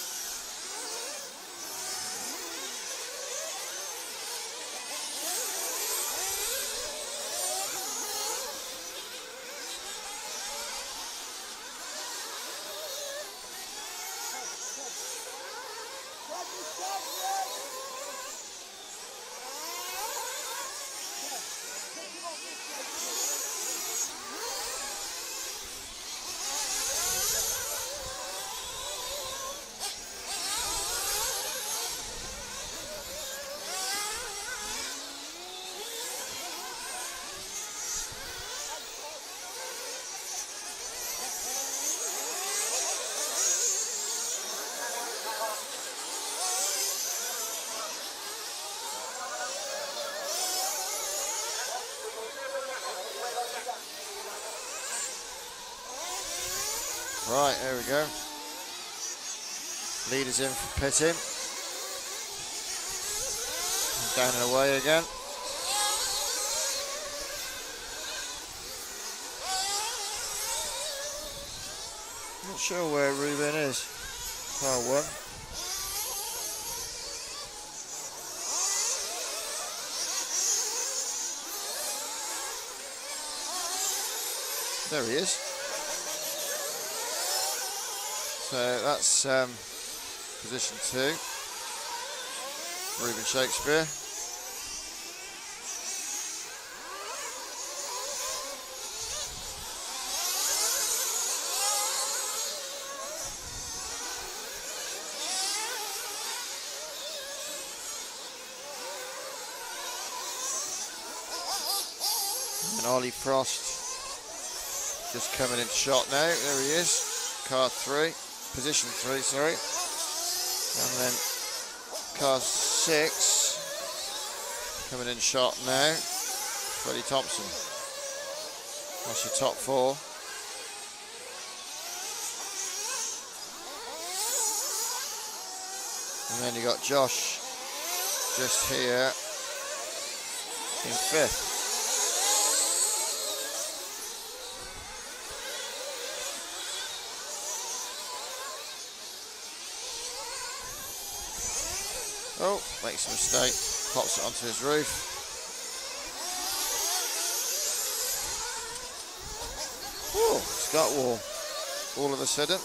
Right, there we go. Leaders in for pitting. Down and away again. Not sure where Ruben is. Car 1. There he is. So that's position 2. Ruben Shakespeare. And Ollie Frost just coming in shot now. There he is. Car 3. Position 3, sorry. And then car 6 coming in shot now. Freddie Thompson. That's your top 4. And then you got Josh just here in 5th. Oh, makes a mistake, pops it onto his roof. Oh, it's got wall all of a sudden.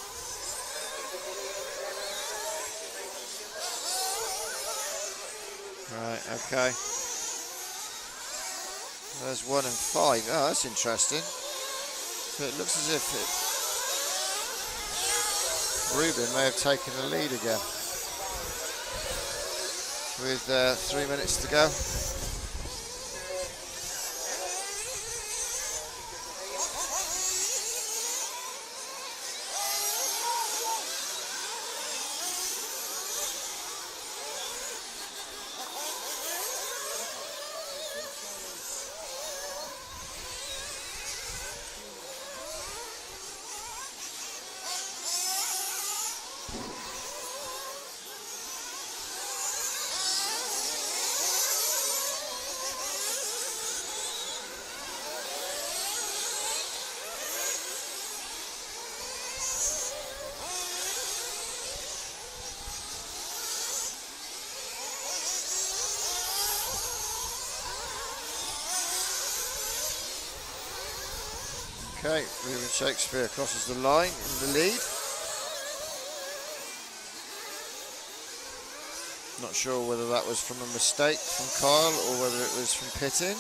Right, okay. There's 1 and 5. Oh, that's interesting. So it looks as if Ruben may have taken the lead again. With 3 minutes to go. Okay, Ruben Shakespeare crosses the line in the lead. Not sure whether that was from a mistake from Kyle or whether it was from pitting.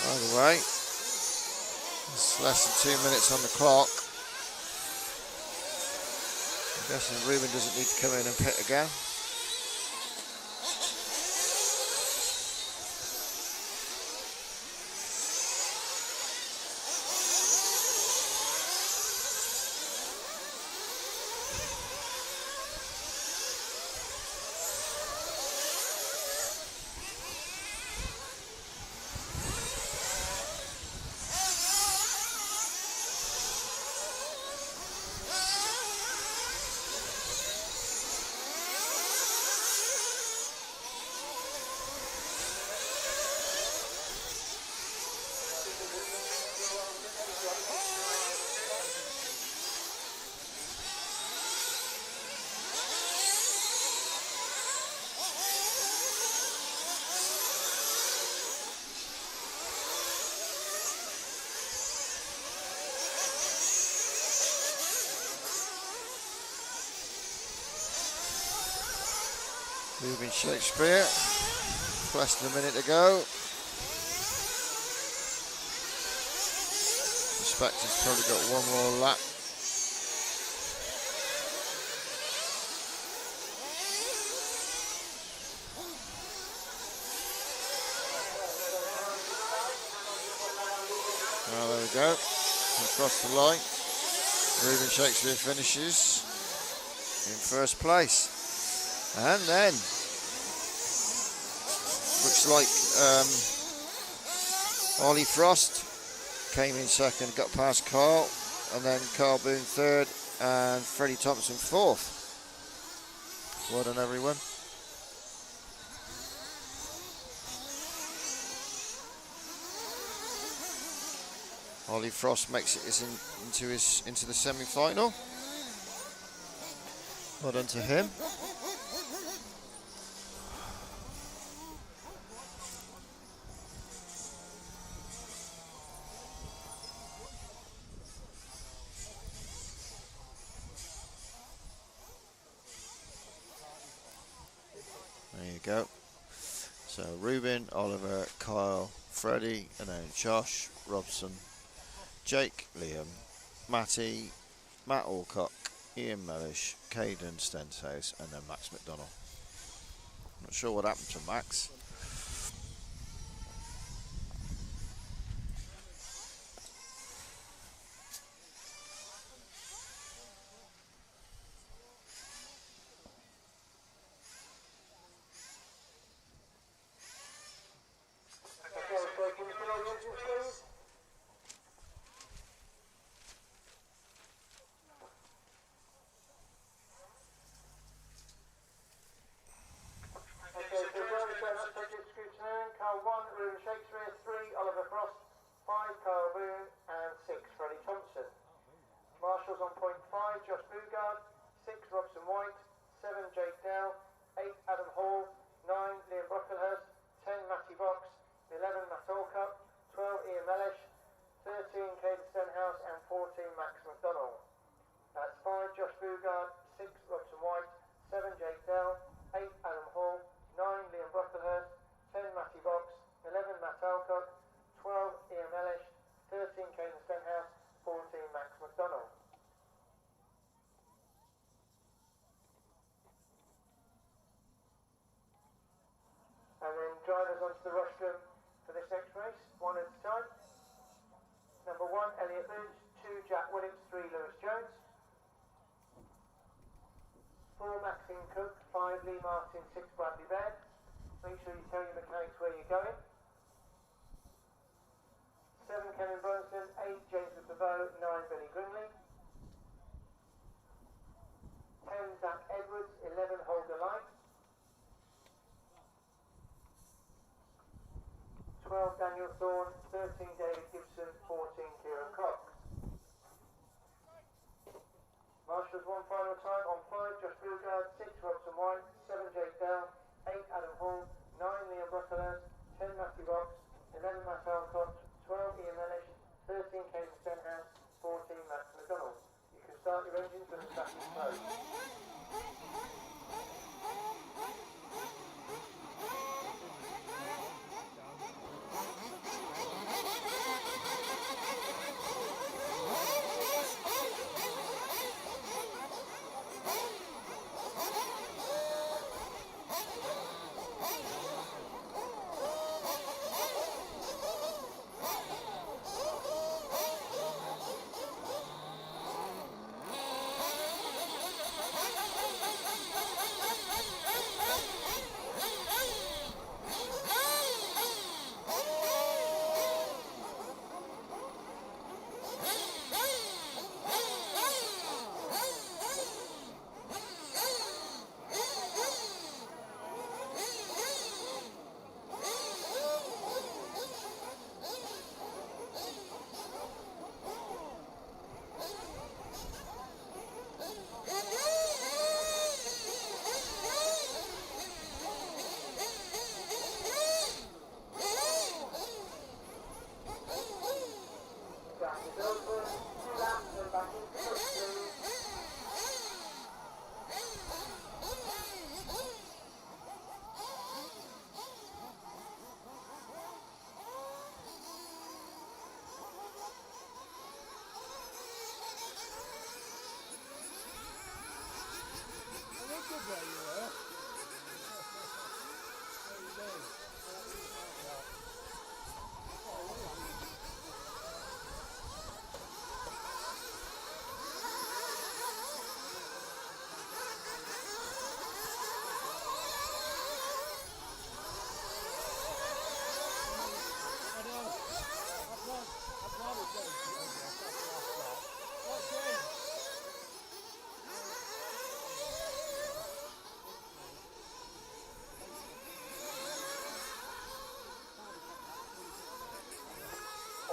Either way, it's less than 2 minutes on the clock. I'm guessing Ruben doesn't need to come in and pit again. Ruben Shakespeare, less than a minute to go. Suspect he's probably got one more lap. Well, there we go. Across the line. Ruben Shakespeare finishes in first place. And then looks like Ollie Frost came in second, got past Carl, and then Carl Boone third, and Freddie Thompson fourth. Well done, everyone. Ollie Frost makes it into the semi-final. Well done to him. There you go. So Ruben, Oliver, Kyle, Freddie, and then Josh, Robson, Jake, Liam, Matty, Matt Alcock, Ian Mellish, Caden Stenthouse, and then Max McDonald. Not sure what happened to Max. Carl 1, Ruben Shakespeare, 3, Oliver Frost, 5, Carl Boone, and 6, Freddie Thompson. Marshals on point 5, Josh Bugard, 6, Robson White, 7, Jake Dell, 8, Adam Hall, 9, Liam Brocklehurst, 10, Matty Box, 11, Matt Alcup, 12, Ian Mellish, 13, Caden Stenhouse, and 14, Max McDonald. That's 5, Josh Bugard, 6, Robson White, 7, Jake Dell, 8, Adam Hall, 9, Liam Brocklehurst, 10, Matty Box, 11, Matt Alcock, 12, Ian Mellish, 13, Caden Stenhouse, 14, Max McDonald. And then drivers onto the rostrum for this next race, one at a time. Number 1, Elliot Boots, 2, Jack Williams, 3, Lewis Jones, 4, Maxine Cook, 5, Lee Martin, 6, Bradley Baird. Make sure you tell your mechanics where you're going. 7, Kevin Brunson, 8, James McAvoe, 9, Billy Grimley. 10, Zach Edwards, 11, Holger Light. 12, Daniel Thorne, 13, David Gibson, 14, Kieran Cox. Marshals one final time on 5, Josh Bugard, 6, Robson White, 7, Jake Dell, 8, Adam Hall, 9, Liam Brocklehurst, 10, Matthew Box, 11, Matt Alcott, 12, of engines and static smoke.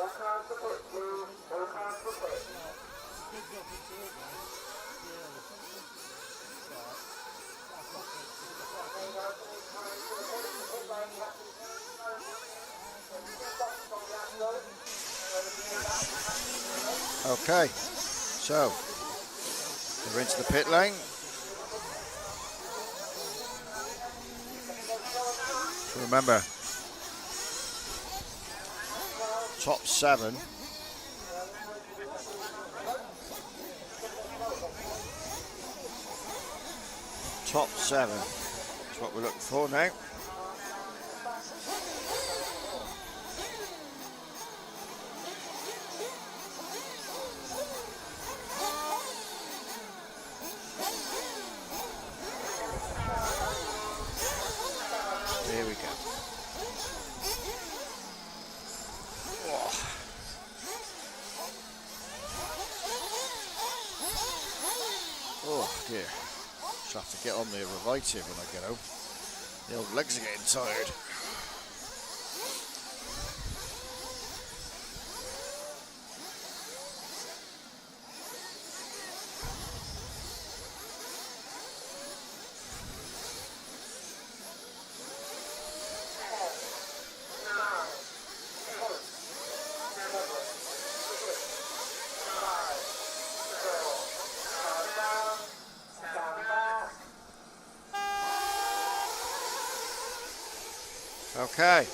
All cars for pit, please. All cars for pit. Okay, so we're into the pit lane. So remember, top 7. Top 7 is what we're looking for now. There we go. Oh dear. Just have to get on the revitive when I get home. The old legs are getting tired. Okay.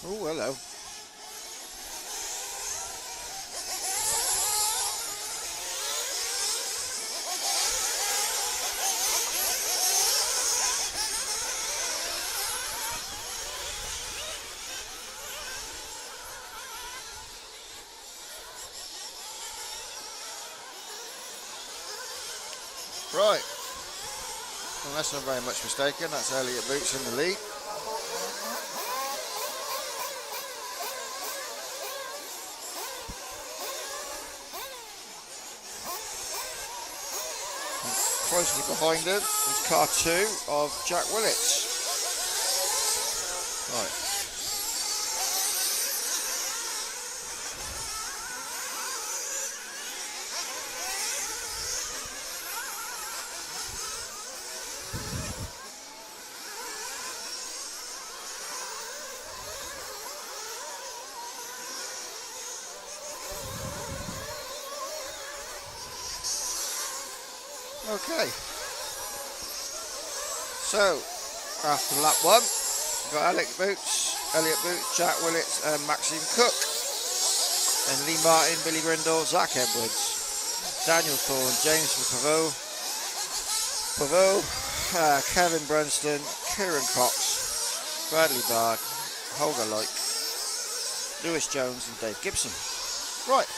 Oh, hello. Right. Unless I'm very much mistaken, that's Elliot Boots in the lead. And closely behind him is car 2 of Jack Willits. Right. Okay. So, after lap 1, we've got Elliot Boots, Jack Willits and Maxine Cook. And Lee Martin, Billy Grindle, Zach Edwards, Daniel Thorne, James Pavot, Kevin Brunston, Kieran Cox, Bradley Bard, Holger Loik, Lewis Jones and Dave Gibson. Right,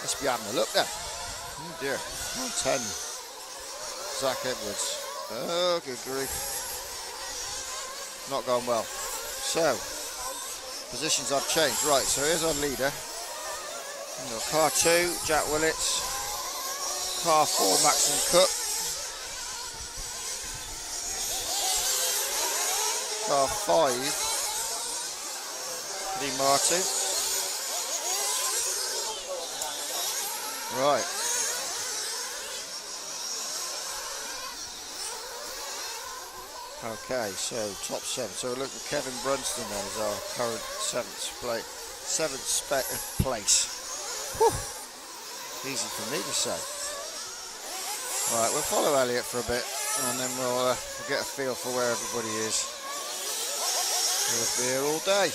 let's be having a look then. Oh dear, 10, Zach Edwards. Oh, good grief. Not gone well. So, positions I've changed. Right, so here's our leader. We've got car 2, Jack Willits. Car 4, Maxine Cook. Car 5, Lee Martin. Right. Okay, so top 7. So look at Kevin Brunston then as our current 7th place. Whew. Easy for me to say. Right, we'll follow Elliot for a bit and then we'll get a feel for where everybody is. We'll be here all day.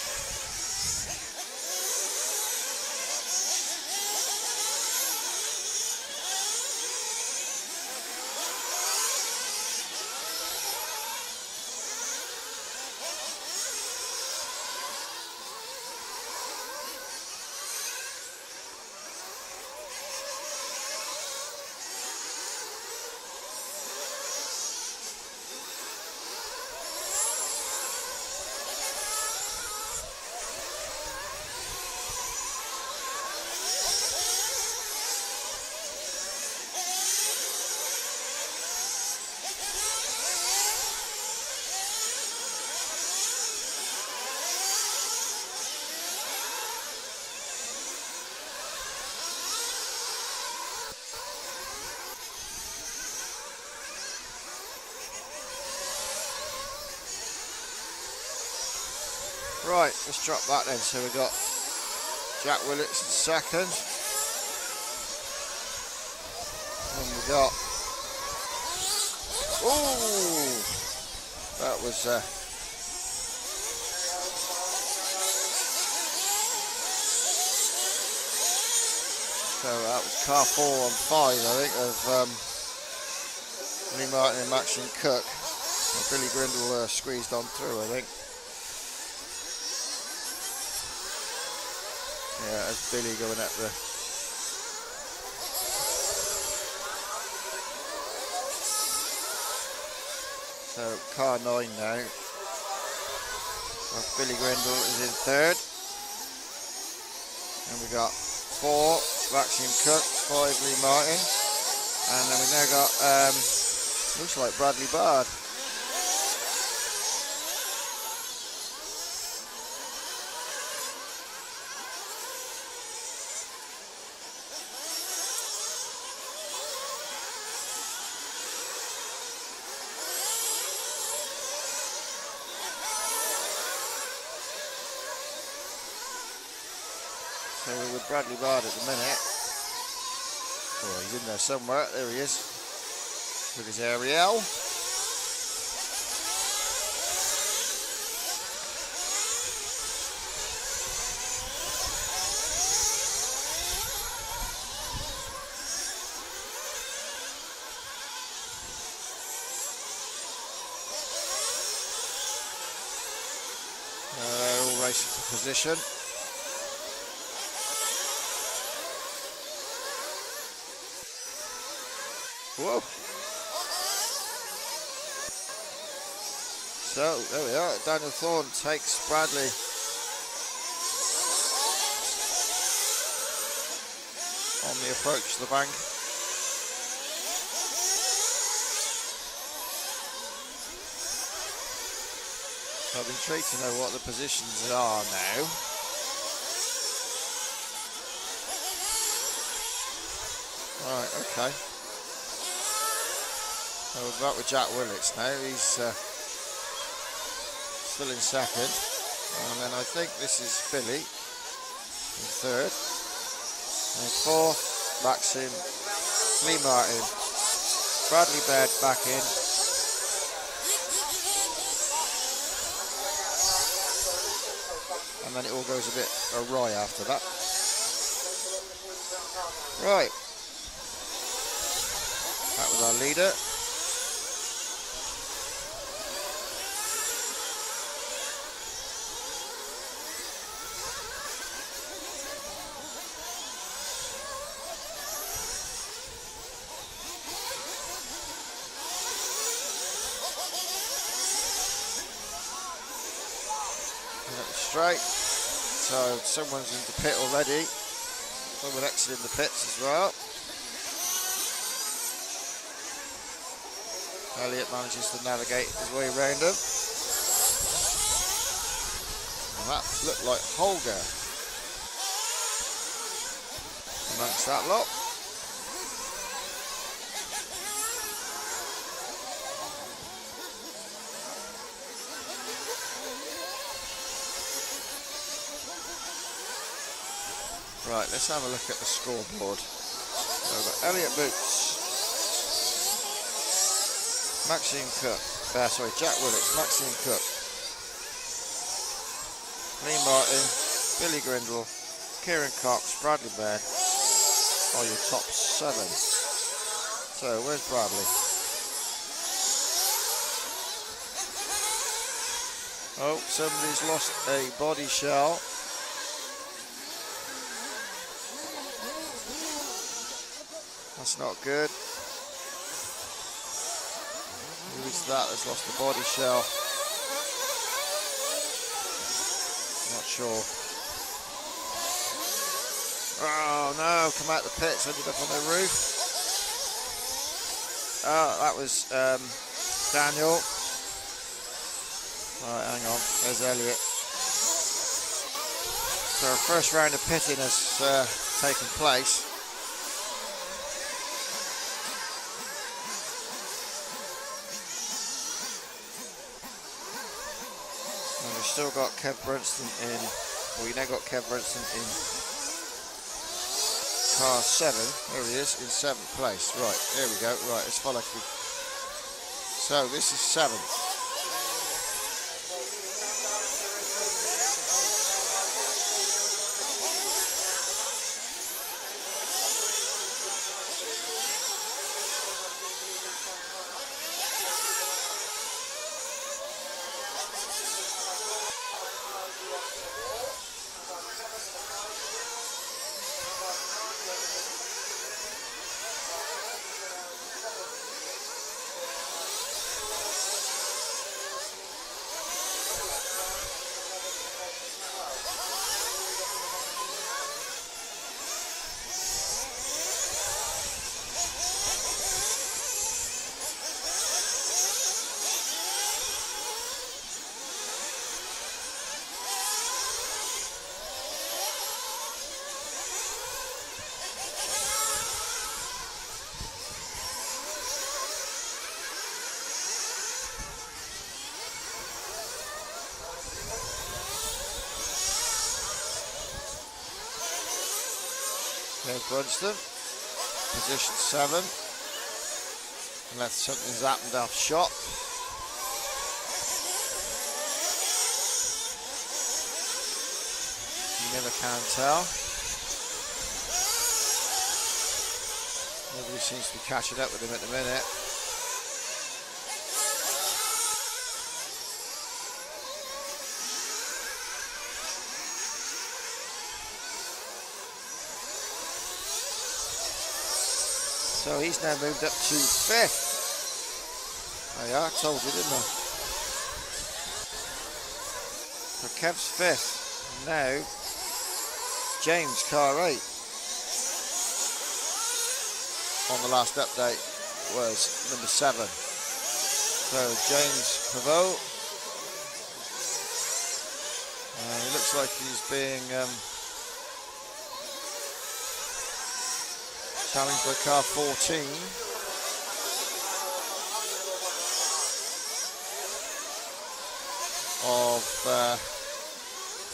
Right, let's drop that then. So we've got Jack Willits in 2nd. And we got... Oh! That was... So that was car 4 on 5, I think, of Lee Martin and Maxine Cook. And Billy Grindle squeezed on through, I think. Yeah, that's Billy going up the... So, car 9 now. Well, Billy Grindle is in 3rd. And we got 4, Maxine Cook, 5, Lee Martin. And then we now got, looks like Bradley Bard. So we're with Bradley Bard at the minute. Oh, he's in there somewhere. There he is. With his Ariel. They're all racing for position. Whoa. So, there we are. Daniel Thorne takes Bradley. On the approach to the bank. So I've been intrigued to know what the positions are now. Right, okay. So we're back with Jack Willits now. He's still in 2nd. And then I think this is Billy in 3rd. And 4th, Maxim, Lee Martin, Bradley Baird back in. And then it all goes a bit awry after that. Right. That was our leader. Straight. So someone's in the pit already. Someone exiting the pits as well. Elliott manages to navigate his way around them. And that looked like Holger amongst that lot. Right, let's have a look at the scoreboard. So we've got Elliott Boots, Maxine Cook, Jack Willits, Maxine Cook, Lee Martin, Billy Grindle, Kieran Cox, Bradley Baird are your top 7. So where's Bradley? Oh, somebody's lost a body shell. That's not good. Who's that that's lost the body shell? Not sure. Oh no, come out the pits, ended up on the roof. Oh, that was Daniel. Alright, hang on, there's Elliott. So our first round of pitting has taken place. Still got Kev Brunston in, well, you now got Kev Brunston in car 7. There he is, in 7th place. Right, there we go. Right, let's follow. So this is 7th. There's Brunston, position 7, unless something's happened off shot. You never can tell. Nobody seems to be catching up with him at the minute. So he's now moved up to 5th. Oh yeah, I told you, didn't I? So Kev's 5th. Now, James, car 8. On the last update was number 7. So James Pavot. He looks like he's being challenged by car 14. Of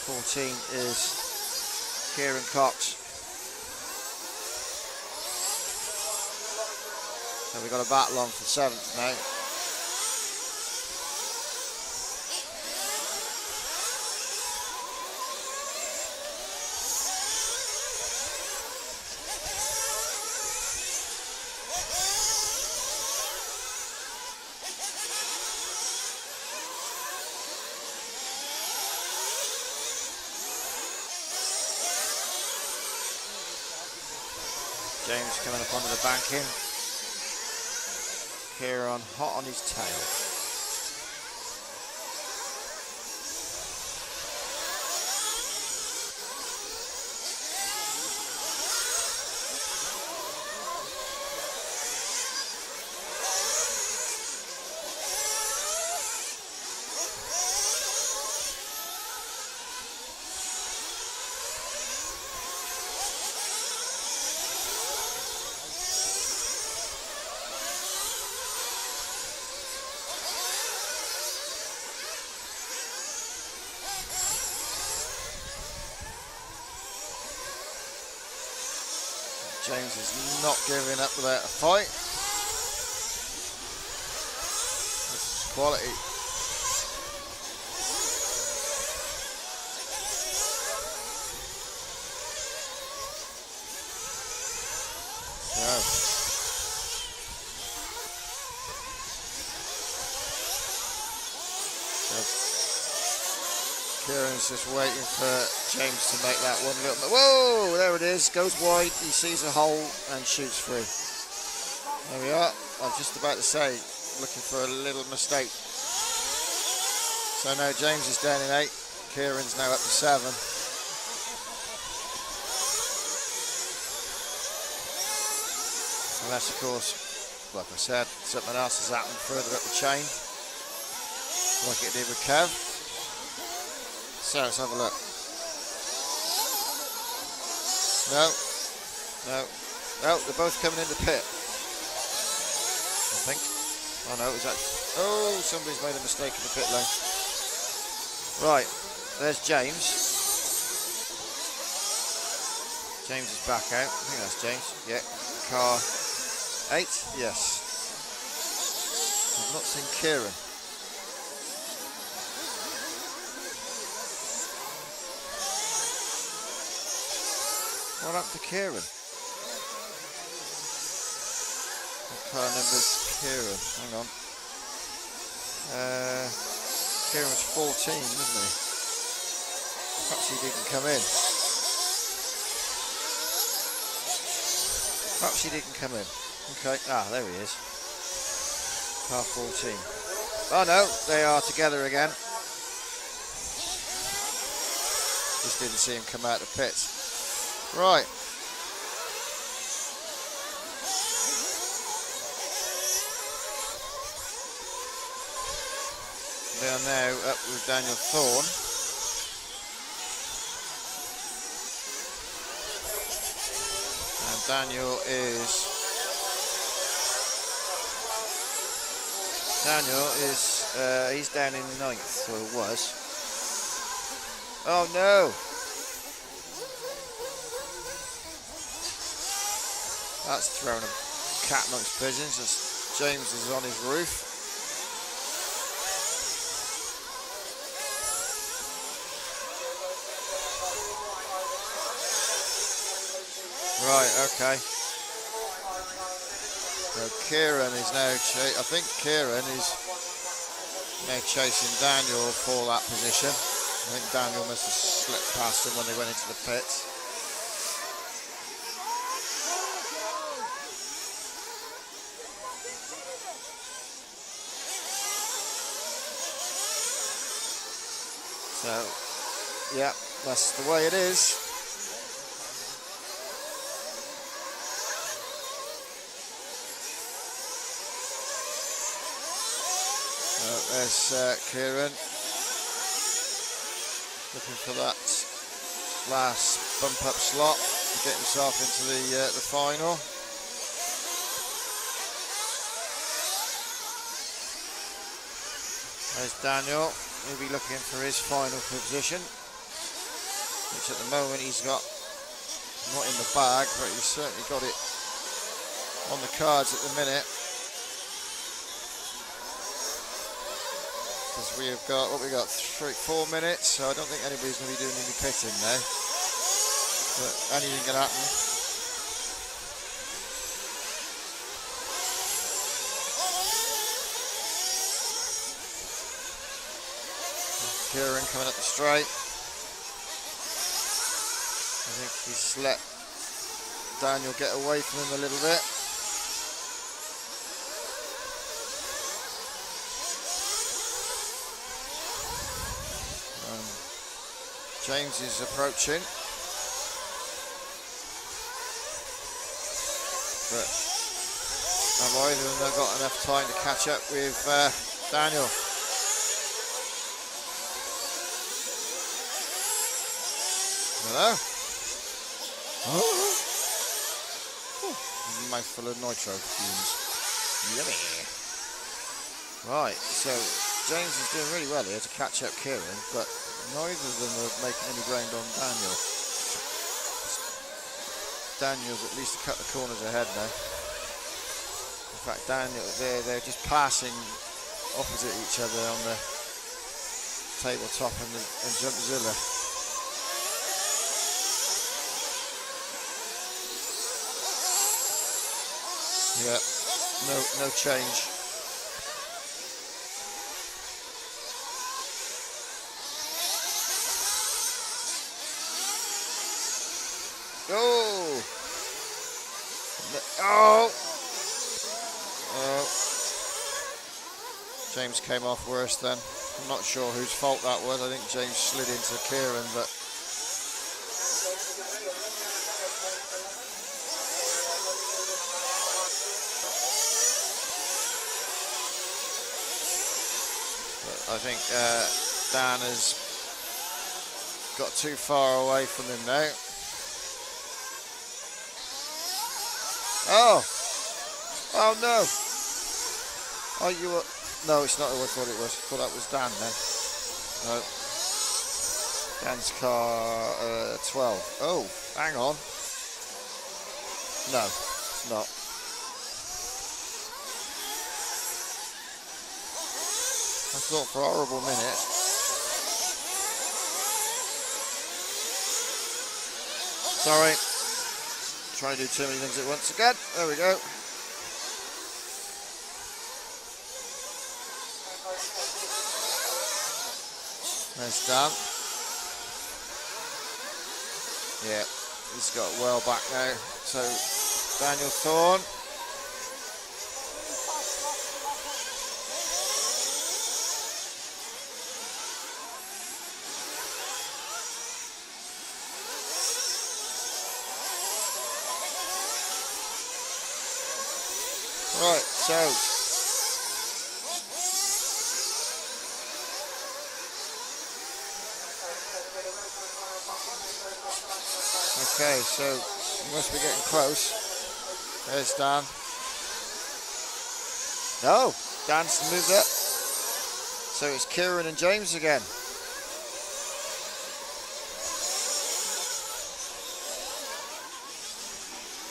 14 is Kieran Cox. So we've got a battle on for 7th now. James coming up onto the banking. Kieran hot on his tail. James is not giving up without a fight. This is quality. So. Kieran's just waiting for James to make that one little. Whoa! There it is. Goes wide. He sees a hole and shoots through. There we are. I'm just about to say, looking for a little mistake. So now James is down in 8. Kieran's now up to 7. Unless, of course, like I said, something else has happened further up the chain, like it did with Kev. So let's have a look. No, they're both coming in the pit, I think. Oh no, is that? Oh, somebody's made a mistake in the pit lane. Right, there's James. James is back out. I think that's James. Yeah, car 8. Yes. I've not seen Kieran. What happened to Kieran? What car number's Kieran? Hang on. Kieran's 14, isn't he? Perhaps he didn't come in. Perhaps he didn't come in. Okay. Ah, there he is. Car 14. Oh no, they are together again. Just didn't see him come out the pits. Right. They are now up with Daniel Thorne. And Daniel is he's down in 9th, or was. Oh no! That's thrown a cat amongst pigeons as James is on his roof. Right, okay. So Kieran is now, I think Kieran is now chasing Daniel for that position. I think Daniel must have slipped past him when they went into the pits. So, yeah, that's the way it is. So there's Kieran looking for that last bump up slot to get himself into the final. There's Daniel. He'll be looking for his final position, which at the moment he's got not in the bag, but he's certainly got it on the cards at the minute. because we have got, what we got, 4 minutes, so I don't think anybody's going to be doing any pitting now. But anything can happen. Kieran coming up the straight. I think he's let Daniel get away from him a little bit. James is approaching. But have either of them got enough time to catch up with Daniel? Hello? Oh. Mouthful of nitro fumes. Yummy. Right, so James is doing really well here to catch up Kieran, but neither of them are making any ground on Daniel. Daniel's at least a couple of corners ahead now. In fact, Daniel, they're just passing opposite each other on the tabletop and Jumpzilla. Yeah, no change. Oh! Oh! Oh! James came off worse then. I'm not sure whose fault that was. I think James slid into Kieran, but I think Dan has got too far away from him now. Oh! Oh no! Oh, you were... No, it's not who I thought it was. I thought that was Dan then. No. Dan's car 12. Oh, hang on. No, it's not. I thought for a horrible minute. Sorry. Trying to do too many things at once again. There we go. There's Dan. Yeah, he's got well back now. So, Daniel Thorne. Right, so okay, so we must be getting close. There's Dan. No, Dan's moved up. So it's Kieran and James again.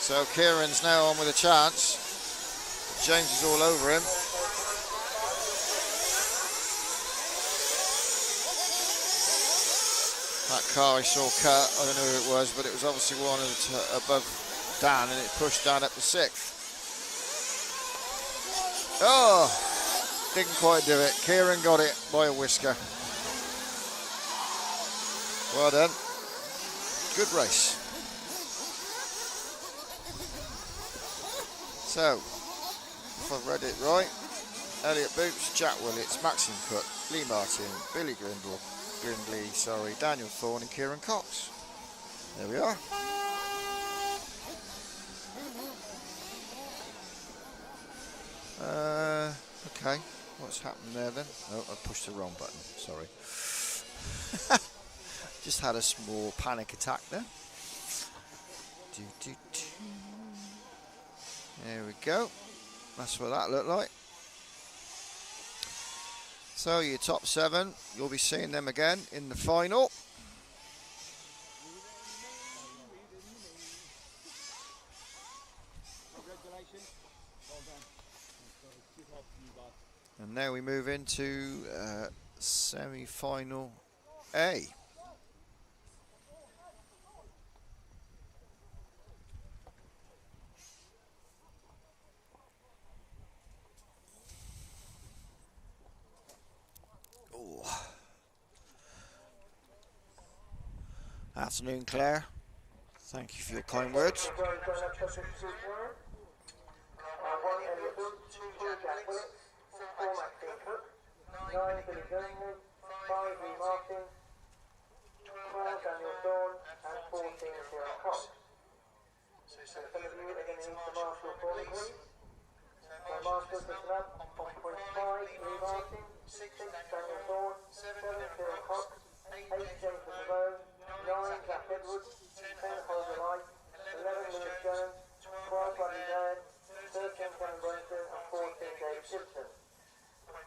So Kieran's now on with a chance. James is all over him. That car I saw cut, I don't know who it was, but it was obviously one above Dan, and it pushed Dan up to 6th. Oh, didn't quite do it. Kieran got it by a whisker. Well done. Good race. So, if I've read it right, Elliot Boots, Jack Willits, Maxim Cook, Lee Martin, Billy Grindley, Daniel Thorne and Kieran Cox. There we are. Okay, what's happened there then? Oh, I pushed the wrong button, sorry. Just had a small panic attack there. There we go. That's what that looked like. So your top 7, you'll be seeing them again in the final. Congratulations. Well done. Keep up, you guys. And now we move into semi-final A. Ooh. Afternoon, Claire. Thank you for your kind words. Masters the club on point 5, Lee Martin, 6 Daniel Thorne, 7 Phil Cox, 8 James of the Road, 9 Jack Edwards, 10 Holder Light, 11 Lewis Jones, 12 Buddy Baird, 13 Kevin Brunson and 14 Dave Simpson.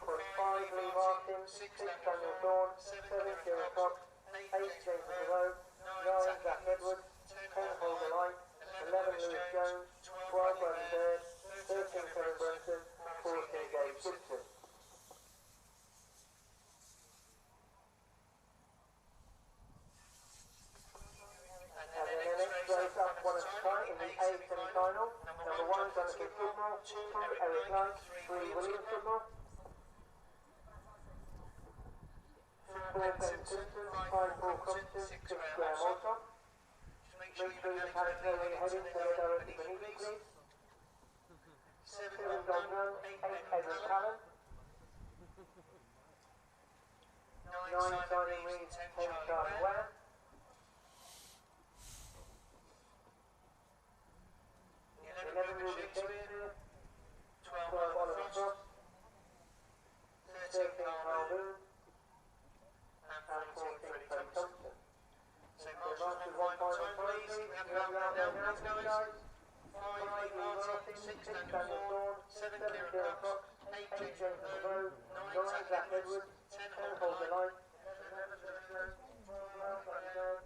Point 5 Lee Martin, 6 Daniel Thorne, 7 Phil Cox, 8 James of the Road, 9 Jack Edwards, 10 Holder Light, 11 Lewis Jones, 12 Buddy Baird, 13 Kevin Brunson, 14 Dave Simpson. And then the next race up one at a time in the A semi-final. Number 1, Jonathan Sidmore, 2, Eric Knight, 3, William Sidmore, 4, Ben Simpson, 5, Paul Compton, 6, Graham Alsop. Make sure you have it going ahead into the directly beneath, please. 7 Don Run, 8 Edward Callan, 9 Simon Reed, 10 Charlie Ware, 11 Ruby Shakespeare, 12 Oliver Frost, 13 Carl Boone, and 14 Freddie Thompson. So Marshall 1 final time, please. We have one round now, guys. 5 Lee Martin, 6 Daniel Thorne, 7 Kieran Cox, 8 James of the Road, 9 Jack Edwards, 10 Holder Light, 11 Lewis Jones, 12 Buddy Baird,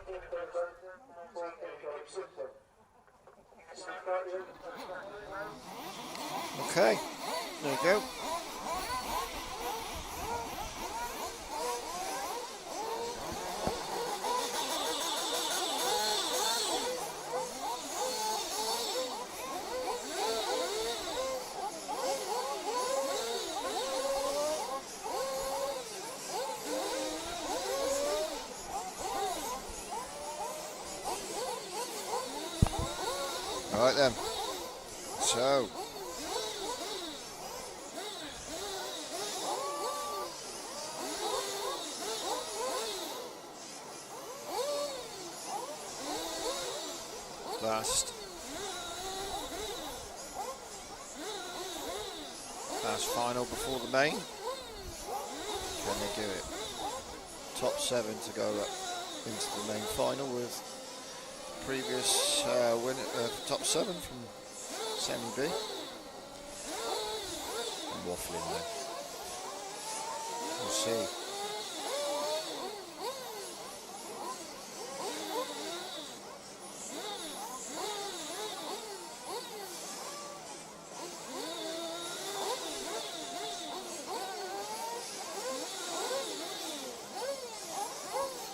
13 Phil Brunson, 14 Dave Simpson. Okay, there we go. All right then. So last final before the main. Can they do it? Top 7 to go up into the main final with previous winner, top 7 from Semi B. I'm waffling there. We'll see.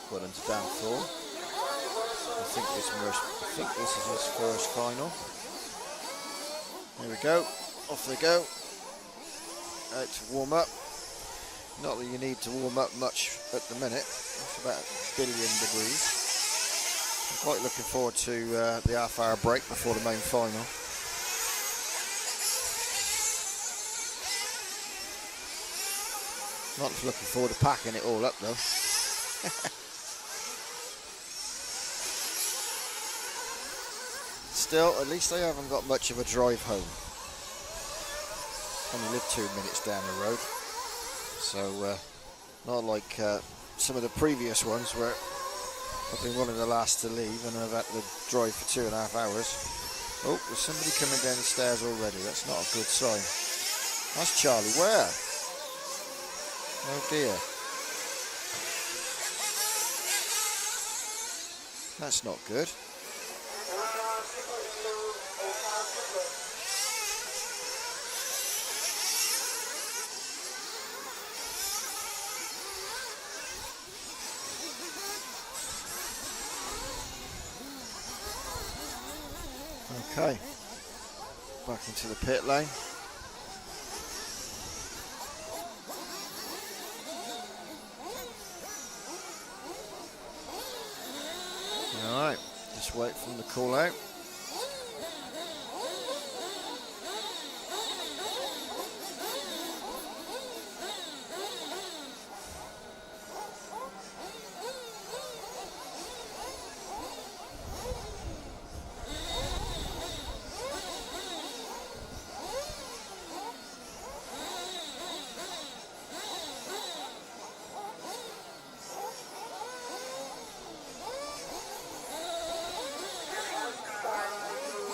Well done to Dan Thorne. I think this is his first final. Here we go. Off they go. Out to warm up. Not that you need to warm up much at the minute. It's about 1 billion degrees. I'm quite looking forward to the half-hour break before the main final. Not looking forward to packing it all up though. Still, at least they haven't got much of a drive home. Only live 2 minutes down the road. So, not like some of the previous ones where I've been one of the last to leave and I've had to drive for 2.5 hours. Oh, there's somebody coming down the stairs already. That's not a good sign. That's Charlie Ware. Oh dear. That's not good. Okay, back into the pit lane. Alright, just wait for them to call out.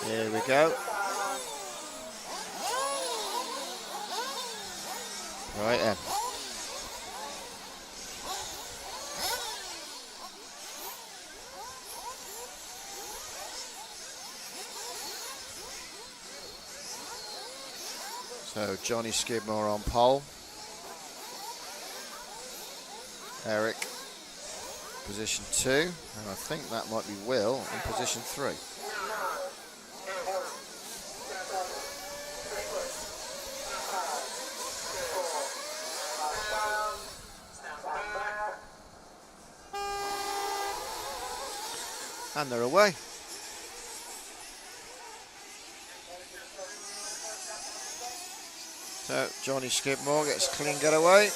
Here we go. Right then. So Johnny Skidmore on pole. Eric, position 2. And I think that might be Will in position 3. And they're away. So Johnny Skidmore gets a clean getaway.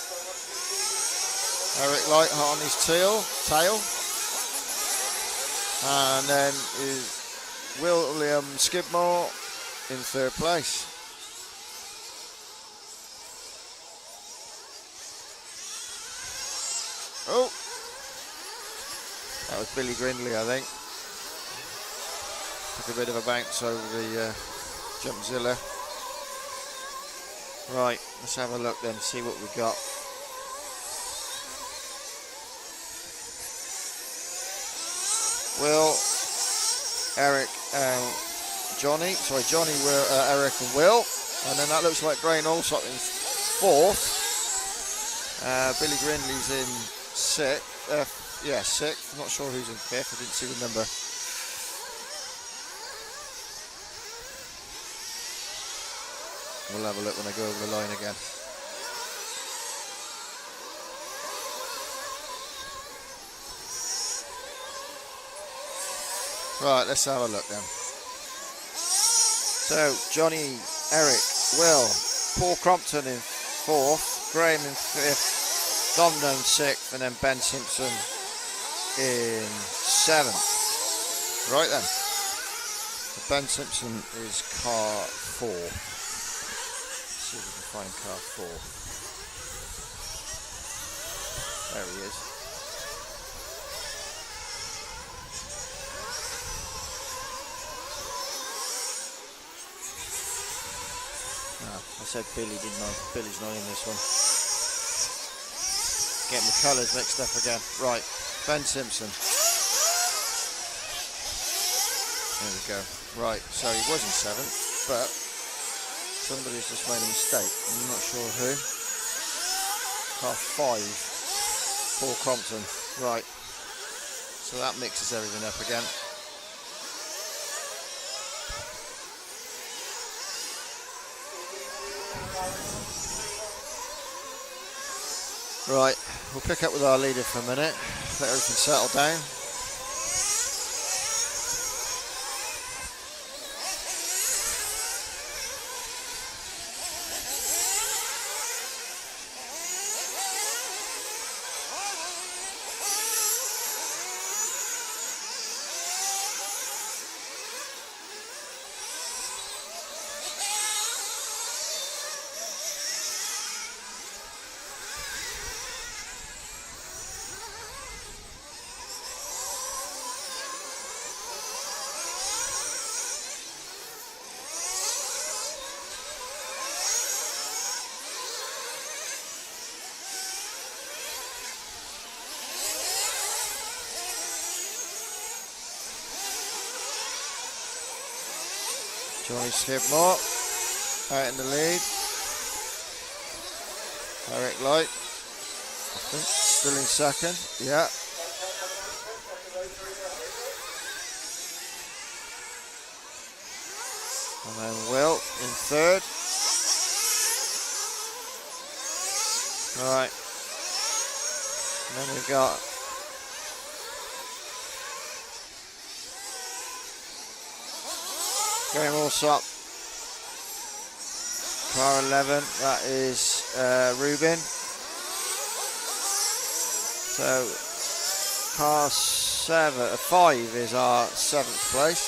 Eric Lightheart on his tail. And then is William Skidmore in 3rd place. Oh, that was Billy Grindley, I think. Took a bit of a bounce over the Jumpzilla. Right, let's have a look then, see what we've got. Will, Eric and Johnny. Sorry, Johnny, Will, Eric and Will. And then that looks like Graham Allsop in 4th. Billy Grindley's in 6th. Yeah, 6th. I'm not sure who's in 5th. I didn't see the number. We'll have a look when I go over the line again. Right, let's have a look then. So, Johnny, Eric, Will, Paul Crompton in 4th, Graham in 5th, Domino in 6th, and then Ben Simpson in 7th. Right then. So Ben Simpson is car 4. See if we can find car 4. There he is. I said Billy, didn't I? Billy's not in this one. Getting the colours mixed up again. Right, Ben Simpson. There we go. Right, so he was in 7th, but somebody's just made a mistake. I'm not sure who. Car 5, Paul Crompton. Right, so that mixes everything up again. Right, we'll pick up with our leader for a minute, let everything settle down. Johnny Skidmore out in the lead. Eric Light, I think, still in 2nd. Yeah. And then Will in third. Right. And then we've got Graham Allsop, car 11, that is Ruben. So car 5 is our 7th place.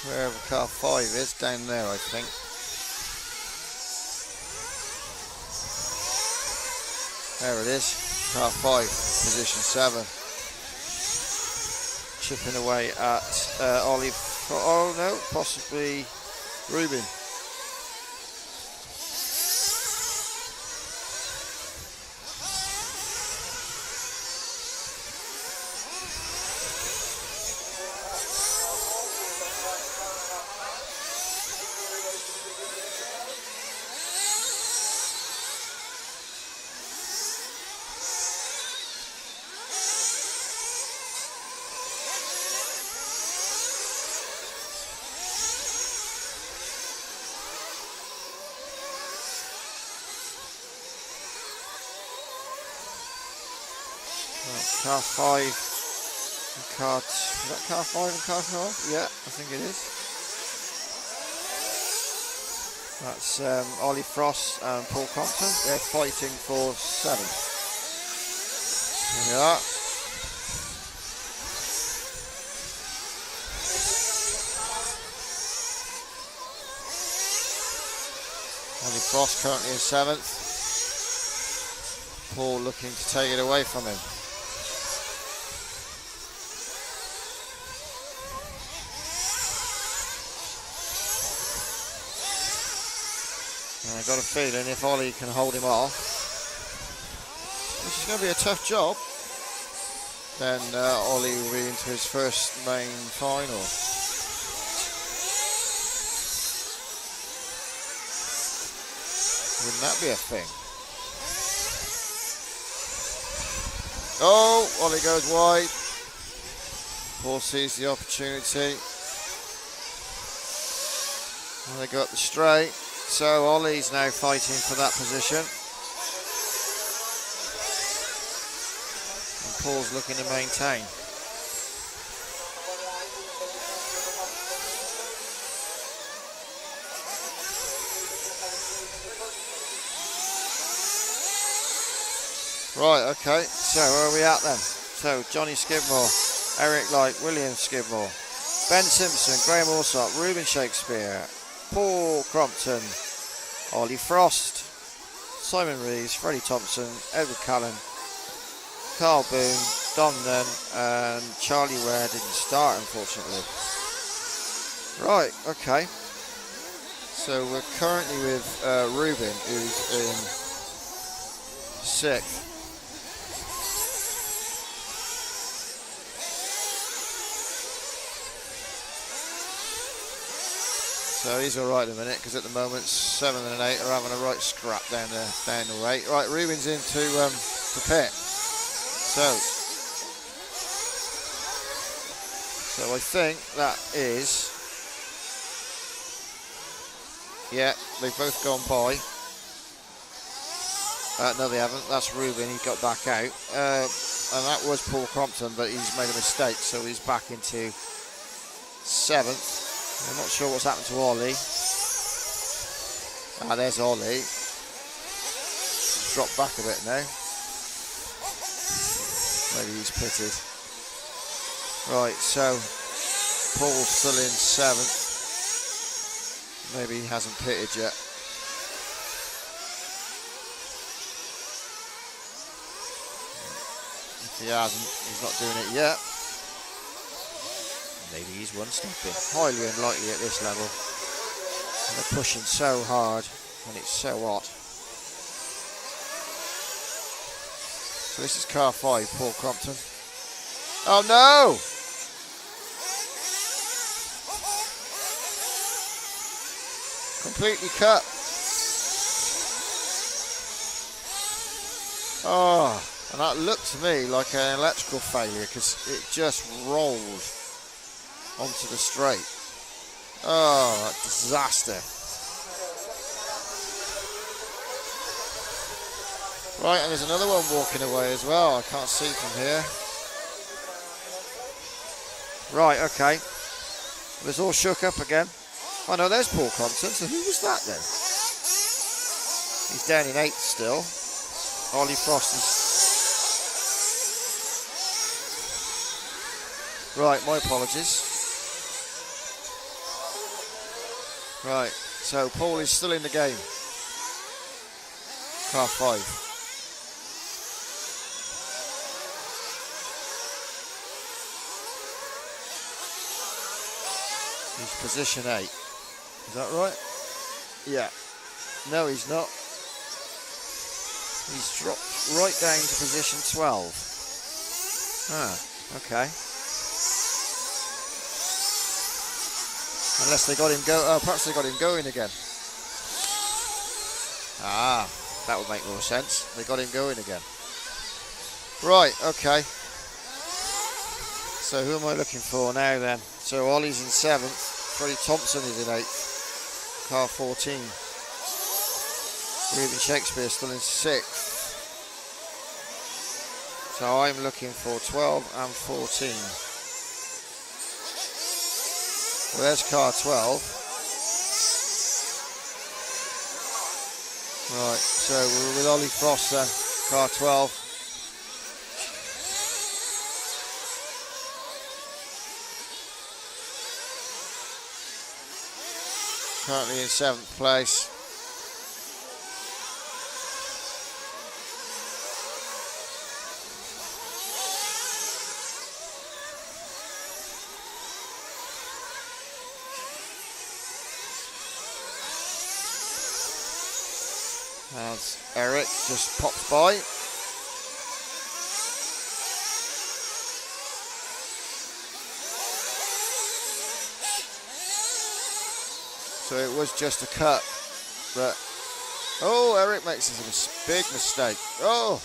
Wherever car 5 is, down there I think. There it is, car 5, position 7. Chipping away at Ollie, oh no, possibly Ruben. Car 5 and car, is that car 5 and car 12? Yeah, I think it is. That's Ollie Frost and Paul Compton. They're fighting for 7th. There we are. Ollie Frost currently in 7th. Paul looking to take it away from him. I've got a feeling if Ollie can hold him off, which is going to be a tough job, then Ollie will be into his first main final. Wouldn't that be a thing? Oh, Ollie goes wide. Paul sees the opportunity. And they got the straight. So Ollie's now fighting for that position. And Paul's looking to maintain. Right, okay, so where are we at then? So Johnny Skidmore, Eric Light, William Skidmore, Ben Simpson, Graham Allsop, Ruben Shakespeare, Paul Crompton, Ollie Frost, Simon Reeves, Freddie Thompson, Edward Callan, Carl Boone, Dom Nunn, and Charlie Ware didn't start, unfortunately. Right, okay. So we're currently with Ruben, who's in 6th. So he's all right in a minute, because at the moment 7 and 8 are having a right scrap down the way. Right, Ruben's into to pit. So I think that is, yeah, they've both gone by. No, they haven't. That's Ruben. He got back out, and that was Paul Crompton, but he's made a mistake, so he's back into 7th. I'm not sure what's happened to Ollie. Ah, there's Ollie. Dropped back a bit now. Maybe he's pitted. Right, so Paul's still in 7th. Maybe he hasn't pitted yet. If he hasn't, he's not doing it yet. Maybe he's one stepping. Highly unlikely at this level. And they're pushing so hard and it's so hot. So this is car 5, Paul Crompton. Oh no! Completely cut. Oh, and that looked to me like an electrical failure, because it just rolled onto the straight. Oh, disaster. Right, and there's another one walking away as well. I can't see from here. Right, okay. It's all shook up again. Oh no, there's Paul Compton. So who was that then? He's down in 8th still. Ollie Frost is... Right, my apologies. Right, so Paul is still in the game. Car 5. He's position 8. Is that right? Yeah. No, he's not. He's dropped right down to position 12. Ah, okay. Unless they got him go. Oh, perhaps they got him going again. Ah, that would make more sense. They got him going again. Right, okay. So who am I looking for now then? So Ollie's in 7th. Freddie Thompson is in 8th. Car 14. Reuben Shakespeare still in 6th. So I'm looking for 12 and 14. Well, there's car 12. Right, so we're with Ollie Frost then, car 12. Currently in 7th place. As Eric just popped by. So it was just a cut, but oh, Eric makes a big mistake. Oh.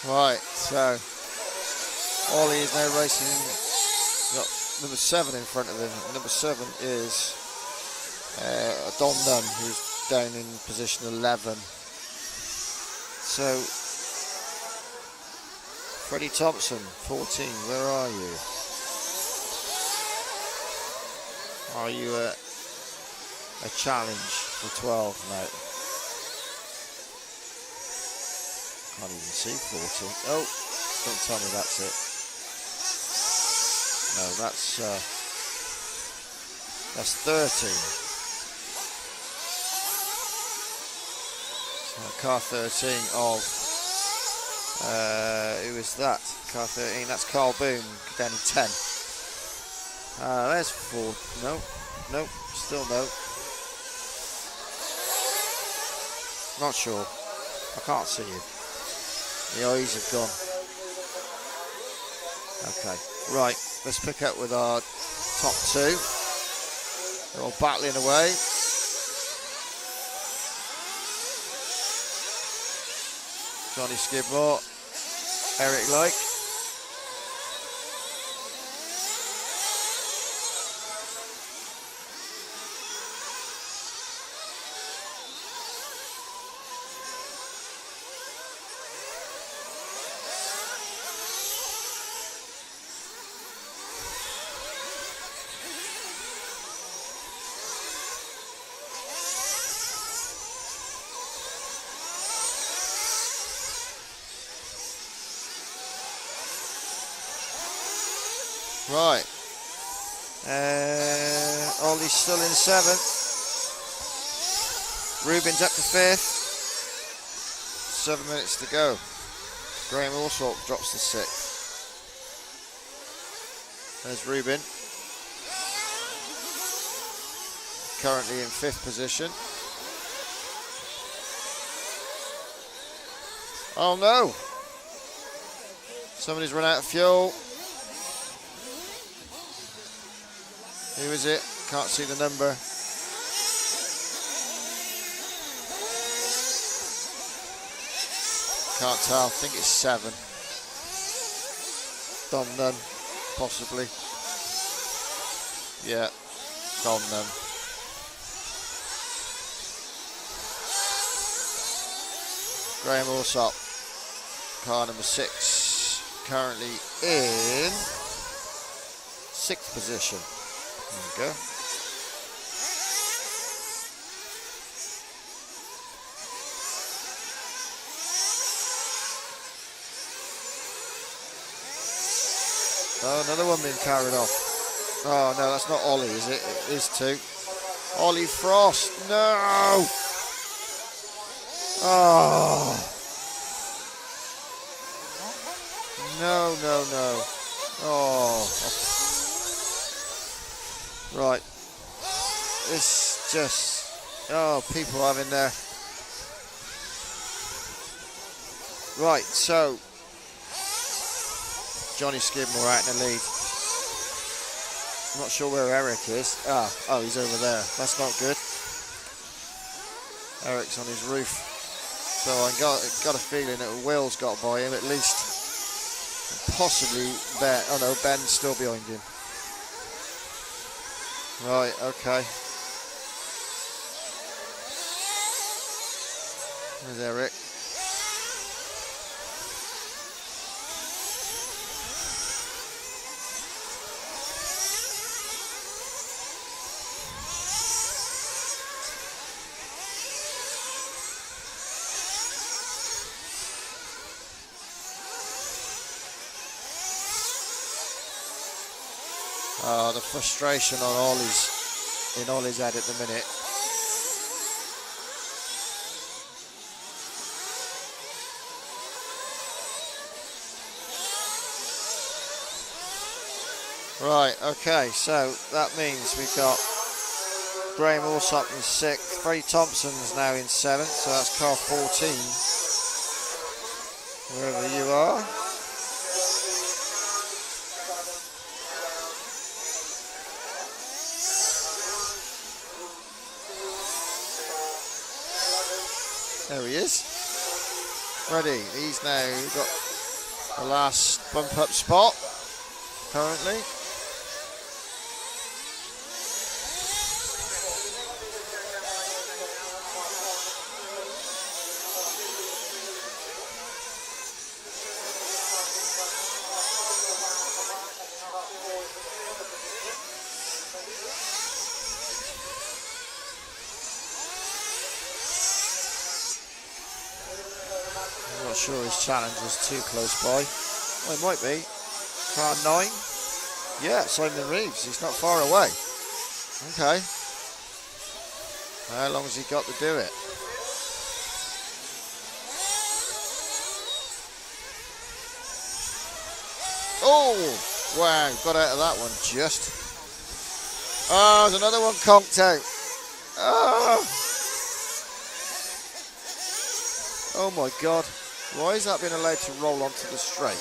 Right, so Ollie is now racing, got number 7 in front of him. Number 7 is Don Dunn, who's down in position 11. So, Freddie Thompson, 14, where are you? Are you a challenge for 12 now? Can't even see 14. Oh, don't tell me that's it. No, that's 13. So car 13 of who is that? Car 13. That's Carl Boone down in 10. There's 4. No, still no. Not sure. I can't see you. The eyes have gone. Okay, right, let's pick up with our top 2. They're all battling away. Johnny Skidmore, Eric Like. Right. Ollie's still in 7th. Rubin's up to 5th. 7 minutes to go. Graham Allsop drops to 6th. There's Rubin. Currently in 5th position. Oh no! Somebody's run out of fuel. Who is it? Can't see the number. Can't tell. I think it's 7. Dom Nunn, possibly. Yeah, Dom Nunn. Graham Allsop, car number 6, currently in 6th position. There we go. Oh, another one being carried off. Oh no, that's not Ollie, is it? It is 2. Ollie Frost, no! Oh. No, no, no. Oh. Right. It's just, oh, people having their... Right, so Johnny Skidmore out in the lead. I'm not sure where Eric is. Oh, he's over there. That's not good. Eric's on his roof. So I got a feeling that Will's got by him at least. Possibly Ben. Oh no, Ben's still behind him. Right, okay. There's Eric. Oh, the frustration on Ollie's head at the minute. Right, okay, so that means we've got Graham Allsop in 6th, Freddie Thompson's now in 7th, so that's car 14, wherever you are. There he is. Ready. He's now got the last bump up spot currently. Not sure his challenge was too close by. Well, it might be. Car 9. Yeah, Simon Reeves. He's not far away. Okay. How long has he got to do it? Oh, wow. Got out of that one just. Oh, there's another one conked out. Oh my God. Why is that being allowed to roll onto the straight?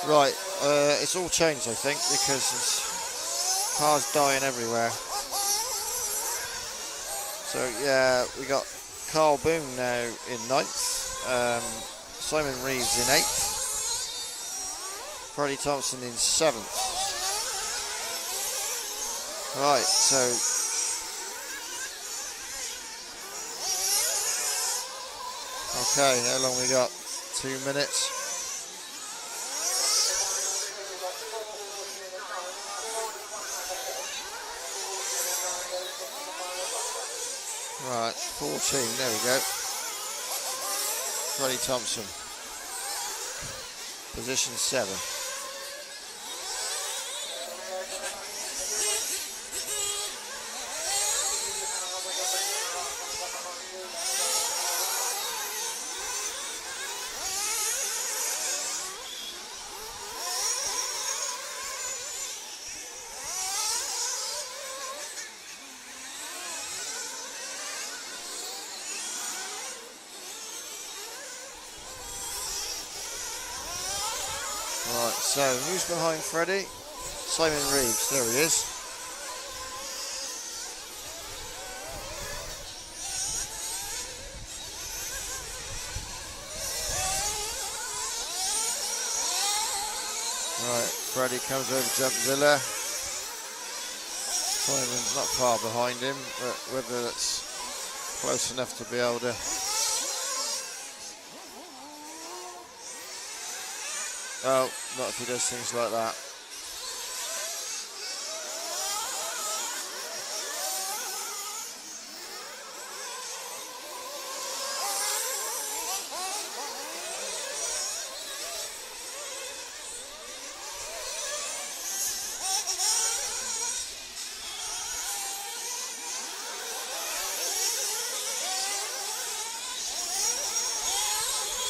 Right, it's all changed, I think, because there's cars dying everywhere. So, yeah, we got Carl Boone now in 9th, Simon Reeves in 8th, Freddie Thompson in 7th. Right, so... Okay, how long we got? 2 minutes. Right, 14, there we go. Freddie Thompson. Position 7. Right, so who's behind Freddie? Simon Reeves, there he is. Right, Freddie comes over to Jumpzilla. Simon's not far behind him, but whether it's close enough to be able to... Oh, not if he does things like that.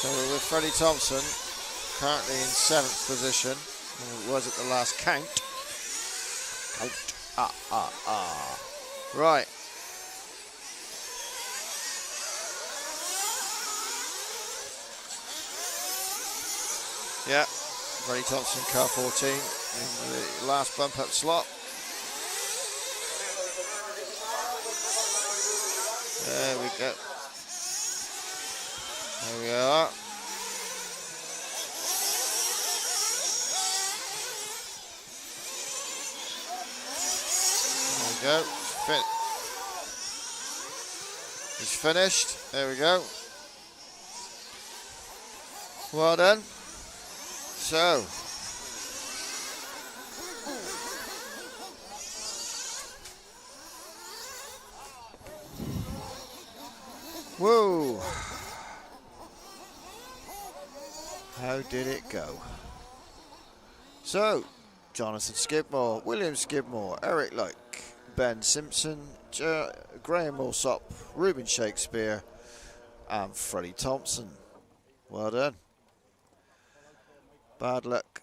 So we're with Freddie Thompson, currently in 7th position, and it was at the last count. Right. Yeah, Freddie Thompson, car 14, in the last bump up slot. There we go. There we are. There we go. He's finished. There we go. Well done. So. Whoa. How did it go? So, Jonathan Skidmore, William Skidmore, Eric Luck, Ben Simpson, Graham Millsop, Ruben Shakespeare, and Freddie Thompson. Well done. Bad luck.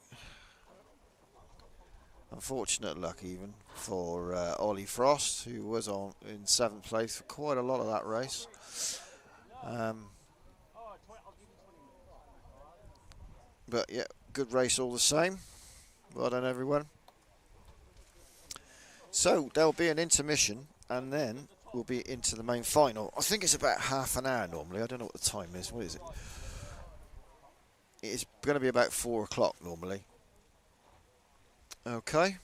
Unfortunate luck even for Ollie Frost, who was on in 7th place for quite a lot of that race. But yeah, good race all the same. Well done, everyone. So there'll be an intermission, and then we'll be into the main final. I think it's about half an hour normally. I don't know what the time is. What is it? It's going to be about 4 o'clock normally. Okay.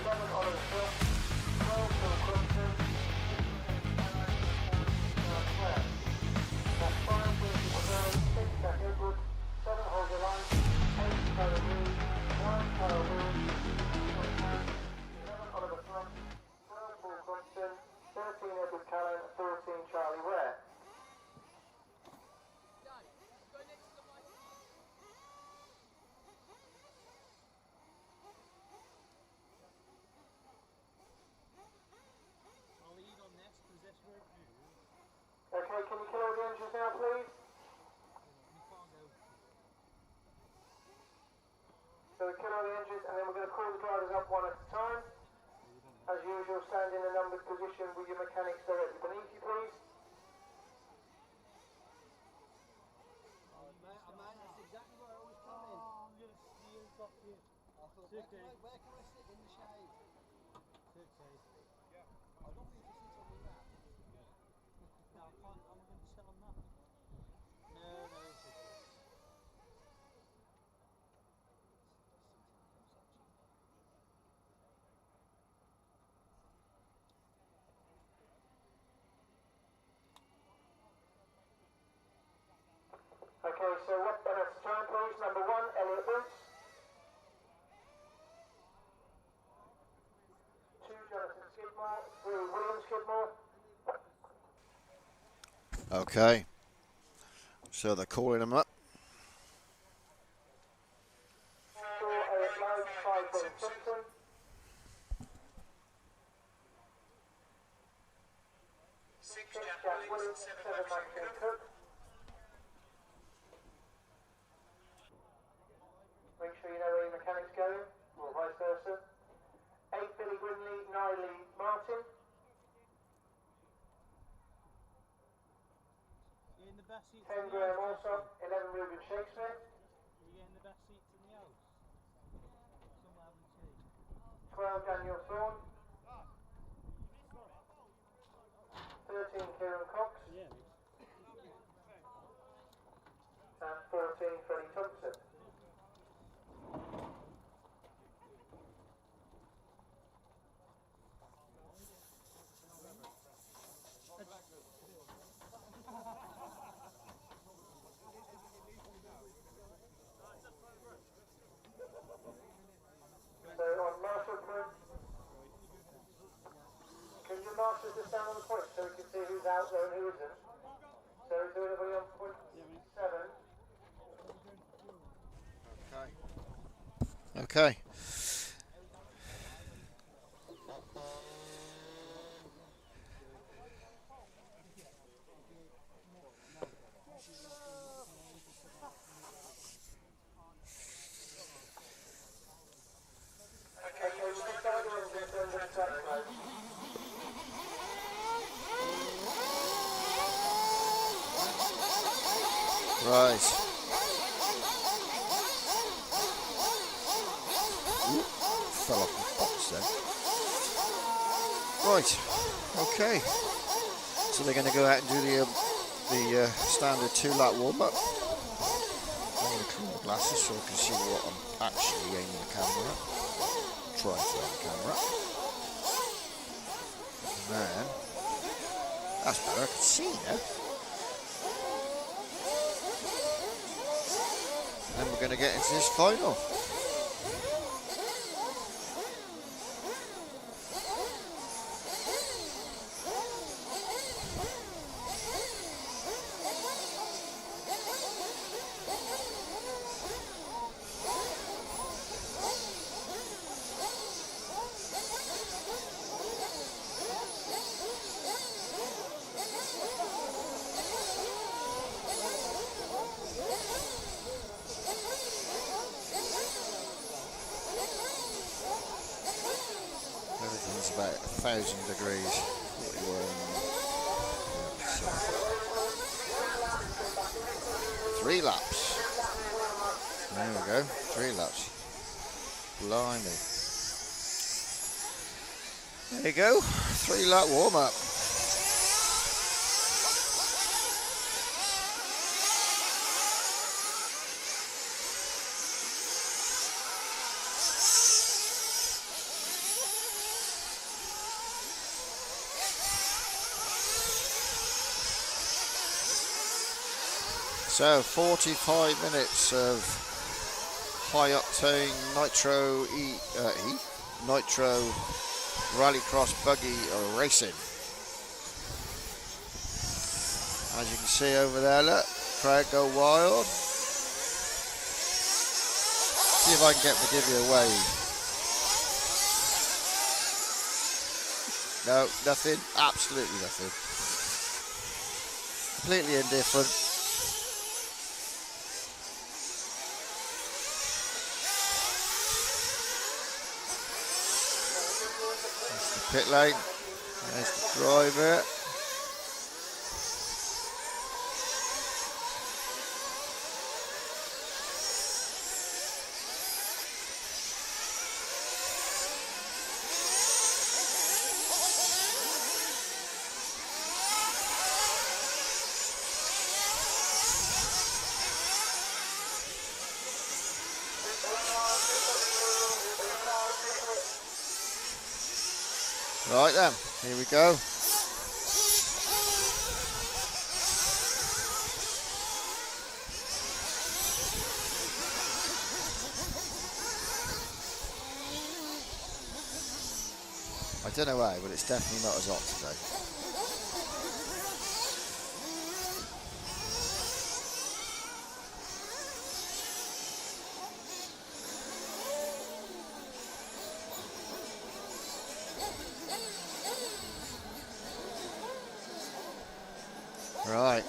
11 on the front, 12 for Crompton, 5 British Crown, 6 at Edward, 7 hold the line, 8 Tower Reed, 9 Tower Reed, 11 Oliver Front, 12 Paul Crompton, 13 Edward Callan, 14 Charlie Ware. Okay, can you kill all the engines now, please? So we kill all the engines and then we're going to call the drivers up one at a time. As usual, stand in a numbered position with your mechanics directly beneath you, please. That's exactly where I was coming. You've got you. I thought, where can I sit in the shade? I don't want you to sit on the lap. No, I can't. I'm going to sit on that. No, it's okay. Okay, so what at a time, please? Number 1, Elliot Boots. 2, Jonathan Skidmore. 3, William Skidmore. Okay. So they're calling them up. 4, Eric Lowe. 5, Ben Simpson. 6, Jack Williams. 7, Maxine Cook. Make sure you know where your mechanic's going, or vice versa. 8, Billy Grimley. 9, Lee Martin. You're in the best seats 10, in the Graham house. Alsop. 11, Ruben Shakespeare. You're getting the best seats in the house. Somewhere having tea. 12, Daniel Thorne. 13, Kieran Cox. Yeah. And 14, Freddie Thompson. So on Marshall point, can you marshal this down on the point so we can see who's out there and who isn't? So is there anybody on point 7? Okay. Okay, we can start the engines under the track mode. Right. Ooh, fell off the box then. Right. Okay. So they're going to go out and do the standard 2-lap warm-up. I'm going to clean the glasses so I can see what I'm actually aiming the camera at. Try to aim the camera at. And then, that's better, I can see now. And then we're going to get into this final. Everything's about 1,000 degrees. 3 laps. There we go, 3 laps. Blimey. There you go, 3-lap warm-up. So 45 minutes of high octane nitro Rallycross buggy racing. As you can see over there, look, crowd go wild. See if I can get them to give you a wave. No, nothing, absolutely nothing. Completely indifferent. That's the pit lane. There's the driver. Right then, here we go. I don't know why, but it's definitely not as hot today. Right.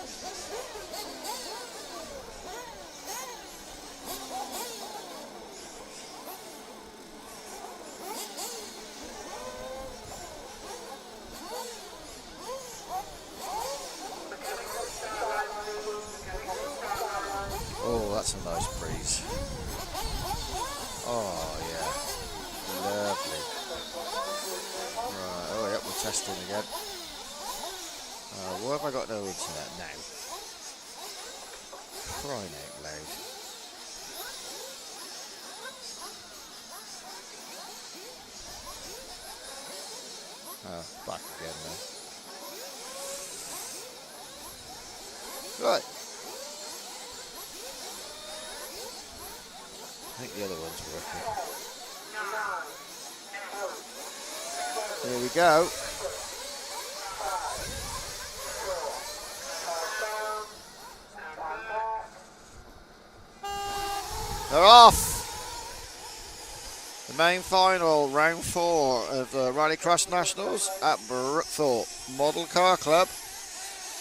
Oh, that's a nice breeze. Oh, yeah. Lovely. Right, oh, yep, we're testing again. Why have I got no internet now? Crying out loud. Oh, back again now. Right. I think the other one's working. Here we go. They're off! The main final, round 4 of the Rallycross Nationals at Brookthorpe Model Car Club.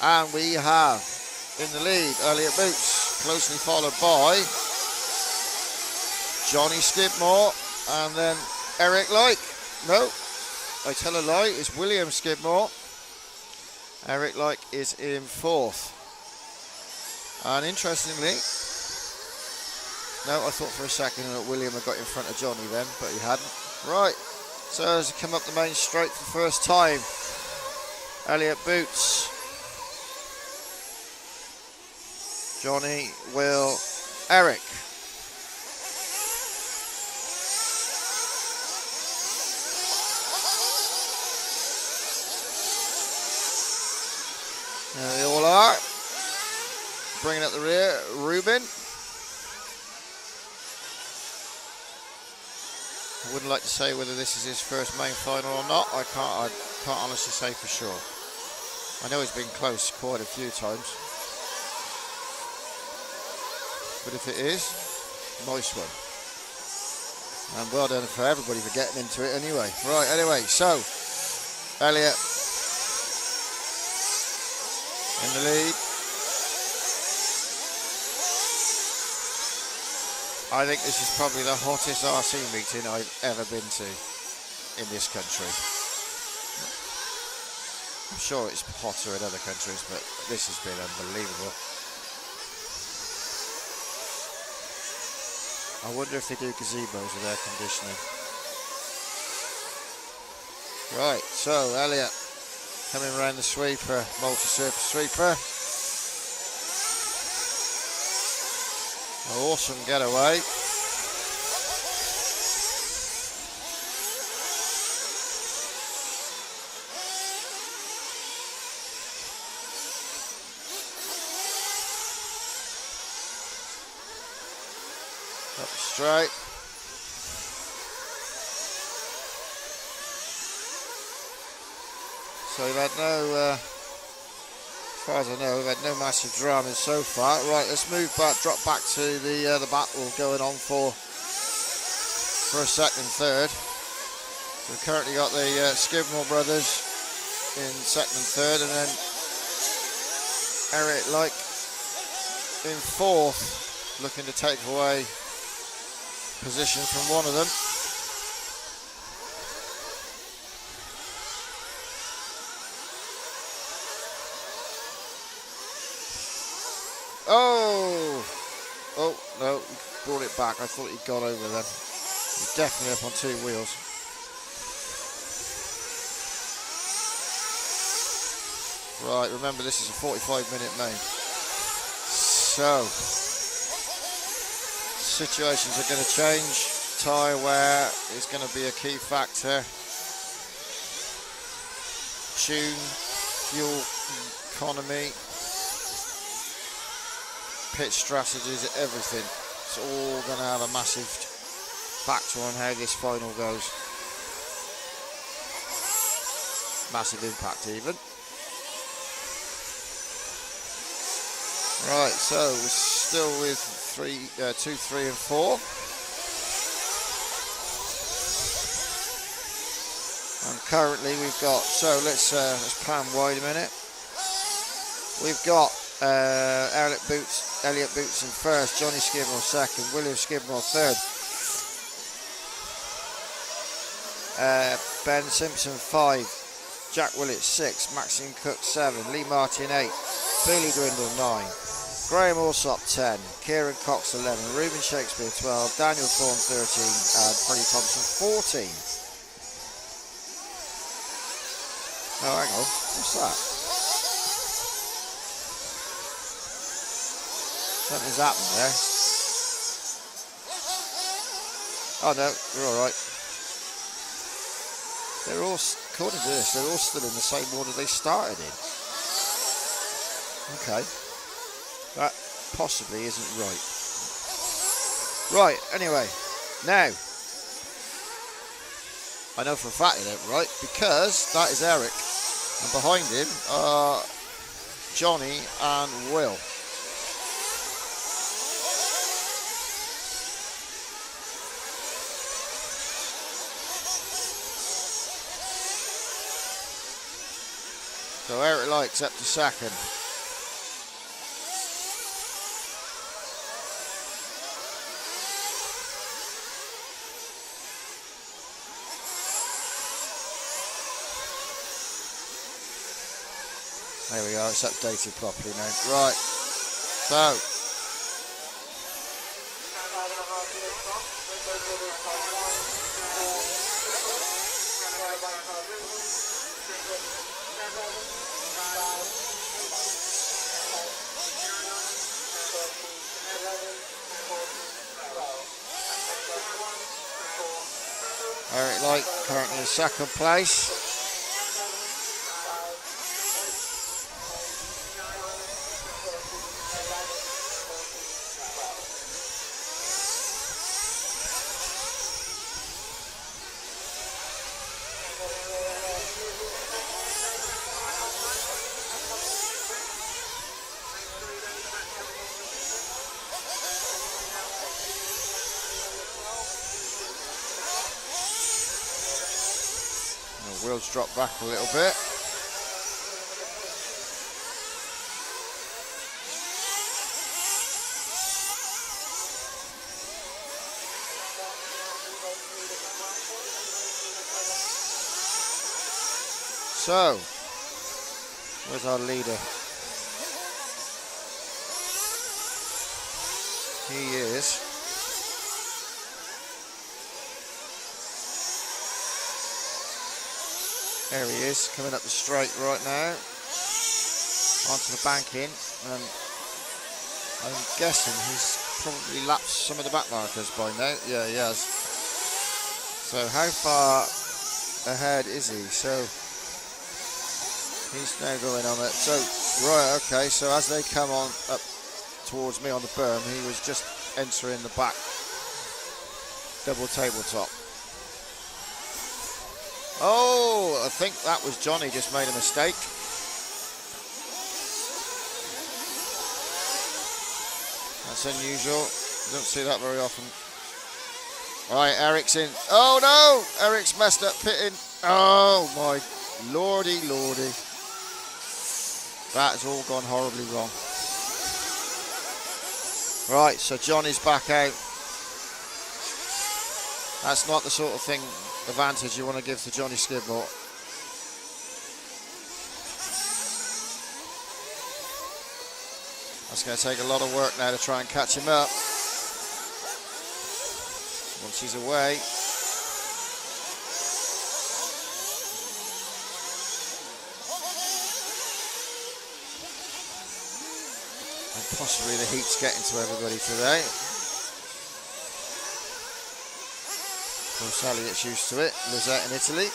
And we have in the lead Elliot Boots, closely followed by Johnny Skidmore and then Eric Like. No, I tell a lie, it's William Skidmore. Eric Like is in 4th. And interestingly, no, I thought for a second that William had got in front of Johnny then, but he hadn't. Right, so as he come up the main straight for the first time, Elliot Boots, Johnny, Will, Eric. There they all are. Bringing up the rear, Ruben. I wouldn't like to say whether this is his first main final or not. I can't honestly say for sure. I know he's been close quite a few times. But if it is, nice one. And well done for everybody for getting into it anyway. Right, anyway, so Elliot in the lead. I think this is probably the hottest RC meeting I've ever been to in this country. I'm sure it's hotter in other countries, but this has been unbelievable. I wonder if they do gazebos with air conditioning. Right, so Elliot coming around the sweeper, multi-surface sweeper. Awesome getaway. Up straight. So we've had no, as far as I know, we've had no massive dramas so far. Right, let's move back, drop back to the battle going on for a second, third. So we've currently got the Skidmore brothers in second and third, and then Eric Like in fourth, looking to take away position from one of them. Oh no, he brought it back. I thought he'd gone over then. He's definitely up on two wheels. Right, remember this is a 45-minute main. So, situations are going to change. Tyre wear is going to be a key factor. Tune, fuel economy, pit strategies, everything. It's all going to have a massive factor on how this final goes. Massive impact even. Right, so we're still with 2, 3 and 4. And currently we've got, so let's pan wide a minute. We've got Elliot Boots in first, Johnny Skidmore second, William Skidmore third, Ben Simpson 5, Jack Willett 6, Maxine Cook 7, Lee Martin 8, Billy Grindle 9, Graham Allsop 10, Kieran Cox 11, Reuben Shakespeare 12, Daniel Thorne 13 and Freddie Thompson 14. Oh, hang on, what's that? Something's happened there. Oh no, you're alright. They're all, according to this, they're all still in the same order they started in. Okay. That possibly isn't right. Right, anyway, now, I know for a fact it ain't right because that is Eric, and behind him are Johnny and Will. So Eric Light's up to second. There we are, it's updated properly now. Right, so. Eric Light currently in second place. Wheels drop back a little bit. So, where's our leader? He is. There he is, coming up the straight right now, onto the banking, and I'm guessing he's probably lapsed some of the back markers by now. Yeah, he has. So how far ahead is he? So he's now going on it. So, right, okay, so as they come on up towards me on the berm, he was just entering the back double tabletop. Oh, I think that was Johnny just made a mistake. That's unusual. Don't see that very often. Right, Eric's in. Oh no! Eric's messed up pitting. Oh my lordy. That has all gone horribly wrong. Right, so Johnny's back out. That's not the sort of advantage you want to give to Johnny Skidmore. That's going to take a lot of work now to try and catch him up. Once he's away. And possibly the heat's getting to everybody today. Of course, Sally gets used to it. Lizette in Italy.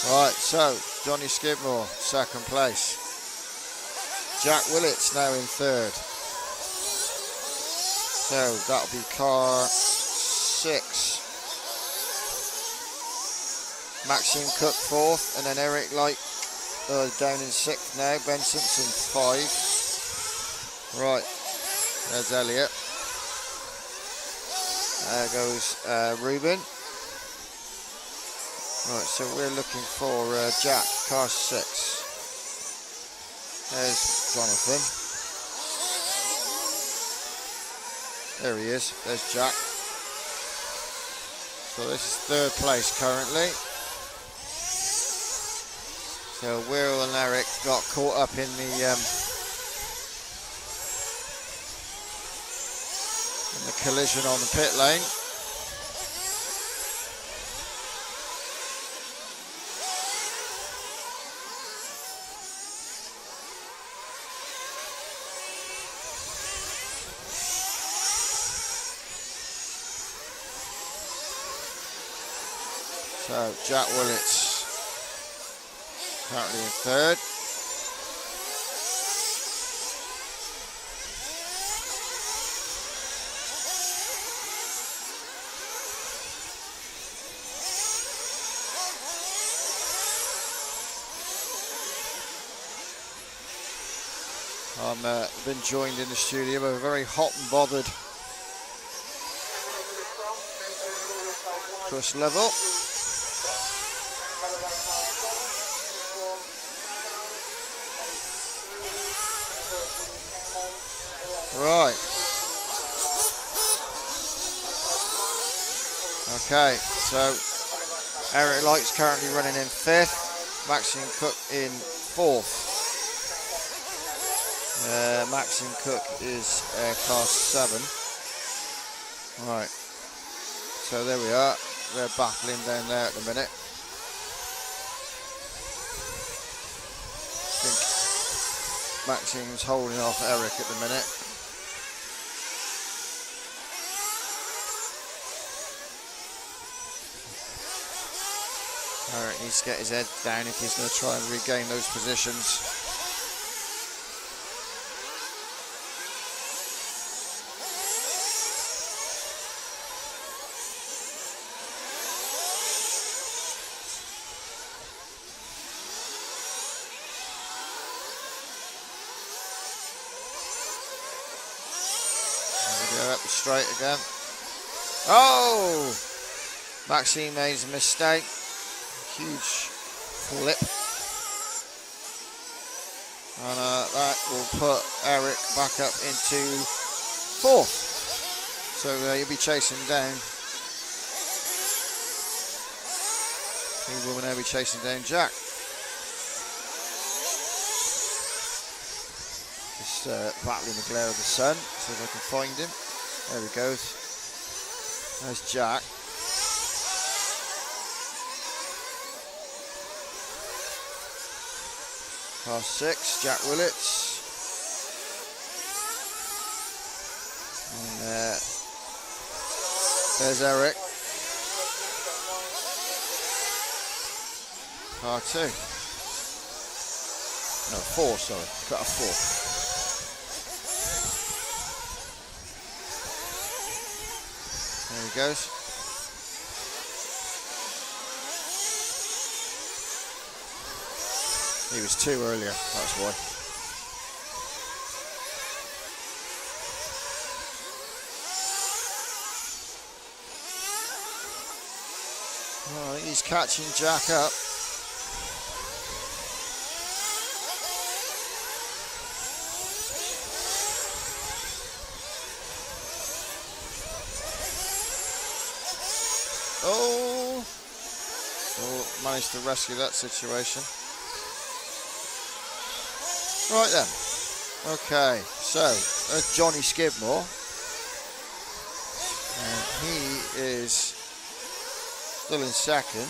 Right, so Johnny Skidmore, second place. Jack Willits now in third. So that'll be car 6. Maxime Cook fourth, and then Eric Light down in 6th now. Ben Simpson 5. Right, there's Elliot. There goes Ruben. Right, so we're looking for Jack, car 6. There's Jonathan. There he is, there's Jack. So this is third place currently. So Will and Eric got caught up in the collision on the pit lane. So Jack Willits currently in third. I've been joined in the studio by a very hot and bothered Chris Level. Right. Okay, so Eric Light's currently running in 5th, Maxime Cook in 4th. Maxime Cook is car 7. Right, so there we are. They're battling down there at the minute. I think Maxime's holding off Eric at the minute. Eric needs to get his head down if he's going to try and regain those positions. There we go, up the straight again. Oh! Maxime made a mistake. Huge flip, and that will put Eric back up into 4th, so he'll be chasing down. He will now be chasing down Jack. Just battling the glare of the sun, see if I can find him. There he goes, there's Jack. Car 6, Jack Willits. And there's Eric. Car 2. No, 4, sorry. Cut off 4. There he goes. He was 2 earlier, that's why. Oh, I think he's catching Jack up. Oh, managed to rescue that situation. Right then. Okay, so there's Johnny Skidmore. And he is still in second.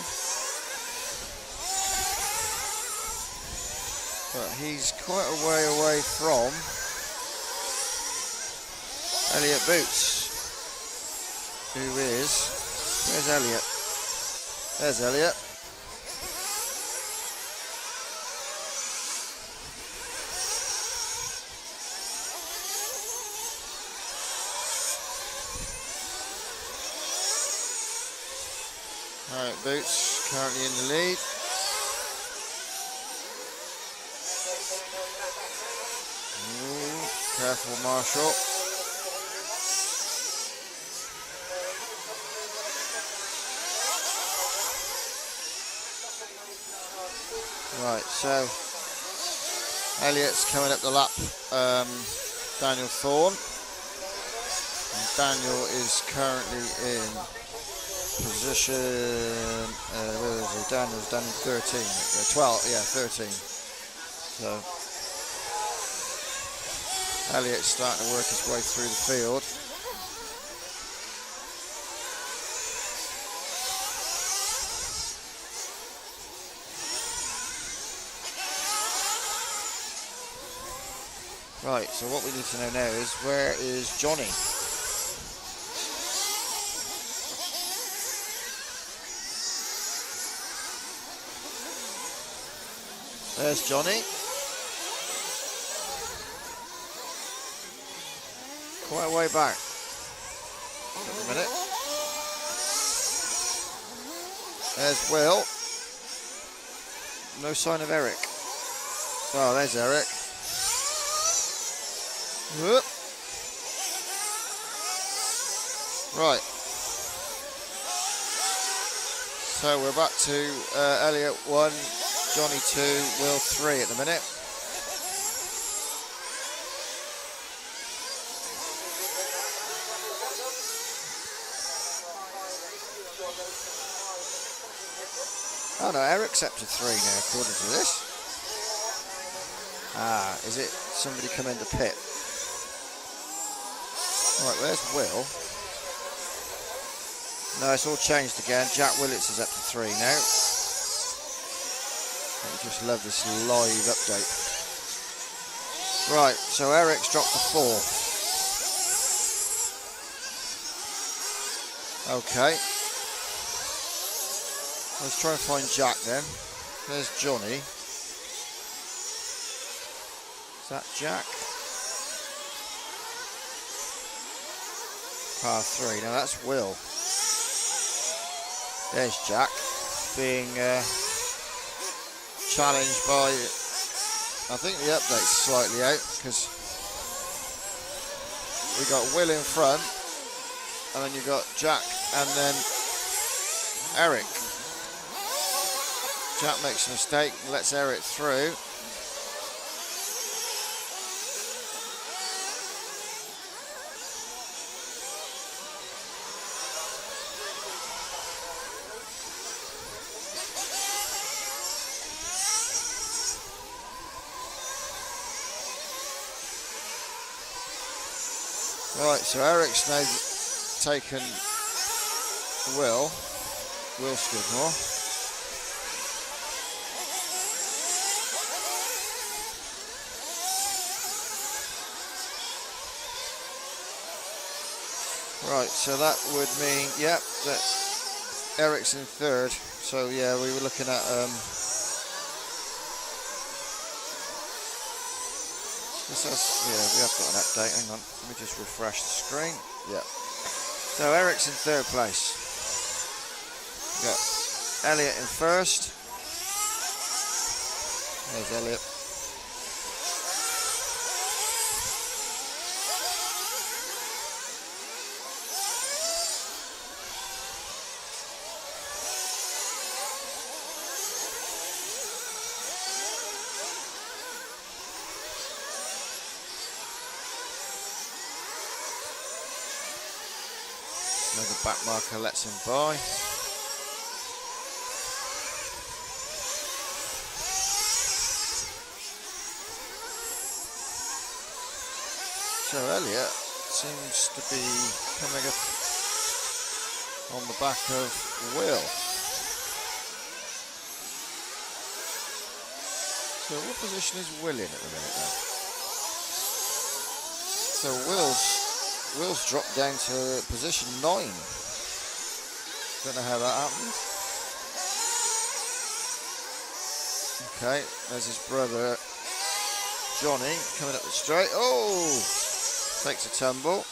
But he's quite a way away from Elliot Boots, who is... Where's Elliot? There's Elliot. Alright, Boots currently in the lead. Ooh, careful, Marshall. Right, so Elliot's coming up the lap, Daniel Thorne. And Daniel is currently in position, where is he? Daniel's down in 13, 12, yeah, 13. So Elliot's starting to work his way through the field. Right, so what we need to know now is, where is Johnny? There's Johnny. Quite a way back. Wait a minute. There's Will. No sign of Eric. Oh, there's Eric. Whoop. Right. So we're back to Elliot 1, Johnny 2, Will 3 at the minute. Oh no, Eric's up to 3 now according to this. Ah, is it somebody come into pit? Right, where's Will? No, it's all changed again. Jack Willits is up to 3 now. I just love this live update. Right, so Eric's dropped to 4. Okay. Let's try and find Jack then. There's Johnny. Is that Jack? Par 3. Now that's Will. There's Jack being challenged by, I think the update's slightly out, because we got Will in front and then you got Jack and then Eric. Jack makes a mistake and lets Eric through. Right, so Eric's now taken Will Skidmore. Right, so that would mean, yep, that Eric's in 3rd. So yeah, we were looking at This has, yeah, we have got an update. Hang on, let me just refresh the screen. Yeah. So Eric's in third place. We've got Elliot in first. There's Elliot. Another back marker lets him by. So Elliot seems to be coming up on the back of Will. So what position is Will in at the minute then? So Will's dropped down to position 9. Don't know how that happened. Okay, there's his brother Johnny coming up the straight. Oh, takes a tumble.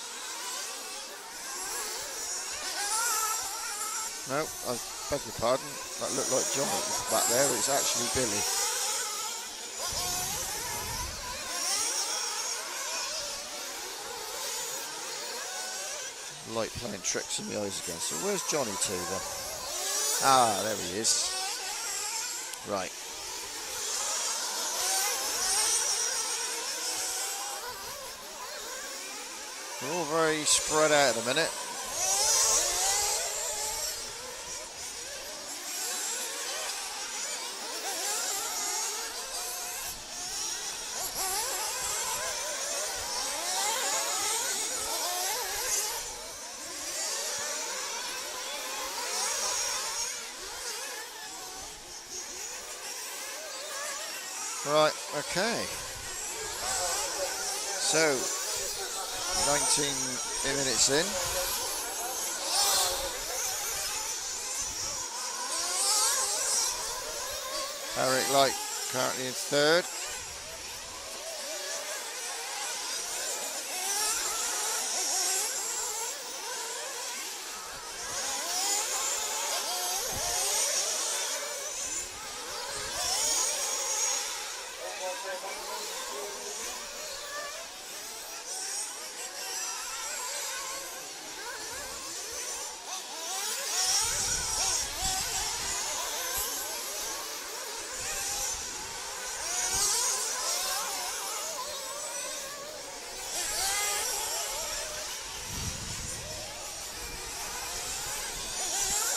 No, I beg your pardon. That looked like Johnny back there, but it's actually Billy. Light playing tricks in the eyes again. So where's Johnny to then? Ah, there he is. Right. We're all very spread out at the minute. Right, okay. So, 19 minutes in. Eric Light currently in third.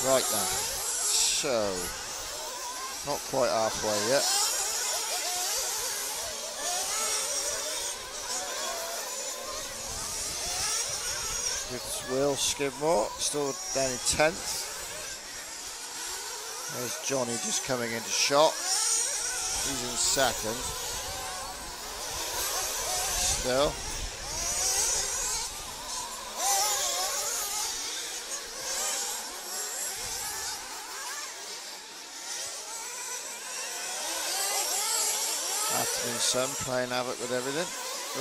Right then, so not quite halfway yet. With Will Skidmore still down in 10th. There's Johnny just coming into shot. He's in second. Still. Afternoon sun playing havoc with everything.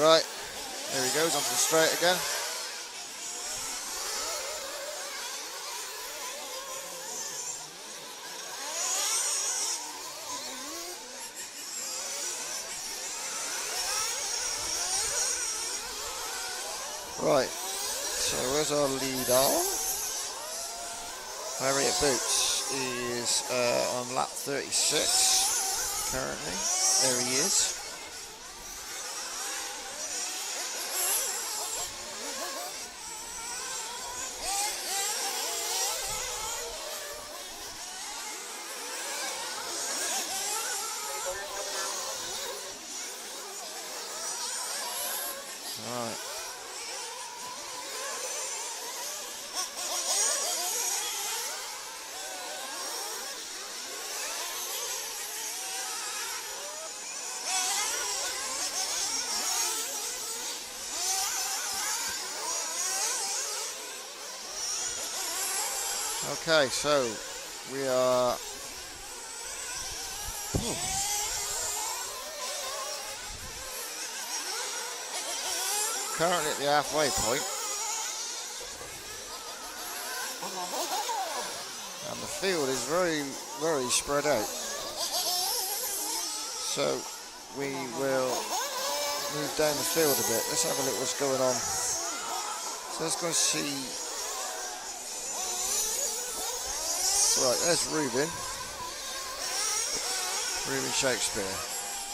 Right, there he goes onto the straight again. Right, so where's our lead on? Harriet Boots is on lap 36 currently. There he is. Right. Okay, so we are currently at the halfway point. And the field is very, very spread out. So we will move down the field a bit. Let's have a look what's going on. So let's go and see. Right, there's Ruben Shakespeare.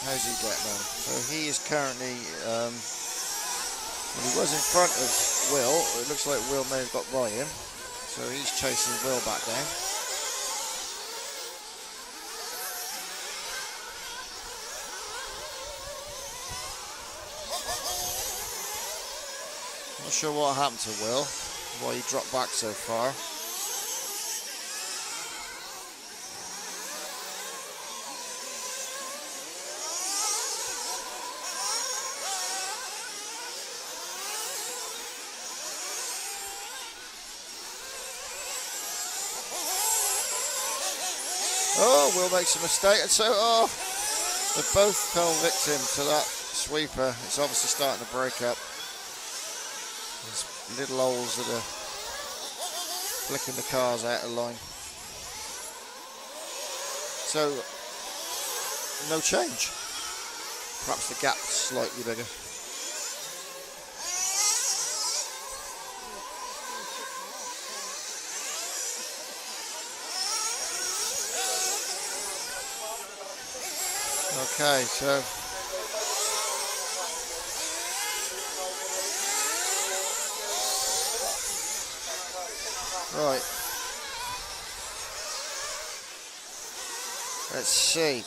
How's he getting on? So he is currently, well, he was in front of Will. It looks like Will may have got by him. So he's chasing Will back down. Not sure what happened to Will, why he dropped back so far. Oh, Will makes a mistake, and so, they both fell victim to that sweeper. It's obviously starting to break up. There's little holes that are flicking the cars out of line. So, no change. Perhaps the gap's slightly bigger. Okay, so right. Let's see.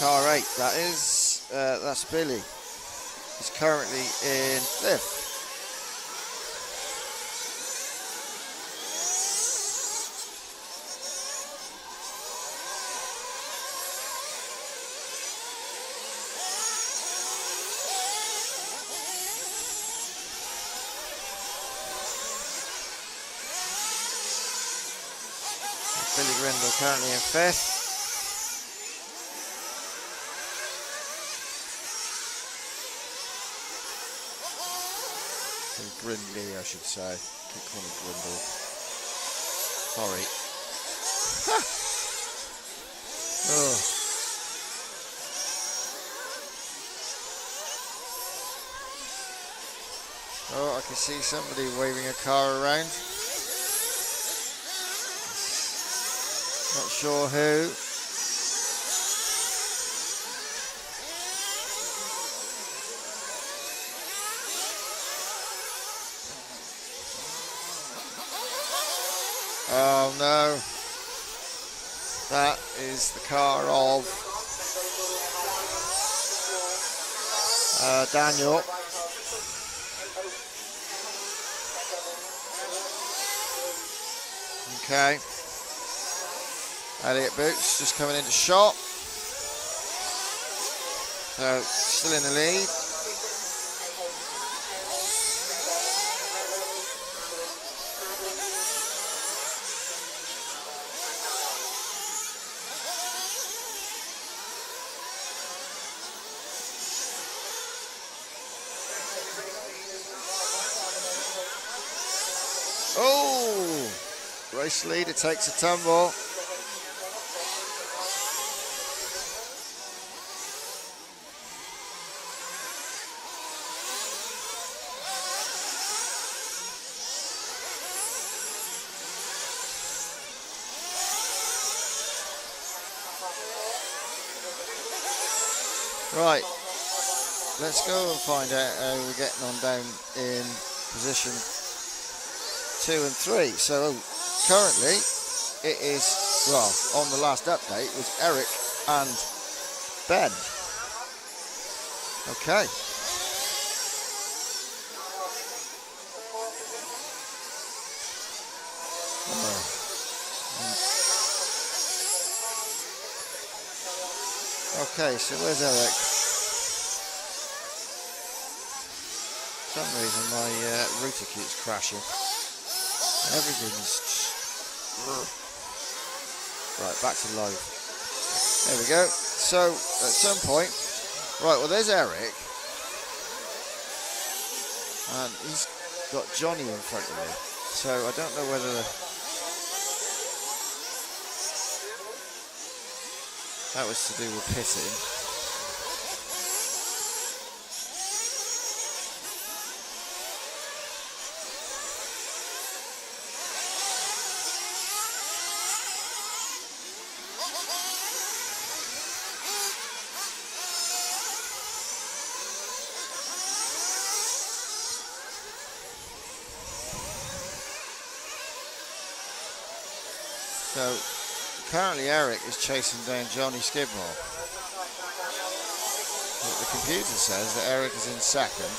Car 8. That is that's Billy. He's currently in 5th. Billy Grindle currently in 5th. Grindley, I should say. Keep calling him Grindle. Sorry. Oh. Oh, I can see somebody waving a car around. Not sure who. Oh no. That is the car of Daniel. Okay. Elliott Boots just coming into shot. So still in the lead. Oh, race leader takes a tumble. Right, let's go and find out how we're getting on down in position 2 and 3. So currently it is, well, on the last update it was Eric and Ben. Okay. Okay, so where's Eric? For some reason my router keeps crashing. Everything's right, back to low. There we go. So at some point, right, well there's Eric. and he's got Johnny in front of me. So I don't know whether that was to do with pitting. So currently Eric is chasing down Johnny Skidmore. But the computer says that Eric is in second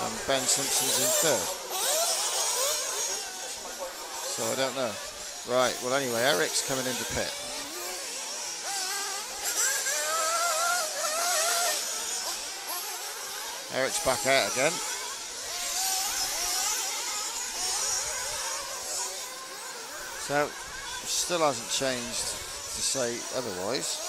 and Ben Simpson's in third. So I don't know. Right, well anyway, Eric's coming into pit. Eric's back out again. So, still hasn't changed to say otherwise.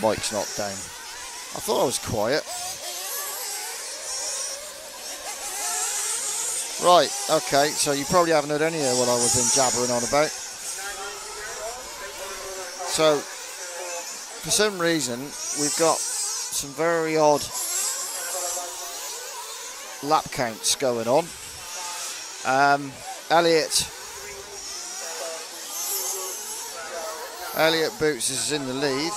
Mic's not down. I thought I was quiet. Right, okay, so you probably haven't heard any of what I was been jabbering on about. So, for some reason, we've got some very odd lap counts going on. Elliot Boots is in the lead.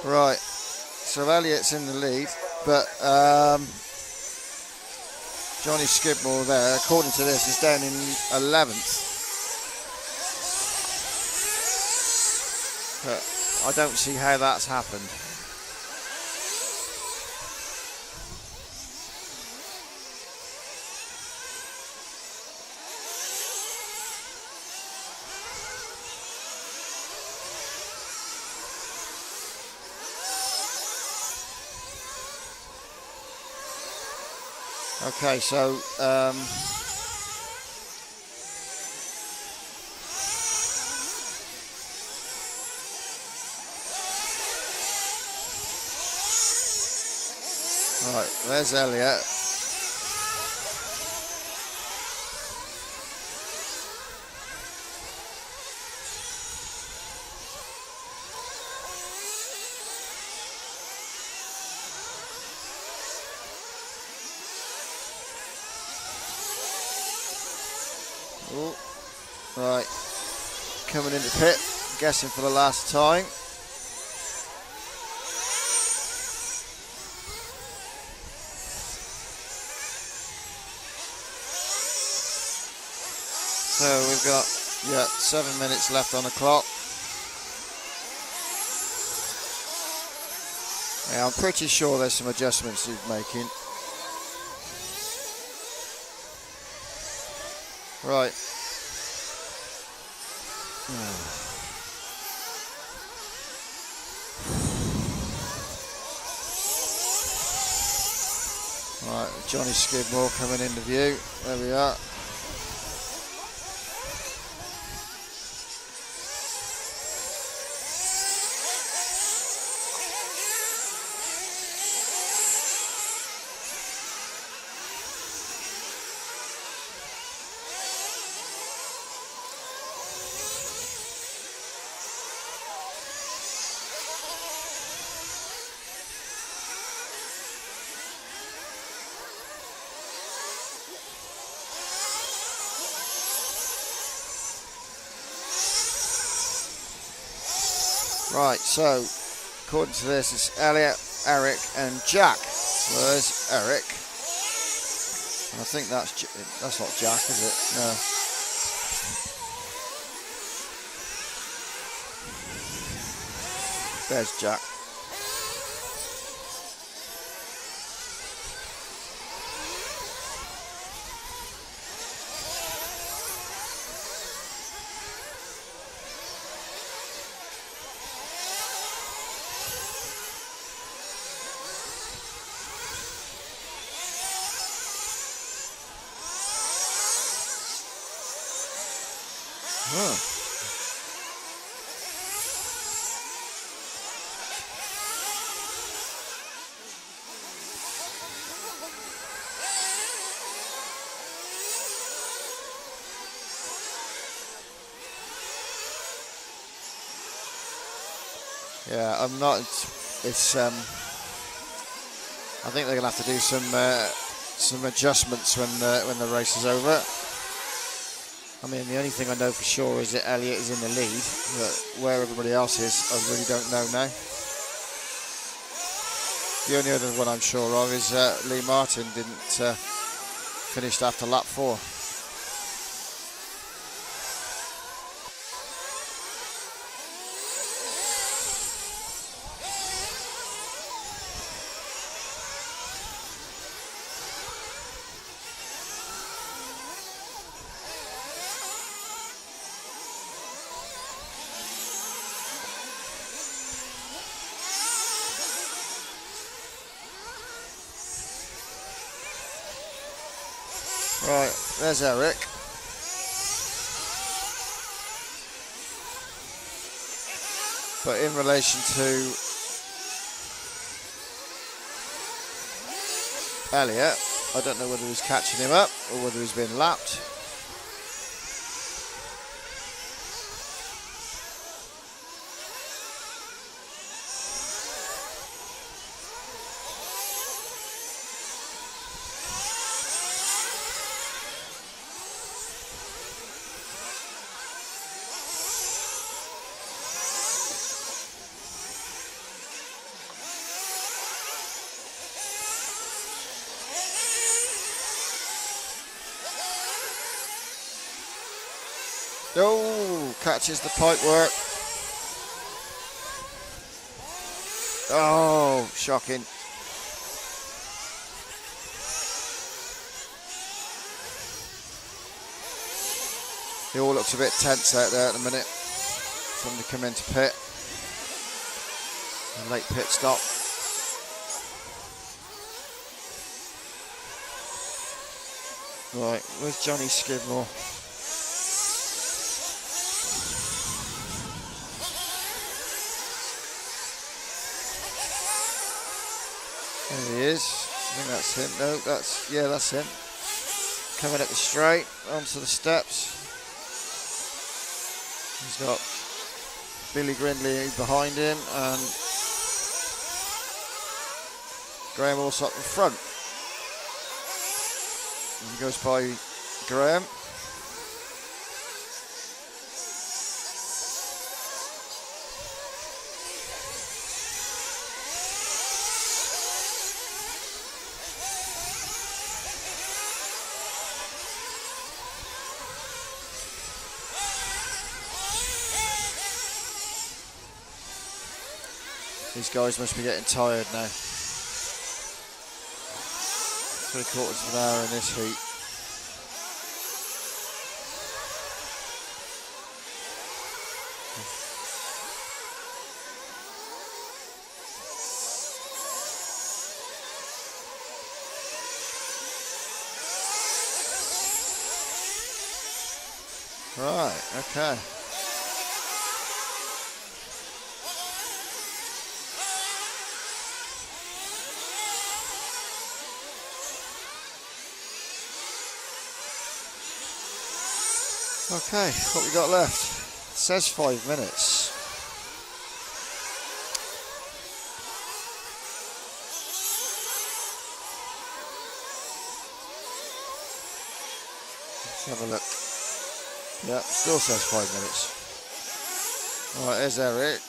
Right, so Elliot's in the lead, but Johnny Skidmore there, according to this, is down in 11th. But I don't see how that's happened. Okay, so right, there's Elliot. Oh, right, coming into pit, guessing for the last time. So we've got 7 minutes left on the clock. Yeah, I'm pretty sure there's some adjustments he's making. Right. Right, Johnny Skidmore coming into view. There we are. Right, so according to this, it's Elliot, Eric, and Jack. Well, there's Eric. And I think that's not Jack, is it? No. There's Jack. Yeah, I'm not. It's. I think they're gonna have to do some adjustments when the race is over. I mean, the only thing I know for sure is that Elliot is in the lead, but where everybody else is, I really don't know now. The only other one I'm sure of is Lee Martin didn't finish after lap 4. Right, there's Eric. But in relation to Elliot, I don't know whether he's catching him up or whether he's been lapped. Oh, catches the pipe work. Oh, shocking. He all looks a bit tense out there at the minute. Somebody come into pit. A late pit stop. Right, where's Johnny Skidmore? There he is. I think that's him. No, that's him. Coming up the straight, onto the steps. He's got Billy Grindley behind him and Graham Allsop in front. And he goes by Graham. These guys must be getting tired now. 3/4 of an hour in this heat. Right, okay. Okay, what we got left? It says 5 minutes. Let's have a look. Yeah, still says 5 minutes. Alright, there's Eric.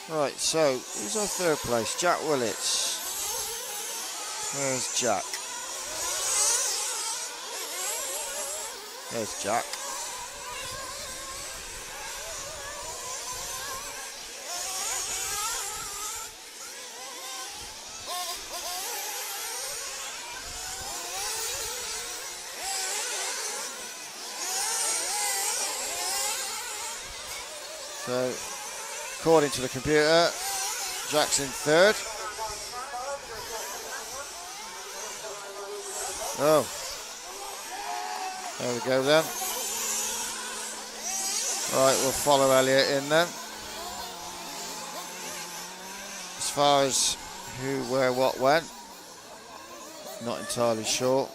Right, so who's our third place? Jack Willits. Where's Jack? There's Jack. So, according to the computer, Jack's in third. Oh, there we go then. Right, we'll follow Elliot in then. As far as who, where, what went, not entirely sure.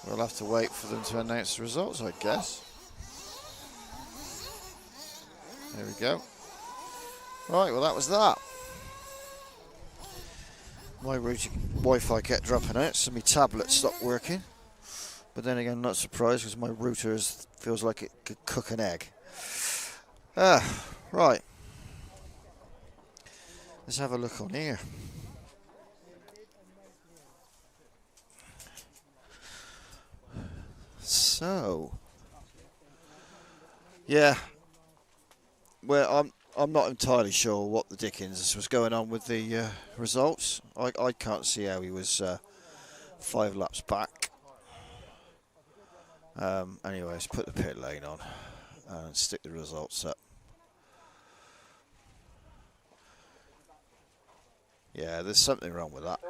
We'll have to wait for them to announce the results, I guess. There we go. Right, well that was that. My router Wi-Fi kept dropping out, so my tablet stopped working. But then again, I'm not surprised because my router feels like it could cook an egg. Right. Let's have a look on here. So, yeah. Well, I'm not entirely sure what the dickens was going on with the results. I can't see how he was 5 laps back. Anyway, let's put the pit lane on and stick the results up. Yeah, there's something wrong with that.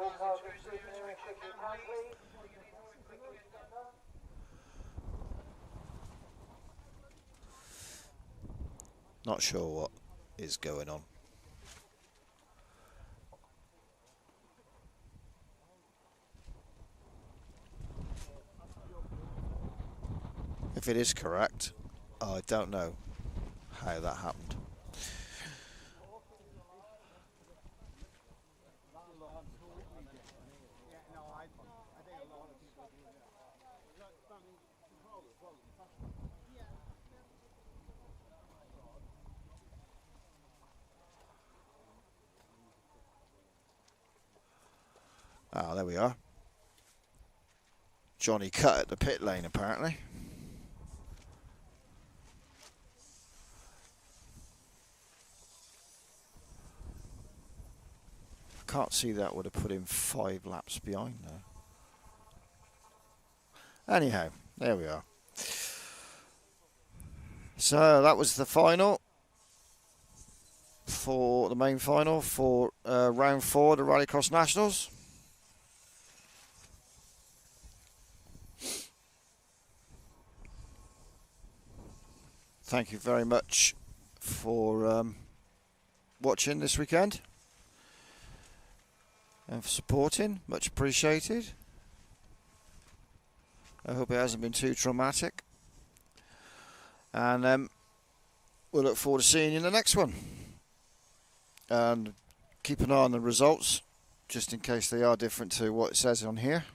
Not sure what is going on. If it is correct, I don't know how that happened. Ah, there we are. Johnny cut at the pit lane, apparently. I can't see that would have put him 5 laps behind, though. Anyhow, there we are. So that was the final for the main final for round 4 of the Rallycross Nationals. Thank you very much for watching this weekend and for supporting. Much appreciated. I hope it hasn't been too traumatic. And we'll look forward to seeing you in the next one. And keep an eye on the results, just in case they are different to what it says on here.